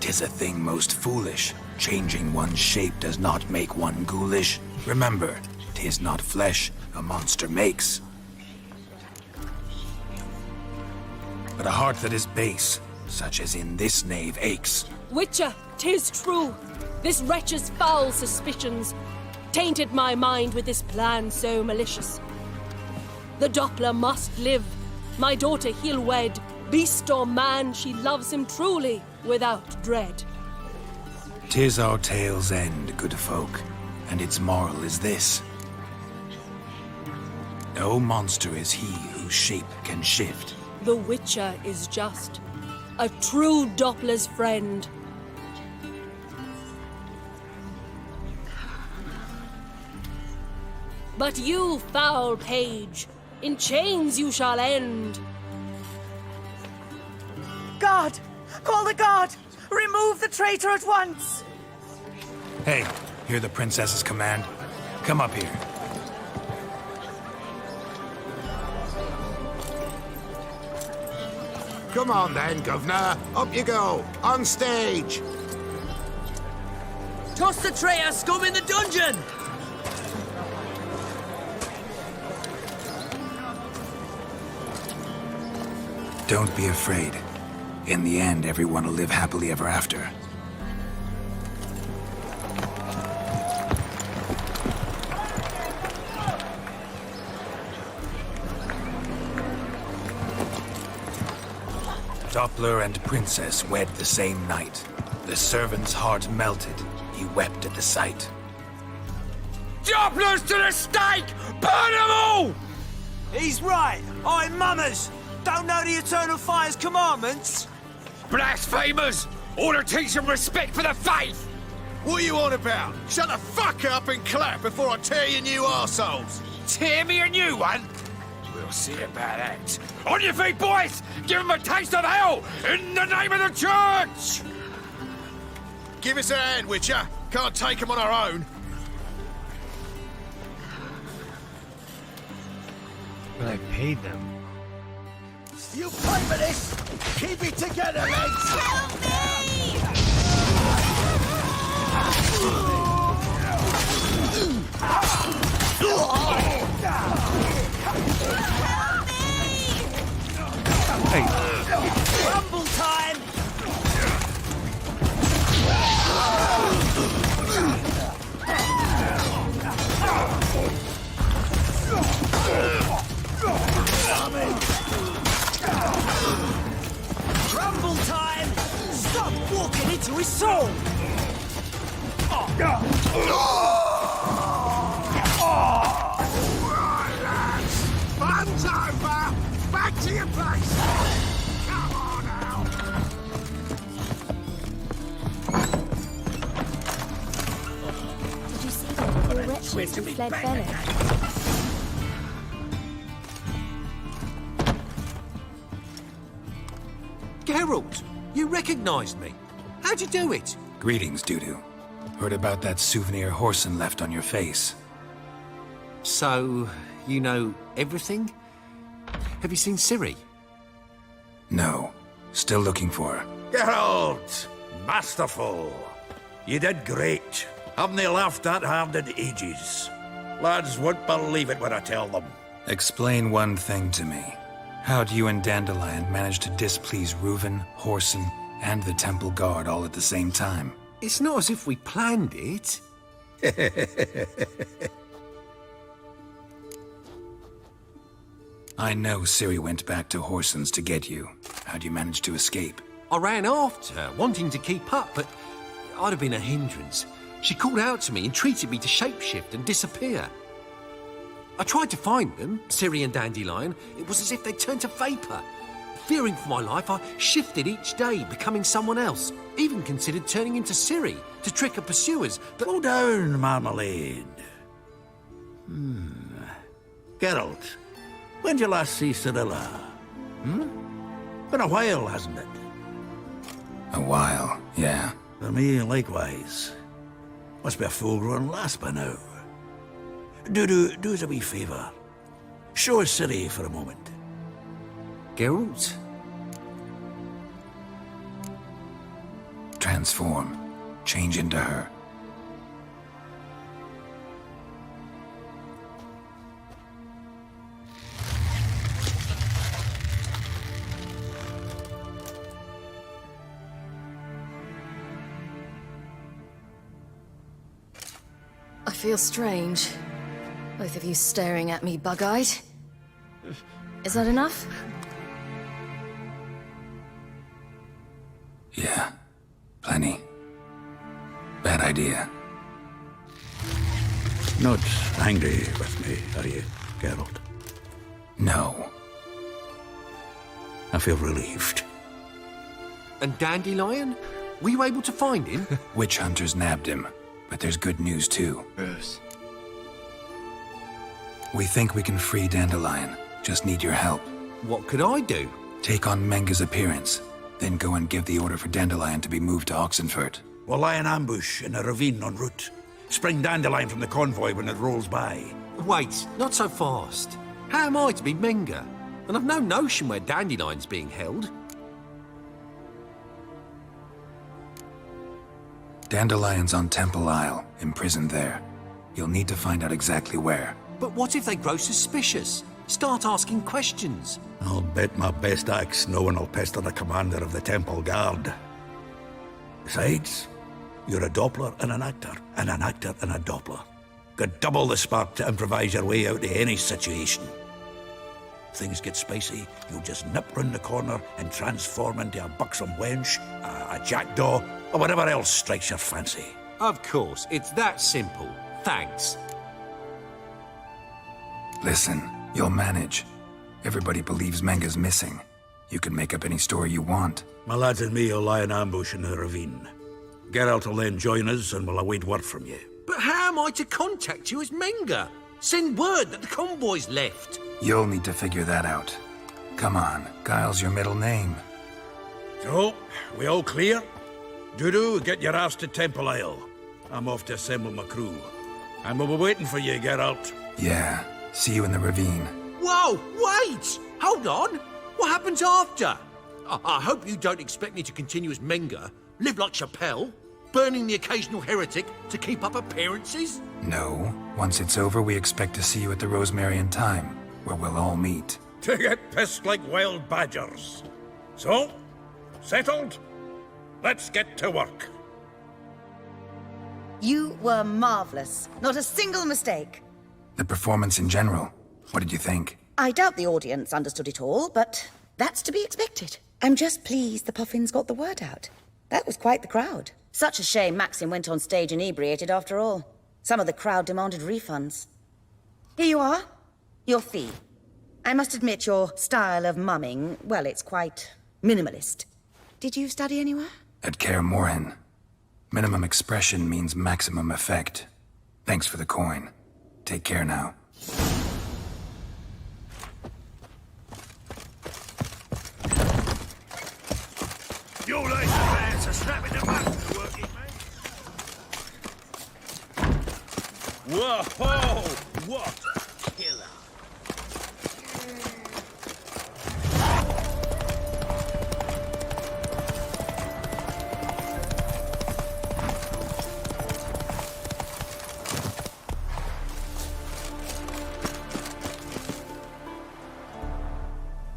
'Tis a thing most foolish. Changing one's shape does not make one ghoulish. Remember, 'tis not flesh a monster makes, but a heart that is base, such as in this knave aches. Witcher, 'tis true. This wretch's foul suspicions tainted my mind with this plan so malicious. The Doppler must live. My daughter he'll wed. Beast or man, she loves him truly, without dread. 'Tis our tale's end, good folk, and its moral is this. No monster is he whose shape can shift. The Witcher is just, a true Doppler's friend. But you, foul page, in chains you shall end. Guard! Call the guard! Remove the traitor at once! Hey, hear the princess's command? Come up here. Come on then, governor. Up you go. On stage. Toss the traitor scum in the dungeon! Don't be afraid. In the end, everyone will live happily ever after. Doppler and princess wed the same night. The servant's heart melted. He wept at the sight. Dopplers to the stake! Burn them all! He's right. I'm mummers. Don't know the Eternal Fire's commandments? Blasphemers! Order teach them respect for the faith! What are you on about? Shut the fuck up and clap before I tear you new arseholes! Tear me a new one? We'll see about that. On your feet, boys! Give them a taste of hell in the name of the church! Give us a hand, Witcher. Can't take them on our own. But I paid them. You pay for this! Keep it together, lads! Help me! Hey. Rumble time! Rumble time! Stop walking into his soul! Fun's over! Back to your place! Come on out! Did you see the poor wretches who fled Bella? Geralt, you recognized me. How'd you do it? Greetings, Dudu. Heard about that souvenir Horson left on your face. So, you know everything? Have you seen Ciri? No. Still looking for her. Geralt! Masterful! You did great. Haven't they laughed that hard in ages? Lads won't believe it when I tell them. Explain one thing to me. How do you and Dandelion manage to displease Reuven, Horson, and the Temple Guard all at the same time? It's not as if we planned it. I know Ciri went back to Horson's to get you. How'd you manage to escape? I ran after her, wanting to keep up, but I'd have been a hindrance. She called out to me, entreated me to shapeshift and disappear. I tried to find them, Ciri and Dandelion. It was as if they'd turned to vapor. Fearing for my life, I shifted each day, becoming someone else. Even considered turning into Ciri to trick her pursuers, but... Slow down, Marmalade. Geralt, when'd you last see Cirilla? Been a while, hasn't it? A while, yeah. For me, likewise. Must be a full-grown lass by now. Do us a wee favour. Show us Ciri for a moment. Geralt? Transform. Change into her. I feel strange. Both of you staring at me bug-eyed. Is that enough? Yeah. Plenty. Bad idea. Not angry with me, are you, Geralt? No. I feel relieved. And Dandelion? Were you able to find him? Witch hunters nabbed him, but there's good news too. Yes. We think we can free Dandelion. Just need your help. What could I do? Take on Menga's appearance, then go and give the order for Dandelion to be moved to Oxenfurt. We'll lie in ambush in a ravine en route. Spring Dandelion from the convoy when it rolls by. Wait, not so fast. How am I to be Menga? And I've no notion where Dandelion's being held. Dandelion's on Temple Isle, imprisoned there. You'll need to find out exactly where. But what if they grow suspicious? Start asking questions. I'll bet my best axe no one will pester the commander of the Temple Guard. Besides, you're a Doppler and an actor and a Doppler. Got double the spark to improvise your way out of any situation. things get spicy, you'll just nip round the corner and transform into a buxom wench, a jackdaw, or whatever else strikes your fancy. Of course, it's that simple. Thanks. Listen, you'll manage. Everybody believes Menga's missing. You can make up any story you want. My lads and me will lie in ambush in the ravine. Geralt will then join us and we'll await word from you. But how am I to contact you as Menga? Send word that the convoy's left. You'll need to figure that out. Come on, Guile's your middle name. So, we all clear? Dudu, get your ass to Temple Isle. I'm off to assemble my crew. And we'll be waiting for you, Geralt. Yeah, see you in the ravine. Whoa, wait! Hold on! What happens after? I hope you don't expect me to continue as Menga, live like Chappelle, burning the occasional heretic to keep up appearances? No. Once it's over, we expect to see you at the Rosemary in Time, where we'll all meet. To get pissed like wild badgers. So, settled? Let's get to work. You were marvelous. Not a single mistake. The performance in general, what did you think? I doubt the audience understood it all, but that's to be expected. I'm just pleased the Puffins got the word out. That was quite the crowd. Such a shame Maxim went on stage inebriated after all. Some of the crowd demanded refunds. Here you are. Your fee. I must admit your style of mumming, well, it's quite minimalist. Did you study anywhere? At Kaer Morhen. Minimum expression means maximum effect. Thanks for the coin. Take care now. Your lazy pants are snapping them up for working, mate. Whoa! What a killer!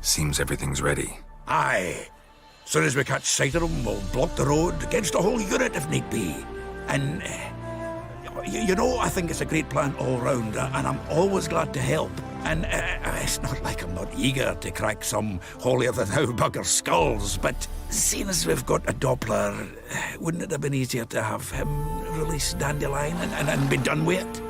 Seems everything's ready. Aye. Soon as we catch sight of them, we'll block the road against the whole unit if need be. And, you know, I think it's a great plan all round, and I'm always glad to help. And it's not like I'm not eager to crack some holier-than-thou bugger's skulls, but seeing as we've got a Doppler, wouldn't it have been easier to have him release Dandelion and be done with it?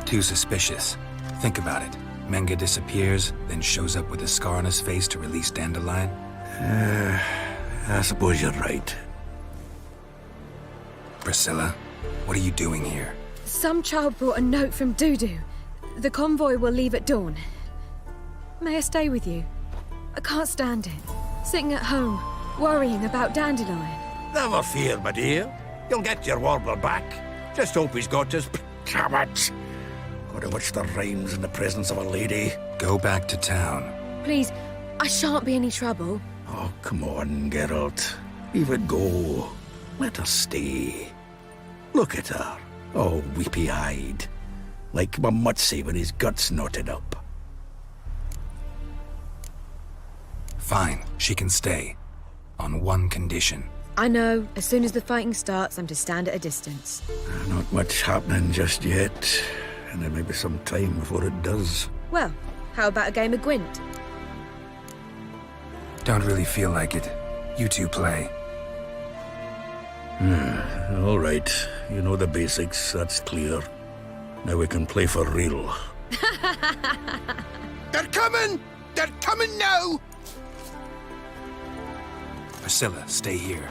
Too suspicious. Think about it. Menga disappears, then shows up with a scar on his face to release Dandelion. I suppose you're right. Priscilla, what are you doing here? Some child brought a note from Dudu. The convoy will leave at dawn. May I stay with you? I can't stand it. Sitting at home, worrying about Dandelion. Never fear, my dear. You'll get your warbler back. Just hope he's got his... Damn it! Gotta watch the rhymes in the presence of a lady. Go back to town. Please, I shan't be any trouble. Oh, come on, Geralt. Leave it go. Let her stay. Look at her, all weepy-eyed. Like my Mutsy with his guts knotted up. Fine, she can stay. On one condition. I know, as soon as the fighting starts, I'm to stand at a distance. Not much happening just yet. And there may be some time before it does. Well, how about a game of Gwent? Don't really feel like it. You two play. All right. You know the basics, that's clear. Now we can play for real. They're coming! They're coming now! Priscilla, stay here.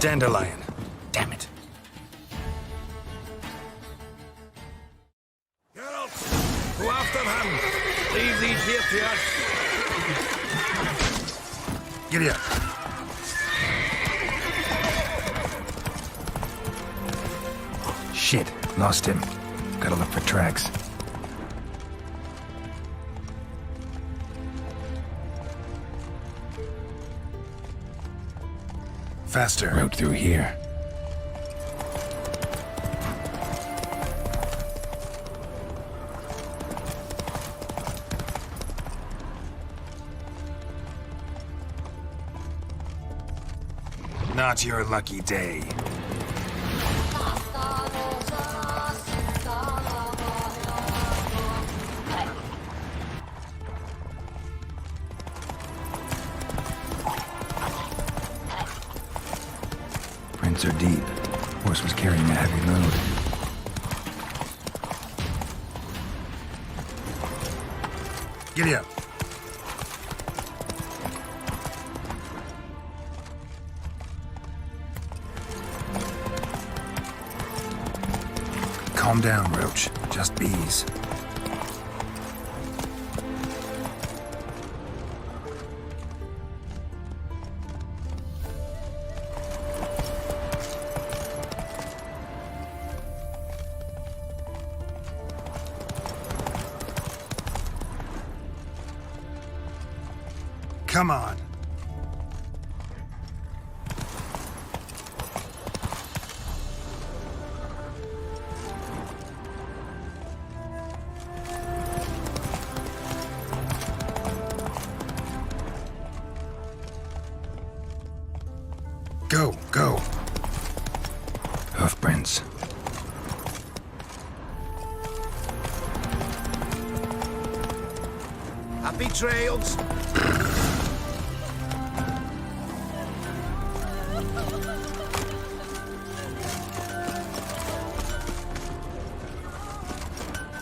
Dandelion. Damn it. Geralt, go after him. Leave these here to us. Giddy up. Shit, lost him. Gotta look for tracks. Faster. Road through here. Not your lucky day. Prints are deep. Horse was carrying a heavy load. Giddy up. Calm down, Roach. Just bees. Come on. Go, go. Hoofprints. Happy trails.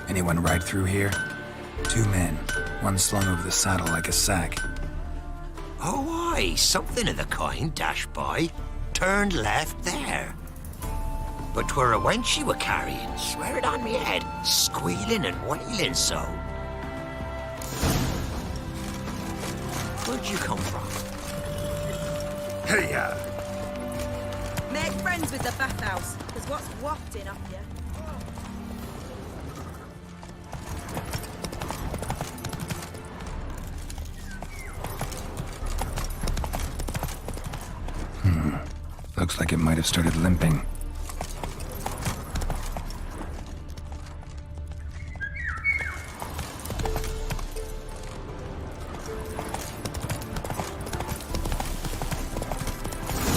Anyone ride through here? 2 men. One slung over the saddle like a sack. Oh, aye, something of the kind dashed by. Turned left there. But 'twere a wench you were carrying, swear it on me head, squealing and wailing so. Where'd you come from? Hey-ya! Make friends with the bathhouse, because what's wafting up here? Looks like it might have started limping.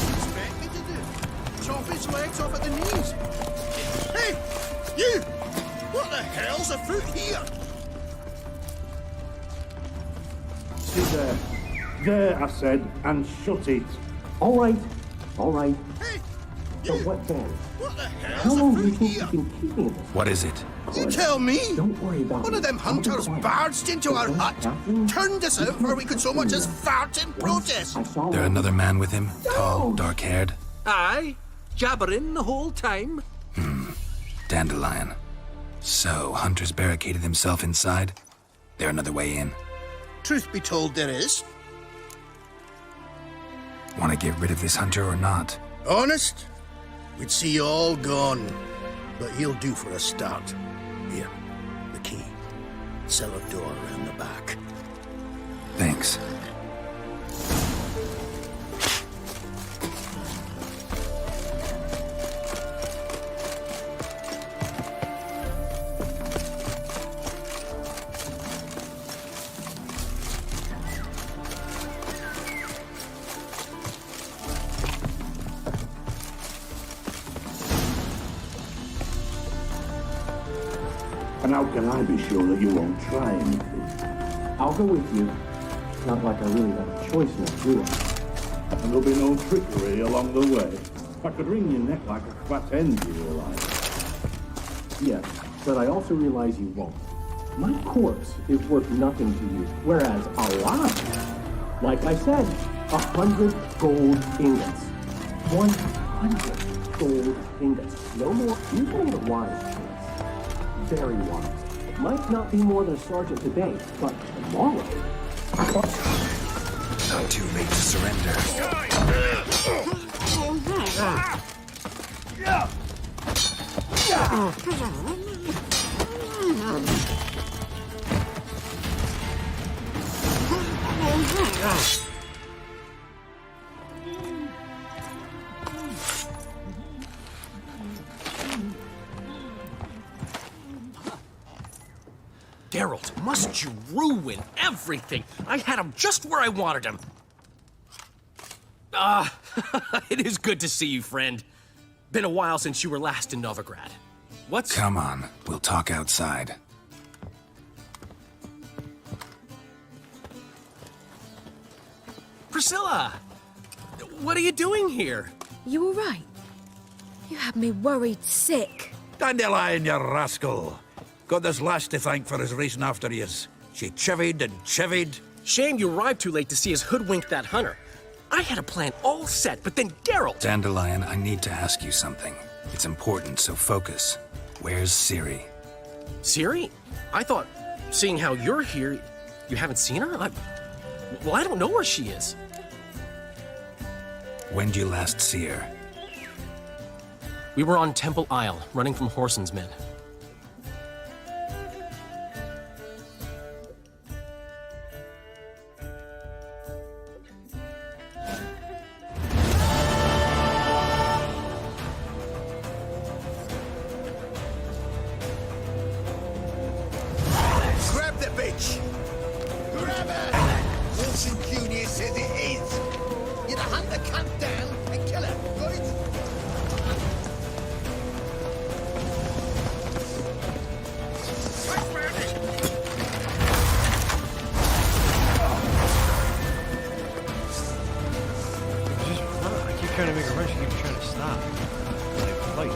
Expect me to do? Chop its legs off at the knees. Hey, you! What the hell's afoot here? Sit there. There, I said, and shut it. All right. All right. Hey, so what then? What the How hell's long do you afoot think here? you've been keeping this? What is it? You tell me. Don't worry about One it. of them I'll be hunters quiet. barged into our hut, turned us out before we could so much as fart in protest. There another man with him? Tall, dark-haired? Aye, jabbering the whole time. Dandelion. So, Hunter's barricaded himself inside? There another way in? Truth be told, there is. Want to get rid of this Hunter or not? Honest, we'd see you all gone. But he'll do for a start. Here, the key. Cellar door around the back. Thanks. And how can I be sure that you won't try anything? I'll go with you. It's not like I really have a choice now, do I? And there'll be no trickery along the way. I could wring your neck like a fat hen, you realize. Yes, but I also realize you won't. My corpse is worth nothing to you, whereas alive, like I said, 100 gold ingots. 100 gold ingots. No more. You made a wise choice. Very wise. It might not be more than a sergeant today, but tomorrow. Not too late to surrender. Geralt, must you ruin everything? I had him just where I wanted him. It is good to see you, friend. Been a while since you were last in Novigrad. What's... Come on, we'll talk outside. Priscilla! What are you doing here? You all right? You had me worried sick. Dandelion, you rascal. Got this lass to thank for his racing after yous. She chivied and chivied. Shame you arrived too late to see us hoodwink that hunter. I had a plan all set, but then Geralt... Dandelion, I need to ask you something. It's important, so focus. Where's Ciri? Ciri? I thought, seeing how you're here, you haven't seen her? Well, I don't know where she is. When'd you last see her? We were on Temple Isle, running from Whoreson's men. Grab the bitch! Grab her! Wilson Jr. says it is. You'd hunt the cunt down and kill her, right? I keep trying to make a run, she keeps trying to stop. Like, fight.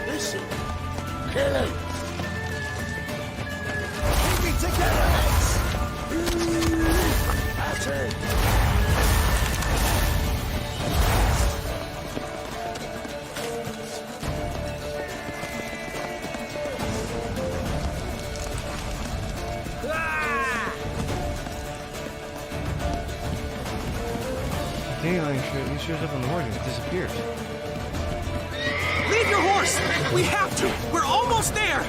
Listen, kill him. Keep me together, Metz. That's it. Dandelion he shows up on the horse and disappears. Leave your horse! We have to! We're almost there!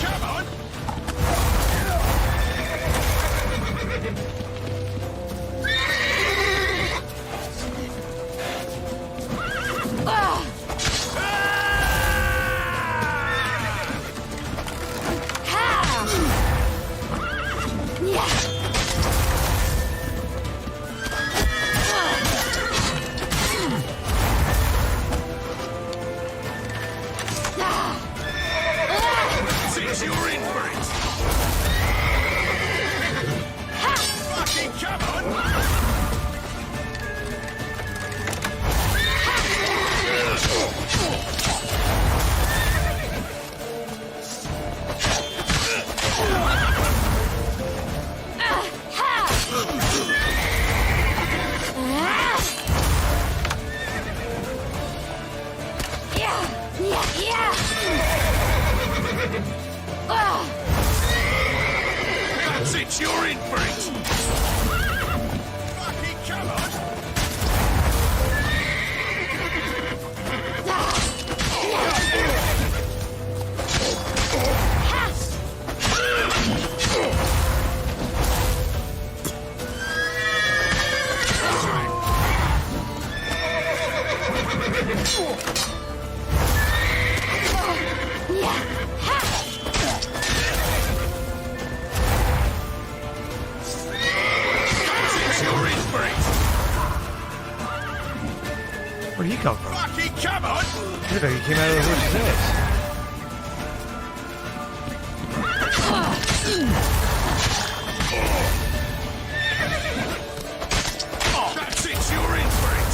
Come on! Since you're in for it! Fucking come on! That's it, you're in for it! Fucking come on! Where'd he come from? Fucking come on! Look like he came out of the horse's ass. That's it, you're in for it!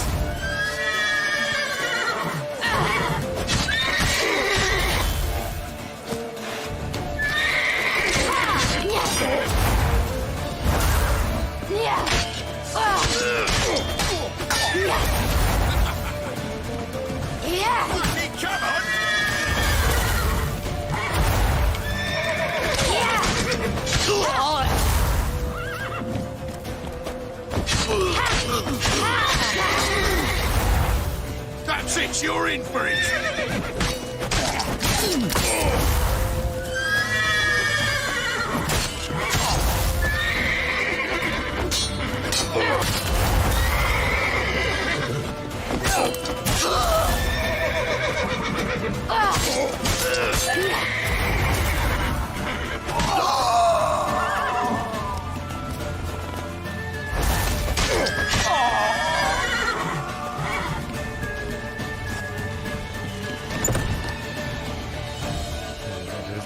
Metz, you're in for it!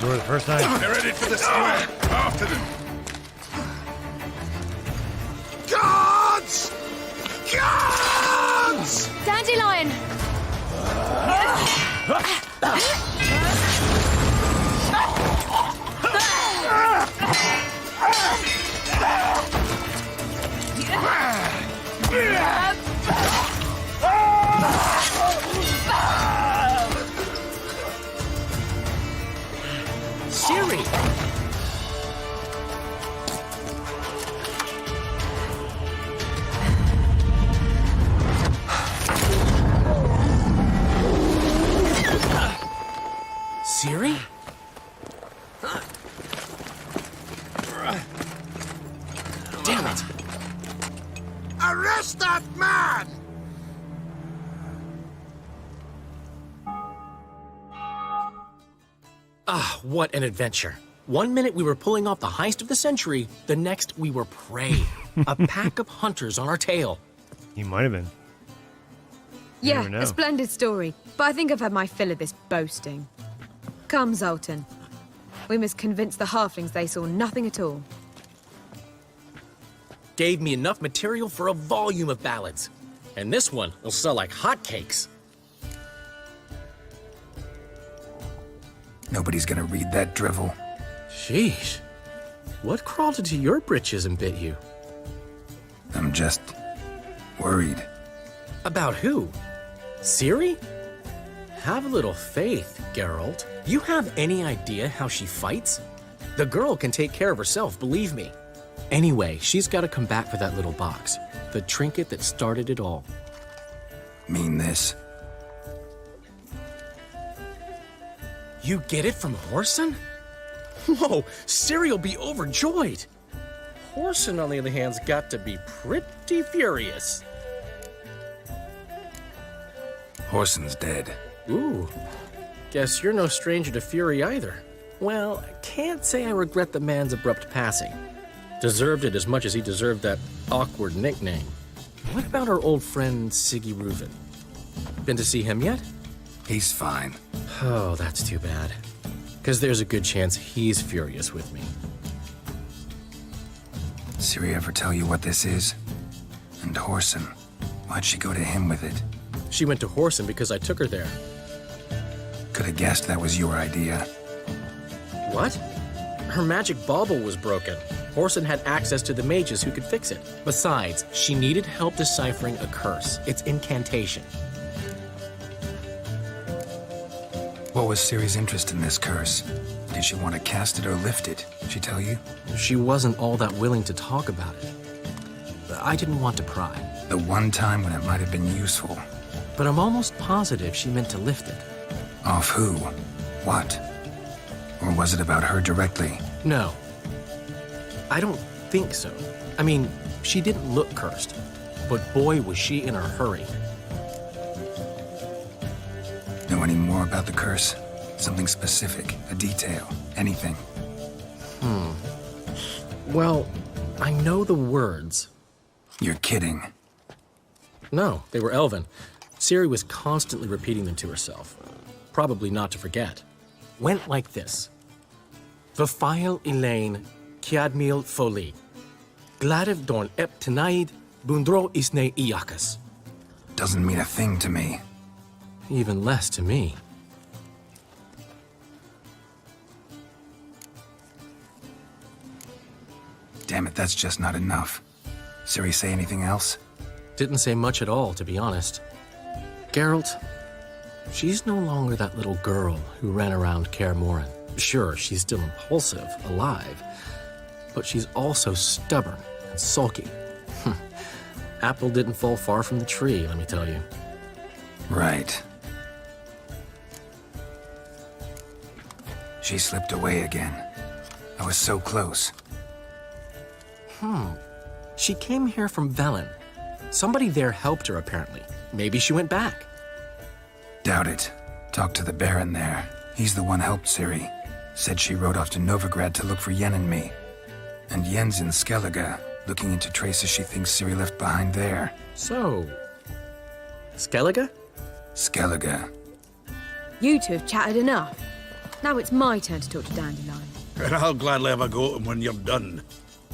Door the first time. They're headed for the square. After them. Guards! Guards! Dandelion! Ciri! Ciri? Damn it! Arrest that man! Ah, what an adventure. 1 minute we were pulling off the heist of the century, the next we were prey. A pack of hunters on our tail. He might have been. You Yeah, never know. a splendid story, but I think I've had my fill of this boasting. Come, Zoltan. We must convince the halflings they saw nothing at all. Gave me enough material for a volume of ballads. And this one will sell like hotcakes. Nobody's gonna read that drivel. Sheesh. What crawled into your britches and bit you? I'm just worried. About who? Ciri? Have a little faith, Geralt. You have any idea how she fights? The girl can take care of herself, believe me. Anyway, she's got to come back for that little box. The trinket that started it all. Mean this? You get it from Whoreson? Whoa, Ciri will be overjoyed. Whoreson, on the other hand, has got to be pretty furious. Whoreson's dead. Ooh, guess you're no stranger to fury either. Well, I can't say I regret the man's abrupt passing. Deserved it as much as he deserved that awkward nickname. What about our old friend Siggy Reuven? Been to see him yet? He's fine. Oh, that's too bad. Because there's a good chance he's furious with me. Ciri ever tell you what this is? And Whoreson, why'd she go to him with it? She went to Whoreson because I took her there. Could have guessed that was your idea. What? Her magic bauble was broken. Whoreson had access to the mages who could fix it. Besides, she needed help deciphering a curse. Its incantation. What was Ciri's interest in this curse? Did she want to cast it or lift it? Did she tell you? She wasn't all that willing to talk about it. I didn't want to pry. The one time when it might have been useful. But I'm almost positive she meant to lift it. Off who? What? Or was it about her directly? No. I don't think so. I mean, she didn't look cursed. But boy, was she in a hurry. Know any more about the curse? Something specific, a detail, anything? Well, I know the words. You're kidding. No, they were Elven. Ciri was constantly repeating them to herself. Probably not to forget. Went like this. Vafile Elaine Kiadmil Foli. Gladiv Dorn Ep Tenaid Bundro Isne Iakas. Doesn't mean a thing to me. Even less to me. Damn it, that's just not enough. Ciri say anything else? Didn't say much at all, to be honest. Geralt, she's no longer that little girl who ran around Kaer Morhen. Sure, she's still impulsive, alive, but she's also stubborn and sulky. Apple didn't fall far from the tree, let me tell you. Right. She slipped away again. I was so close. She came here from Velen. Somebody there helped her, apparently. Maybe she went back. Doubt it. Talked to the Baron there. He's the one helped Ciri. Said she rode off to Novigrad to look for Yen and me. And Yen's in Skellige, looking into traces she thinks Ciri left behind there. So... Skellige? Skellige. You two have chatted enough. Now it's my turn to talk to Dandelion. And I'll gladly have a go at him when you're done.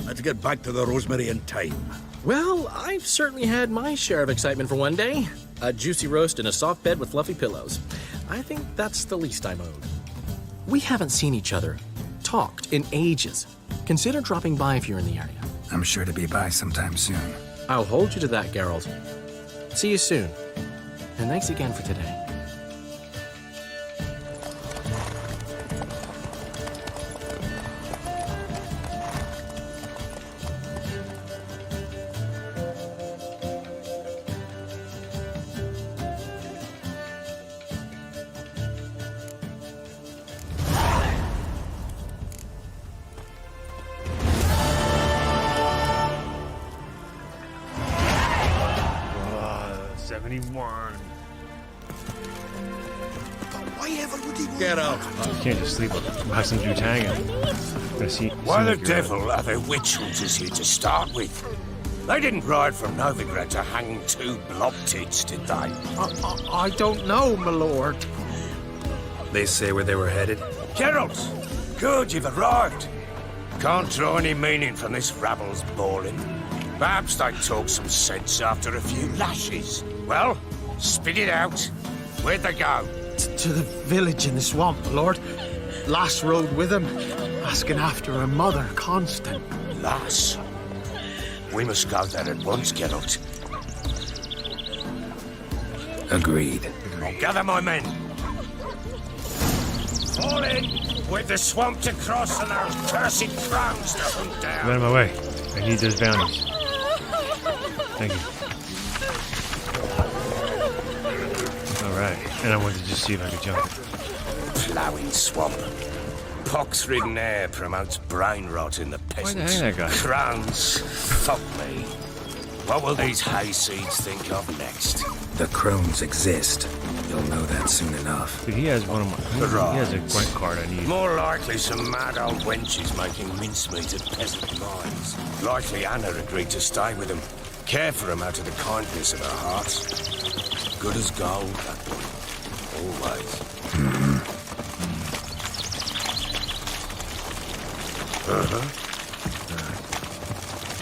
Let's get back to the Rosemary in time. Well, I've certainly had my share of excitement for one day. A juicy roast and a soft bed with fluffy pillows. I think that's the least I'm owed. We haven't seen each other, talked in ages. Consider dropping by if you're in the area. I'm sure to be by sometime soon. I'll hold you to that, Geralt. See you soon. And thanks again for today. Get out. You can't just sleep by some dudes hanging. Why the devil are there witch hunters here to start with? They didn't ride from Novigrad to hang two blob-tits, did they? I don't know, my lord. They say where they were headed? Geralt! Good, you've arrived. Can't draw any meaning from this rabble's bawling. Perhaps they talk some sense after a few lashes. Well, spit it out. Where'd they go? To the village in the swamp, my lord. Lass rode with him, asking after her mother, Constant. Lass? We must go there at once, Geralt. Agreed. Gather my men. Fall in, with the swamp to cross and those cursed crowns to hunt down. Get out of my way. I need those bounties. Thank you. Alright, and I wanted to just see if I could jump it. Ploughing swamp. Pox-ridden air promotes brain rot in the peasants. Why the heck, that guy? Crowns. Fuck me. What will these hayseeds think of next? The crones exist. You'll know that soon enough. Dude, he has one of my... He has a Gwent card I need. More likely some mad old wenches making mincemeat of peasant minds. Likely Anna agreed to stay with them. Care for them out of the kindness of her heart. Good as gold, that one. Always.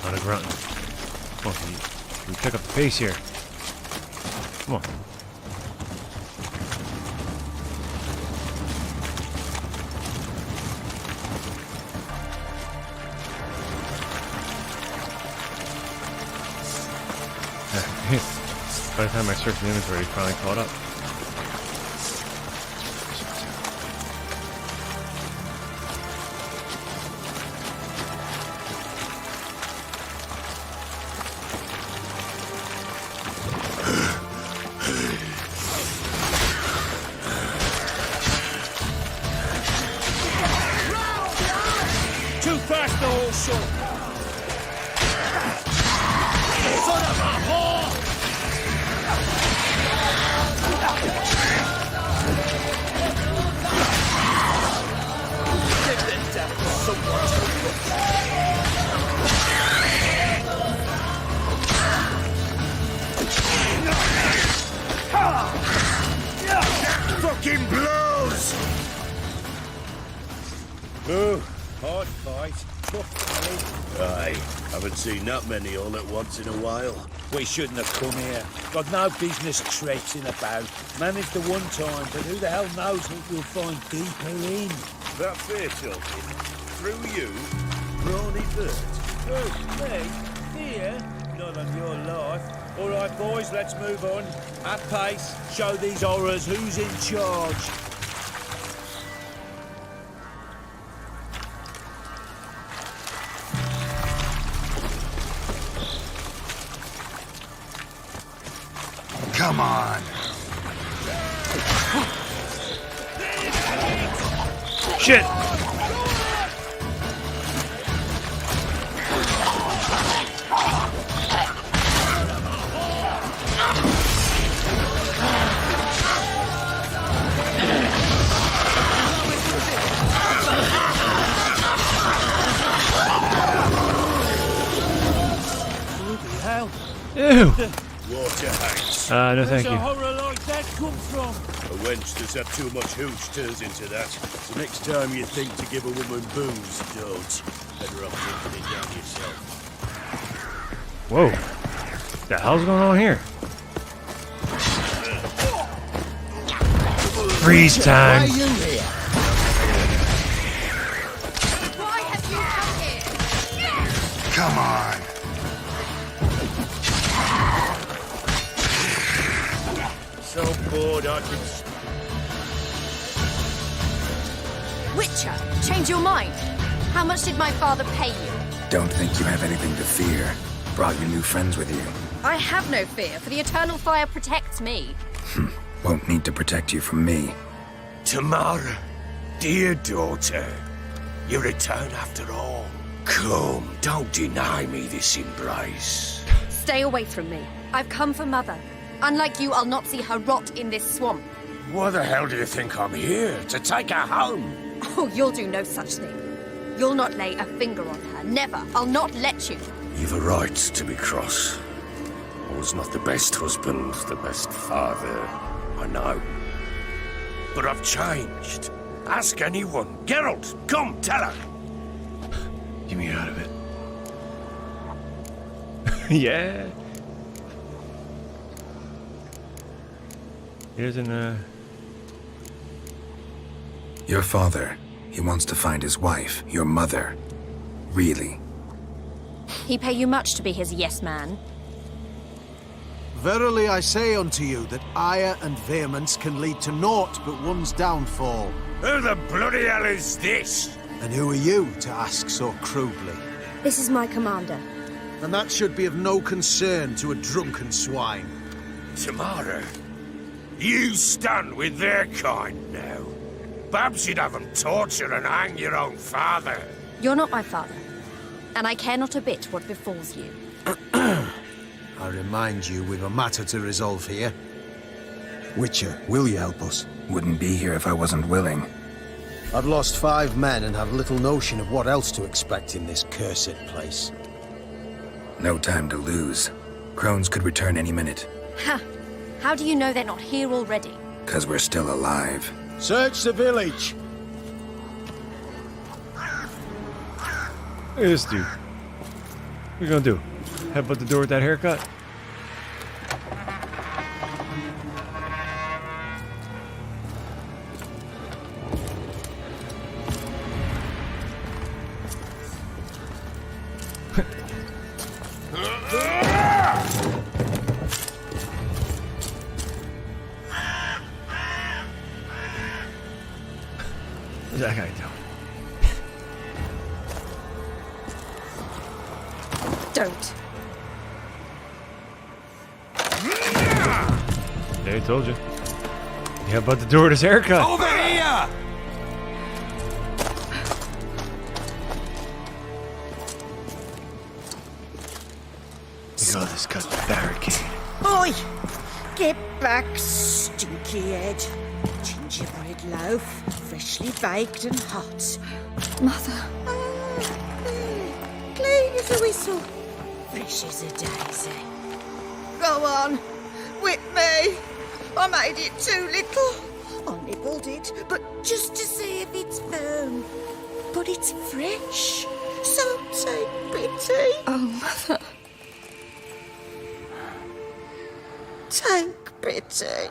Not a grunt. Come on, can we pick up the pace here? Come on. By the time I search the inventory, he finally caught up. Too fast to hold short. Son of a whore! Give the devil somewhere to look. Fucking blows! Oh, hard fight. Aye, haven't seen that many all at once in a while. We shouldn't have come here. Got no business traipsing about. Managed the one time, but who the hell knows what we'll find deeper in? That fair talking. Through you, brawny bird. Who, me? Here? Not on your life. All right, boys, let's move on. At pace, show these horrors who's in charge. Come on. Shit! Ew! Water hangs. No thank you. horror like that come from? A wench that's had too much hooch turns into that. So next time you think to give a woman booze, don't. Better off drinking it down yourself. Whoa. What the hell's going on here? Freeze time. Why have you come here? Come on. So bored I can... Witcher, change your mind. How much did my father pay you? Don't think you have anything to fear. Brought your new friends with you. I have no fear, for the eternal fire protects me. Won't need to protect you from me. Tamara, dear daughter, you return after all. Come, don't deny me this embrace. Stay away from me. I've come for Mother. Unlike you, I'll not see her rot in this swamp. Why the hell do you think I'm here? To take her home? Oh, you'll do no such thing. You'll not lay a finger on her. Never. I'll not let you. You've a right to be cross. I was not the best husband, the best father, I know. But I've changed. Ask anyone. Geralt, come, tell her. Get me out of it. Yeah. Here's an, Your father, he wants to find his wife, your mother. Really? He pay you much to be his yes man. Verily I say unto you that ire and vehemence can lead to naught but one's downfall. Who the bloody hell is this? And who are you to ask so crudely? This is my commander. And that should be of no concern to a drunken swine. Tamara, you stand with their kind now. Perhaps you'd have them torture and hang your own father. You're not my father, and I care not a bit what befalls you. I remind you we've a matter to resolve here. Witcher, will you help us? Wouldn't be here if I wasn't willing. I've lost 5 men and have little notion of what else to expect in this cursed place. No time to lose. Crones could return any minute. Ha! How do you know they're not here already? 'Cause we're still alive. Search the village! look at this dude. What are you gonna do? Headbutt the door with that haircut? What's that guy doing? Don't. Yeah, I told you. Yeah, but the door with his haircut. Over here! Look at all this cut barricade. Oi! Get back, stinky head. Gingerbread loaf, freshly baked and hot. Mother. Clean as a whistle, fresh as a daisy. Go on, whip me. I made it too little. I nibbled it, but just to see if it's firm. But it's fresh, so take pity. Oh, Mother. Take pity.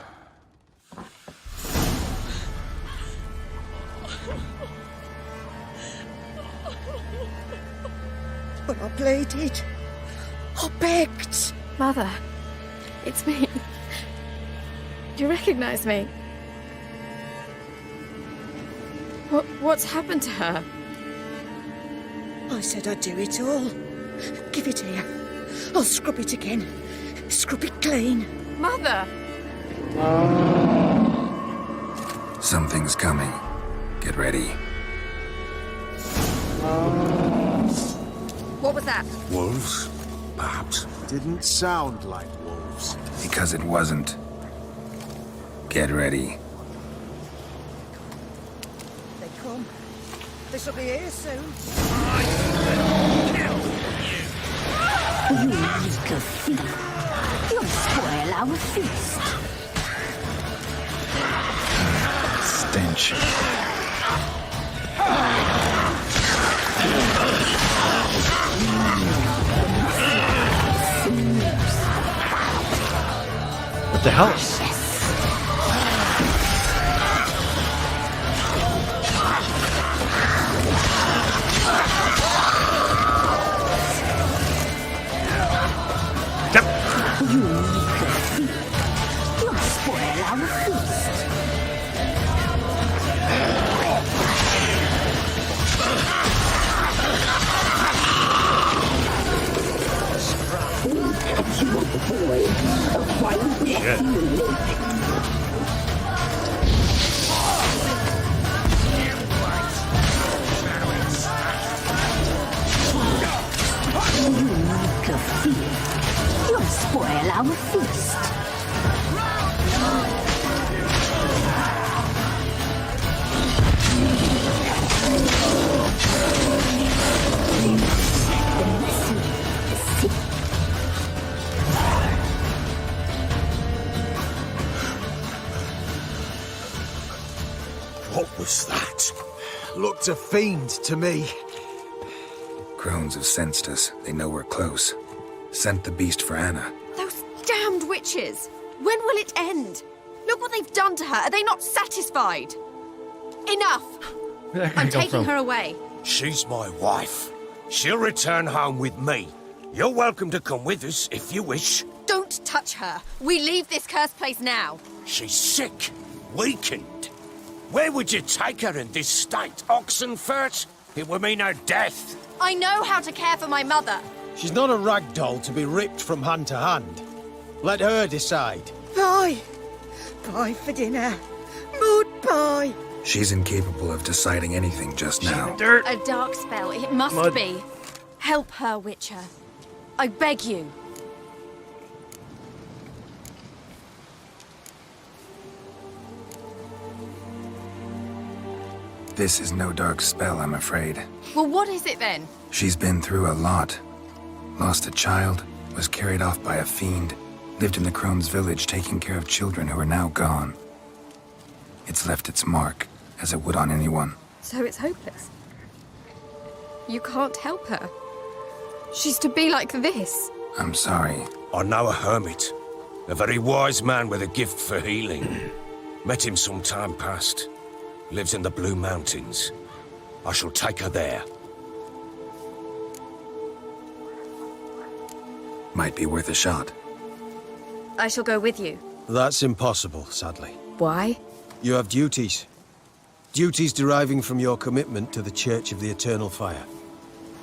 But I pleaded. I begged. Mother, it's me. Do you recognize me? What's happened to her? I said I'd do it all. Give it here. I'll scrub it again. Scrub it clean. Mother! Something's coming. Get ready. What was that? Wolves, perhaps. Didn't sound like wolves. Because it wasn't. Get ready. They come. They shall be here soon. You little thief. You'll spoil our feast. Stench. What the hell? You little thief. You'll spoil our feast. You'll spoil our feast. What was that? Looked a fiend to me. Crones have sensed us. They know we're close. Sent the beast for Anna. Those damned witches! When will it end? Look what they've done to her. Are they not satisfied? Enough! I'm taking her away. She's my wife. She'll return home with me. You're welcome to come with us if you wish. Don't touch her. We leave this cursed place now. She's sick, weakened. Where would you take her in this state? Oxenfurt? It would mean her death. I know how to care for my mother. She's not a rag doll to be ripped from hand to hand. Let her decide. Bye. Bye for dinner. Mood bye. She's incapable of deciding anything just now. A dark spell. It must Mud. be. Help her, Witcher. I beg you. This is no dark spell, I'm afraid. Well, what is it then? She's been through a lot. Lost a child, was carried off by a fiend, lived in the Crone's village taking care of children who are now gone. It's left its mark, as it would on anyone. So it's hopeless. You can't help her. She's to be like this. I'm sorry. I know a hermit. A very wise man with a gift for healing. Met him some time past. Lives in the Blue Mountains. I shall take her there. Might be worth a shot. I shall go with you. That's impossible, sadly. Why? You have duties. Duties deriving from your commitment to the Church of the Eternal Fire.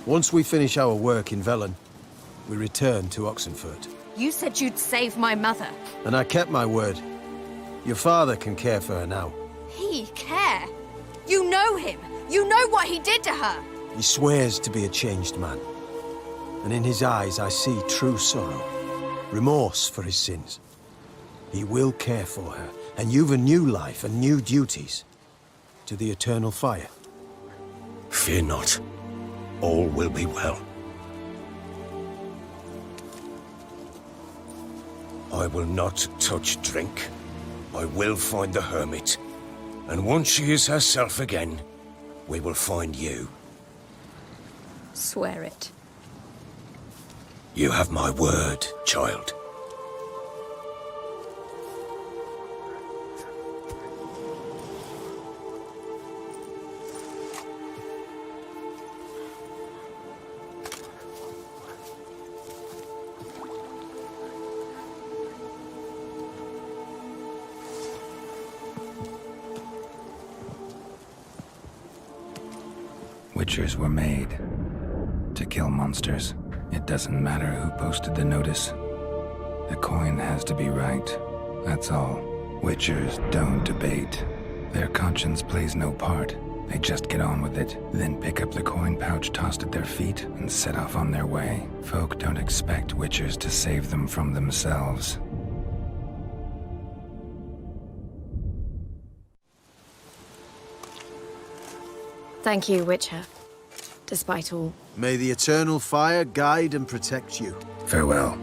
Once we finish our work in Velen, we return to Oxenfurt. You said you'd save my mother. And I kept my word. Your father can care for her now. He care? You know him. You know what he did to her. He swears to be a changed man. And in his eyes I see true sorrow. Remorse for his sins. He will care for her. And you've a new life and new duties. To the Eternal Fire. Fear not. All will be well. I will not touch drink. I will find the hermit. And once she is herself again, we will find you. Swear it. You have my word, child. Witchers were made to kill monsters. It doesn't matter who posted the notice. The coin has to be right. That's all. Witchers don't debate. Their conscience plays no part. They just get on with it, then pick up the coin pouch tossed at their feet and set off on their way. Folk don't expect witchers to save them from themselves. Thank you, Witcher. Despite all. May the eternal fire guide and protect you. Farewell.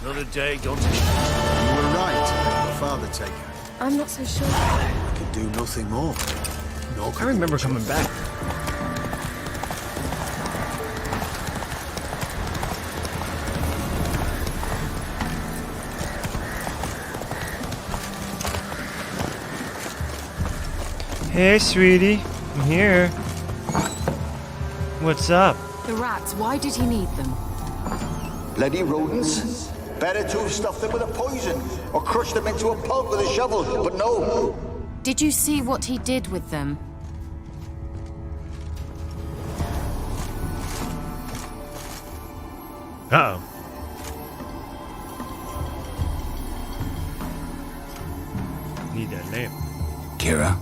Another day gone to... You were right, your father take her. I'm not so sure. I can do nothing more. Nor I remember coming back. Hey, sweetie. I'm here. What's up? The rats, why did he need them? Bloody rodents. Better to have stuffed them with a poison, or crushed them into a pulp with a shovel, but no. Did you see what he did with them? Uh-oh. Need that lamp. Kiera,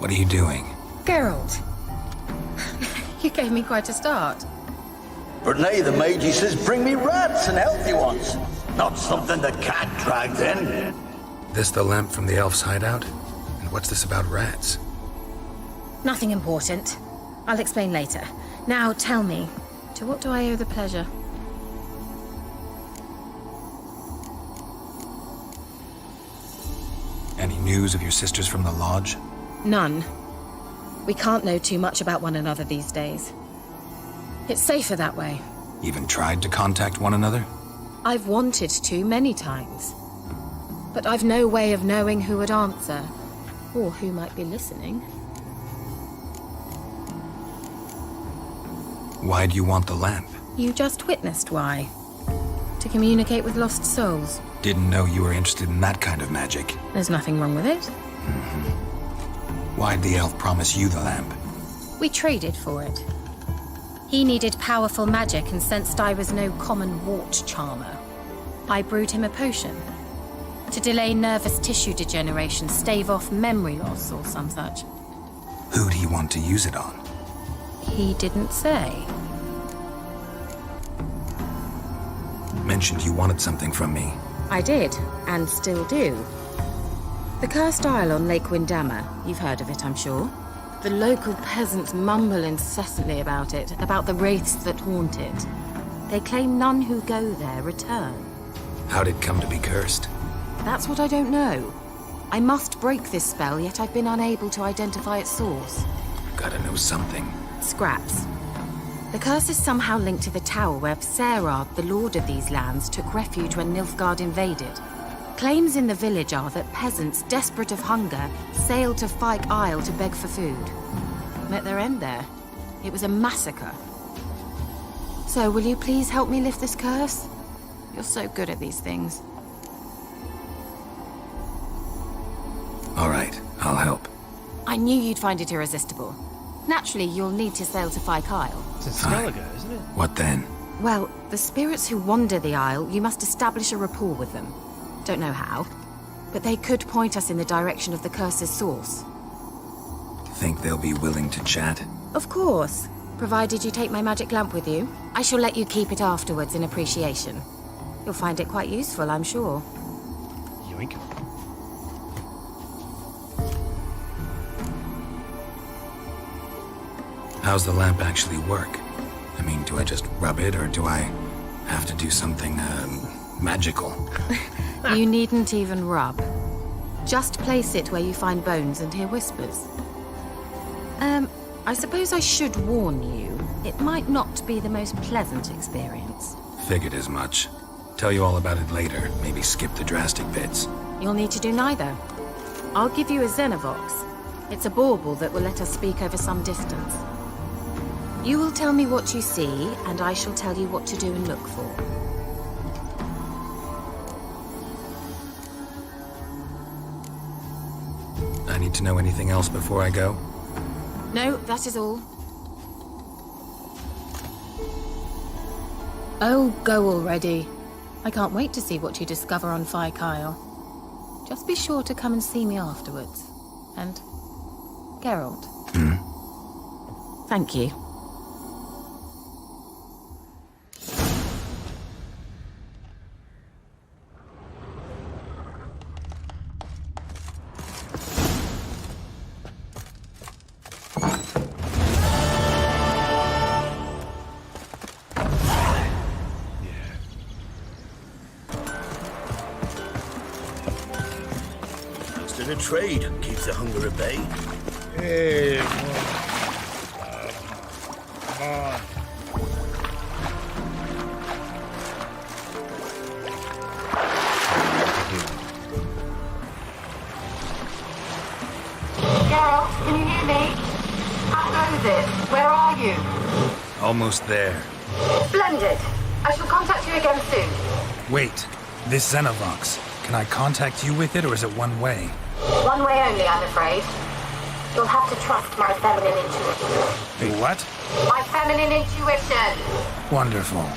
what are you doing? Geralt. You gave me quite a start. But nay, the mage says bring me rats and healthy ones. Not something the cat dragged in. This the lamp from the elf's hideout? And what's this about rats? Nothing important. I'll explain later. Now tell me, to what do I owe the pleasure? Any news of your sisters from the lodge? None. We can't know too much about one another these days. It's safer that way. Even tried to contact one another? I've wanted to many times. But I've no way of knowing who would answer, or who might be listening. Why do you want the lamp? You just witnessed why. To communicate with lost souls. Didn't know you were interested in that kind of magic. There's nothing wrong with it. Why'd the elf promise you the lamp? We traded for it. He needed powerful magic and sensed I was no common wart charmer. I brewed him a potion. To delay nervous tissue degeneration, stave off memory loss or some such. Who'd he want to use it on? He didn't say. Mentioned you wanted something from me. I did, and still do. The cursed isle on Lake Windammer. You've heard of it, I'm sure. The local peasants mumble incessantly about it, about the wraiths that haunt it. They claim none who go there return. How'd it come to be cursed? That's what I don't know. I must break this spell, yet I've been unable to identify its source. Gotta know something. Scraps. The curse is somehow linked to the tower where Serard, the lord of these lands, took refuge when Nilfgaard invaded. Claims in the village are that peasants, desperate of hunger, sailed to Fyke Isle to beg for food. Met their end there. It was a massacre. So, will you please help me lift this curse? You're so good at these things. All right, I'll help. I knew you'd find it irresistible. Naturally, you'll need to sail to Fyke Isle. It's in Skellige, isn't it? What then? Well, the spirits who wander the isle, you must establish a rapport with them. Don't know how, but they could point us in the direction of the curse's source. Think they'll be willing to chat? Of course, provided you take my magic lamp with you. I shall let you keep it afterwards in appreciation. You'll find it quite useful, I'm sure. Yoink. How's the lamp actually work? I mean, do I just rub it, or do I have to do something, magical? You needn't even rub. Just place it where you find bones and hear whispers. I suppose I should warn you, it might not be the most pleasant experience. Figured as much. Tell you all about it later, maybe skip the drastic bits. You'll need to do neither. I'll give you a Xenovox. It's a bauble that will let us speak over some distance. You will tell me what you see, and I shall tell you what to do and look for. I need to know anything else before I go? No, that is all. Oh, go already. I can't wait to see what you discover on Phi Kyle. Just be sure to come and see me afterwards. And Geralt. Thank you. The trade keeps the hunger at bay. Hey, come on. Geralt, can you hear me? How goes it? Where are you? Almost there. Splendid. I shall contact you again soon. Wait, this Xenovox. Can I contact you with it, or is it one way? One way only, I'm afraid. You'll have to trust my feminine intuition. What? My feminine intuition! Wonderful.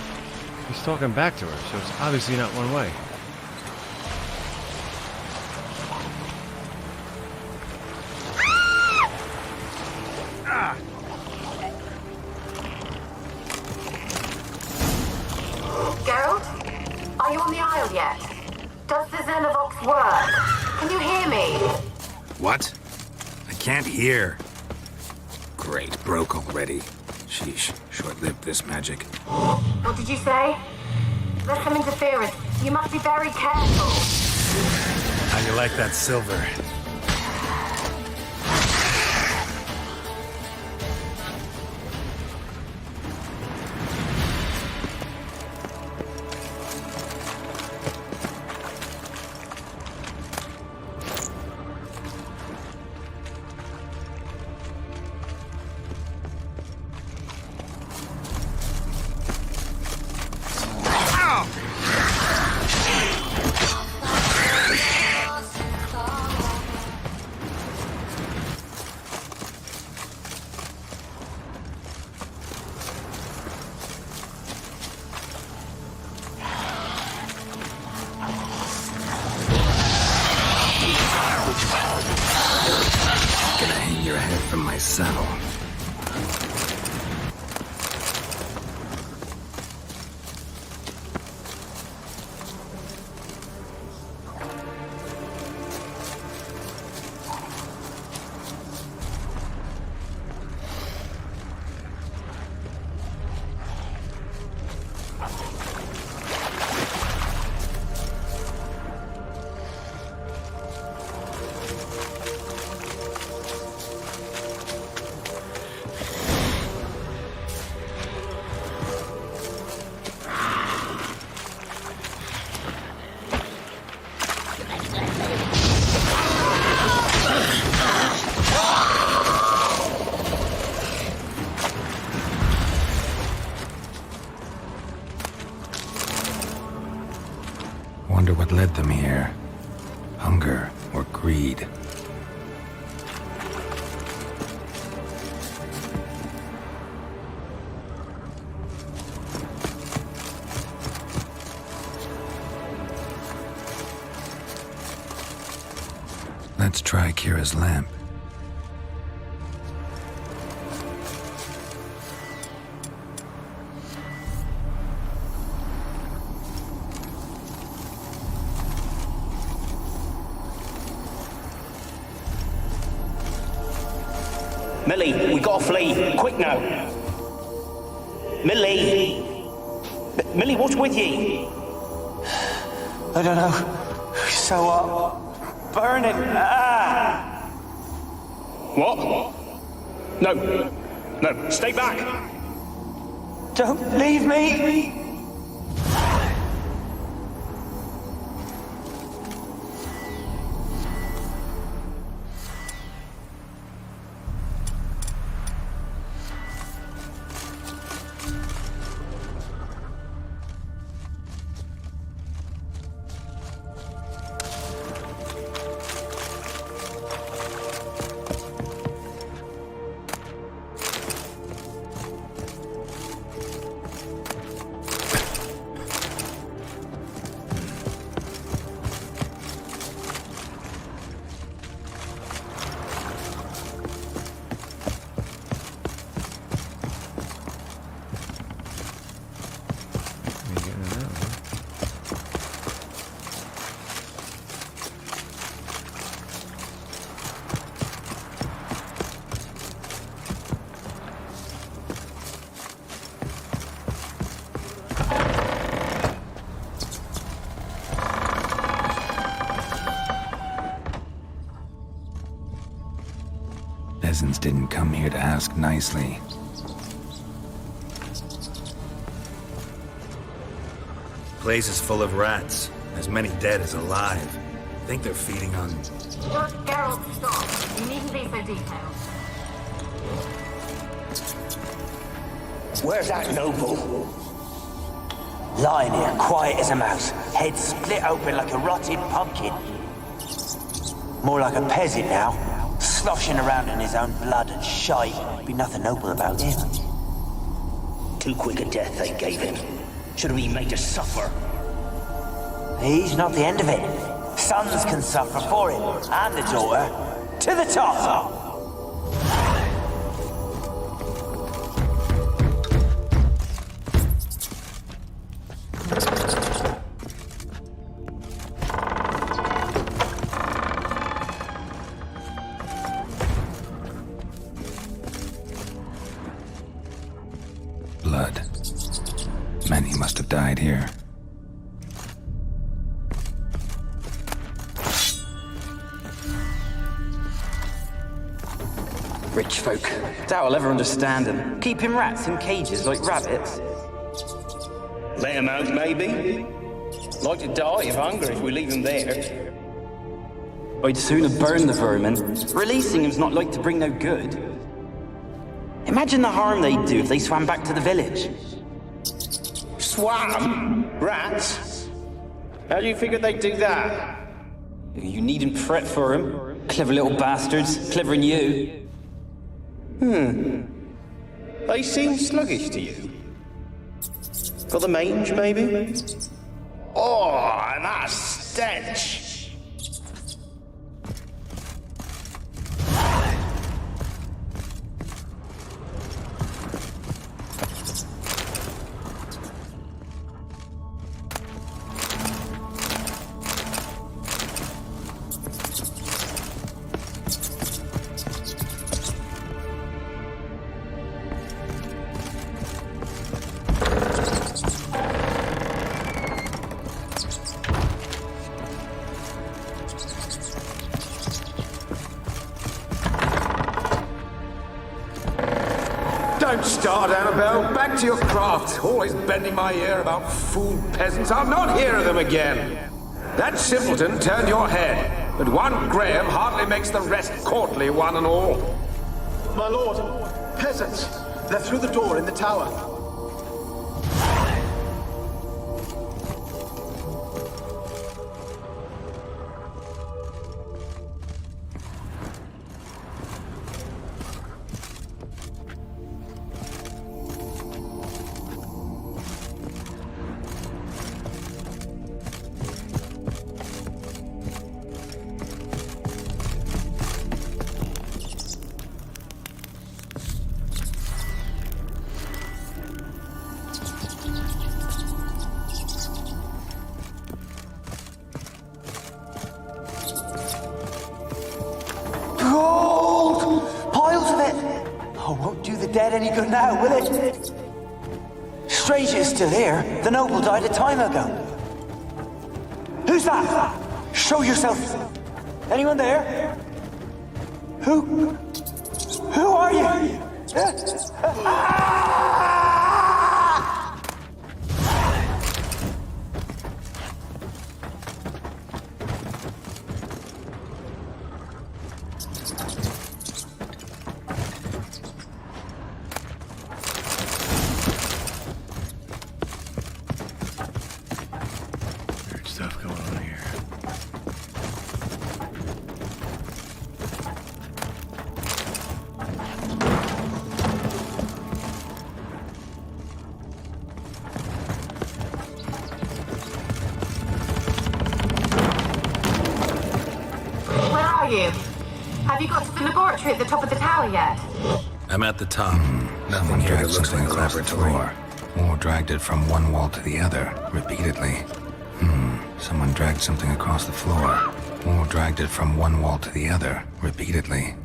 He's talking back to her, so it's obviously not one way. Geralt? Are you on the Isle yet? Does the Xenovox work? Can you hear me? What? I can't hear. Great, broke already. Sheesh, short-lived this magic. What did you say? There's some interference. You must be very careful. How you like that silver? From my saddle. Wonder what led them here. Hunger or greed? Let's try Kiera's lamp. Millie, we gotta flee. Quick now. Millie! Millie, what's with ye? I don't know. So what? Burning. Ah! What? No. No, stay back. Don't leave me. peasants didn't come here to ask nicely. Place is full of rats. As many dead as alive. Think they're feeding on... Geralt, stop. You needn't be so detailed. Where's that noble? Lying here, quiet as a mouse, head split open like a rotted pumpkin. More like a peasant now, sloshing around in his own blood and shite. Be nothing noble about him. Too quick a death they gave him. Should have been made to suffer. He's not the end of it. Sons can suffer for him, and the daughter. To the top! Blood. Many must have died here. Rich folk. Doubt I'll ever understand them. Keeping rats in cages like rabbits. Let him out, maybe? Like to die of hunger if we leave them there. I'd sooner burn the vermin. Releasing them's not like to bring no good. Imagine the harm they'd do if they swam back to the village. Swam? Rats? How do you figure they'd do that? You needn't fret for them. Clever little bastards. Clever than you. They seem sluggish to you. Got the mange, maybe? Oh, and that stench! Don't start, Annabelle. Back to your craft. Always bending my ear about fool peasants. I'll not hear of them again. That simpleton turned your head, but one Graham hardly makes the rest courtly, one and all. My lord, peasants. They're through the door in the tower. Dead any good now, will it? Strange it's still here. The noble died a time ago. Who's that? Show yourself. Anyone there? Who are you? Have you got to the laboratory at the top of the tower yet? I'm at the top. Nothing here that looks like a laboratory. Or dragged it from one wall to the other, repeatedly. Someone dragged something across the floor. Or dragged it from one wall to the other, repeatedly.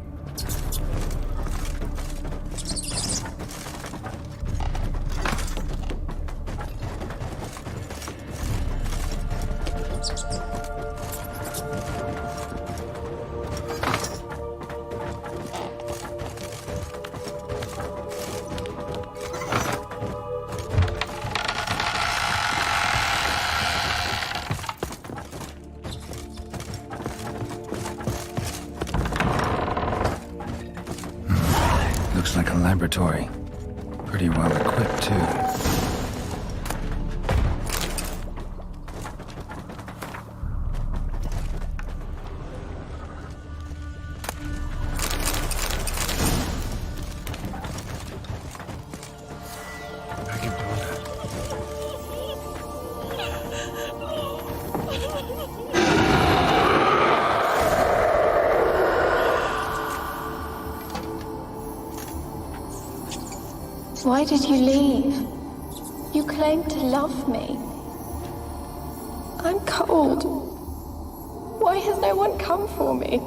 Looks like a laboratory. Pretty well equipped, too. Why did you leave? You claimed to love me. I'm cold. Why has no one come for me?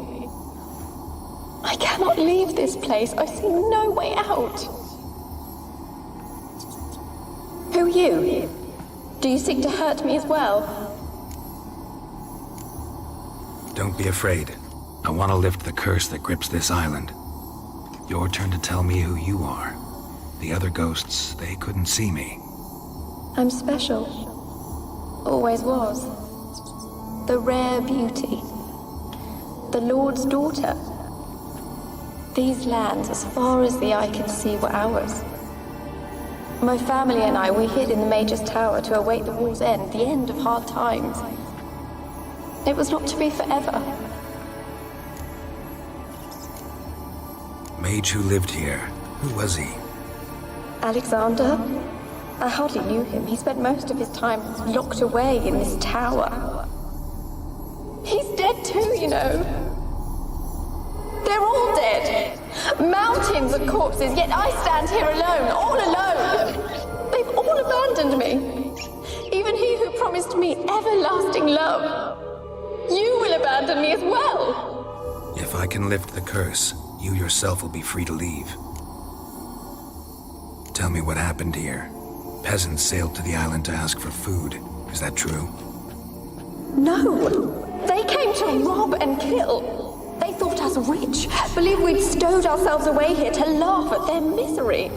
I cannot leave this place. I see no way out. Who are you? Do you seek to hurt me as well? Don't be afraid. I want to lift the curse that grips this island. Your turn to tell me who you are. The other ghosts, they couldn't see me. I'm special. Always was. The rare beauty. The Lord's daughter. These lands, as far as the eye could see, were ours. My family and I, we hid in the Mage's Tower to await the war's end, the end of hard times. It was not to be forever. Mage who lived here, who was he? Alexander? I hardly knew him. He spent most of his time locked away in this tower. He's dead too, you know. They're all dead. Mountains of corpses, yet I stand here alone, all alone. They've all abandoned me. Even he who promised me everlasting love. You will abandon me as well. If I can lift the curse, you yourself will be free to leave. Tell me what happened here. Peasants sailed to the island to ask for food. Is that true? No. They came to rob and kill. They thought us rich, believed we'd stowed ourselves away here to laugh at their misery.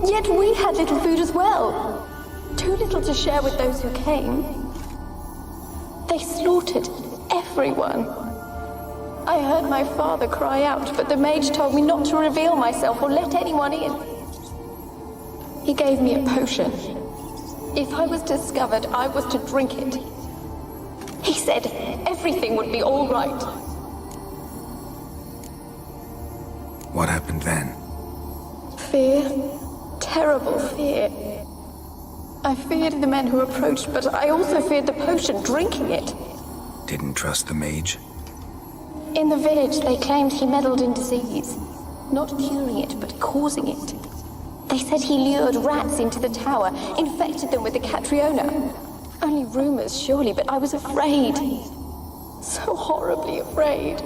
Yet we had little food as well. Too little to share with those who came. They slaughtered everyone. I heard my father cry out, but the mage told me not to reveal myself or let anyone in. He gave me a potion. If I was discovered, I was to drink it. He said everything would be all right. What happened then? Fear. Terrible fear. I feared the men who approached, but I also feared the potion, drinking it. Didn't trust the mage? In the village, they claimed he meddled in disease. Not curing it, but causing it. They said he lured rats into the tower, infected them with the Catriona. Only rumors, surely, but I was afraid. So horribly afraid.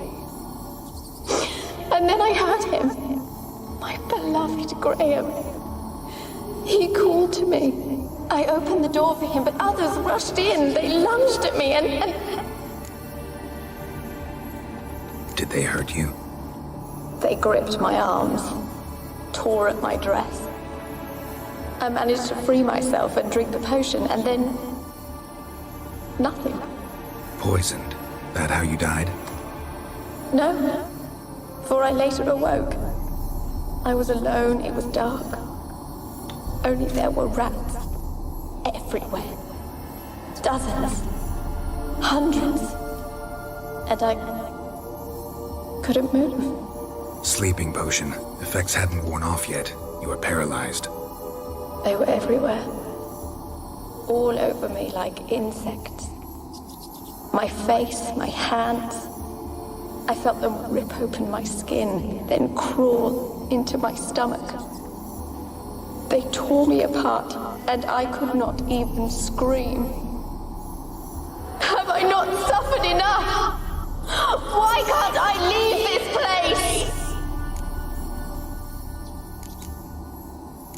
And then I heard him. My beloved Graham. He called to me. I opened the door for him, but others rushed in. They lunged at me and... Did they hurt you? They gripped my arms, tore at my dress. I managed to free myself and drink the potion, and then... nothing. Poisoned? That how you died? No, for I later awoke. I was alone, it was dark. Only there were rats. Everywhere. Dozens. Hundreds. And I couldn't move. Sleeping potion. Effects hadn't worn off yet. You were paralyzed. They were everywhere. All over me like insects. My face, my hands. I felt them rip open my skin, then crawl into my stomach. They tore me apart, and I could not even scream. Have I not suffered enough? Why can't I leave this place?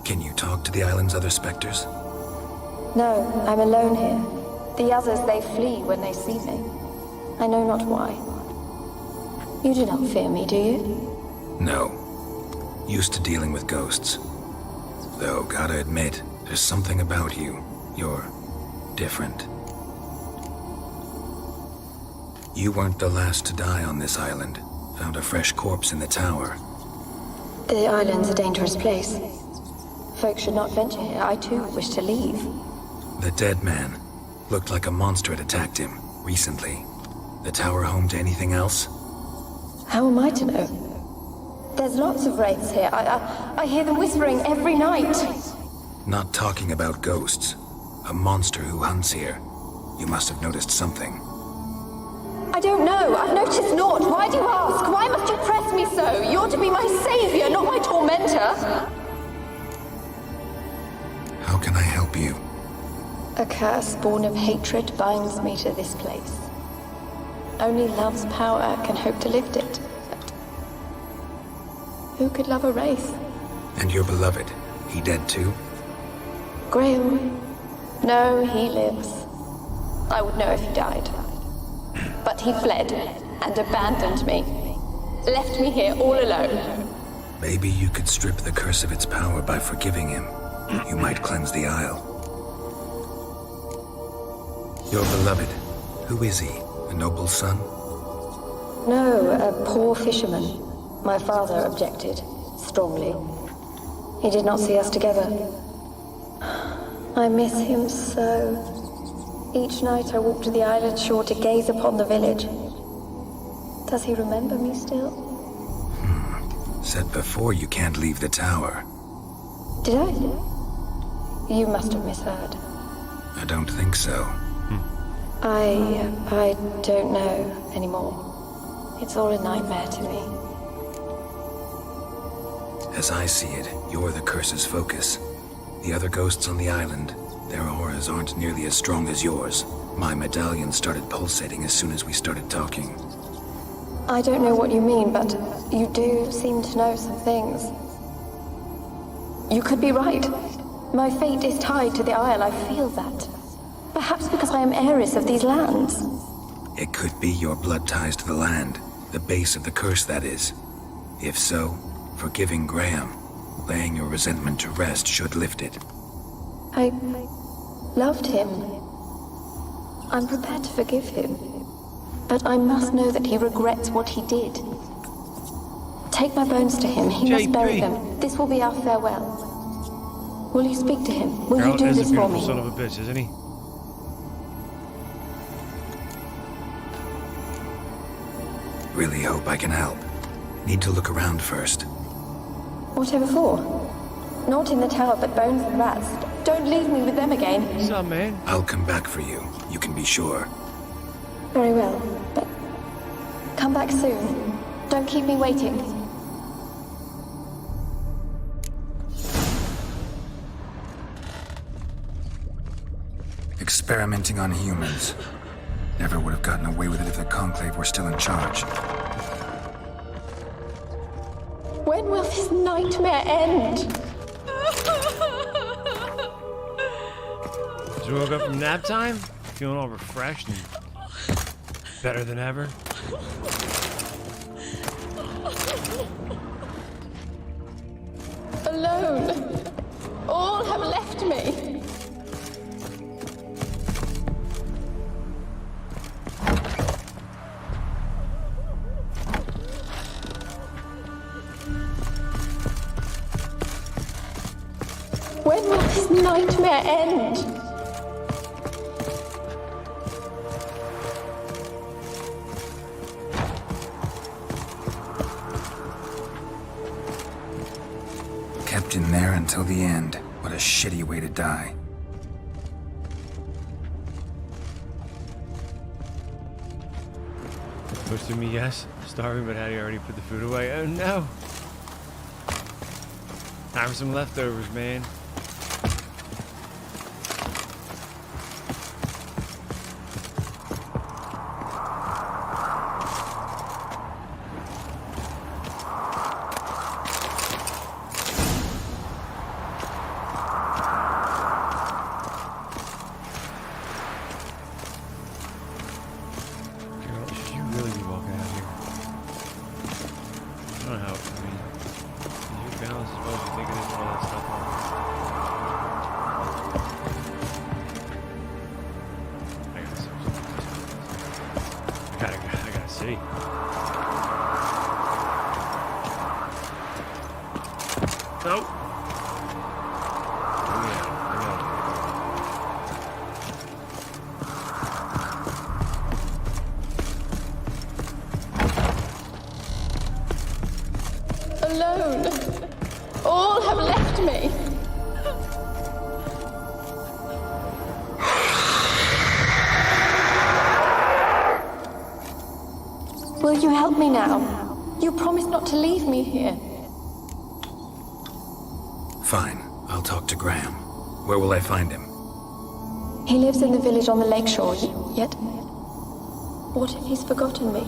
Can you talk to the island's other specters? No, I'm alone here. The others, they flee when they see me. I know not why. You do not fear me, do you? No. Used to dealing with ghosts. Though, gotta admit, there's something about you. You're different. You weren't the last to die on this island. Found a fresh corpse in the tower. The island's a dangerous place. Folks should not venture here. I too wish to leave. The dead man. Looked like a monster had attacked him, recently. The tower home to anything else? How am I to know? There's lots of wraiths here. I hear them whispering every night. Not talking about ghosts. A monster who hunts here. You must have noticed something. I don't know. I've noticed naught. Why do you ask? Why must you press me so? You're to be my savior, not my tormentor. How can I help you? A curse born of hatred binds me to this place. Only love's power can hope to lift it. But who could love a wraith? And your beloved, he dead too? Graham? No, he lives. I would know if he died. But he fled and abandoned me. Left me here all alone. Maybe you could strip the curse of its power by forgiving him. You might cleanse the Isle. Your beloved, who is he? A noble son? No, a poor fisherman. My father objected, strongly. He did not see us together. I miss him so. Each night I walk to the island shore to gaze upon the village. Does he remember me still? Said before you can't leave the tower. Did I? You must have misheard. I don't think so. I don't know anymore. It's all a nightmare to me. As I see it, you're the curse's focus. The other ghosts on the island, their auras aren't nearly as strong as yours. My medallion started pulsating as soon as we started talking. I don't know what you mean, but you do seem to know some things. You could be right. My fate is tied to the Isle, I feel that. Perhaps because I am heiress of these lands. It could be your blood ties to the land, the base of the curse, that is. If so, forgiving Graham, laying your resentment to rest should lift it. I loved him. I'm prepared to forgive him. But I must know that he regrets what he did. Take my bones to him. He must bury them. This will be our farewell. Will you speak to him? Will you do this for me? Son of a bitch, isn't he? Really hope I can help. Need to look around first. Whatever for? Not in the tower, but bones and rats. Don't leave me with them again. What's up, man? I'll come back for you. You can be sure. Very well, but come back soon. Don't keep me waiting. Experimenting on humans. Never would have gotten away with it if the Conclave were still in charge. When will this nightmare end? Just woke up from nap time? Feeling all refreshed and better than ever? Alone. All have left me. When will this nightmare end? Kept in there until the end. What a shitty way to die. Push to me, yes. Starving, but had he already put the food away? Oh no! Time for some leftovers, man. Nope. Alone. All have left me. Will you help me now? You promised not to leave me here. Fine. I'll talk to Graham. Where will I find him? He lives in the village on the lakeshore, yet... What if he's forgotten me?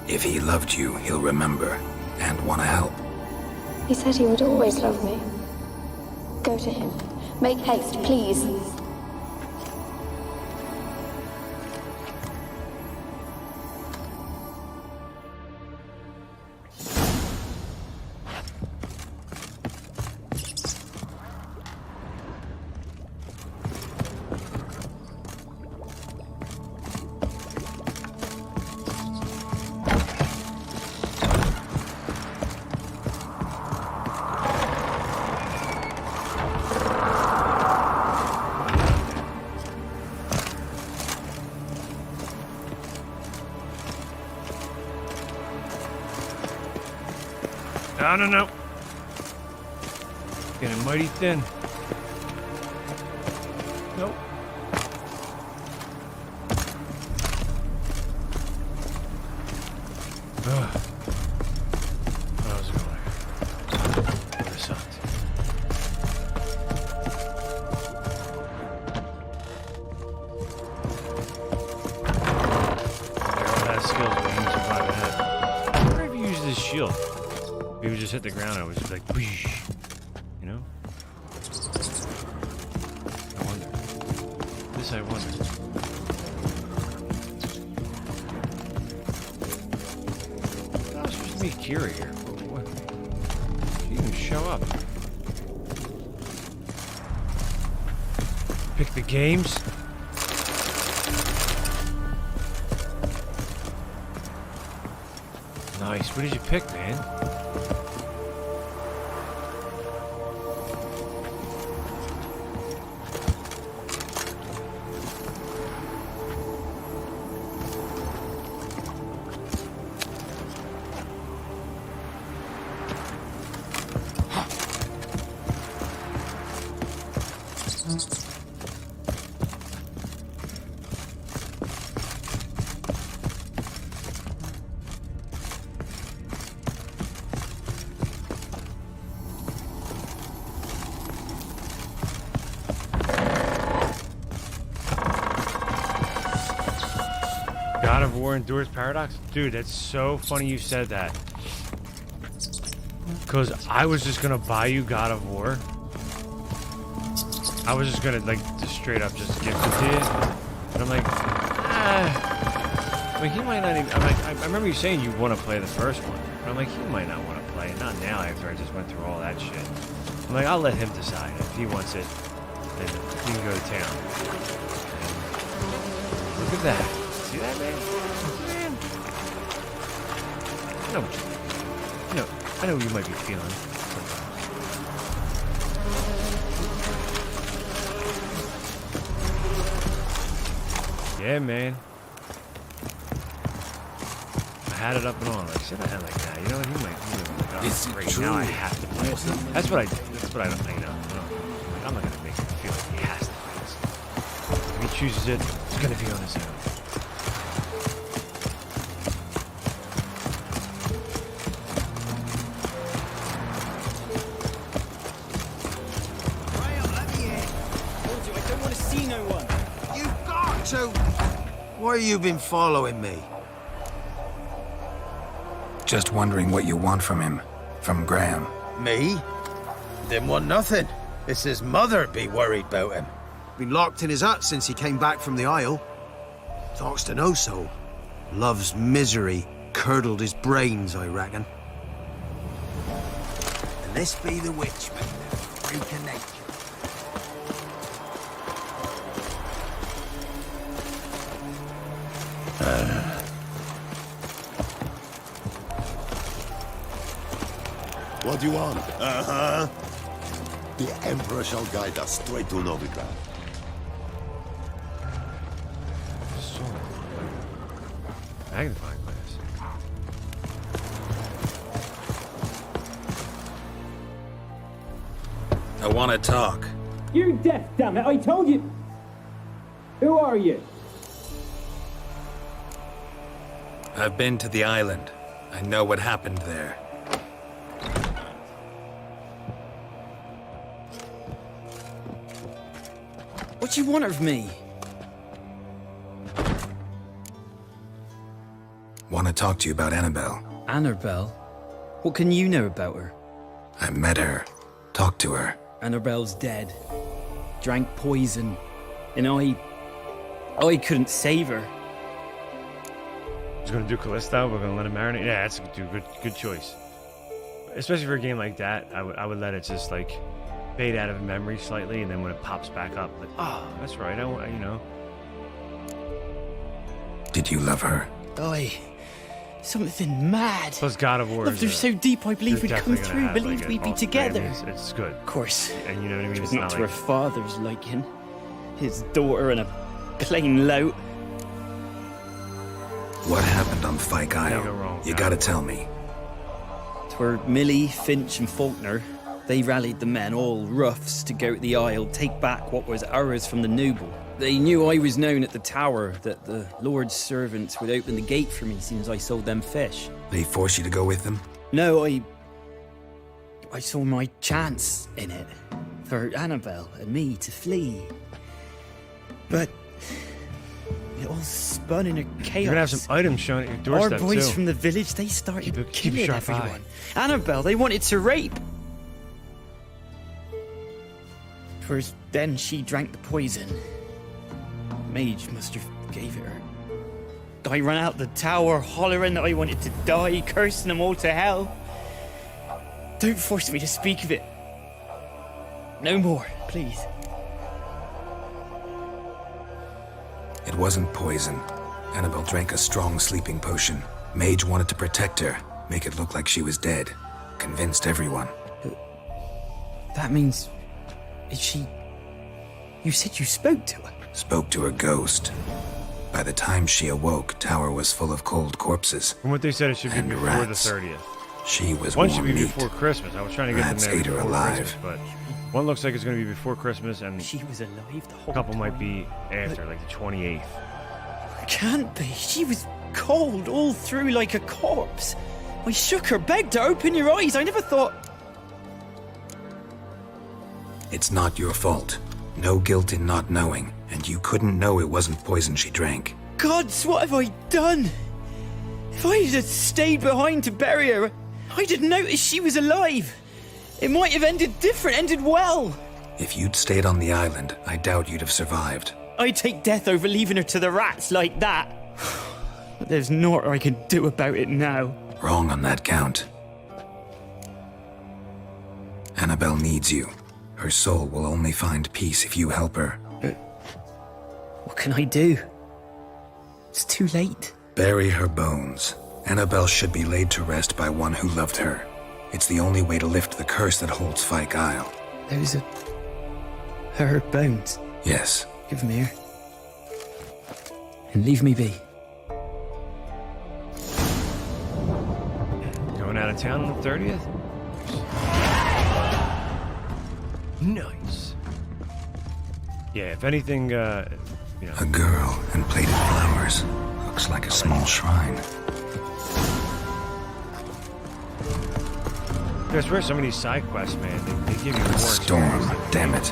If he loved you, he'll remember and want to help. He said he would always love me. Go to him. Make haste, please. No. Getting mighty thin. Nope. How's it going? What a sucked. Geralt has skills, but he can survive ahead. Where have you used this shield? If he would just hit the ground, I was just like, whoosh, you know? I wonder. This I wonder. I was supposed to meet Kiera here. What? She didn't even show up. Pick the games? Nice. What did you pick, man? God of War endures paradox? Dude, that's so funny you said that. Because I was just gonna buy you God of War. I was just gonna, like, just straight up just gift it to you. And I'm like, I mean, he might not even, I'm like, I remember you saying you want to play the first one. But I'm like, he might not want to play it. Not now after I just went through all that shit. I'm like, I'll let him decide. If he wants it, then he can go to town. And look at that. See that, man? Man. I know what you might be feeling. Yeah, man. I had it up and on. Like, shit, I had like that. You know what? He might like, oh, this great. Now I have to play it. That's what I do. That's what I don't, you know. Like, I'm not going to make him feel like he has to play this. If he chooses it, it's going to be on his own. So, why have you been following me? Just wondering what you want from him. From Graham. Me? Didn't want nothing. It's his mother be worried about him. Been locked in his hut since he came back from the Isle. Talks to no soul. Love's misery curdled his brains, I reckon. And this be the witch, man. Freak of nature. What do you want? Uh-huh. The Emperor shall guide us straight to Novigrad. Magnifying glass. I want to talk. You're deaf, damn it! I told you. Who are you? I've been to the island. I know what happened there. What do you want of me? Want to talk to you about Annabelle. Annabelle? What can you know about her? I met her. Talked to her. Annabelle's dead. Drank poison. And I couldn't save her. He's gonna do Callista. We're gonna let him marinate. Yeah, that's a good choice. Especially for a game like that, I would let it just like fade out of memory slightly, and then when it pops back up, like, oh, that's right. You know. Did you love her? Something mad. Plus God of War. Loved her so deep, I believe we'd come through. Believed we'd be together. It's good. Of course. And you know what I mean? It's not to her father's liking. His daughter and a plain lout. What happened on Fyke Isle? You gotta tell me. 'Twere Millie, Finch, and Faulkner. They rallied the men, all roughs, to go to the Isle, take back what was ours from the noble. They knew I was known at the tower, that the Lord's servants would open the gate for me as soon as I sold them fish. They forced you to go with them? No, I saw my chance in it. For Annabelle and me to flee. But it all spun in a chaos. You're gonna have some items shown at your doorstep, Our boys too. from the village, they started keep killing a sharp everyone. Annabelle, they wanted to rape. First, then she drank the poison. Mage must have gave it her. I ran out the tower, hollering that I wanted to die, cursing them all to hell. Don't force me to speak of it. No more, please. It wasn't poison. Annabelle drank a strong sleeping potion. Mage wanted to protect her, make it look like she was dead. Convinced everyone. That means... Is she... You said you spoke to her? Spoke to her ghost. By the time she awoke, Tower was full of cold corpses. From what they said, it should be before rats. the 30th. She was One warm should be meat. before Christmas. I was trying to get Rats them there ate her before alive. Christmas, but one looks like it's going to be before Christmas, and she was alive the whole a couple time. might be after, like the 28th. Can't be. She was cold all through like a corpse. I shook her, begged her, open your eyes. I never thought... It's not your fault. No guilt in not knowing, and you couldn't know it wasn't poison she drank. Gods, what have I done? If I had stayed behind to bury her, I didn't notice she was alive. It might have ended different, ended well. If you'd stayed on the island, I doubt you'd have survived. I'd take death over leaving her to the rats like that. But there's naught I can do about it now. Wrong on that count. Annabelle needs you. Her soul will only find peace if you help her. But what can I do? It's too late. Bury her bones. Annabelle should be laid to rest by one who loved her. It's the only way to lift the curse that holds Fyke Isle. Those are... her bones. Yes. Give them here. And leave me be. Going out of town on the 30th? Nice. Yeah, if anything, you know. A girl and plated flowers. Looks like a small shrine. There's where some of these side quests, man, they give you more Storm, damn it.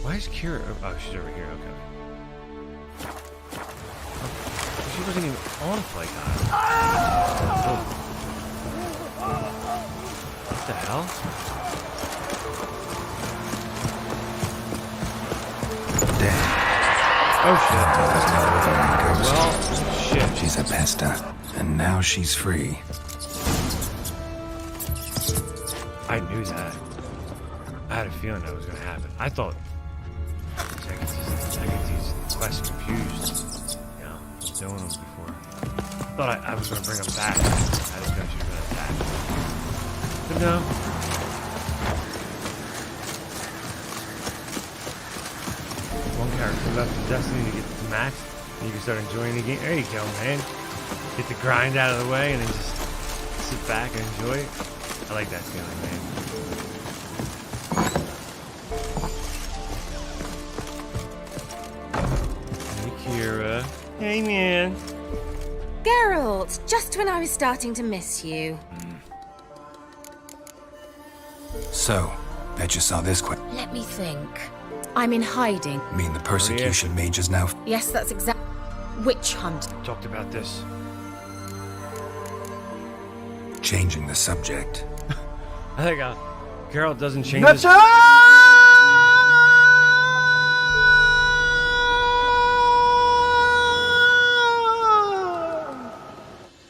Why is Kiera? Oh, she's over here. Okay. Oh, she wasn't even on Fyke Isle. Oh. What the hell? Oh shit! Well, shit. She's a pesta, and now she's free. I knew that. I had a feeling that was going to happen. I thought... I get these quests confused. You know, I was doing them before. I thought I was going to bring them back. I didn't know she was going to attack. But no. One character left in Destiny to get to max. And you can start enjoying the game. There you go, man. Get the grind out of the way and then just sit back and enjoy it. I like that feeling, man. Hey, Kiera. Hey, man. Geralt, just when I was starting to miss you. So, bet you saw this quick. Let me think. I'm in hiding. Mean the persecution mage is now... Yes, that's exact. Witch hunt. Talked about this. Changing the subject. I think Geralt doesn't change Metz! his...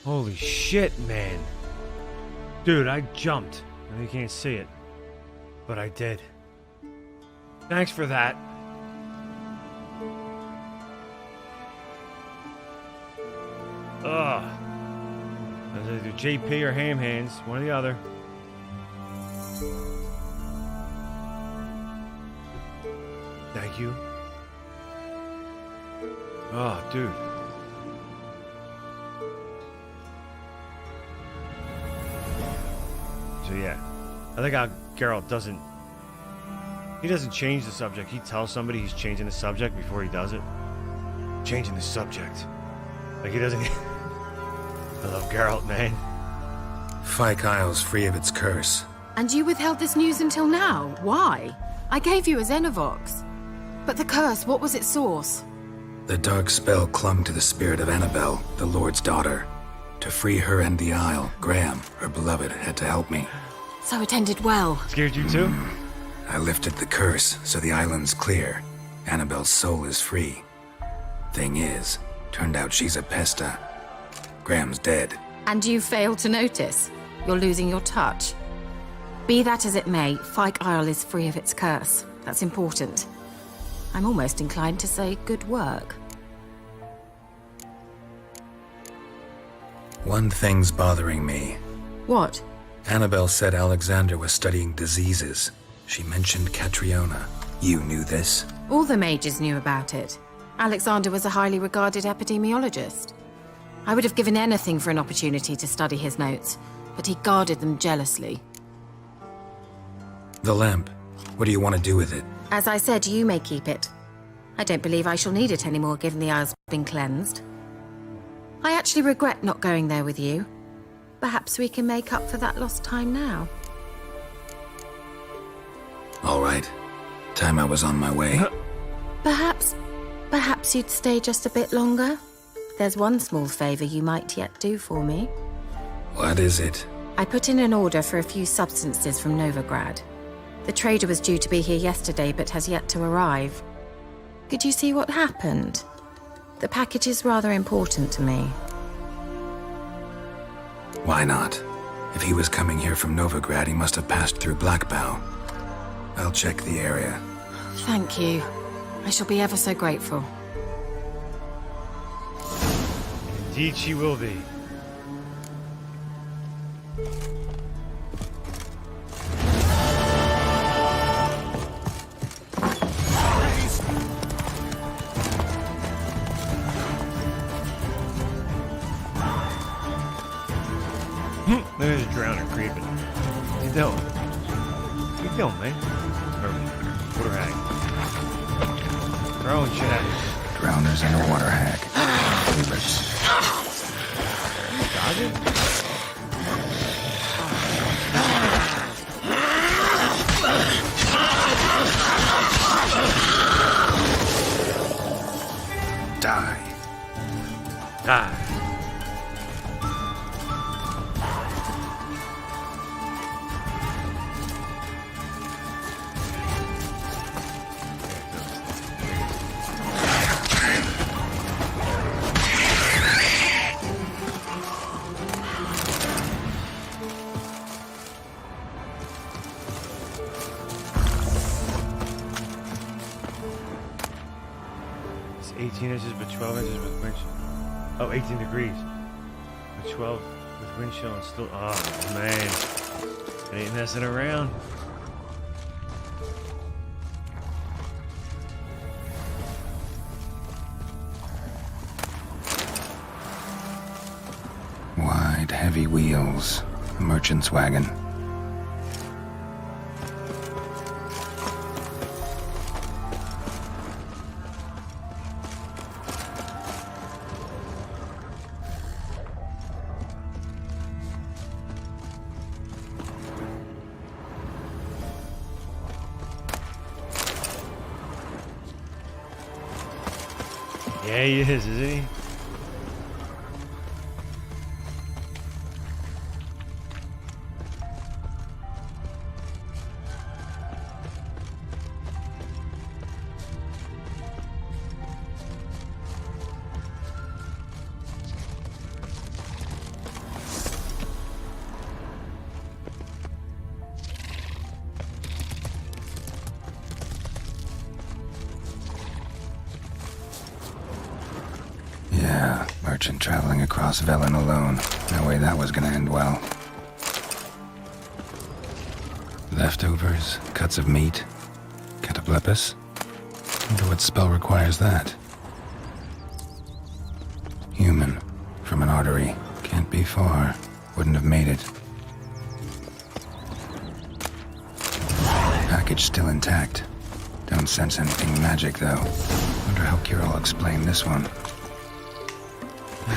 Holy shit, man. Dude, I jumped. I know you can't see it. But I did. Thanks for that. Ugh. Either JP or Ham Hands, one or the other. Thank you. Oh, dude. So yeah, I think how Geralt doesn't... He doesn't change the subject. He tells somebody he's changing the subject before he does it. Changing the subject. Like he doesn't... I love Geralt, man. Fyke Isle's free of its curse. And you withheld this news until now. Why? I gave you a Xenovox. But the curse, what was its source? The dark spell clung to the spirit of Annabelle, the Lord's daughter. To free her and the Isle, Graham, her beloved, had to help me. So it ended well. Scared you too? I lifted the curse, so the island's clear. Annabelle's soul is free. Thing is, turned out she's a pesta. Graham's dead. And you failed to notice. You're losing your touch. Be that as it may, Fyke Isle is free of its curse. That's important. I'm almost inclined to say good work. One thing's bothering me. What? Annabelle said Alexander was studying diseases. She mentioned Catriona. You knew this? All the mages knew about it. Alexander was a highly regarded epidemiologist. I would have given anything for an opportunity to study his notes, but he guarded them jealously. The lamp. What do you want to do with it? As I said, you may keep it. I don't believe I shall need it anymore, given the Isle's been cleansed. I actually regret not going there with you. Perhaps we can make up for that lost time now. All right. Time I was on my way. Perhaps you'd stay just a bit longer? There's one small favor you might yet do for me. What is it? I put in an order for a few substances from Novigrad. The trader was due to be here yesterday, but has yet to arrive. Could you see what happened? The package is rather important to me. Why not? If he was coming here from Novigrad, he must have passed through Blackbow. I'll check the area. Thank you. I shall be ever so grateful. Indeed she will be. There's a drowner creeping. What you doing? What you doing, man? Or water hag. Throwing shit at me. Drowners and a water hag. Got it? Die. Die. 18 inches, but 12 inches with wind chill. Oh, 18 degrees. But 12 with wind chill and still. Oh, man. It ain't messing around. Wide, heavy wheels. A merchant's wagon. Yeah, he is, isn't he? Merchant traveling across Velen alone. No way that was gonna end well. Leftovers, cuts of meat, cataplepis. Wonder what spell requires that. Human, from an artery. Can't be far. Wouldn't have made it. Package still intact. Don't sense anything magic, though. Wonder how Kiera will explain this one.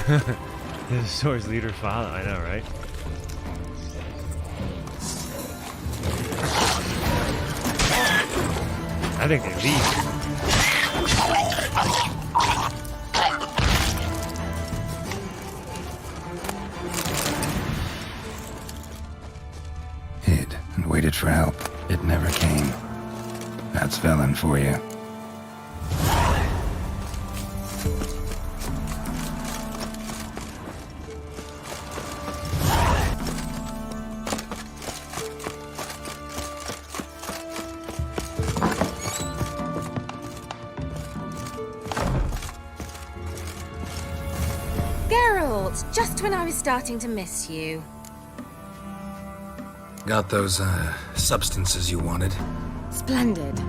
The store's leader father, I know, right? I think they leave. Hid and waited for help. It never came. That's Velen for you. Just when I was starting to miss you. Got those, substances you wanted? Splendid.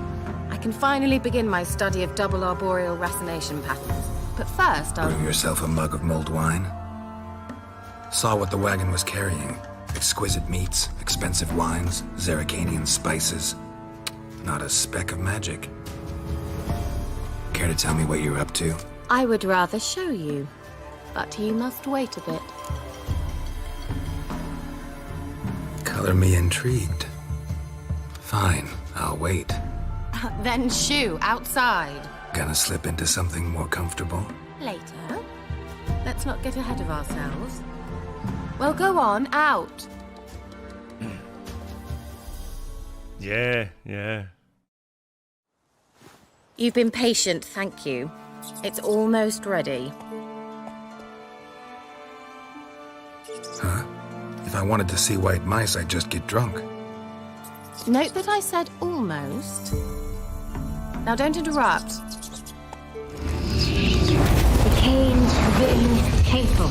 I can finally begin my study of double arboreal racination patterns. But first, I'll... Brew yourself a mug of mulled wine. Saw what the wagon was carrying. Exquisite meats, expensive wines, Zerricanian spices. Not a speck of magic. Care to tell me what you're up to? I would rather show you. But you must wait a bit. Color me intrigued. Fine, I'll wait. Then shoo, outside. Gonna slip into something more comfortable? Later. Let's not get ahead of ourselves. Well, go on, out. Yeah. You've been patient, thank you. It's almost ready. Huh? If I wanted to see white mice, I'd just get drunk. Note that I said almost. Now don't interrupt. The cane's within faithful.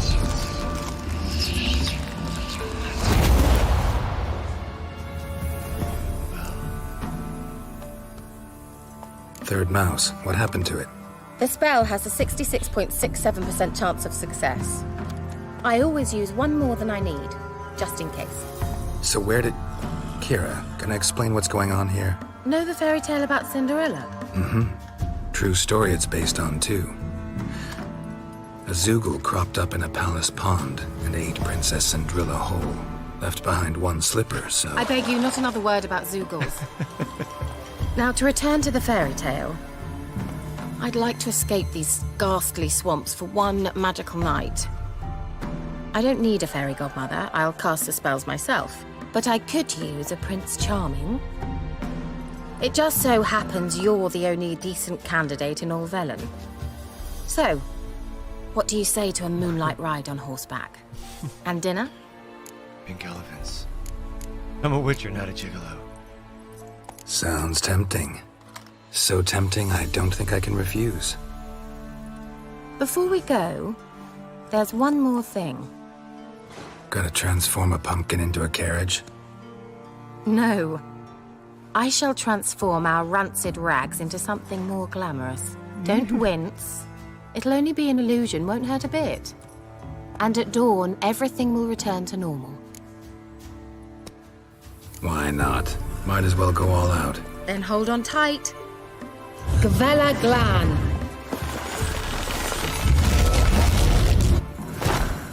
Third mouse. What happened to it? The spell has a 66.67% chance of success. I always use one more than I need, just in case. So where did... Kiera, gonna explain what's going on here? Know the fairy tale about Cinderella? Mm-hmm. True story it's based on, too. A Zoogle cropped up in a palace pond and ate Princess Cinderella whole. Left behind one slipper, so... I beg you, not another word about Zoogles. Now, to return to the fairy tale. I'd like to escape these ghastly swamps for one magical night. I don't need a fairy godmother, I'll cast the spells myself. But I could use a Prince Charming. It just so happens you're the only decent candidate in all Velen. So, what do you say to a moonlight ride on horseback? And dinner? Pink elephants. I'm a witcher, not a gigolo. Sounds tempting. So tempting, I don't think I can refuse. Before we go, there's one more thing. Gotta transform a pumpkin into a carriage? No. I shall transform our rancid rags into something more glamorous. Don't wince. It'll only be an illusion, won't hurt a bit. And at dawn, everything will return to normal. Why not? Might as well go all out. Then hold on tight. Gvella Glan.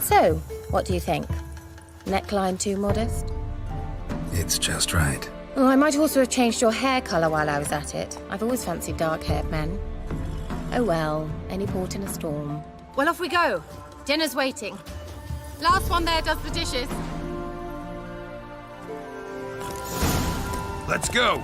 So, what do you think? Neckline too modest? It's just right. Oh, I might also have changed your hair colour while I was at it. I've always fancied dark-haired men. Oh well, any port in a storm. Well, off we go. Dinner's waiting. Last one there does the dishes. Let's go!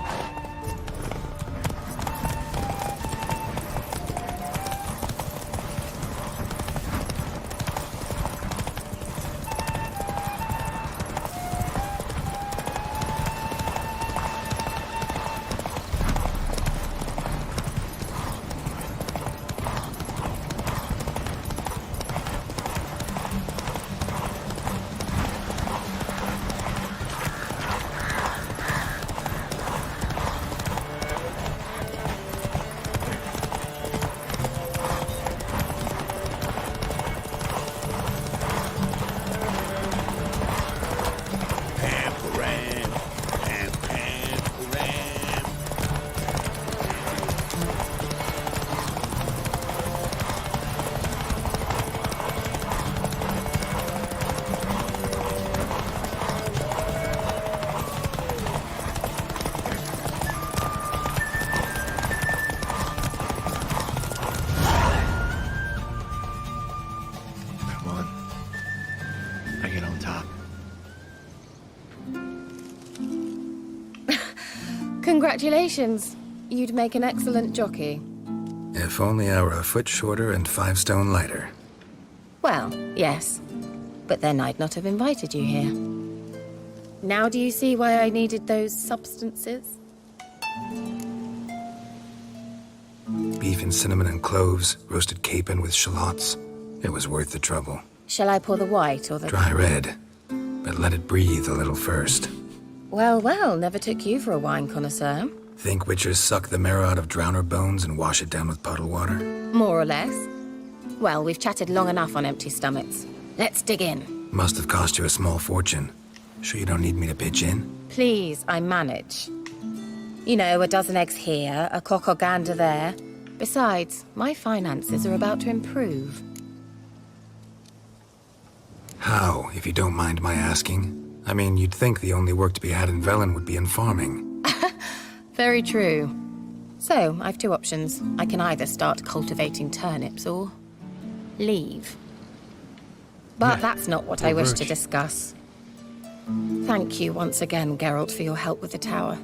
Congratulations. You'd make an excellent jockey. If only I were a foot shorter and 5 stone lighter. Well, yes. But then I'd not have invited you here. Now do you see why I needed those substances? Beef and cinnamon and cloves, roasted capon with shallots. It was worth the trouble. Shall I pour the white or the... Dry red, but let it breathe a little first. Well, well, never took you for a wine connoisseur. Think witchers suck the marrow out of drowner bones and wash it down with puddle water? More or less. Well, we've chatted long enough on empty stomachs. Let's dig in. Must have cost you a small fortune. Sure you don't need me to pitch in? Please, I manage. You know, a dozen eggs here, a cock or gander there. Besides, my finances are about to improve. How, if you don't mind my asking? I mean, you'd think the only work to be had in Velen would be in farming. Very true. So, I've 2 options. I can either start cultivating turnips or leave. But that's not what I wish to discuss. Thank you once again, Geralt, for your help with the tower.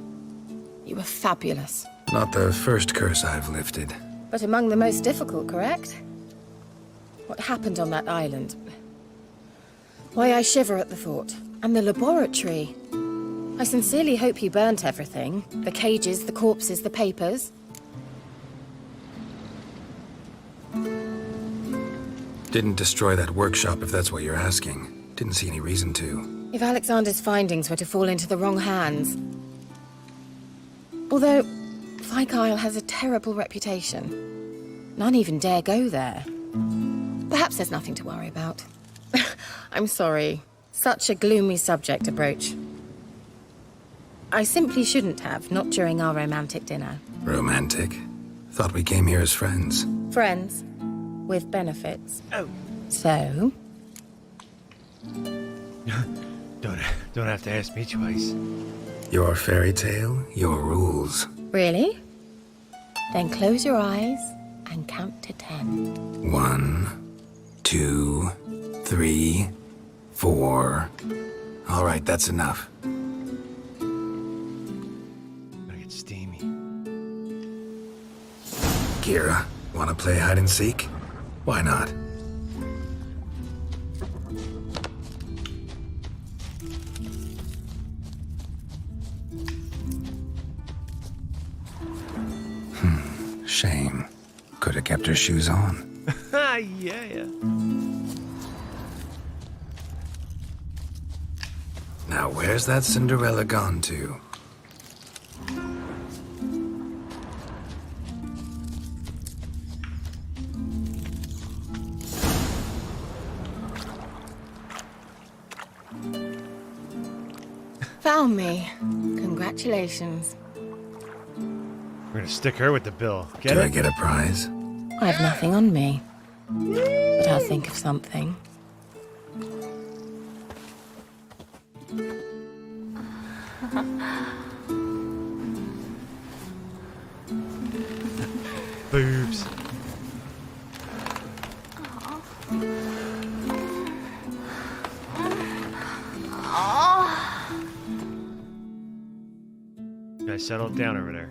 You were fabulous. Not the first curse I've lifted. But among the most difficult, correct? What happened on that island? Why, I shiver at the thought. And the laboratory. I sincerely hope you burnt everything. The cages, the corpses, the papers. Didn't destroy that workshop, if that's what you're asking. Didn't see any reason to. If Alexander's findings were to fall into the wrong hands. Although, Fikyle has a terrible reputation. None even dare go there. Perhaps there's nothing to worry about. I'm sorry. Such a gloomy subject to broach. I simply shouldn't have, not during our romantic dinner. Romantic? Thought we came here as friends. Friends. With benefits. Oh. So? Don't have to ask me twice. Your fairy tale, your rules. Really? Then close your eyes and count to 10. 1, 2, 3, 4. All right, that's enough. Gonna get steamy. Kiera, wanna play hide and seek? Why not? Shame. Could have kept her shoes on. Yeah. Now where's that Cinderella gone to? Found me. Congratulations. We're gonna stick her with the bill. Get Do it? I get a prize? I have nothing on me, but I'll think of something. Boobs. Guys, settle down over there.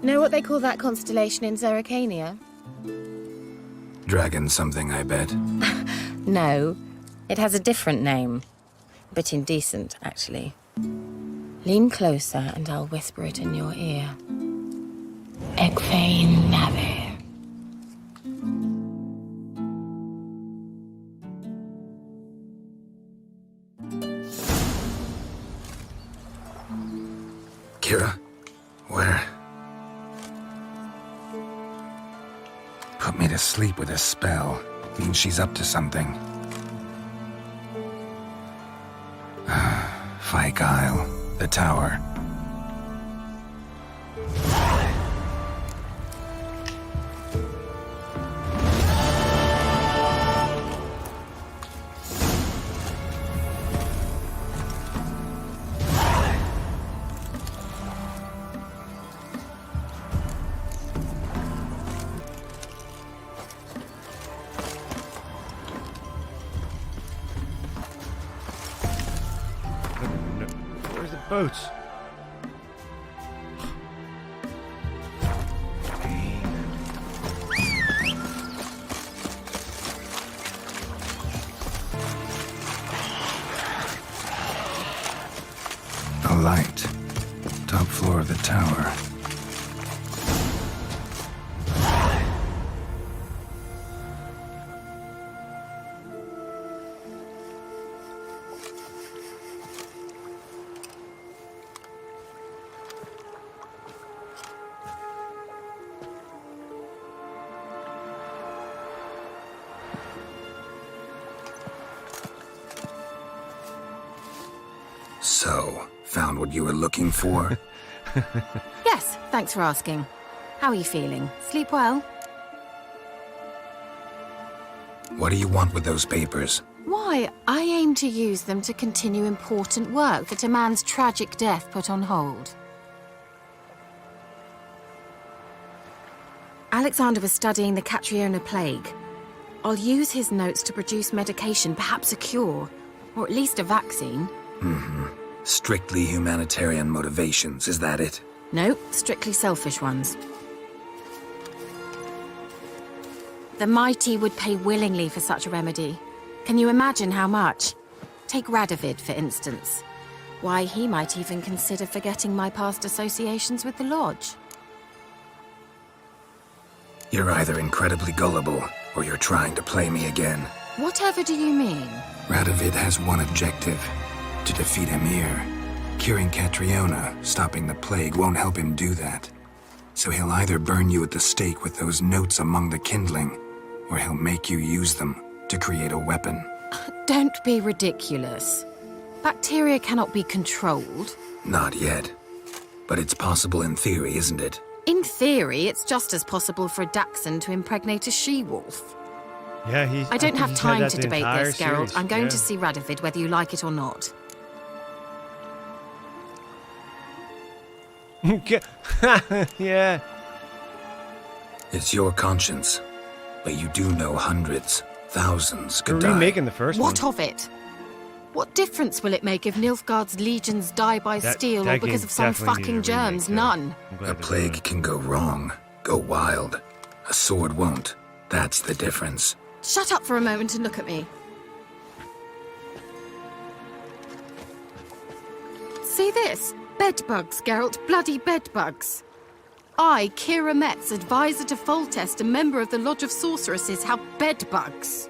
Know what they call that constellation in Zerrikania? Dragon something, I bet. No, it has a different name. A bit indecent, actually. Lean closer and I'll whisper it in your ear. Egfain Nave. Kiera? Where? Put me to sleep with a spell. Means she's up to something. Fyke Isle. The tower. Where's the boats? A light. Top floor of the tower. So, found what you were looking for? Yes, thanks for asking. How are you feeling? Sleep well? What do you want with those papers? Why, I aim to use them to continue important work that a man's tragic death put on hold. Alexander was studying the Catriona plague. I'll use his notes to produce medication, perhaps a cure, or at least a vaccine. Mm-hmm. Strictly humanitarian motivations, is that it? No, strictly selfish ones. The mighty would pay willingly for such a remedy. Can you imagine how much? Take Radovid, for instance. Why, he might even consider forgetting my past associations with the Lodge. You're either incredibly gullible, or you're trying to play me again. Whatever do you mean? Radovid has one objective. To defeat Emir. Curing Catriona, stopping the plague, won't help him do that. So he'll either burn you at the stake with those notes among the kindling, or he'll make you use them to create a weapon. Don't be ridiculous. Bacteria cannot be controlled. Not yet. But it's possible in theory, isn't it? In theory, it's just as possible for a Dachshund to impregnate a she-wolf. Yeah, I don't have time to debate this, Geralt. Series. I'm going to see Radovid whether you like it or not. Yeah. It's your conscience. But you do know hundreds, thousands could We're die. remaking the first one. What of it? What difference will it make if Nilfgaard's legions die by steel or because of some fucking germs? None. A plague can go wrong, go wild. A sword won't. That's the difference. Shut up for a moment and look at me. See this? Bedbugs, Geralt. Bloody bedbugs. I, Kiera Metz, advisor to Foltest and member of the Lodge of Sorceresses, have bedbugs.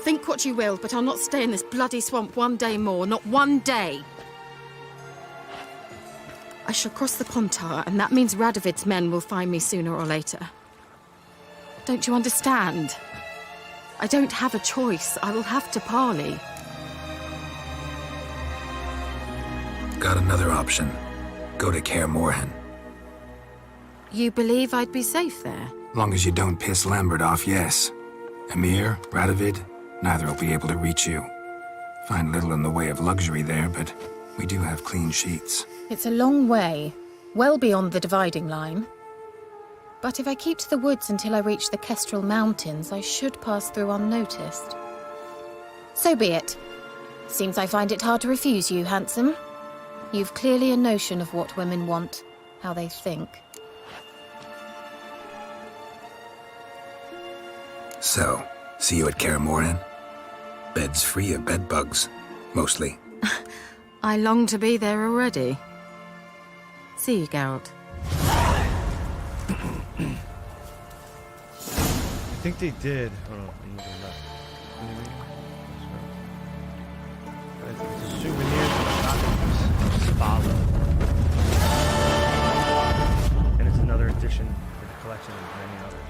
Think what you will, but I'll not stay in this bloody swamp one day more, not one day. I shall cross the Pontar, and that means Radovid's men will find me sooner or later. Don't you understand? I don't have a choice. I will have to parley. Got another option. Go to Kaer Morhen. You believe I'd be safe there? Long as you don't piss Lambert off, yes. Emir, Radovid, neither will be able to reach you. Find little in the way of luxury there, but we do have clean sheets. It's a long way, well beyond the dividing line. But if I keep to the woods until I reach the Kestrel Mountains, I should pass through unnoticed. So be it. Seems I find it hard to refuse you, handsome. You've clearly a notion of what women want, how they think. So, see you at Kaer Morhen? Beds free of bedbugs, mostly. I long to be there already. See you, Geralt. I think they did. Hold on, I'm looking back. It's a souvenir from Spalo. And it's another addition to the collection of many others.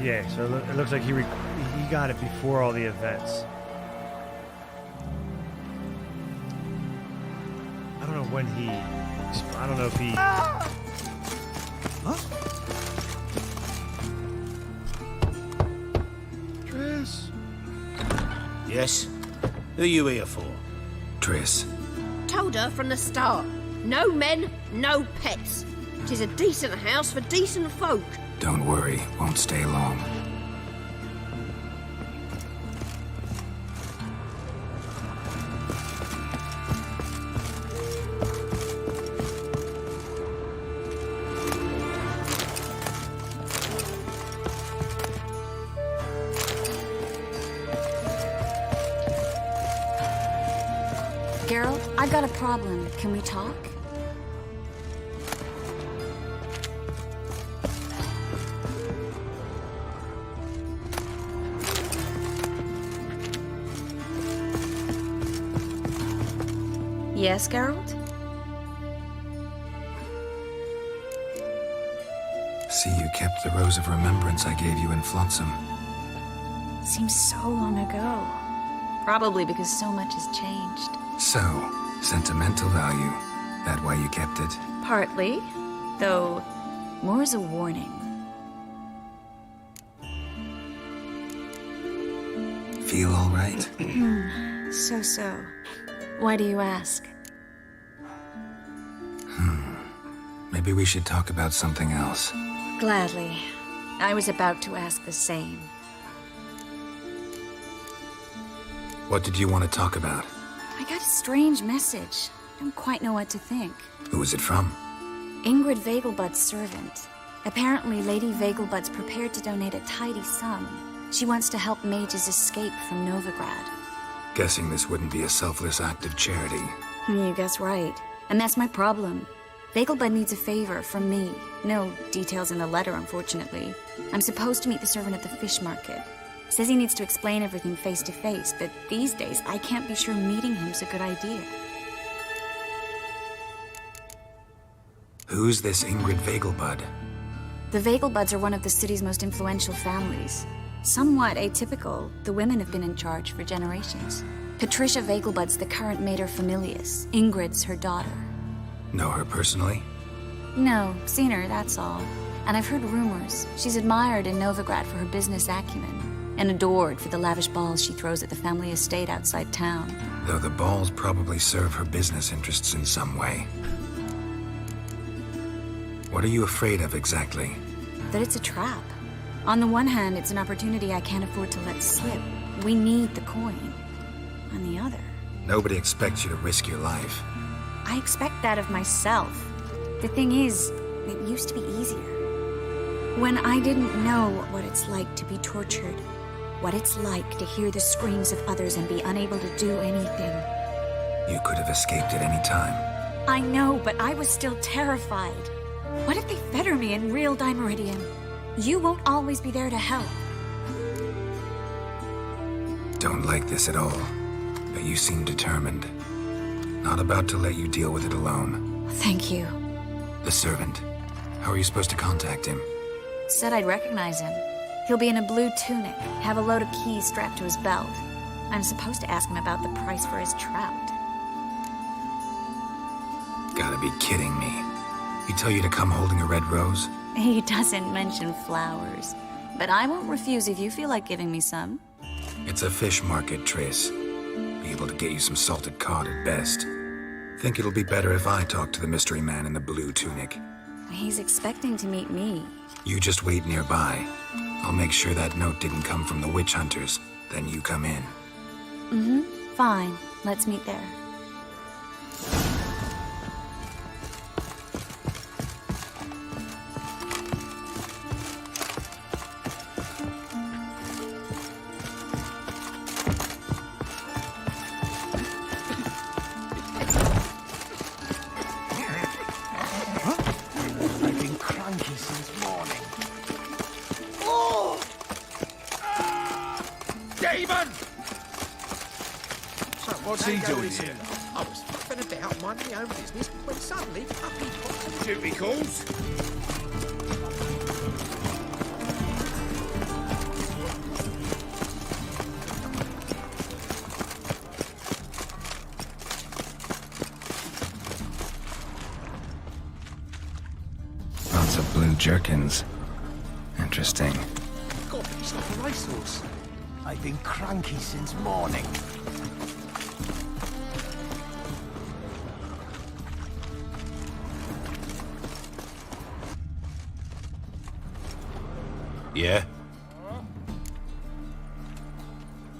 Yeah, so it looks like he got it before all the events. I don't know when he... I don't know if he... Huh? Triss? Yes? Who are you here for? Triss. Told her from the start. No men, no pets. 'Tis a decent house for decent folk. Don't worry, won't stay long. Geralt, I got a problem. Can we talk? Yes, Geralt? See, you kept the Rose of Remembrance I gave you in Flotsam. Seems so long ago. Probably because so much has changed. So, sentimental value. That why you kept it? Partly, though more as a warning. Feel all right? So. Why do you ask? Maybe we should talk about something else. Gladly. I was about to ask the same. What did you want to talk about? I got a strange message. Don't quite know what to think. Who was it from? Ingrid Vegelbud's servant. Apparently, Lady Vegelbud's prepared to donate a tidy sum. She wants to help mages escape from Novigrad. Guessing this wouldn't be a selfless act of charity. You guess right. And that's my problem. Vegelbud needs a favor from me. No details in the letter, unfortunately. I'm supposed to meet the servant at the fish market. Says he needs to explain everything face to face, but these days I can't be sure meeting him's a good idea. Who's this Ingrid Vegelbud? The Vegelbuds are one of the city's most influential families. Somewhat atypical, the women have been in charge for generations. Patricia Vegelbud's the current mater familias. Ingrid's her daughter. Know her personally? No, seen her, that's all. And I've heard rumors. She's admired in Novigrad for her business acumen, and adored for the lavish balls she throws at the family estate outside town. Though the balls probably serve her business interests in some way. What are you afraid of exactly? That it's a trap. On the one hand, it's an opportunity I can't afford to let slip. We need the coin. On the other... Nobody expects you to risk your life. I expect that of myself. The thing is, it used to be easier. When I didn't know what it's like to be tortured, What it's like to hear the screams of others and be unable to do anything. You could have escaped at any time. I know, but I was still terrified. What if they fetter me in real Dimeridium? You won't always be there to help. Don't like this at all, but you seem determined. Not about to let you deal with it alone. Thank you. The servant. How are you supposed to contact him? Said I'd recognize him. He'll be in a blue tunic, have a load of keys strapped to his belt. I'm supposed to ask him about the price for his trout. Gotta be kidding me. He tell you to come holding a red rose? He doesn't mention flowers, but I won't refuse if you feel like giving me some. It's a fish market, Triss. Be able to get you some salted cod at best. Think it'll be better if I talk to the mystery man in the blue tunic. He's expecting to meet me. You just wait nearby. I'll make sure that note didn't come from the witch hunters. Then you come in. Mm-hmm. Fine. Let's meet there. What's he doing here? I was flipping about, minding my own business, when suddenly up he pops. Duty calls. Lots of blue jerkins. Interesting. God, he's like a racehorse. I've been cranky since morning. Yeah?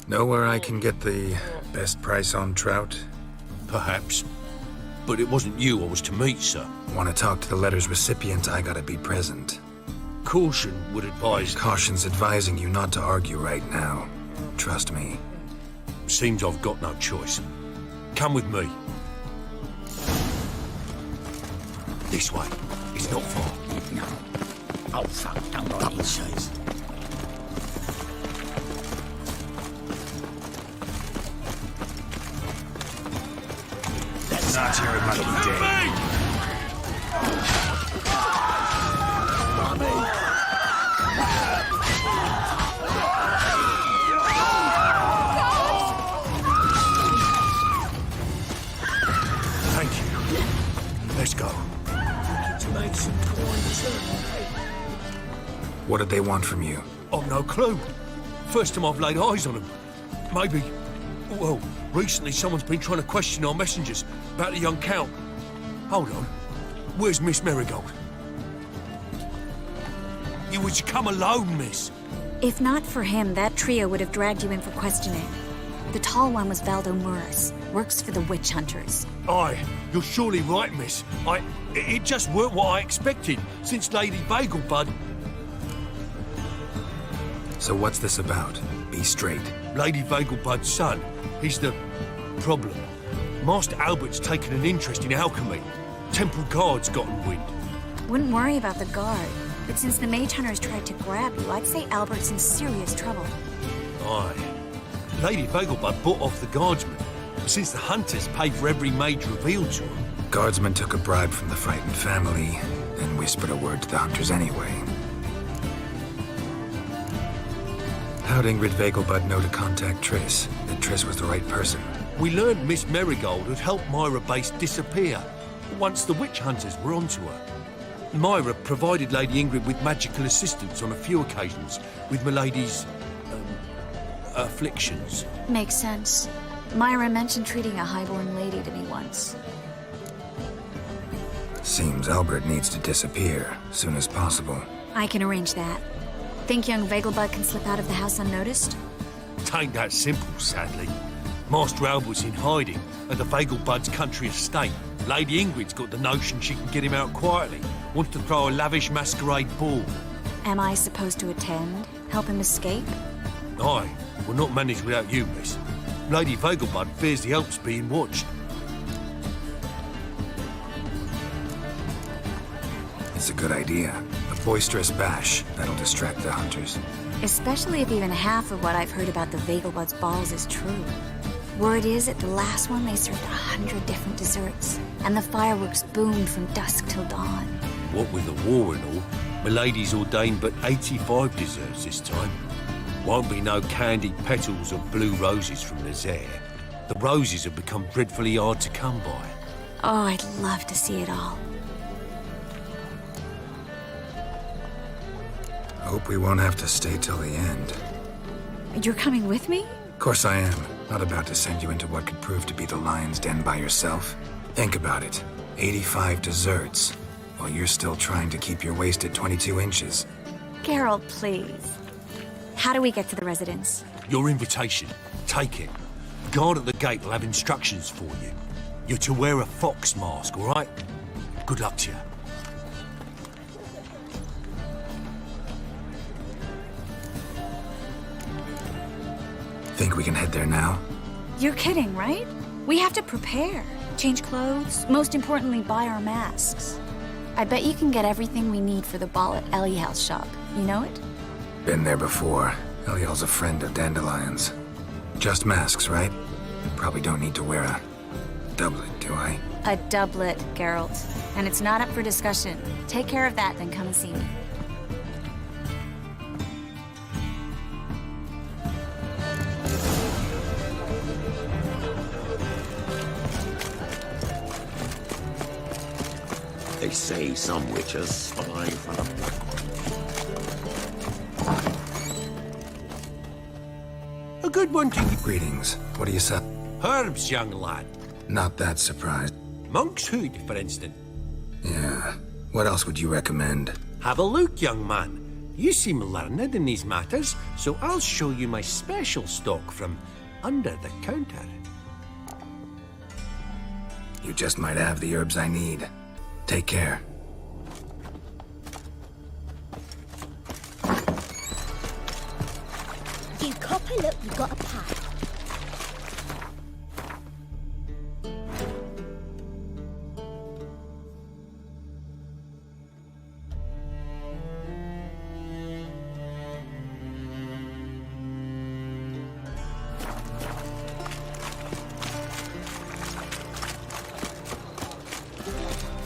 Know where I can get the best price on trout? Perhaps. But it wasn't you I was to meet, sir. Want to talk to the letter's recipient, I gotta be present. Caution would advise... Caution's advising you not to argue right now. Trust me. Seems I've got no choice. Come with me. This way. It's not far. No. Oh, fuck, don't write it says. That's not your lucky day. Thank you. Let's go. What did they want from you? I've no clue. First time I've laid eyes on them. Maybe... Well, recently someone's been trying to question our messengers about the young Count. Hold on. Where's Miss Marigold? You would come alone, miss. If not for him, that trio would have dragged you in for questioning. The tall one was Valdo Murris, works for the witch hunters. Aye, you're surely right, miss. It just weren't what I expected, since Lady Vegelbud... So what's this about? Be straight. Lady Vegelbud's son, he's the problem. Master Albert's taken an interest in alchemy. Temple Guard's gotten wind. Wouldn't worry about the guard, but since the mage hunters tried to grab you, I'd say Albert's in serious trouble. Aye. Lady Vegelbud bought off the guardsmen, since the hunters paid for every mage revealed to them. Guardsmen took a bribe from the frightened family, then whispered a word to the hunters anyway. How'd Ingrid Vegelbud know to contact Triss? That Triss was the right person? We learned Miss Marigold had helped Myra Base disappear once the witch hunters were onto her. Myra provided Lady Ingrid with magical assistance on a few occasions with Milady's... afflictions. Makes sense. Myra mentioned treating a highborn lady to me once. Seems Albert needs to disappear soon as possible. I can arrange that. Think young Vegelbud can slip out of the house unnoticed? Tain't that simple, sadly. Master Albert's in hiding at the Vegelbud's country estate. Lady Ingrid's got the notion she can get him out quietly. Wants to throw a lavish masquerade ball. Am I supposed to attend? Help him escape? Aye, we'll not manage without you, miss. Lady Vengerberg fears the Alps being watched. It's a good idea. A boisterous bash that'll distract the hunters. Especially if even half of what I've heard about the Vengerberg's balls is true. Word is, at the last one they served 100 different desserts, and the fireworks boomed from dusk till dawn. What with the war and all, Milady's ordained but 85 desserts this time. Won't be no candied petals or blue roses from Nazaire. The roses have become dreadfully hard to come by. Oh, I'd love to see it all. Hope we won't have to stay till the end. You're coming with me? Of course I am. Not about to send you into what could prove to be the lion's den by yourself. Think about it. 85 desserts, while you're still trying to keep your waist at 22 inches. Geralt, please. How do we get to the residence? Your invitation. Take it. Guard at the gate will have instructions for you. You're to wear a fox mask, all right? Good luck to you. Think we can head there now? You're kidding, right? We have to prepare. Change clothes. Most importantly, buy our masks. I bet you can get everything we need for the ball at Eliel's shop. You know it? Been there before. Eliel's a friend of Dandelion's. Just masks, right? Probably don't need to wear a doublet, do I? A doublet, Geralt. And it's not up for discussion. Take care of that, then come and see me. They say some witches spy from the black. A good one to you. Greetings. What do you say? Herbs, young lad. Not that surprised. Monk's hood, for instance. Yeah. What else would you recommend? Have a look, young man. You seem learned in these matters, so I'll show you my special stock from under the counter. You just might have the herbs I need. Take care. You copper, look, you got a pie.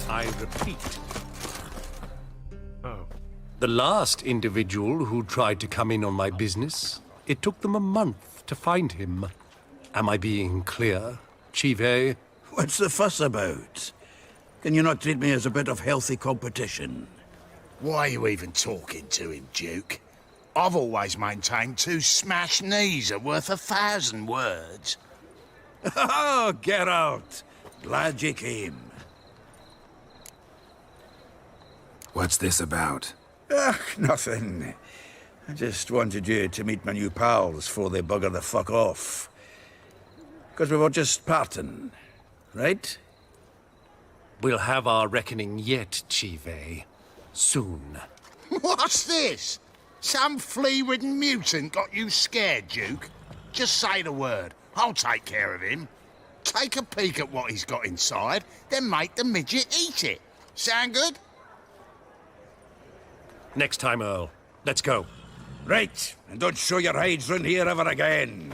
I repeat. Oh. The last individual who tried to come in on my business, it took them a month to find him. Am I being clear, Chive? What's the fuss about? Can you not treat me as a bit of healthy competition? Why are you even talking to him, Duke? I've always maintained 2 smashed knees are worth 1,000 words. Oh, Geralt! Glad you came. What's this about? Nothing. I just wanted you to meet my new pals before they bugger the fuck off. Because we were just parting, right? We'll have our reckoning yet, Chive. Soon. What's this? Some flea-ridden mutant got you scared, Duke? Just say the word. I'll take care of him. Take a peek at what he's got inside, then make the midget eat it. Sound good? Next time, Earl. Let's go. Right, and don't show your hides round here ever again.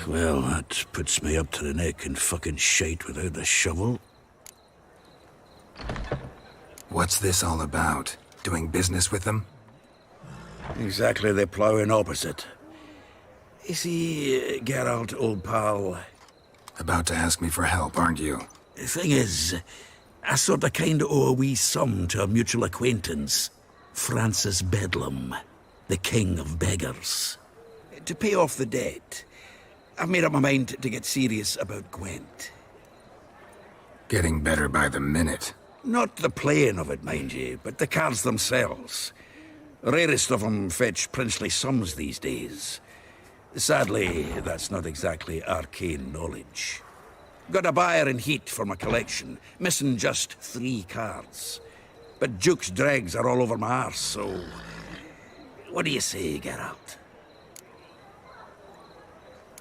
Well, that puts me up to the neck in fucking shite without the shovel. What's this all about? Doing business with them? Exactly the ploughing opposite. You see, Geralt, old pal... About to ask me for help, aren't you? The thing is, I sort of kinda owe a wee sum to a mutual acquaintance, Francis Bedlam, the king of beggars. To pay off the debt, I've made up my mind to get serious about Gwent. Getting better by the minute. Not the playing of it, mind you, but the cards themselves. Rarest of them fetch princely sums these days. Sadly, that's not exactly arcane knowledge. Got a buyer in heat for my collection, missing just 3 cards. But Duke's dregs are all over my arse, so... What do you say, Geralt?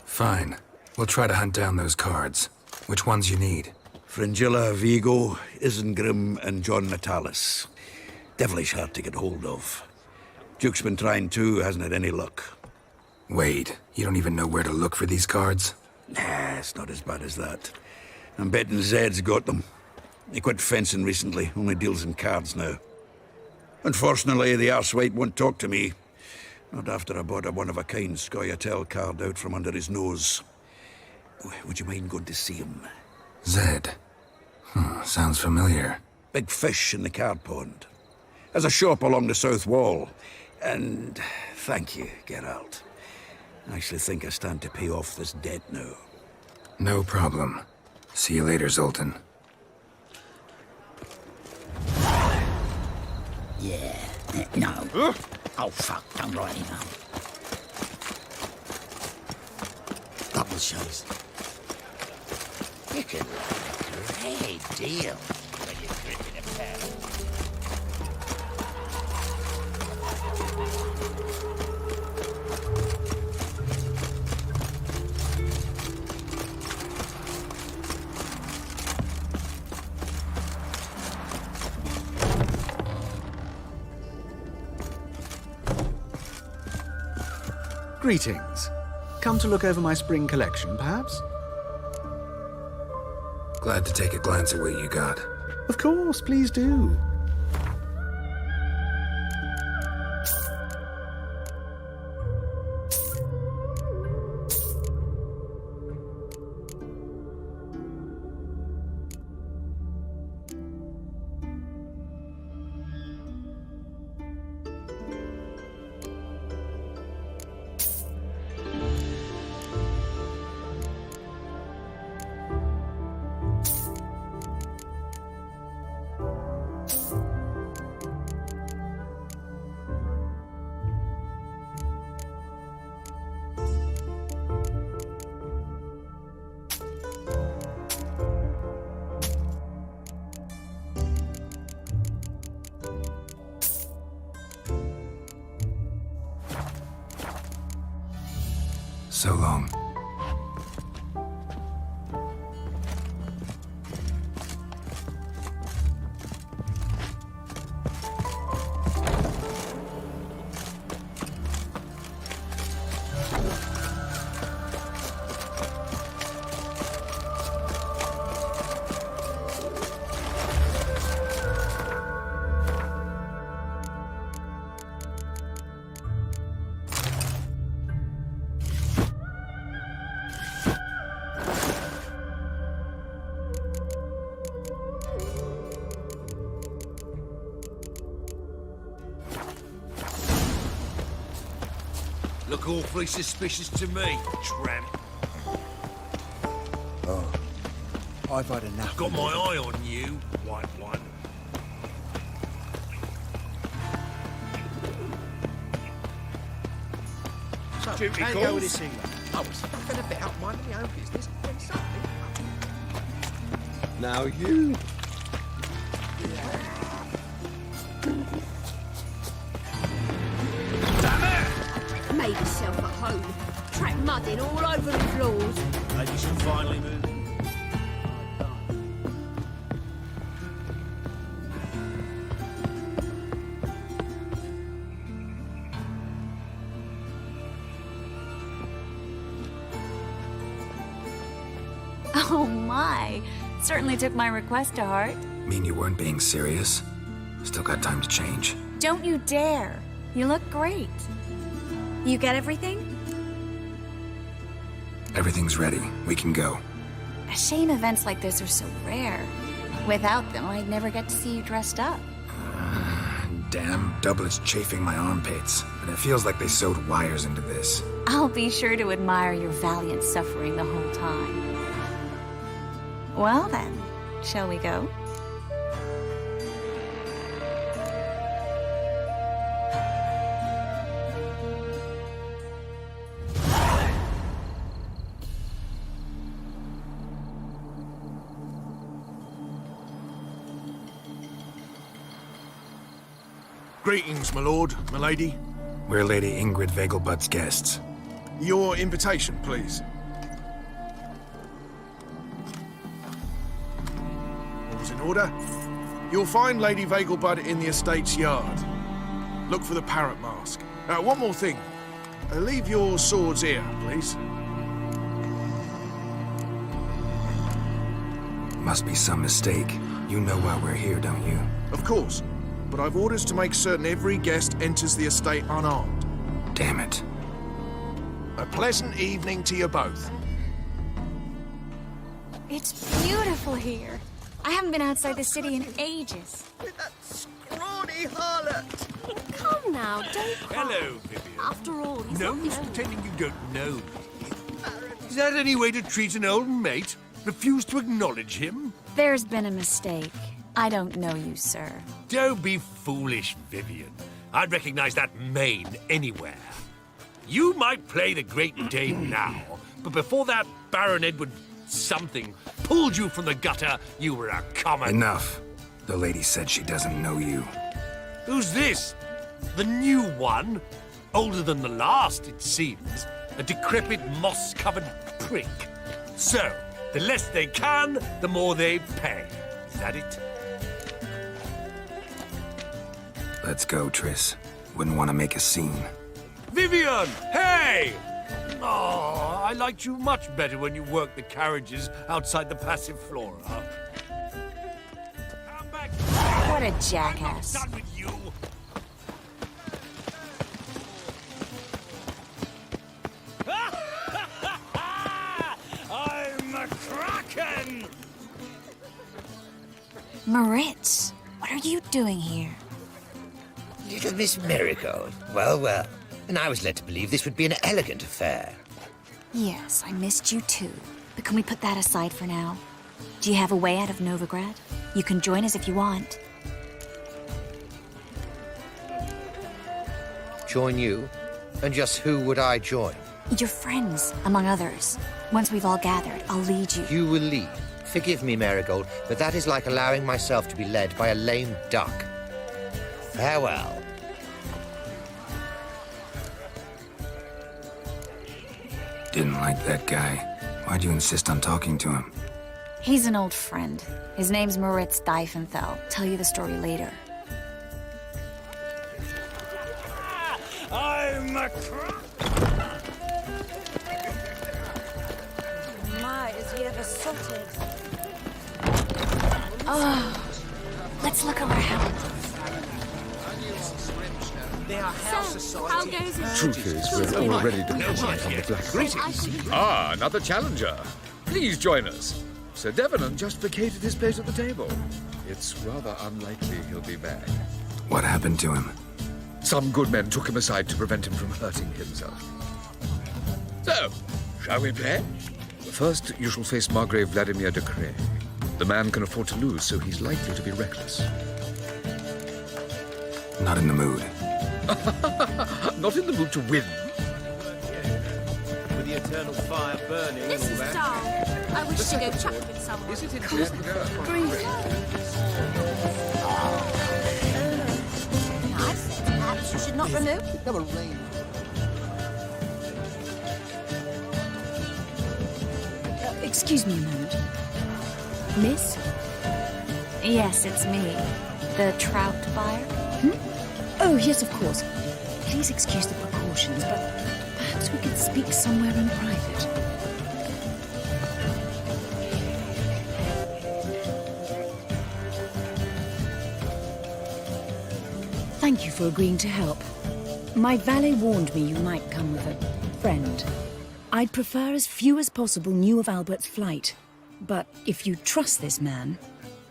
Fine. We'll try to hunt down those cards. Which ones you need? Fringilla, Vigo, Isengrim, and John Natalis. Devilish hard to get hold of. Duke's been trying too, hasn't had any luck. Wait, you don't even know where to look for these cards? Nah, it's not as bad as that. I'm betting Zed's got them. He quit fencing recently, only deals in cards now. Unfortunately, the arsewite won't talk to me. Not after I bought a one-of-a-kind Scoia'tael card out from under his nose. Would you mind going to see him? Zed. Sounds familiar. Big fish in the card pond. Has a shop along the south wall. And thank you, Geralt. I actually think I stand to pay off this debt now. No problem. See you later, Zoltan. Yeah, no. Oh, fuck, don't write him up. Double shows. You can make a great deal when you're gripping a pen. Greetings. Come to look over my spring collection, perhaps? Glad to take a glance at what you got. Of course, please do. So long. Look awfully suspicious to me, tramp. Oh, I've had enough. Got my eye on you, white one. So, Duty how you calls. go with this England? I was fucking about minding my own business when something. Now you. Made yourself at home. Track mudding all over the floors. Maybe she'll finally move. Oh my. Certainly took my request to heart. Mean you weren't being serious? Still got time to change. Don't you dare. You look great. You get everything? Everything's ready. We can go. A shame events like this are so rare. Without them, I'd never get to see you dressed up. Damn doublet's chafing my armpits, and it feels like they sewed wires into this. I'll be sure to admire your valiant suffering the whole time. Well then, shall we go? Greetings, my lord, my lady. We're Lady Ingrid Vegelbud's guests. Your invitation, please. All's in order. You'll find Lady Vegelbud in the estate's yard. Look for the parrot mask. One more thing. Leave your swords here, please. Must be some mistake. You know why we're here, don't you? Of course. But I've orders to make certain every guest enters the estate unarmed. Damn it. A pleasant evening to you both. It's beautiful here. I haven't been outside the city in ages. With that scrawny harlot. Come now, don't cry. Hello, Vivian. After all, he's No not use the only- pretending you don't know me. Is that any way to treat an old mate? Refuse to acknowledge him? There's been a mistake. I don't know you, sir. Don't be foolish, Vivian. I'd recognize that mane anywhere. You might play the great dame now, but before that Baron Edward something pulled you from the gutter, you were a common... Enough. The lady said she doesn't know you. Who's this? The new one? Older than the last, it seems. A decrepit, moss-covered prick. So, the less they can, the more they pay. Is that it? Let's go, Triss. Wouldn't want to make a scene. Vivian! Hey! Oh, I liked you much better when you worked the carriages outside the passive flora. What a jackass. I'm not done with you. I'm a kraken! Moritz, what are you doing here? Little Miss Marigold. Well, well. And I was led to believe this would be an elegant affair. Yes, I missed you too. But can we put that aside for now? Do you have a way out of Novigrad? You can join us if you want. Join you? And just who would I join? Your friends, among others. Once we've all gathered, I'll lead you. You will lead. Forgive me, Marigold, but that is like allowing myself to be led by a lame duck. Farewell. Didn't like that guy. Why'd you insist on talking to him? He's an old friend. His name's Moritz Diefenthal. Tell you the story later. I'm a My, is he ever salted? Oh, let's look around. How goes it? Truth is, we're already dependent on the Black Greetings. Ah, another challenger. Please join us. Sir Devenant just vacated his place at the table. It's rather unlikely he'll be back. What happened to him? Some good men took him aside to prevent him from hurting himself. So, shall we play? First, you shall face Margrave Vladimir de Cray. The man can afford to lose, so he's likely to be reckless. Not in the mood. Not in the mood to win. With the eternal fire burning. This is dark. I wish to go chat with someone. Is it in I said perhaps you should not remove. Come on, rain. Excuse me a moment. Miss? Yes, it's me. The trout buyer? Oh, yes, of course. Please excuse the precautions, but perhaps we could speak somewhere in private. Thank you for agreeing to help. My valet warned me you might come with a friend. I'd prefer as few as possible knew of Albert's flight. But if you trust this man...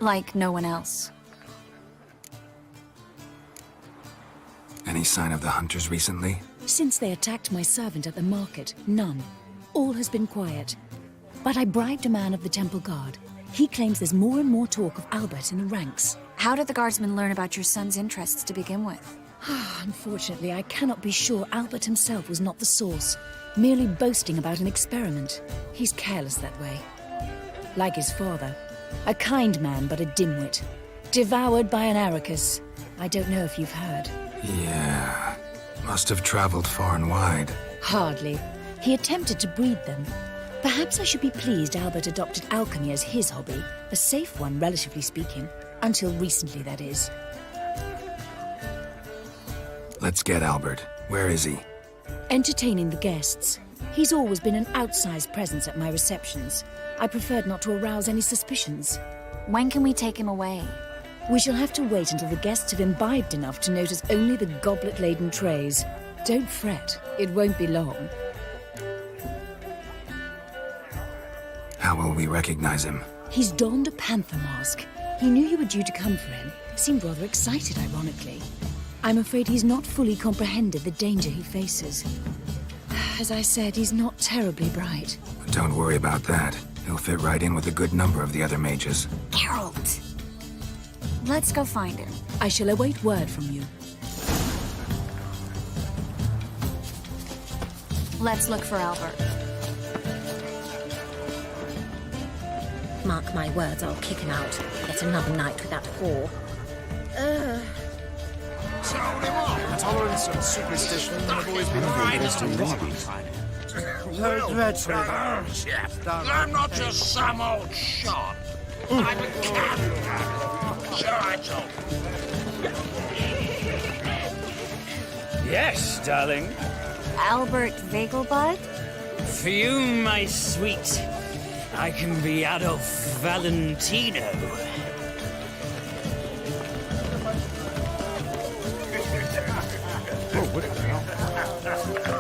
Like no one else. Any sign of the hunters recently? Since they attacked my servant at the market, none. All has been quiet. But I bribed a man of the Temple Guard. He claims there's more and more talk of Albert in the ranks. How did the guardsmen learn about your son's interests to begin with? Unfortunately, I cannot be sure Albert himself was not the source, merely boasting about an experiment. He's careless that way. Like his father. A kind man, but a dimwit. Devoured by an Arrakis. I don't know if you've heard. Yeah. Must have traveled far and wide. Hardly. He attempted to breed them. Perhaps I should be pleased Albert adopted alchemy as his hobby. A safe one, relatively speaking. Until recently, that is. Let's get Albert. Where is he? Entertaining the guests. He's always been an outsized presence at my receptions. I preferred not to arouse any suspicions. When can we take him away? We shall have to wait until the guests have imbibed enough to notice only the goblet-laden trays. Don't fret, it won't be long. How will we recognize him? He's donned a panther mask. He knew you were due to come for him. Seemed rather excited, ironically. I'm afraid he's not fully comprehended the danger he faces. As I said, he's not terribly bright. Don't worry about that. He'll fit right in with a good number of the other mages. Geralt! Let's go find him. I shall await word from you. Let's look for Albert. Mark my words, I'll kick him out. Yet another night with that whore. Tolerance and superstition have always been I'm not just some old shot. I'm a cat. Sure, I told you. Yes, darling. Albert Vegelbud? For you, my sweet, I can be Adolf Valentino. Oh, what the hell?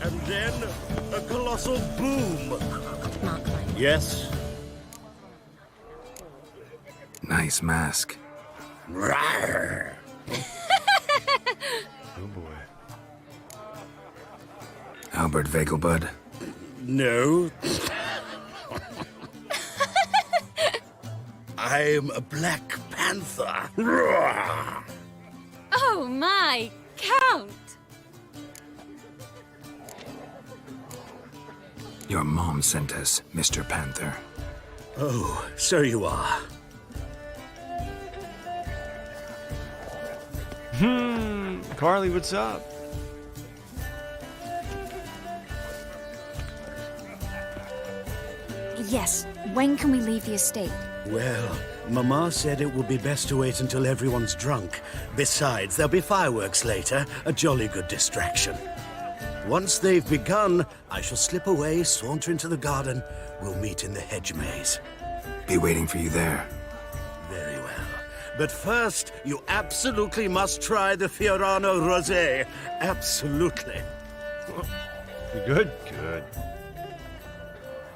And then a colossal boom. Yes? Nice mask. Rawr. Oh boy. Albert Vegelbud? No. I'm a Black Panther. Rawr. Oh my, Count! Your mom sent us, Mr. Panther. Oh, so you are. Carly, what's up? Yes. When can we leave the estate? Well, Mama said it would be best to wait until everyone's drunk. Besides, there'll be fireworks later, a jolly good distraction. Once they've begun, I shall slip away, saunter into the garden. We'll meet in the hedge maze. Be waiting for you there. Very well. But first, you absolutely must try the Fiorano Rosé. Absolutely. You good? Good.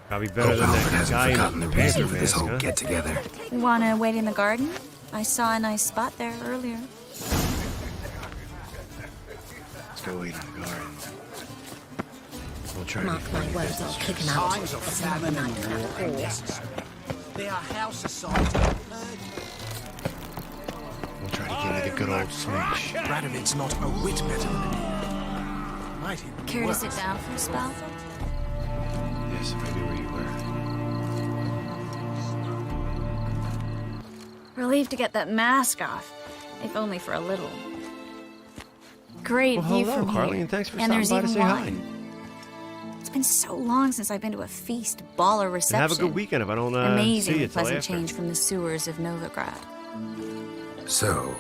Probably better Hope than Albert that hasn't guy in forgotten the the reason panther for this mask, whole huh? get-together. Wanna wait in the garden? I saw a nice spot there earlier. Let's go wait in the garden. We'll try Mark to my words, I'll kick him out. Times of Yet another famine night and with that war whore. necessary. They are how society. We'll try to give it a good old smash. Radovid's not a whit better than me. Might even Care to worse. sit down for a spell? Yes, if I knew where you were. Relieved to get that mask off, if only for a little. Great Well, view hello, from Carly, here. and thanks for and stopping there's by to even say hi. wine. It's been so long since I've been to a feast, ball, or And reception. have a good weekend if I don't Amazing see you till pleasant after. change from the sewers of Novigrad. So,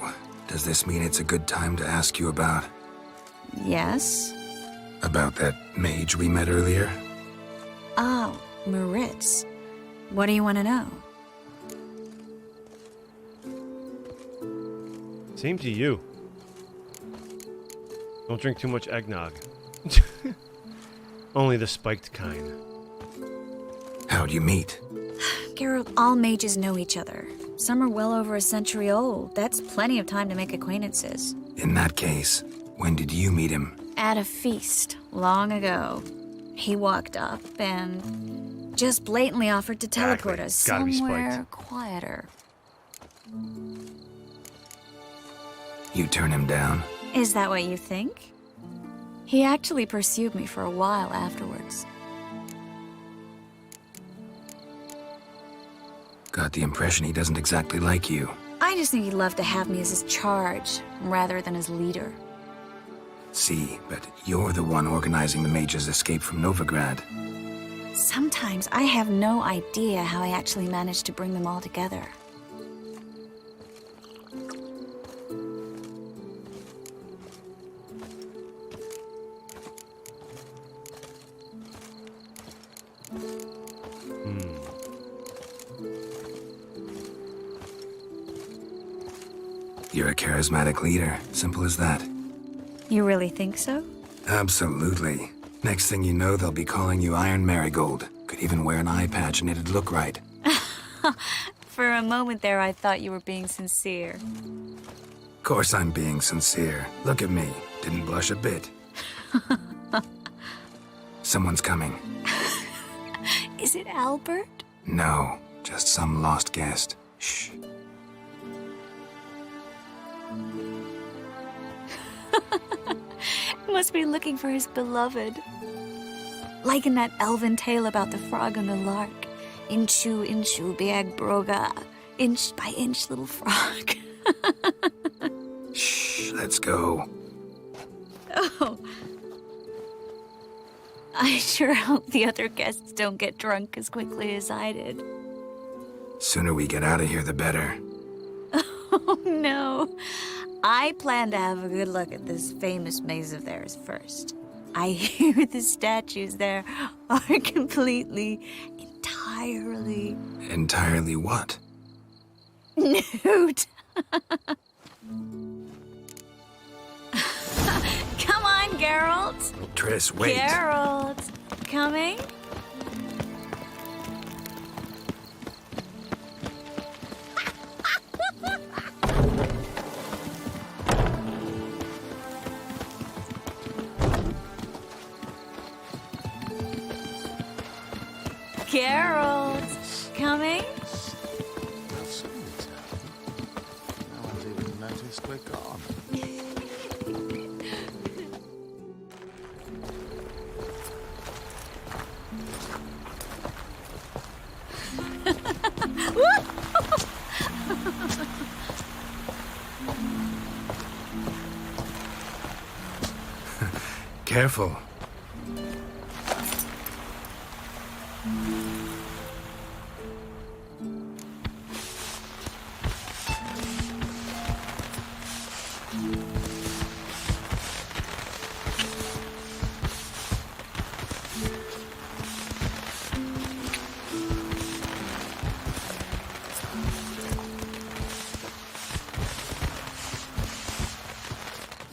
does this mean it's a good time to ask you about... Yes? about that mage we met earlier? Oh, Moritz. What do you want to know? Same to you. Don't drink too much eggnog. Only the spiked kind. How'd you meet? Geralt, all mages know each other. Some are well over a century old. That's plenty of time to make acquaintances. In that case, when did you meet him? At a feast, long ago. He walked up and just blatantly offered to teleport Exactly. us Gotta be somewhere spiked. quieter. You turn him down? Is that what you think? He actually pursued me for a while afterwards. Got the impression he doesn't exactly like you. I I just think he'd love to have me as his charge, rather than his leader. See, but you're the one organizing the mage's escape from Novigrad. Sometimes I have no idea how I actually managed to bring them all together. You're a charismatic leader. Simple as that. You really think so? Absolutely. Next thing you know, they'll be calling you Iron Marigold. Could even wear an eye patch and it'd look right. For a moment there, I thought you were being sincere. Of course I'm being sincere. Look at me. Didn't blush a bit. Someone's coming. Is it Albert? No, just some lost guest. Shh. Must be looking for his beloved. Like in that elven tale about the frog and the lark. Inchu, inchu, biag broga. Inch by inch, little frog. Shh, let's go. Oh. I sure hope the other guests don't get drunk as quickly as I did. Sooner we get out of here, the better. Oh, no. I plan to have a good look at this famous maze of theirs first. I hear the statues there are entirely... Entirely what? Nude. Come on, Geralt. Triss, wait. Geralt. Coming? Geralt, coming? No one's even noticed we're gone. Careful.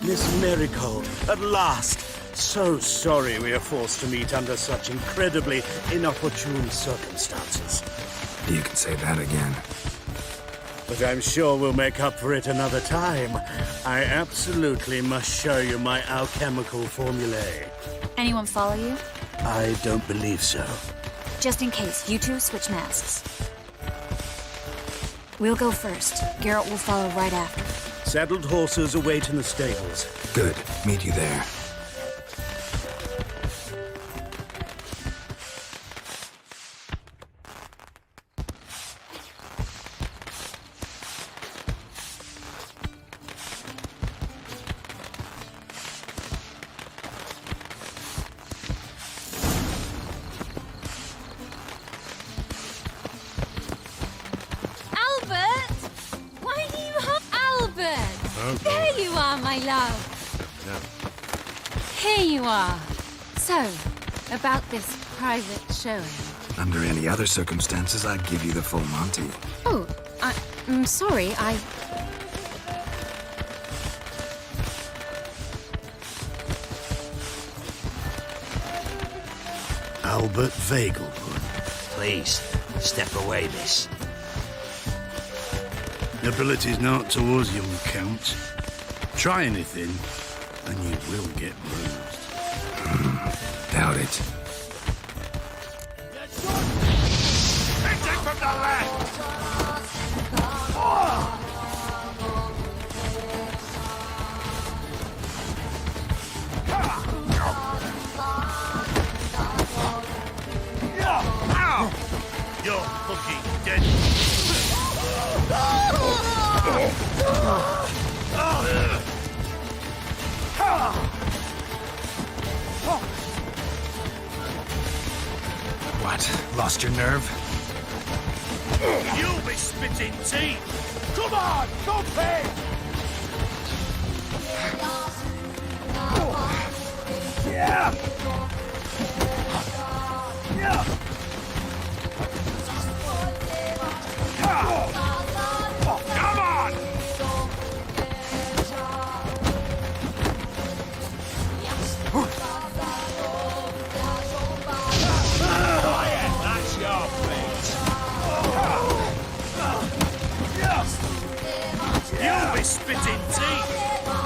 Miss Marigold, at last! So sorry we are forced to meet under such incredibly inopportune circumstances. You can say that again. But I'm sure we'll make up for it another time. I absolutely must show you my alchemical formulae. Anyone follow you? I don't believe so. Just in case, you two switch masks. We'll go first. Geralt will follow right after. Saddled horses await in the stables. Good. Meet you there. There you are, my love. No. Here you are. So, about this private showing. Under any other circumstances, I'd give you the full Monty. Oh, I'm sorry, Albert Vengerberg. Please, step away, miss. Nobility's not towards you, Count. Try anything, and you will get bruised. Doubt it. Hit it from the left! You're fucking dead. What? Lost your nerve? You'll be spitting teeth! Come on, don't pay! Yeah! Yeah! Come on! That's your fate! You'll be spitting teeth!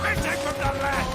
Hit it from the left!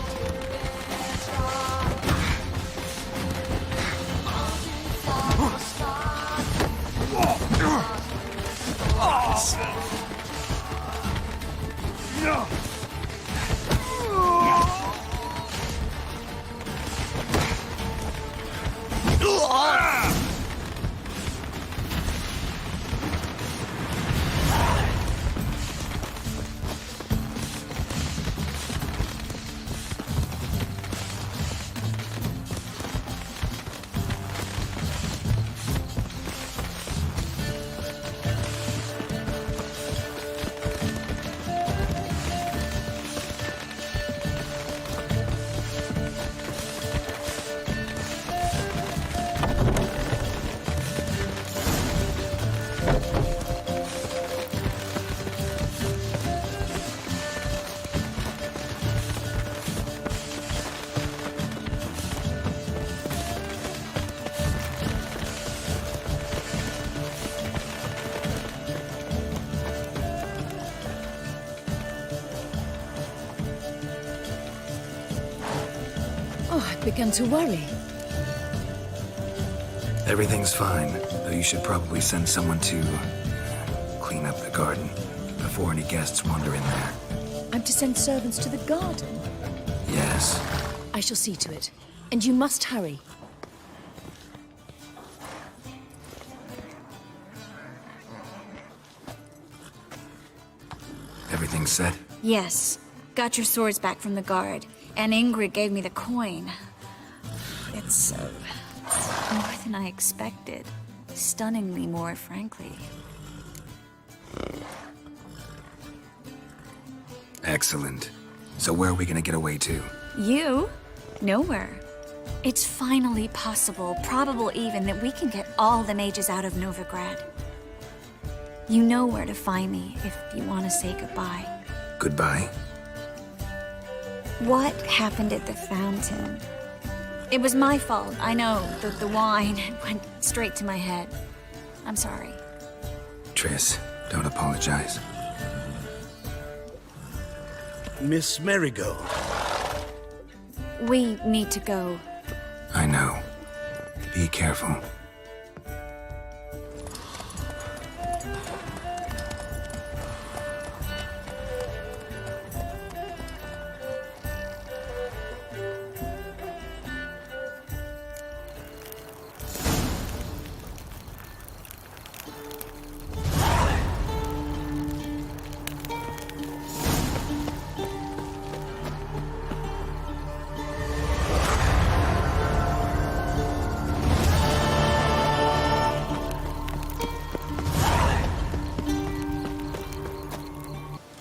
Begun to worry. Everything's fine, though you should probably send someone to clean up the garden before any guests wander in there. I'm to send servants to the garden? Yes. I shall see to it. And you must hurry. Everything set? Yes. Got your swords back from the guard. And Ingrid gave me the coin. It's more than I expected. Stunningly more, frankly. Excellent. So where are we gonna get away to? You? Nowhere. It's finally possible, probable even, that we can get all the mages out of Novigrad. You know where to find me if you want to say goodbye. Goodbye? What happened at the fountain? It was my fault, I know. The wine went straight to my head. I'm sorry. Triss, don't apologize. Miss Marigold. We need to go. I know. Be careful.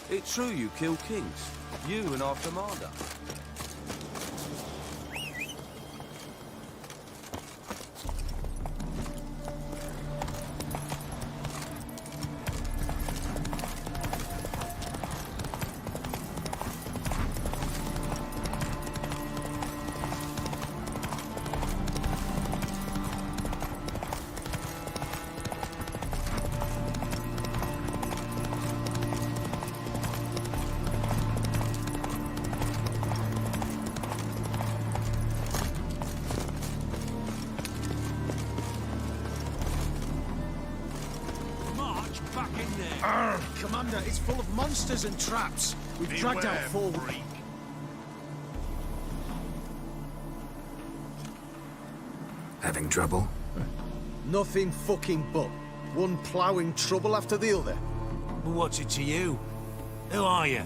It's true you kill kings. You and our commander. Commander, it's full of monsters and traps. We've dragged out 4. Having trouble? Nothing fucking but. One ploughing trouble after the other. But what's it to you? Who are you?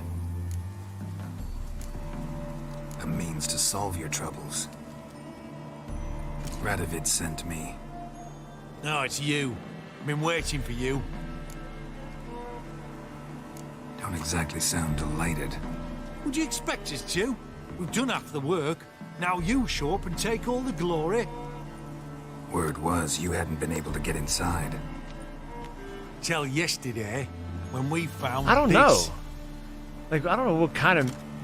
A means to solve your troubles. Radovid sent me. No, it's you. I've been waiting for you. Don't exactly sound delighted. Would you expect us to? We've done half the work. Now you show up and take all the glory. Word was you hadn't been able to get inside. Till yesterday, when we found I don't this. know. Like, I don't know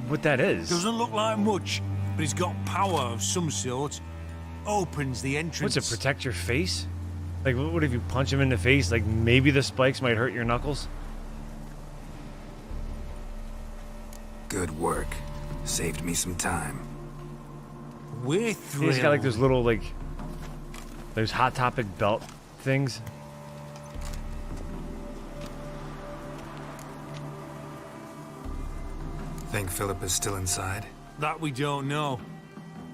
what that is. Doesn't look like much, but it's got power of some sort. Opens the entrance. What's it, protect your face? Like, what if you punch him in the face? Like, maybe the spikes might hurt your knuckles? Good work. Saved me some time. We're thrilled. He's got like those little, like, those Hot Topic belt things. Think Philip is still inside? That we don't know.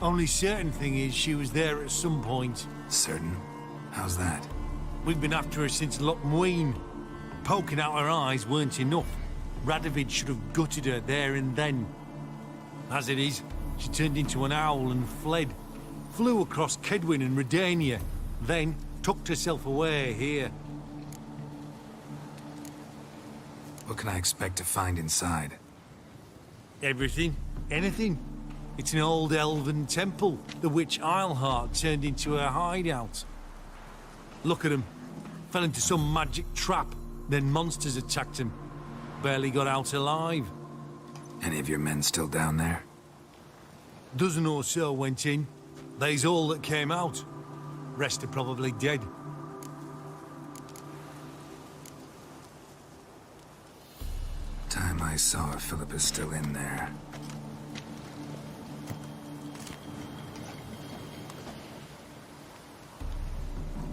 Only certain thing is she was there at some point. Certain? How's that? We've been after her since Lochmuin. Poking out her eyes weren't enough. Radovid should have gutted her there and then. As it is, she turned into an owl and fled. Flew across Kedwin and Redania. Then tucked herself away here. What can I expect to find inside? Everything. Anything. It's an old elven temple, the witch Eilhart turned into her hideout. Look at him. Fell into some magic trap, then monsters attacked him. Barely got out alive. Any of your men still down there? Dozen or so went in. They's all that came out. Rest are probably dead. Time I saw her, Philip is still in there.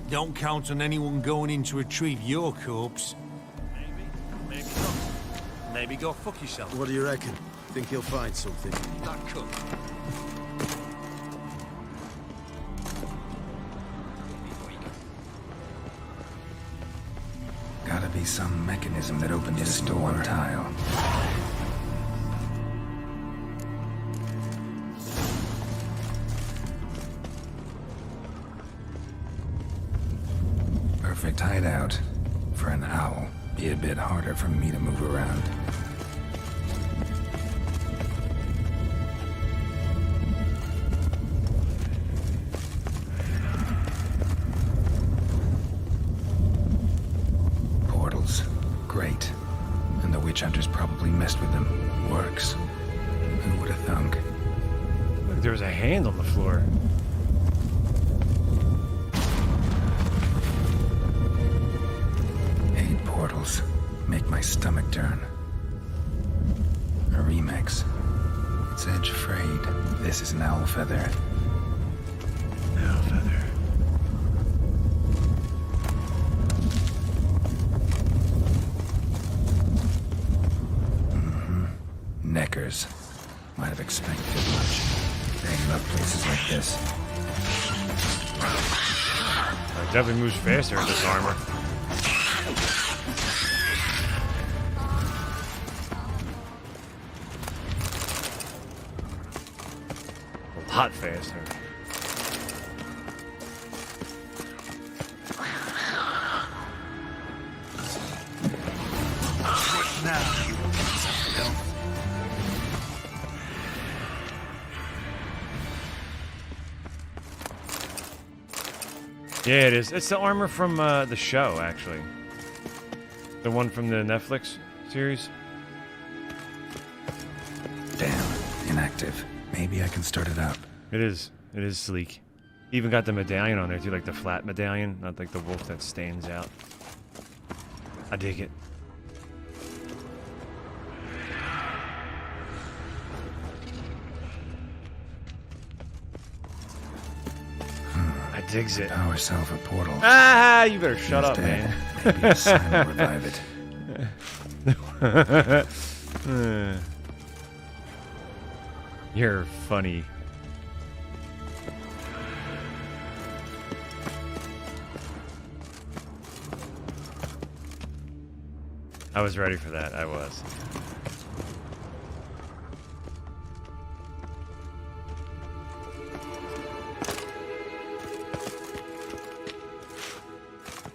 Don't count on anyone going in to retrieve your corpse. Maybe not. Maybe go fuck yourself. What do you reckon? Think he'll find something? That could. Gotta be some mechanism that opened this door on tile. Perfect hideout. For an owl. Be a bit harder for me to move around. Portals. Great. And the witch hunters probably messed with them. Works. Who would have thunk? Look, there was a hand on the floor. Portals make my stomach turn. A remix. It's edge frayed. This is an owl feather. Owl feather. Neckers. Might have expected much. They love places like this. It definitely moves faster in this armor. A lot faster. What now, you filth? Yeah, it is. It's the armor from the show, actually. The one from the Netflix series. Damn, inactive. Maybe I can start it up. It is. It is sleek. Even got the medallion on there too, like the flat medallion, not like the wolf that stands out. I dig it. I digs it. Power self a portal. Ah, you better shut up, dead. man. Maybe a sign will revive it. You're funny. I was ready for that. I was.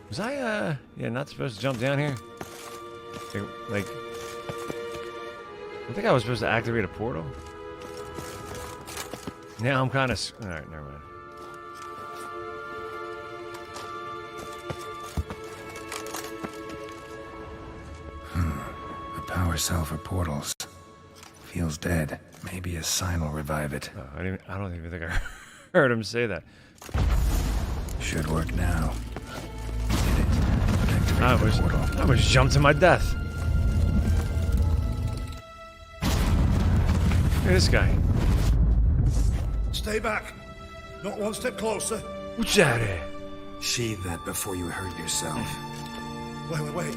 Was I, yeah, not supposed to jump down here? Like, I think I was supposed to activate a portal. Now I'm kind of... Alright, never mind. A power cell for portals. Feels dead. Maybe a sign will revive it. Oh, I don't even think I heard him say that. Should work now. I was jumped to my death. Look at this guy. Stay back. Not one step closer. What's that here? Sheathe that before you hurt yourself. Wait.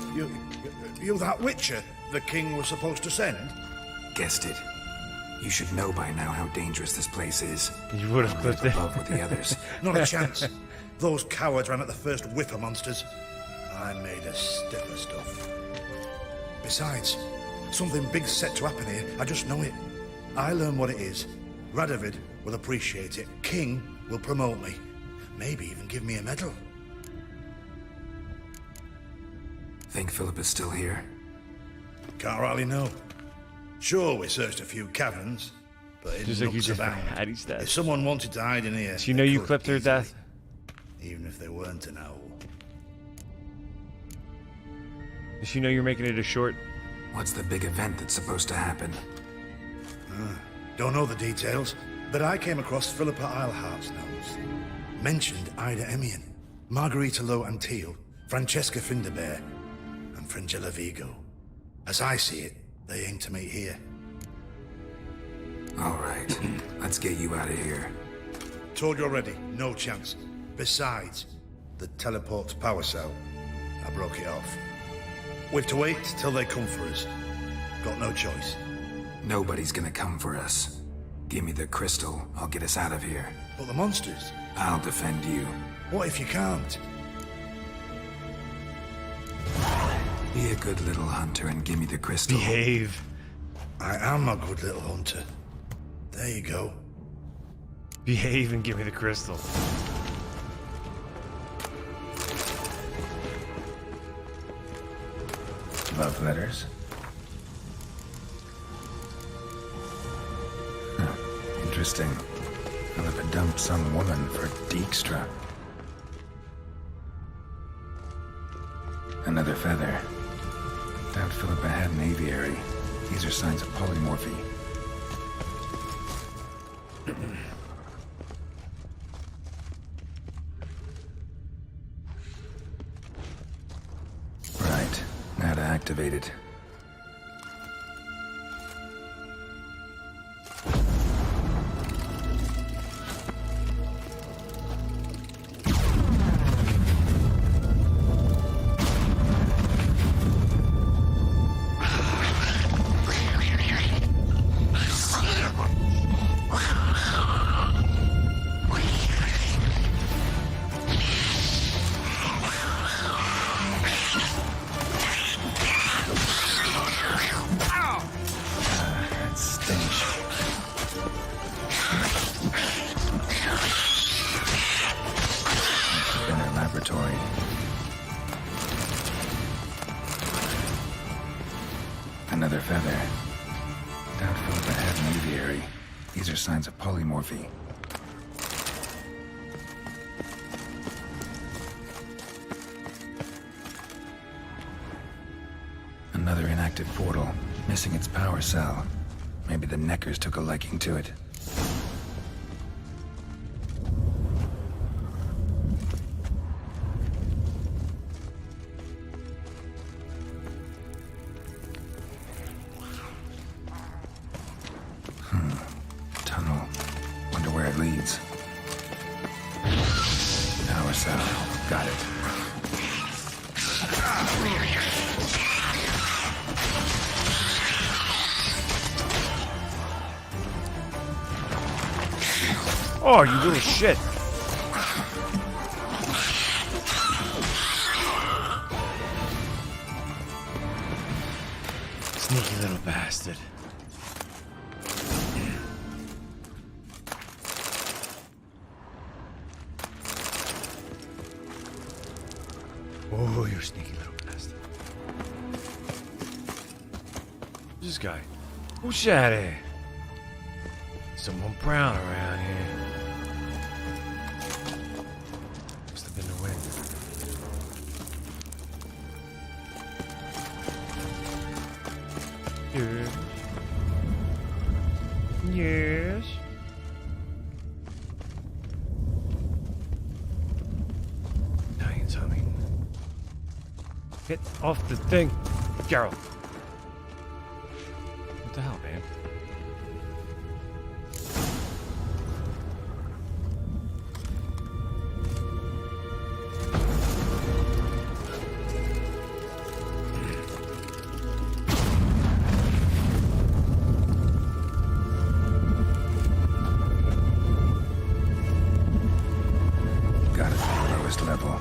You that witcher the king was supposed to send? Guessed it. You should know by now how dangerous this place is. You would have clipped it. Above with the others. Not a chance. Those cowards ran at the first whiff of monsters. I made a stiff of stuff. Besides, something big's set to happen here. I just know it. I learn what it is. Radovid will appreciate it. King will promote me. Maybe even give me a medal. Think Philip is still here? Can't really know. Sure, we searched a few caverns, but it just like you just about. had his death. If someone wanted to hide in here, so you know you clipped her death? Even if they weren't an owl. Does she know you're making it a short? What's the big event that's supposed to happen? Don't know the details, but I came across Philippa Eilhart's notes. Mentioned Ida Emian, Margarita Lo Antille, Francesca Finderbear, and Fringilla Vigo. As I see it, they aim to meet here. All right, let's get you out of here. Told you already, no chance. Besides, the teleport power cell, I broke it off. We've to wait till they come for us. Got no choice. Nobody's gonna come for us. Give me the crystal, I'll get us out of here. But the monsters? I'll defend you. What if you can't? Be a good little hunter and give me the crystal. Behave. I am a good little hunter. There you go. Behave and give me the crystal. Love letters? Huh. Interesting. Philippa dumped some woman for Dijkstra. Another feather. Doubt Philippa had an aviary. These are signs of polymorphy. Right. Now to activate it. Another feather. Doubt Philippa had an aviary. These are signs of polymorphy. Another inactive portal, missing its power cell. Maybe the Neckers took a liking to it. Tunnel. Wonder where it leads. Power cell. Got it. Oh, you little shit. Sneaky little bastard. Oh, you sneaky little bastard. This guy. Who's that? Someone brown around here. Must have been the wind. Yes. Yes. Now you tell me. Get off the thing, Geralt. What the hell, man? Got it at the lowest level.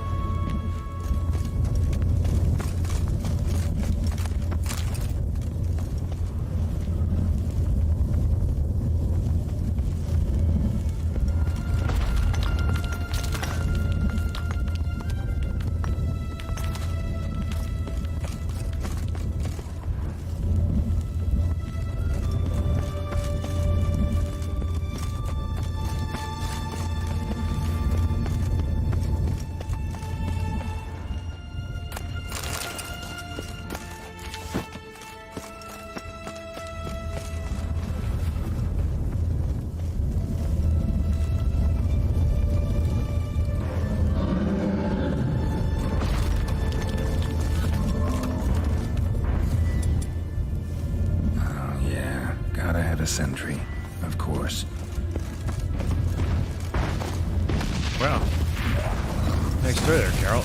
Sentry, of course. Wow. Nice throw there, Geralt.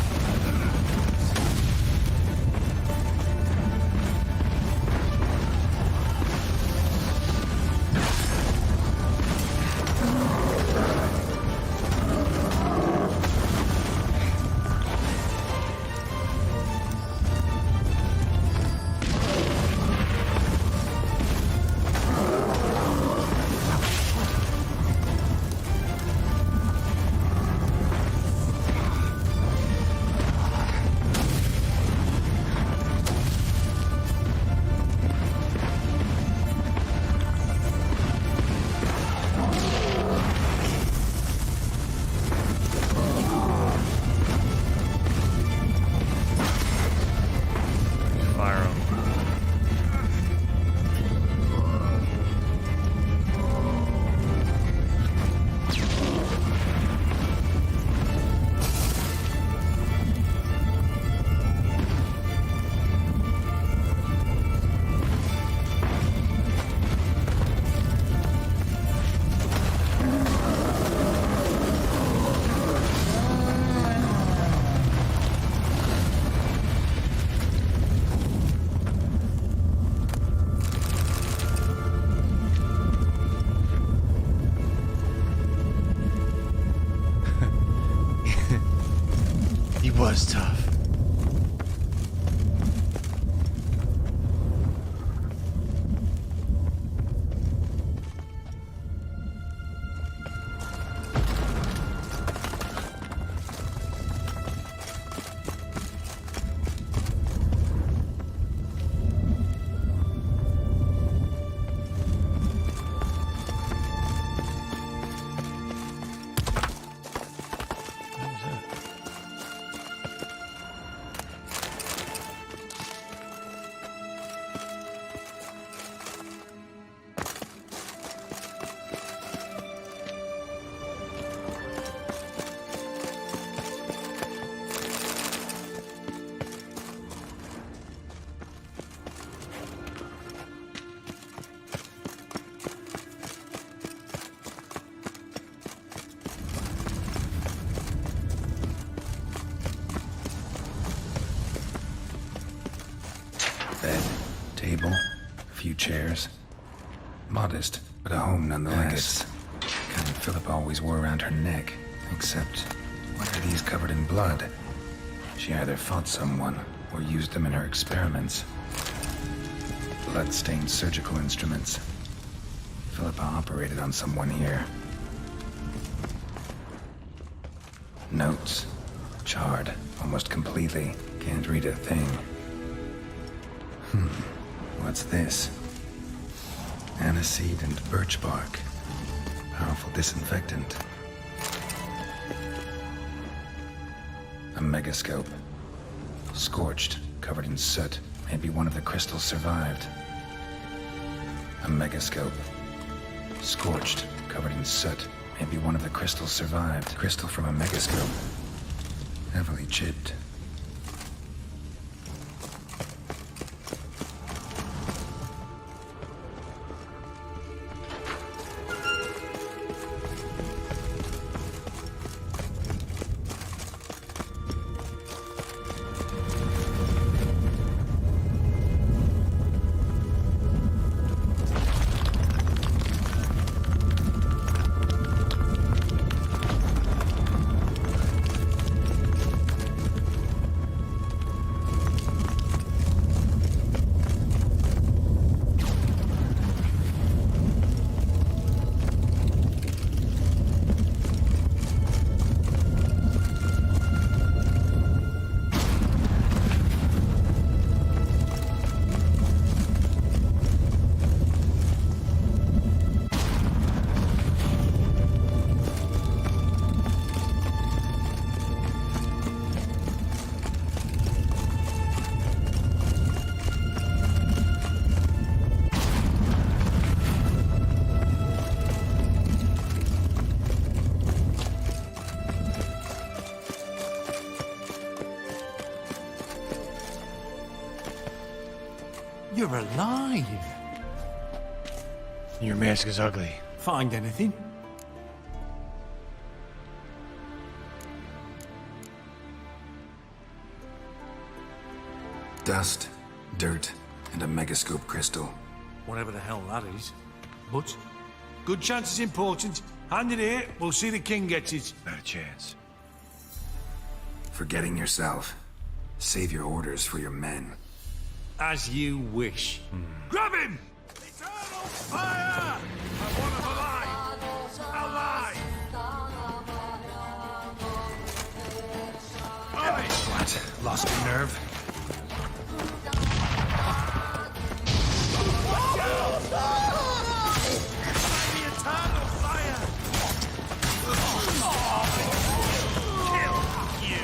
Was tough. Bed, table, a few chairs. Modest, but a home nonetheless. Kind Philip always wore around her neck, except why are these covered in blood? She either fought someone or used them in her experiments. Blood-stained surgical instruments. Philippa operated on someone here. Notes. Charred, almost completely. Can't read a thing. What's this? Aniseed and birch bark. Powerful disinfectant. A megascope. Scorched, covered in soot. Maybe one of the crystals survived. A megascope. Scorched, covered in soot. Maybe one of the crystals survived. Crystal from a megascope. Heavily chipped. You're alive! Your mask is ugly. Find anything? Dust, dirt, and a megascope crystal. Whatever the hell that is. But, good chance is important. Hand it here, we'll see the king gets it. Not a chance. Forgetting yourself. Save your orders for your men. As you wish. Grab him! Eternal fire! I want him alive! Alive! What? Lost your nerve? The eternal fire! Kill you!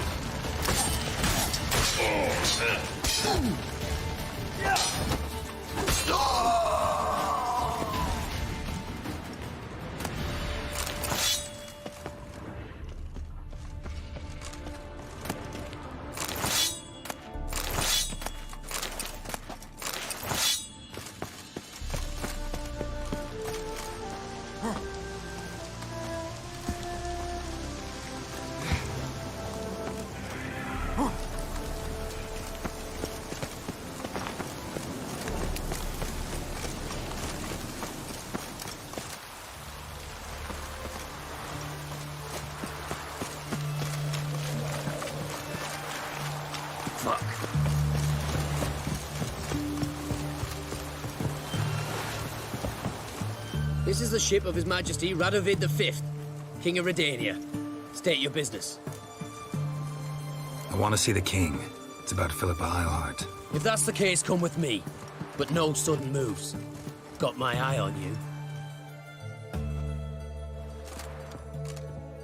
This is the ship of His Majesty Radovid V, King of Redania. State your business. I want to see the king. It's about Philippa Eilhart. If that's the case, come with me. But no sudden moves. Got my eye on you.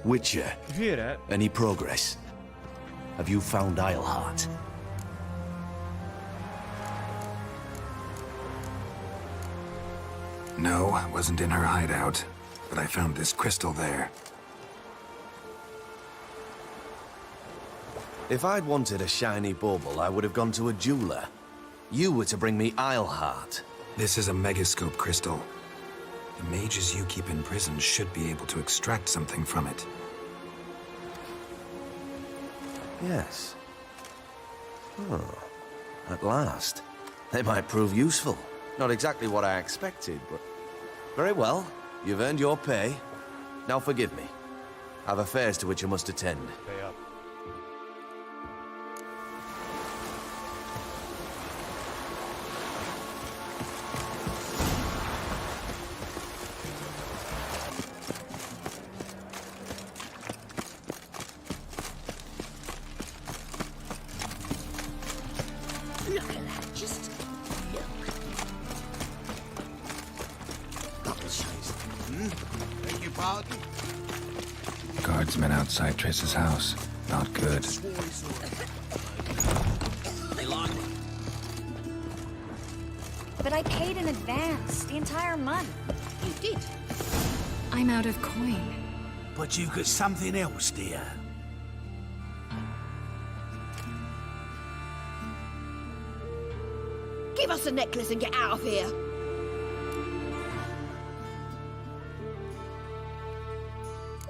Witcher, You hear that? any progress? Have you found Eilhart? No, I wasn't in her hideout, but I found this crystal there. If I'd wanted a shiny bauble, I would have gone to a jeweler. You were to bring me Eilhart. This is a megascope crystal. The mages you keep in prison should be able to extract something from it. Yes. Oh, at last. They might prove useful. Not exactly what I expected, but... Very well. You've earned your pay. Now forgive me. I've affairs to which I must attend. Pay up. pardon? Guardsmen outside Triss's house. Not good. They like me. But I paid in advance, the entire month. You did? I'm out of coin. But you've got something else, dear. Give us a necklace and get out of here.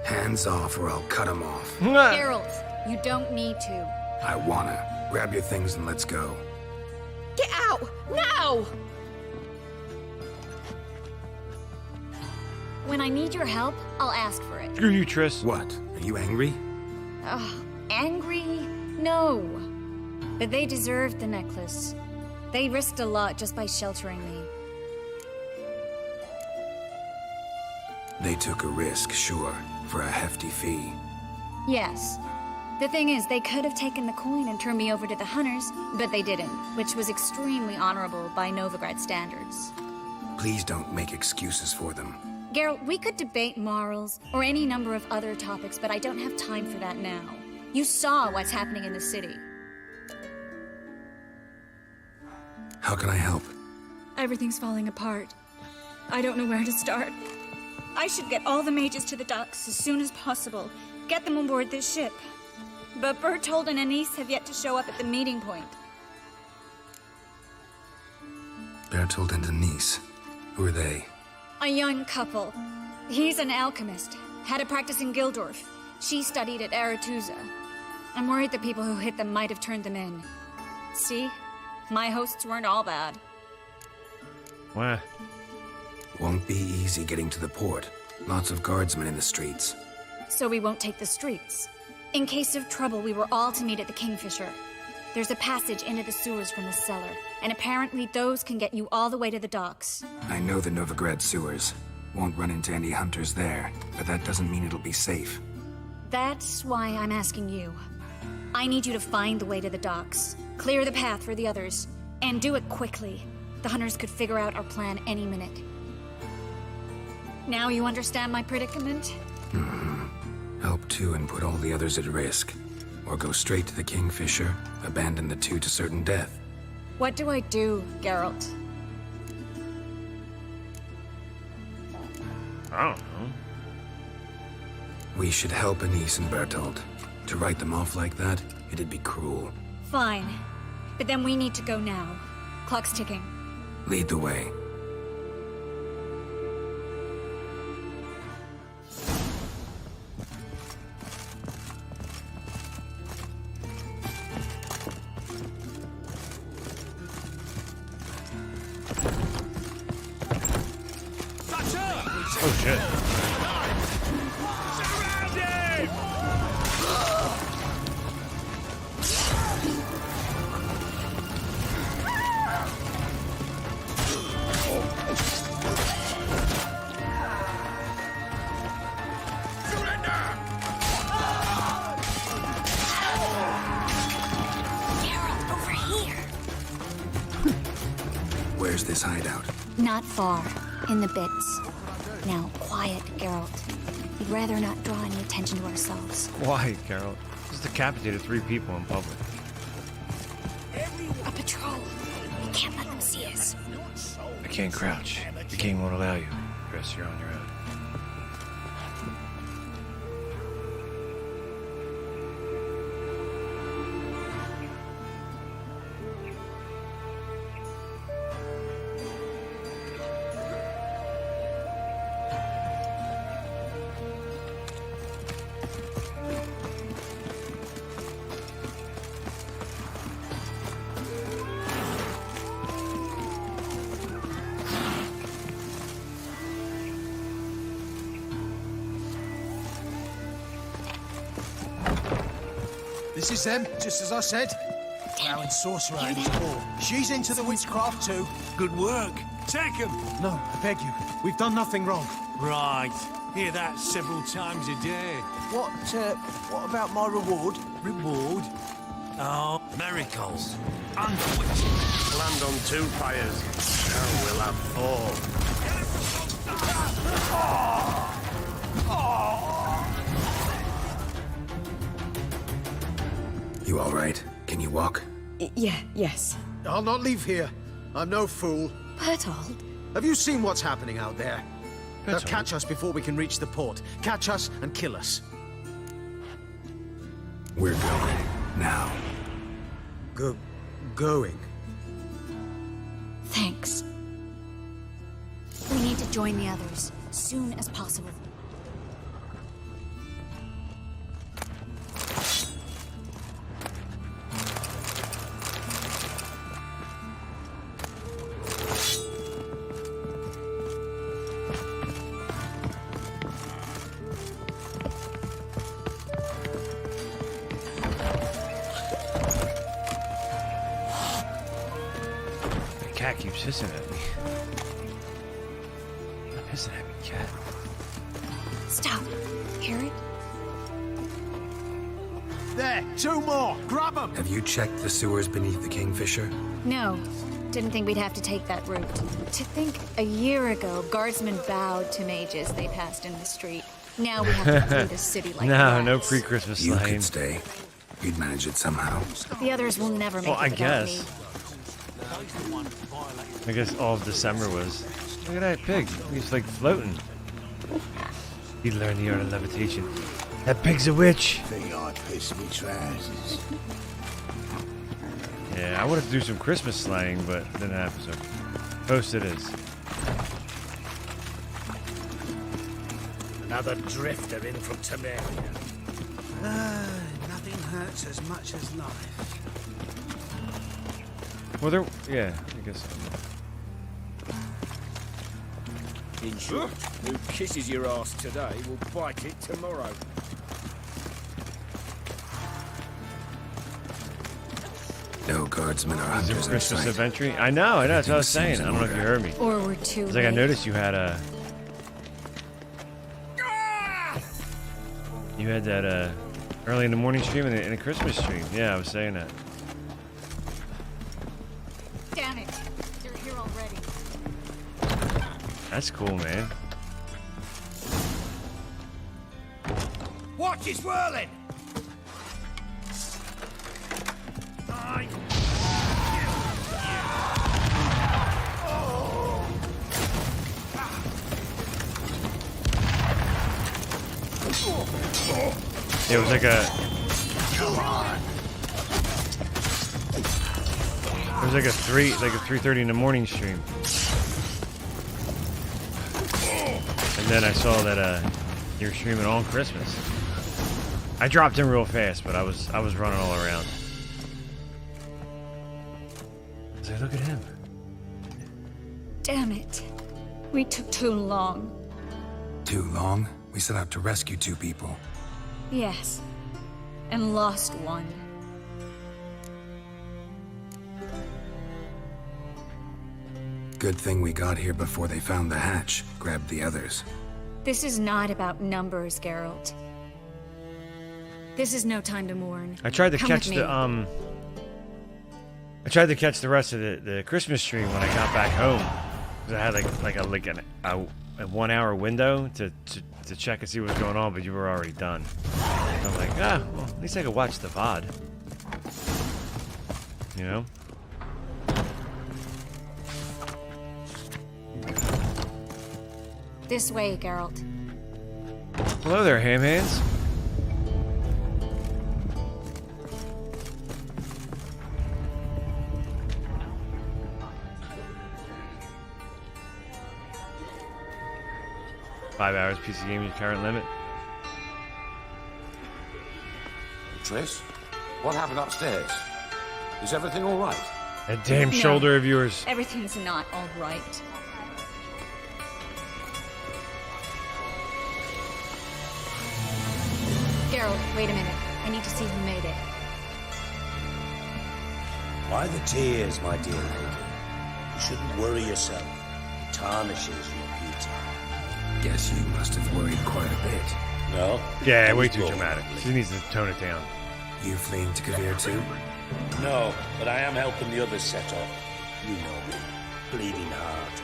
Hands off or I'll cut them off. Geralt, you don't need to. I wanna. Grab your things and let's go. Get out! Now! When I need your help, I'll ask for it. Screw you, Triss. What? Are you angry? Ugh, angry? No. But they deserved the necklace. They risked a lot just by sheltering me. They took a risk, sure, for a hefty fee. Yes. The thing is, they could have taken the coin and turned me over to the hunters, but they didn't, which was extremely honorable by Novigrad standards. Please don't make excuses for them. Geralt, we could debate morals, or any number of other topics, but I don't have time for that now. You saw what's happening in the city. How can I help? Everything's falling apart. I don't know where to start. I should get all the mages to the docks as soon as possible. Get them on board this ship. But Bertold and Anise have yet to show up at the meeting point. Bertold and Anise. Who are they? A young couple. He's an alchemist. Had a practice in Gildorf. She studied at Aretuza. I'm worried the people who hit them might have turned them in. See? My hosts weren't all bad. What? Won't be easy getting to the port. Lots of guardsmen in the streets. So we won't take the streets. In case of trouble, we were all to meet at the Kingfisher. There's a passage into the sewers from the cellar, and apparently those can get you all the way to the docks. I know the Novigrad sewers. Won't run into any hunters there, but that doesn't mean it'll be safe. That's why I'm asking you. I need you to find the way to the docks, clear the path for the others, and do it quickly. The hunters could figure out our plan any minute. Now you understand my predicament? Help two and put all the others at risk. Or go straight to the Kingfisher, abandon the two to certain death. What do I do, Geralt? I don't know. We should help Anise and Bertold. To write them off like that, it'd be cruel. Fine. But then we need to go now. Clock's ticking. Lead the way. Oh shit. Geralt, over here. Where's this hideout? Not far. In the bits. Now, quiet, Geralt. We'd rather not draw any attention to ourselves. Why, Geralt? Just decapitated 3 people in public. A patrol. We can't let them see us. I can't crouch. The king won't allow you. Chris, you're on your own. This is them, just as I said. Allowing sorcerer in his ball. She's into the witchcraft too. Good work. Take him. No, I beg you. We've done nothing wrong. Right. Hear that several times a day. What about my reward? Reward? Oh, miracles. Unwitting. Land on 2 pyres. Now we'll have 4. You all right? Can you walk? Yes. I'll not leave here. I'm no fool. Bertold? Have you seen what's happening out there? They'll Bertold? catch us before we can reach the port. Catch us and kill us. We're going. Now. Going? Thanks. We need to join the others, soon as possible. Cat keeps hissing at me. Stop hissing at me, cat. Stop. Hear it? There! 2 more! Grab them! Have you checked the sewers beneath the Kingfisher? No. Didn't think we'd have to take that route. To think a year ago, guardsmen bowed to mages they passed in the street. Now we have to flee the city like No rats. pre-Christmas You slaying. could stay. You'd manage it somehow. The others will never make Well, it I without guess. me. I guess all of December was. Look at that pig. He's like floating. He learned the art of levitation. That pig's a witch. Think I pissed me trousers. Yeah, I wanted to do some Christmas slaying, but didn't happen. So, post it is. Another drifter in from Temeria. Nothing hurts as much as life. Well, there. Yeah, I guess so. In short, who kisses your ass today will bite it tomorrow. No guardsmen or Is hunters it in Christmas sight. adventure? I know. That's what I was saying. I don't know if you heard me. Or we're too It's like I late. noticed you had a. You had that early in the morning stream and a Christmas stream. Yeah, I was saying that. Damn it. They're here already. That's cool, man. Watch is whirling! It was like a. It was like a 3:30 in the morning stream. And then I saw that you were streaming on Christmas. I dropped in real fast, but I was running all around. I was like, look at him. Damn it. We took too long. Too long? We set out to rescue 2 people. Yes. And lost one. Good thing we got here before they found the hatch, grabbed the others. This is not about numbers, Geralt. This is no time to mourn. I tried to Come catch with me. the I tried to catch the rest of the Christmas stream when I got back home. 'Cause I had a 1 hour window to check and see what was going on, but you were already done. So I'm like, well, at least I could watch the VOD. You know? This way, Geralt. Hello there, ham hands. Five hours PC gaming current limit. Triss, what happened upstairs? Is everything all right? That damn No. shoulder of yours. Everything's not all right. Geralt, wait a minute. I need to see who made it. Why the tears, my dear lady? You shouldn't worry yourself. It tarnishes your beauty. Guess you must have worried quite a bit. No? Yeah, way too dramatic. She needs to tone it down. You fleeing to Kavir too? No, but I am helping the others set off. You know me. Bleeding heart.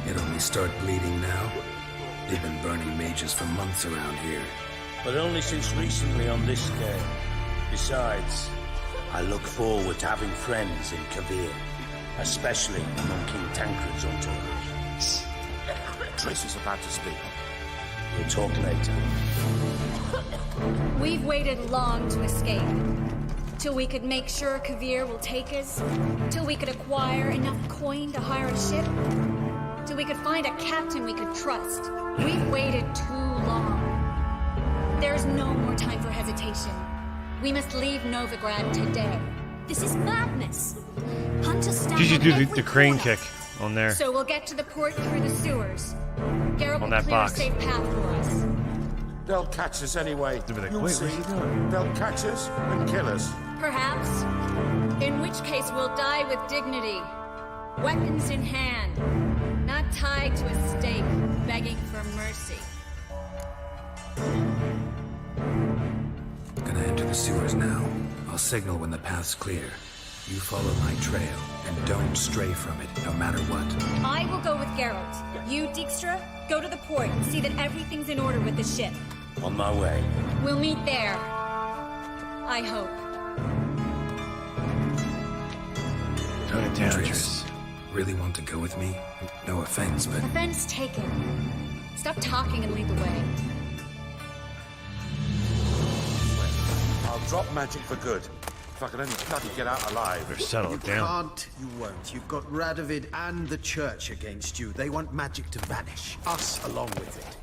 It only start bleeding now? They've been burning mages for months around here. But only since recently on this scale. Besides, I look forward to having friends in Kavir, especially among King Tancred's entourage. Triss is about to speak. We'll talk later. We've waited long to escape. Till we could make sure Kavir will take us. Till we could acquire enough coin to hire a ship. Till we could find a captain we could trust. We've waited too long. There's no more time for hesitation. We must leave Novigrad today. This is madness. Hunters stand Did you on do every the crane corner. kick on there? So we'll get to the port through the sewers. Geralt On will that clear box. a safe path for us. They'll catch us anyway. You'll wait, see. what's he doing? They'll catch us and kill us. Perhaps. In which case we'll die with dignity. Weapons in hand. Not tied to a stake, begging for mercy. Gonna enter the sewers now. I'll signal when the path's clear. You follow my trail, and don't stray from it, no matter what. I will go with Geralt. You, Dijkstra, go to the port and see that everything's in order with the ship. On my way. We'll meet there. I hope. Tone it down, Triss. Really want to go with me? No offense, but... Offense taken. Stop talking and lead the way. I'll drop magic for good. If I can only bloody get out alive. Better settle it down. Can't, you won't. You've got Radovid and the church against you. They want magic to vanish. Us along with it.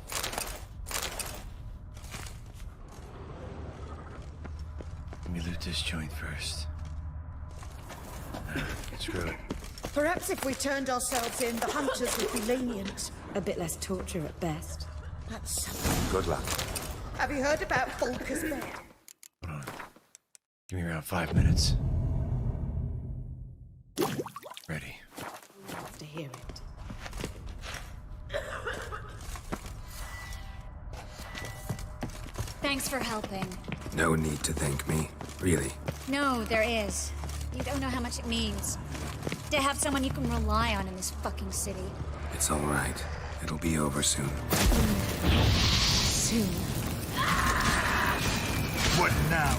Let me loot this joint first. Screw it. Perhaps if we turned ourselves in, the hunters would be lenient. A bit less torture at best. That's something. Good luck. Have you heard about Fulker's bear? Hold on. Give me around 5 minutes. Ready. Love to hear it. Thanks for helping. No need to thank me. Really. No, there is. You don't know how much it means. To have someone you can rely on in this fucking city. It's all right. It'll be over soon. Soon. What now?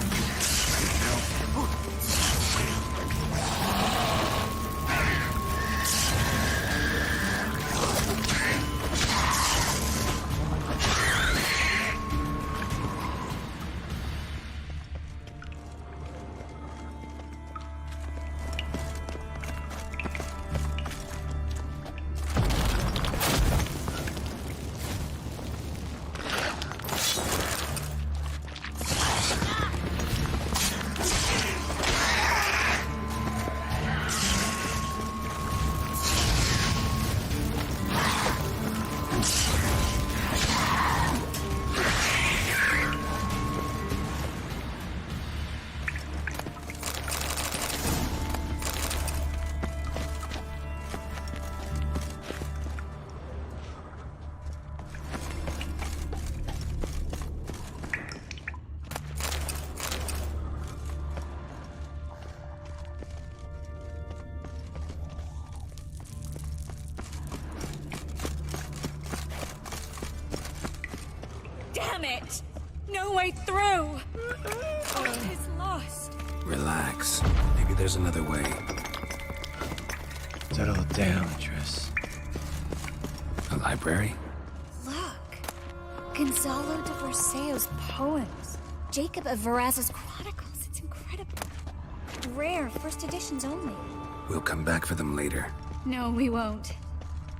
Damn it! No way through! All is lost. Relax. Maybe there's another way. Settle it down, Triss. A library? Look. Gonzalo de Verseo's poems. Jacob of Varaz's chronicles. It's incredible. Rare, first editions only. We'll come back for them later. No, we won't.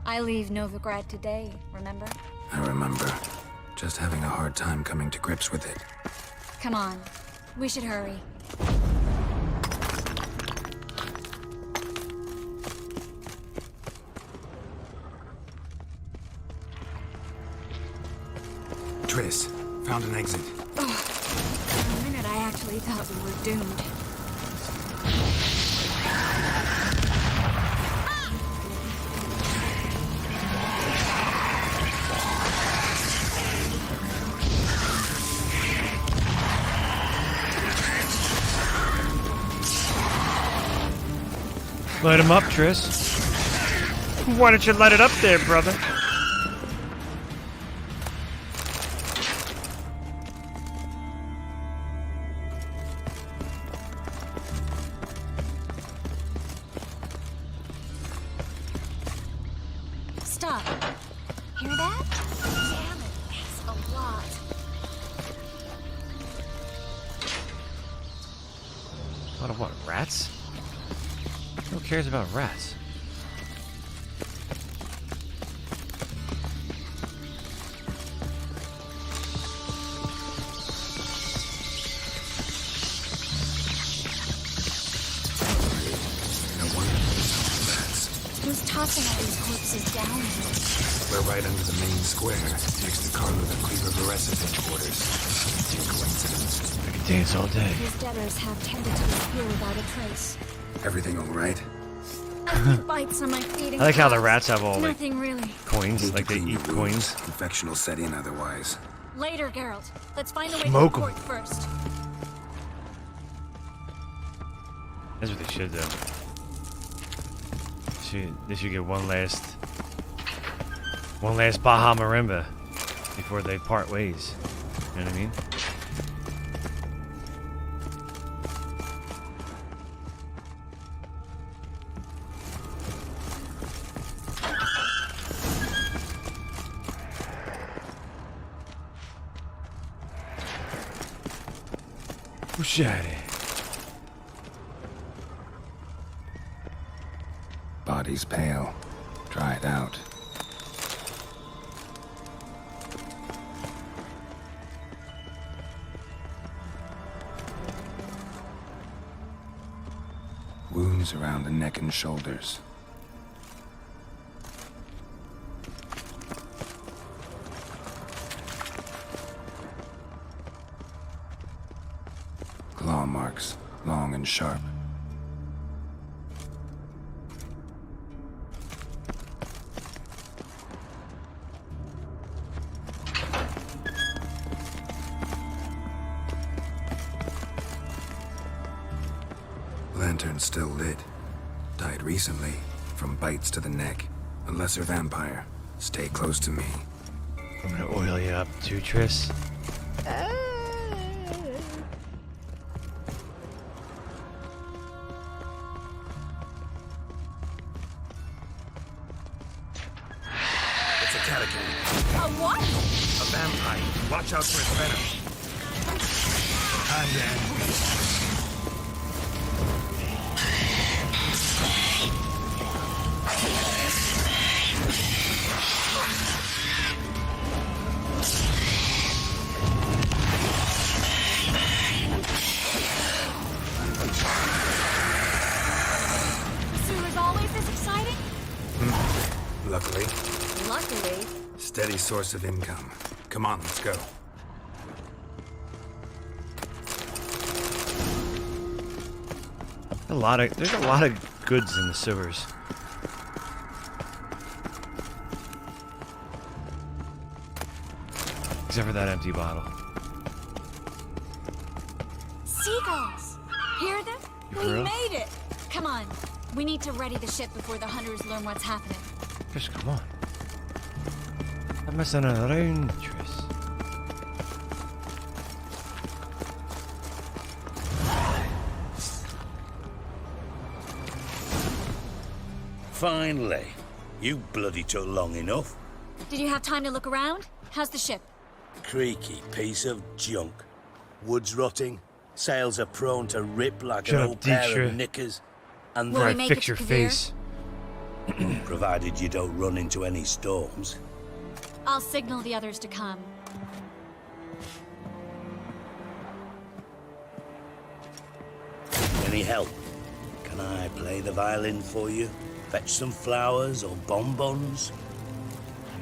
I leave Novigrad today, remember? I remember. Just having a hard time coming to grips with it. Come on. We should hurry. Triss, found an exit. For a minute, I actually thought we were doomed. Light him up, Triss. Why don't you light it up there, brother? Stop. Hear that? Damn it, that's a lot. A lot of what? Rats? Who cares about rats? Who's tossing all these corpses down here? We're right under the main square, next to Carlo the Cleaver Vares's headquarters. No coincidence. I could dance all day. These debtors have tended to disappear without a trace. Everything all right? I feel bites on my feet. I like how the rats have all like Nothing really. coins, like they eat coins. Infection will set in otherwise. Later, Geralt. Let's find a way Smoke to 'em. report first. That's what they should do. They should get one last Baja Marimba before they part ways. You know what I mean? Pushare. Body's pale, dried out. Wounds around the neck and shoulders. Claw marks, long and sharp. Lantern's still lit. Died recently, from bites to the neck. Unless they're vampire, stay close to me. I'm gonna oil you up too, Triss. It's a catacomb. A what? A vampire. Watch out for its venom. And then... Luckily. Luckily. Steady source of income. Come on, let's go. There's a lot of goods in the sewers. Except for that empty bottle. Seagulls! Hear them? For We real? made it! Come on. We need to ready the ship before the hunters learn what's happening. Just come on. I'm messing around, Triss. Finally. You bloody took long enough. Did you have time to look around? How's the ship? Creaky piece of junk. Wood's rotting. Sails are prone to rip like Shut an up, old pair Dijkstra. of knickers. And Before we I make fix it your to Kavir? face. provided you don't run into any storms. I'll signal the others to come. Any help? Can I play the violin for you? Fetch some flowers or bonbons?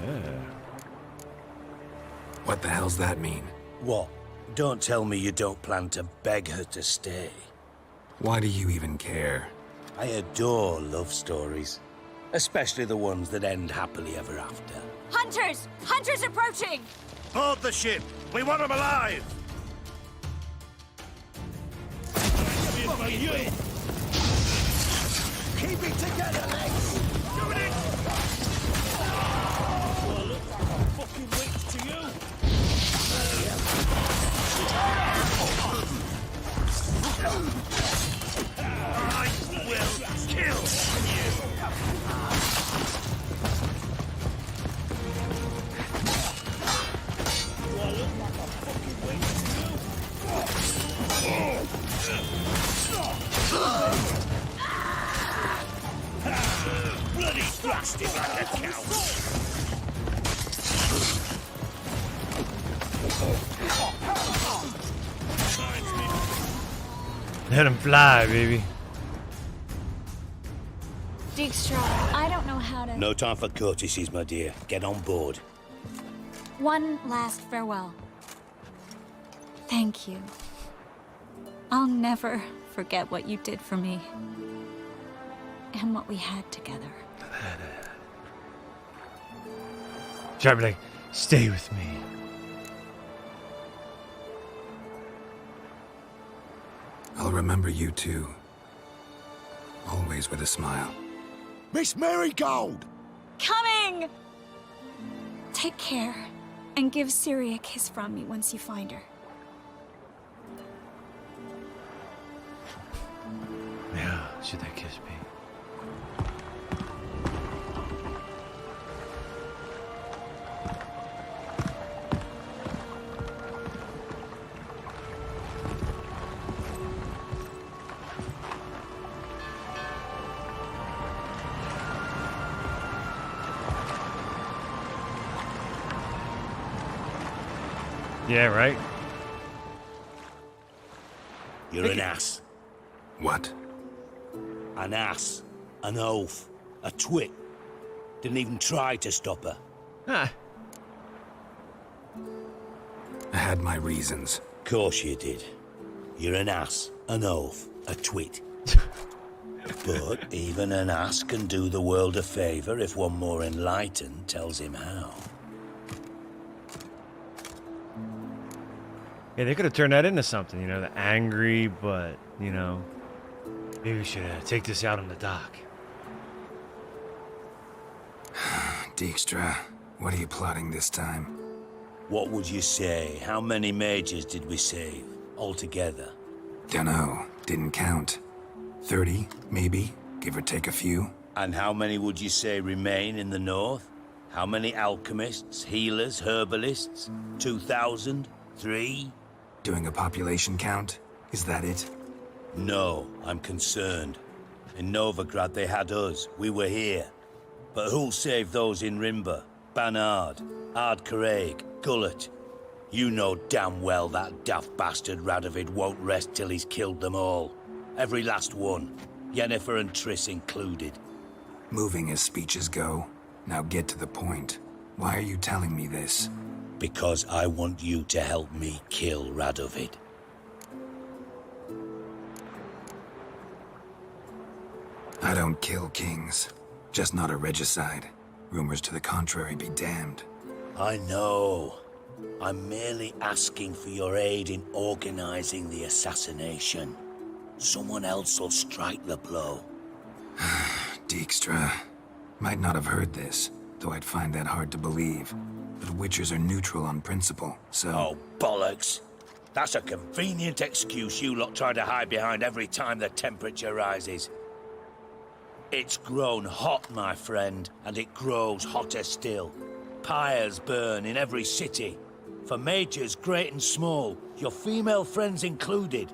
Yeah. What the hell's that mean? What? Don't tell me you don't plan to beg her to stay. Why do you even care? I adore love stories. Especially the ones that end happily ever after. Hunters! Hunters approaching! Board the ship! We want them alive! Keep it together, legs! stiff like a cow. Let him fly, baby. Dijkstra, I don't know how to... No time for courtesies, my dear. Get on board. One last farewell. Thank you. I'll never forget what you did for me. And what we had together. Try to be like, stay with me. I'll remember you too. Always with a smile. Miss Marigold! Coming! Take care, and give Ciri a kiss from me once you find her. Yeah, should that kiss be? Yeah, right? You're an ass. What? An ass. An oaf. A twit. Didn't even try to stop her. Huh. I had my reasons. Course you did. You're an ass, an oaf, a twit. But even an ass can do the world a favour if one more enlightened tells him how. Yeah, they could have turned that into something, you know, the angry, but, you know, maybe we should take this out on the dock. Dijkstra, what are you plotting this time? What would you say? How many mages did we save, altogether? Dunno, didn't count. 30, maybe, give or take a few. And how many would you say remain in the north? How many alchemists, healers, herbalists? 2,000? 3? Doing a population count? Is that it? No, I'm concerned. In Novigrad they had us, we were here. But who'll save those in Rimba? Banard, Ardcaraig, Gullet? You know damn well that daft bastard Radovid won't rest till he's killed them all. Every last one. Yennefer and Triss included. Moving as speeches go. Now get to the point. Why are you telling me this? Because I want you to help me kill Radovid. I don't kill kings. Just not a regicide. Rumors to the contrary be damned. I know. I'm merely asking for your aid in organizing the assassination. Someone else will strike the blow. Dijkstra. Might not have heard this, though I'd find that hard to believe. But Witchers are neutral on principle, so... Oh, bollocks. That's a convenient excuse you lot try to hide behind every time the temperature rises. It's grown hot, my friend, and it grows hotter still. Pyres burn in every city. For mages great and small, your female friends included.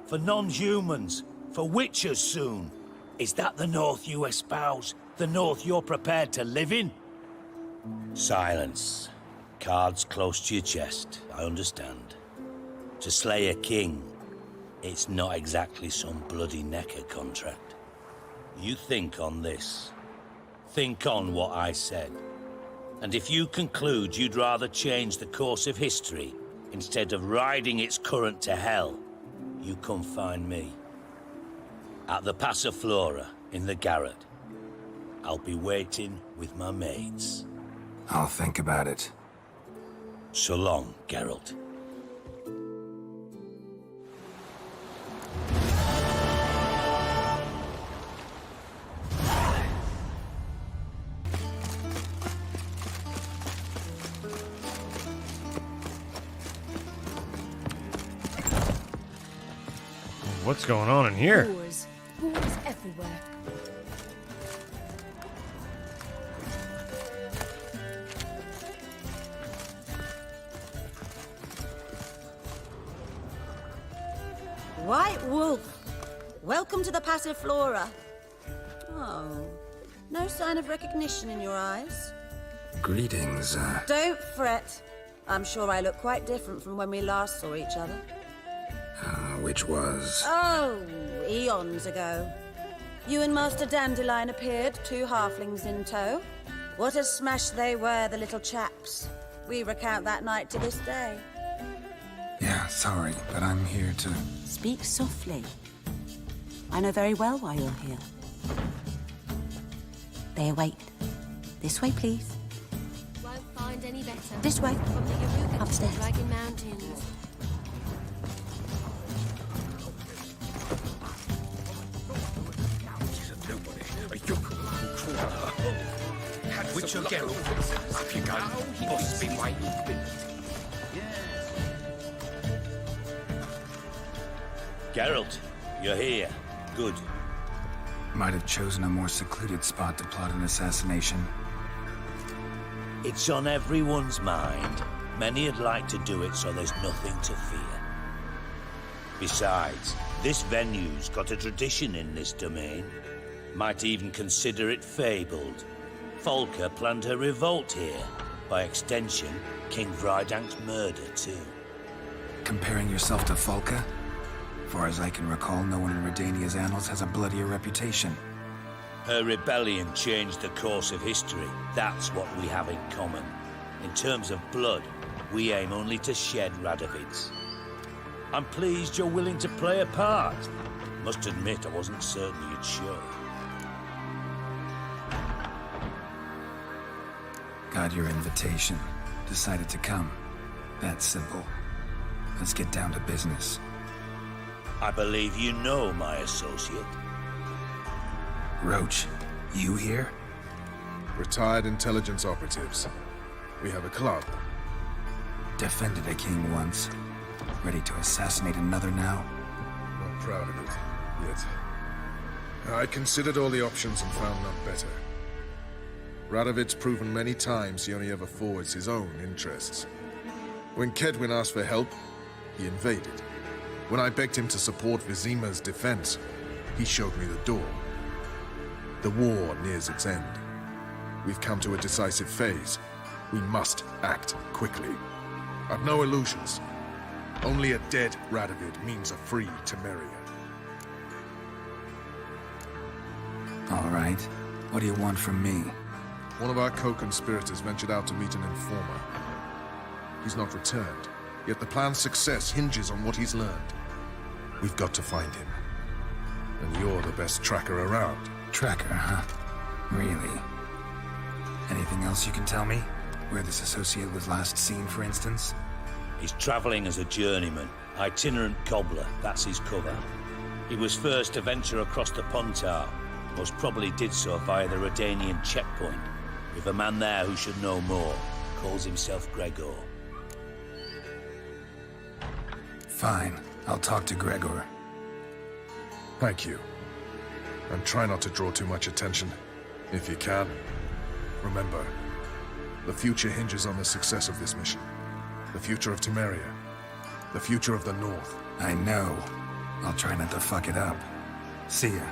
For non-humans, for witchers soon. Is that the North you espouse? The North you're prepared to live in? Silence. Cards close to your chest, I understand. To slay a king, it's not exactly some bloody necker contract. You think on this. Think on what I said. And if you conclude you'd rather change the course of history instead of riding its current to hell, you come find me. At the Passiflora in the garret. I'll be waiting with my mates. I'll think about it. So long, Geralt. What's going on in here? Wars everywhere. White Wolf, welcome to the Passiflora. Oh, No sign of recognition in your eyes? Greetings, Don't fret. I'm sure I look quite different from when we last saw each other. which was... Oh, eons ago. You and Master Dandelion appeared, 2 halflings in tow. What a smash they were, the little chaps. We recount that night to this day. Yeah, sorry, but I'm here to... Speak softly. I know very well why you're here. They await. This way, please. Won't find any better. This way. From the UNCUT to the Upstairs. Dragon Mountains. Witcher Geralt, up you go. Boss been waiting. Geralt, you're here. Good. Might have chosen a more secluded spot to plot an assassination. It's on everyone's mind. Many'd like to do it so there's nothing to fear. Besides, this venue's got a tradition in this domain. Might even consider it fabled. Folka planned her revolt here. By extension, King Vrydank's murder, too. Comparing yourself to Folka? Far as I can recall, no one in Redania's annals has a bloodier reputation. Her rebellion changed the course of history. That's what we have in common. In terms of blood, we aim only to shed Radovid's. I'm pleased you're willing to play a part. Must admit, I wasn't certain you'd show. Got your invitation. Decided to come. That's simple. Let's get down to business. I believe you know my associate. Roach, you here? Retired intelligence operatives. We have a club. Defended a king once. Ready to assassinate another now? Not proud of it, yet. I considered all the options and found none better. Radovid's proven many times he only ever forwards his own interests. When Kedwin asked for help, he invaded. When I begged him to support Vizima's defense, he showed me the door. The war nears its end. We've come to a decisive phase. We must act quickly. I've no illusions. Only a dead Radovid means a free Temeria. All right. What do you want from me? One of our co-conspirators ventured out to meet an informer. He's not returned, yet the plan's success hinges on what he's learned. We've got to find him. And you're the best tracker around. Tracker, huh? Really? Anything else you can tell me? Where this associate was last seen, for instance? He's traveling as a journeyman. Itinerant cobbler, that's his cover. He was first to venture across the Pontar. Most probably did so via the Redanian checkpoint. With a man there who should know more. Calls himself Gregor. Fine. I'll talk to Gregor. Thank you. And try not to draw too much attention. If you can. Remember, the future hinges on the success of this mission. The future of Temeria. The future of the North. I know. I'll try not to fuck it up. See ya.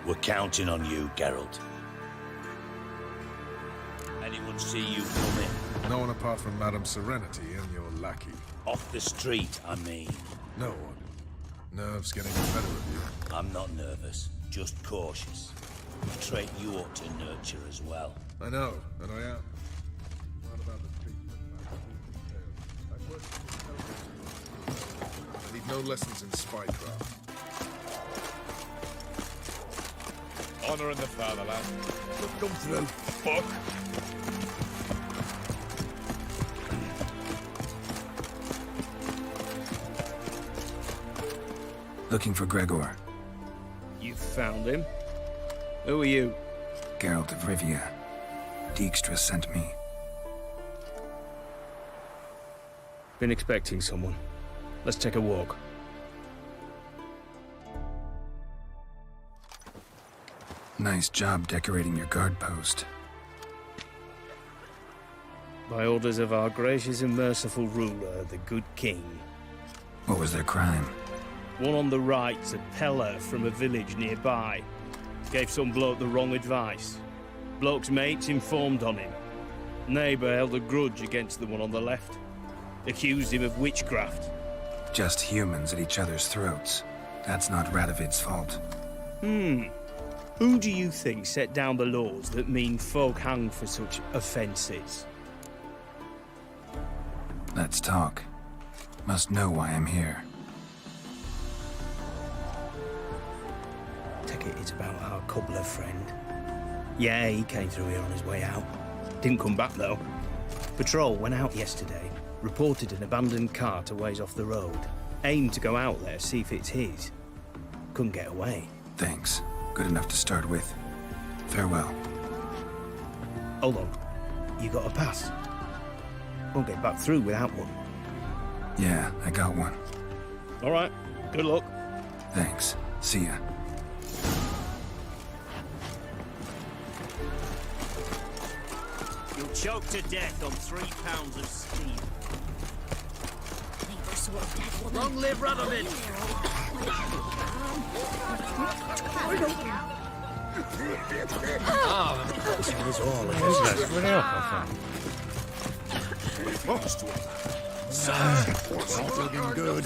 We're counting on you, Geralt. Anyone see you come in? No one apart from Madame Serenity and your lackey. Off the street, I mean. No one. Nerves getting the better of you. I'm not nervous, just cautious. A trait you ought to nurture as well. I know, and I am. What about the treatment? I've worked with intelligence. I need no lessons in spycraft. Honor in the fatherland. Come through, fuck. Looking for Gregor. You found him? Who are you? Geralt of Rivia. Dijkstra sent me. Been expecting someone. Let's take a walk. Nice job decorating your guard post. By orders of our gracious and merciful ruler, the good king. What was their crime? One on the right's a peller from a village nearby. Gave some bloke the wrong advice. Bloke's mates informed on him. Neighbour held a grudge against the one on the left. Accused him of witchcraft. Just humans at each other's throats. That's not Radovid's fault. Who do you think set down the laws that mean folk hang for such offences? Let's talk. Must know why I'm here. Take it it's about our cobbler friend. Yeah, he came through here on his way out. Didn't come back though. Patrol went out yesterday, reported an abandoned cart a ways off the road. Aimed to go out there, see if it's his. Couldn't get away. Thanks. Good enough to start with. Farewell. Hold on. You got a pass? Won't get back through without one. Yeah, I got one. All right. Good luck. Thanks. See ya. You'll choke to death on 3 pounds of steam. Long live Radovid! Not looking good.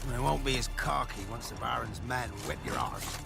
It won't be as cocky once the Baron's men whip your arse.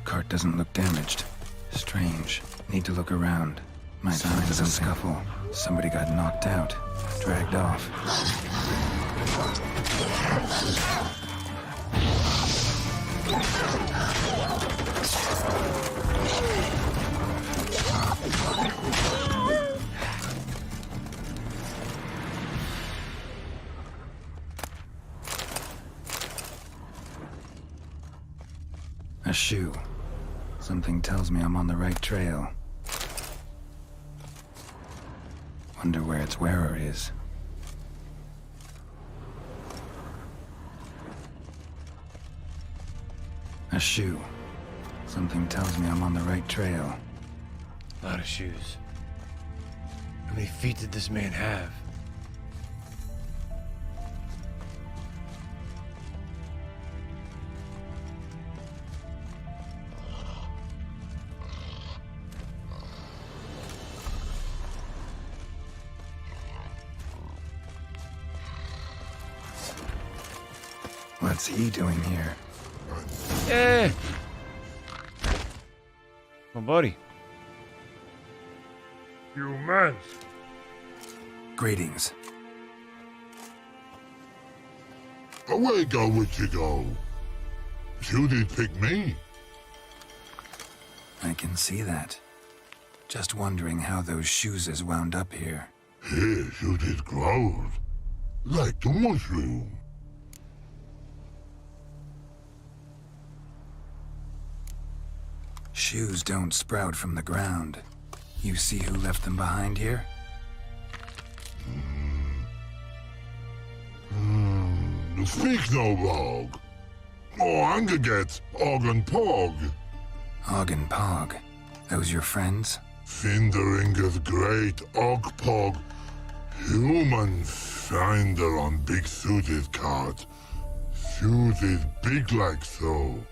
Cart doesn't look damaged. Strange. Need to look around. Might find some scuffle. Somebody got knocked out. Dragged off. A shoe. Something tells me I'm on the right trail. Wonder where its wearer is. A shoe. Something tells me I'm on the right trail. A lot of shoes. How many feet did this man have? What's he doing here? Hey! My buddy. Humans. Greetings. Away go, would you go? You did pick me. I can see that. Just wondering how those shoes is wound up here. Here you did grow. Like the mushroom. Shoes don't sprout from the ground. You see who left them behind here? Speak no log. Oh, Angaget, Og and Pog. Og and Pog. Those your friends? Finderinger's great Og Pog. Human finder on big suited cart. Suited big like so.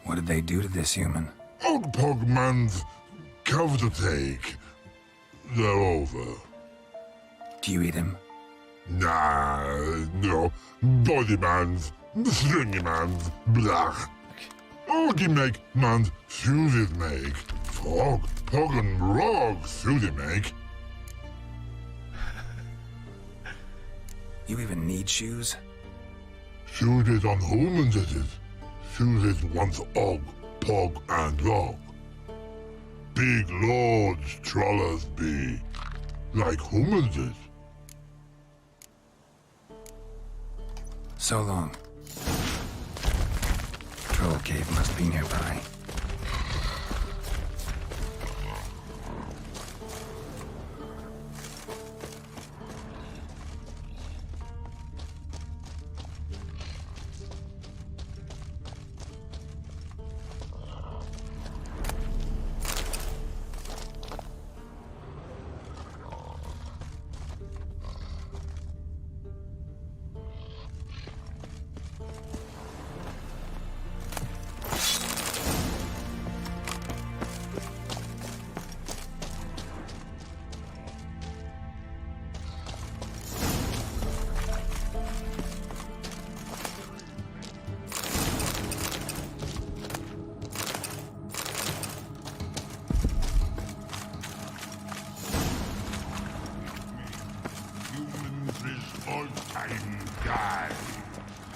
What did they do to this human? Og Pog man's cover to take. They're over. Do you eat him? Nah, no. Body man's, stringy man's, blah. Oggy make man's suited make. Frog, Pog and Rog suited make. You even need shoes? Suited on humans it is. Suited once Og, Pog and Rog. big lords trollers be, like humans is. So long. Troll cave must be nearby.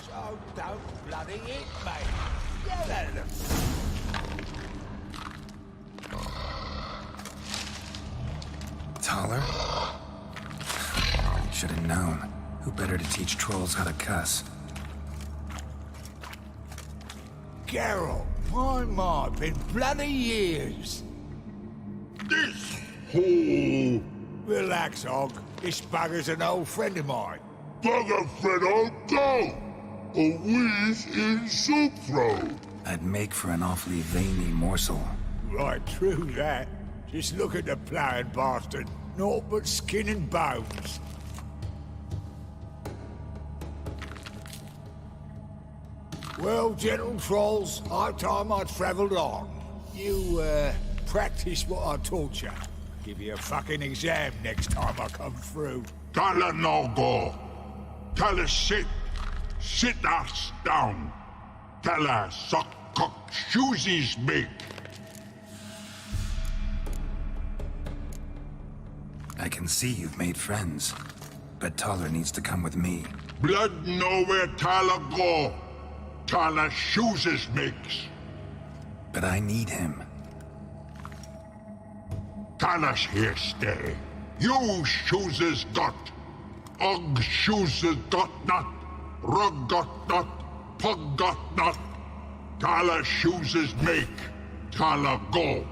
So don't bloody eat me. Yell at them. Taller? Should have known. Who better to teach trolls how to cuss? Geralt, my, been bloody years. This hole. Relax, Hog. This bugger's an old friend of mine. Bugger friend I'll go. A whiz in soup throw. I'd make for an awfully veiny morsel. Right, true that. Just look at the ploughing bastard. Naught but skin and bones. Well, gentle trolls, high time I travelled on. You, practice what I taught you. Give you a fucking exam next time I come through. Tell her no go. Tell her sit. Sit us down. Tell her suck cock shoesies make. I can see you've made friends, but Taller needs to come with me. Blood nowhere Taller go. Taller shoeses makes. But I need him. Taller's here stay. You shoeses got. Og shoeses got not. Rug got not. Pug got not. Taller shoeses make. Taller go.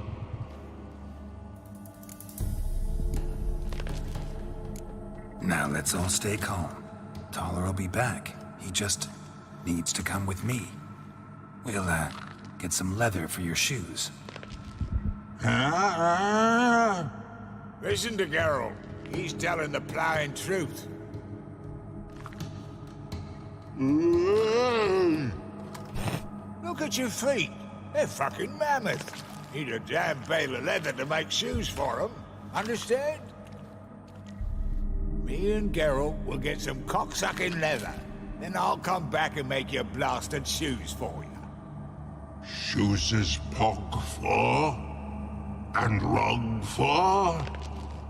Now let's all stay calm. Taller will be back. He just needs to come with me. We'll, get some leather for your shoes. Listen to Geralt. He's telling the ploughing truth. Look at your feet. They're fucking mammoth. Need a damn bale of leather to make shoes for them. Understand? Me and Geralt will get some cocksucking leather. Then I'll come back and make your blasted shoes for you. Shoeses pog for? And rug for?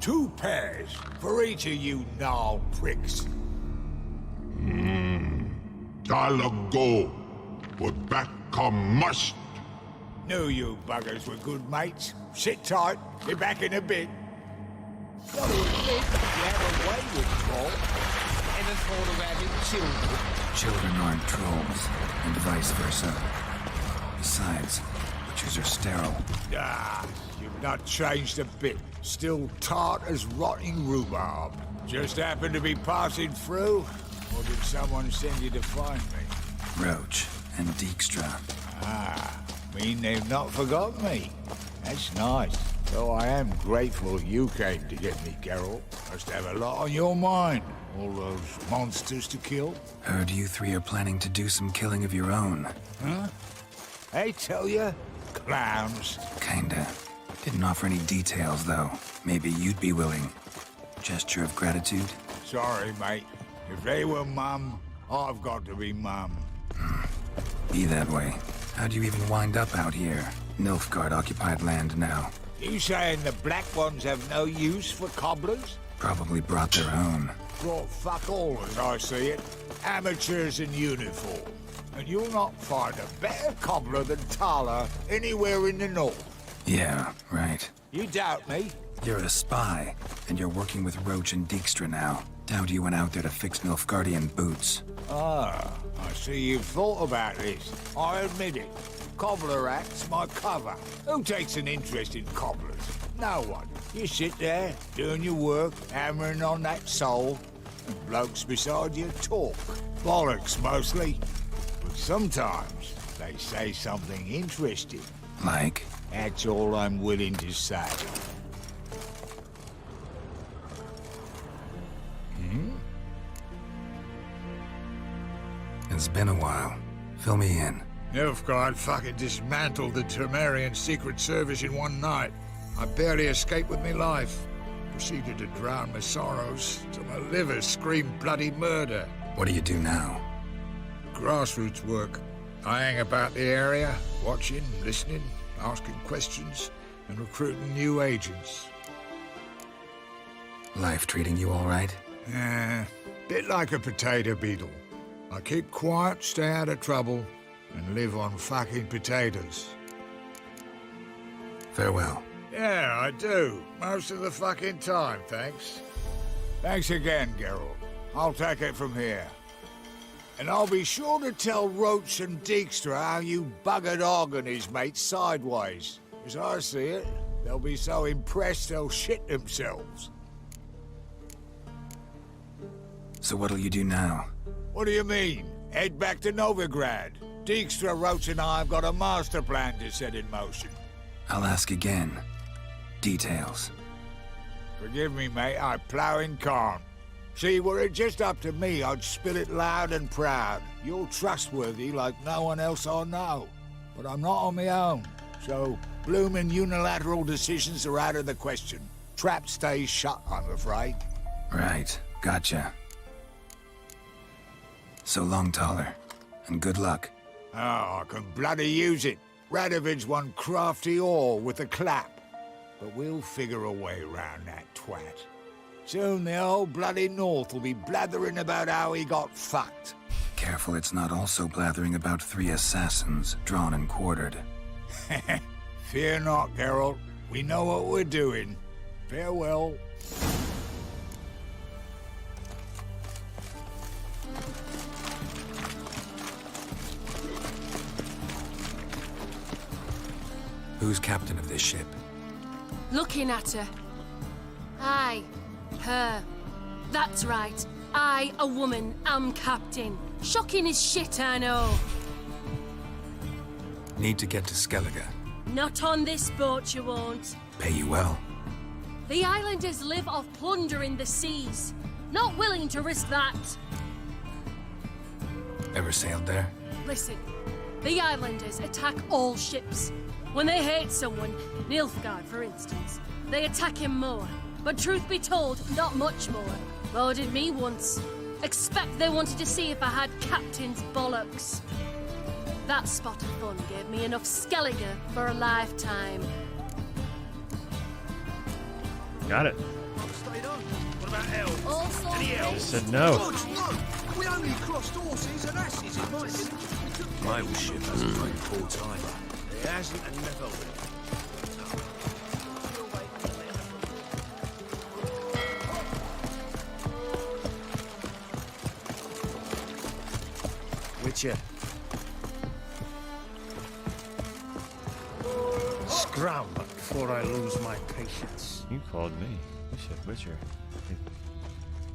2 pairs for each of you gnarled pricks. Taller go. But back come must. Knew you buggers were good mates. Sit tight. Be back in a bit. Got to admit, you have a way with Troll. Ever thought of having children? Children aren't trolls, and vice versa. Besides, witches are sterile. Ah, you've not changed a bit. Still tart as rotting rhubarb. Just happened to be passing through? Or did someone send you to find me? Roach and Dijkstra. Ah, mean they've not forgotten me. That's nice. Though I am grateful you came to get me, Geralt. Must have a lot on your mind. All those monsters to kill. Heard you 3 are planning to do some killing of your own. Huh? I tell you, clowns. Kinda. Didn't offer any details, though. Maybe you'd be willing. Gesture of gratitude? Sorry, mate. If they were mum, I've got to be mum. Be that way. How'd you even wind up out here? Nilfgaard-occupied land now. You saying the black ones have no use for cobblers? Probably brought their own. Brought fuck all, as I see it. Amateurs in uniform. And you'll not find a better cobbler than Tala anywhere in the north. Yeah, right. You doubt me? You're a spy, and you're working with Roach and Dijkstra now. Doubt you went out there to fix Nilfgaardian boots. Ah, I see you've thought about this. I admit it. Cobbler act's my cover. Who takes an interest in cobblers? No one. You sit there, doing your work, hammering on that sole, and blokes beside you talk. Bollocks, mostly. But sometimes they say something interesting. Like? That's all I'm willing to say. It's been a while. Fill me in. Nilfgaard fucking dismantled the Temerian Secret Service in one night. I barely escaped with me life. Proceeded to drown my sorrows till my liver screamed bloody murder. What do you do now? Grassroots work. I hang about the area, watching, listening, asking questions, and recruiting new agents. Life treating you all right? Bit like a potato beetle. I keep quiet, stay out of trouble, and live on fucking potatoes. Farewell. Yeah, I do. Most of the fucking time, thanks. Thanks again, Geralt. I'll take it from here. And I'll be sure to tell Roach and Dijkstra how you buggered Og and his mates sideways. As I see it, they'll be so impressed they'll shit themselves. So what'll you do now? What do you mean? Head back to Novigrad. Dijkstra, Roach and I have got a master plan to set in motion. I'll ask again. Details. Forgive me, mate, I plough in calm. See, were it just up to me, I'd spill it loud and proud. You're trustworthy like no one else I know. But I'm not on my own, so bloomin' unilateral decisions are out of the question. Trap stays shut, I'm afraid. Right, gotcha. So long, Taller, and good luck. Oh, I can bloody use it. Radovid's one crafty ore with a clap. But we'll figure a way around that twat. Soon the whole bloody North will be blathering about how he got fucked. Careful it's not also blathering about 3 assassins, drawn and quartered. Fear not, Geralt. We know what we're doing. Farewell. Who's captain of this ship? Looking at her. Aye, her. That's right. I, a woman, am captain. Shocking as shit, I know. Need to get to Skellige. Not on this boat, you won't. Pay you well. The islanders live off plundering the seas. Not willing to risk that. Ever sailed there? Listen, the islanders attack all ships. When they hate someone, Nilfgaard for instance, they attack him more. But truth be told, not much more. Loaded me once. Expect they wanted to see if I had captain's bollocks. That spot of fun gave me enough Skellige for a lifetime. Got it. Stayed on. What about elves? Any I elves? said no. God, no! We only crossed horses and asses in my village. My ship hasn't played full time. It hasn't and never will. Witcher. Scram before I lose my patience. You called me. You said Witcher.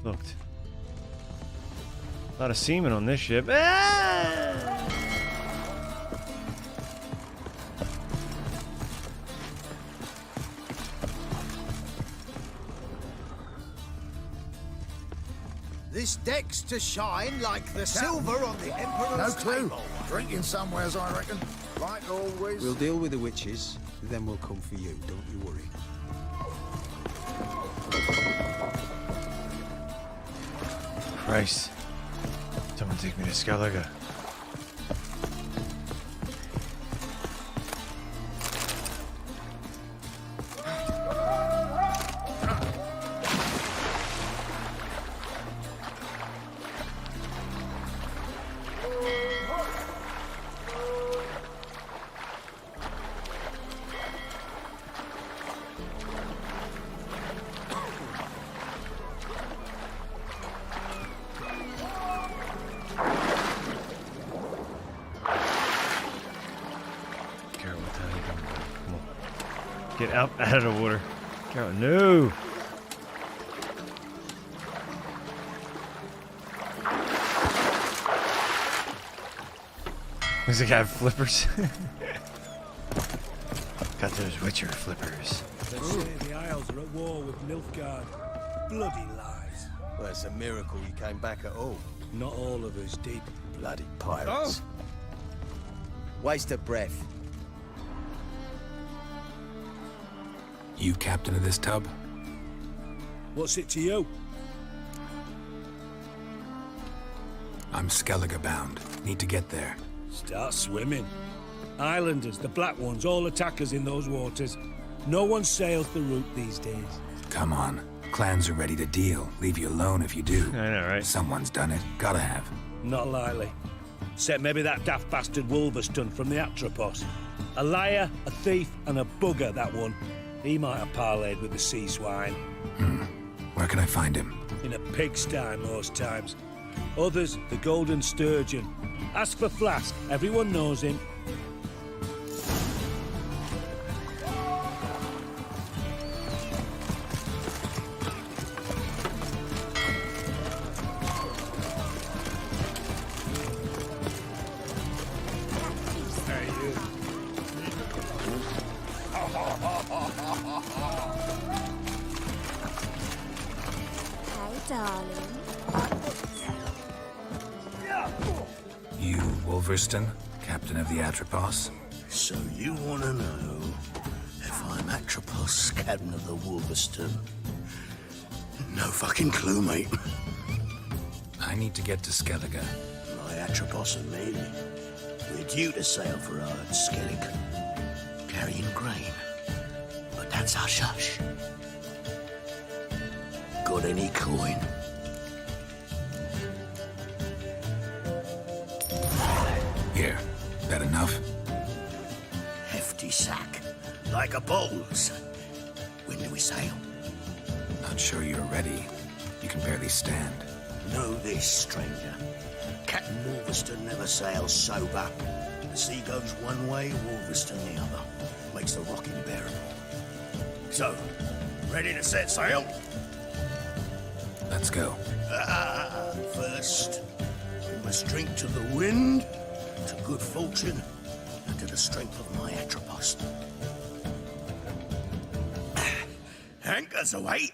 Looked. A lot of seamen on this ship. Ah! This deck's to shine like the silver on the Emperor's No clue. table. Drinking somewheres, I reckon. Like always. We'll deal with the witches, then we'll come for you, don't you worry. Christ. Someone take me to Skellige. Get out of the water. Geralt, no! Looks like I have flippers. Got those Witcher flippers. They say the Isles are at war with Nilfgaard. Bloody lies. Well, it's a miracle you came back at all. Not all of us did. Bloody pirates. Waste of breath. You captain of this tub? What's it to you? I'm Skellige bound. Need to get there. Start swimming. Islanders, the black ones, all attackers in those waters. No one sails the route these days. Come on. Clans are ready to deal. Leave you alone if you do. I know, right? Someone's done it. Gotta have. Not likely. Except maybe that daft bastard Wolverston from the Atropos. A liar, a thief, and a bugger, that one. He might have parlayed with the sea swine. Where can I find him? In a pigsty most times. Others, the Golden Sturgeon. Ask for Flask. Everyone knows him. You, Wolverston, captain of the Atropos? So you want to know if I'm Atropos, captain of the Wolverston? No fucking clue, mate. I need to get to Skellige. My Atropos and me, we're due to sail for our Skellige, carrying grain. But that's hush-hush. Got any coin? Here. That enough? Hefty sack. Like a bull's. When do we sail? Not sure you're ready. You can barely stand. Know this, stranger. Captain Wolverston never sails sober. The sea goes one way, Wolverston the other. Makes the rocking bearable. So, ready to set sail? Let's go. First, we must drink to the wind, to good fortune, and to the strength of my Atropos. Anchors await.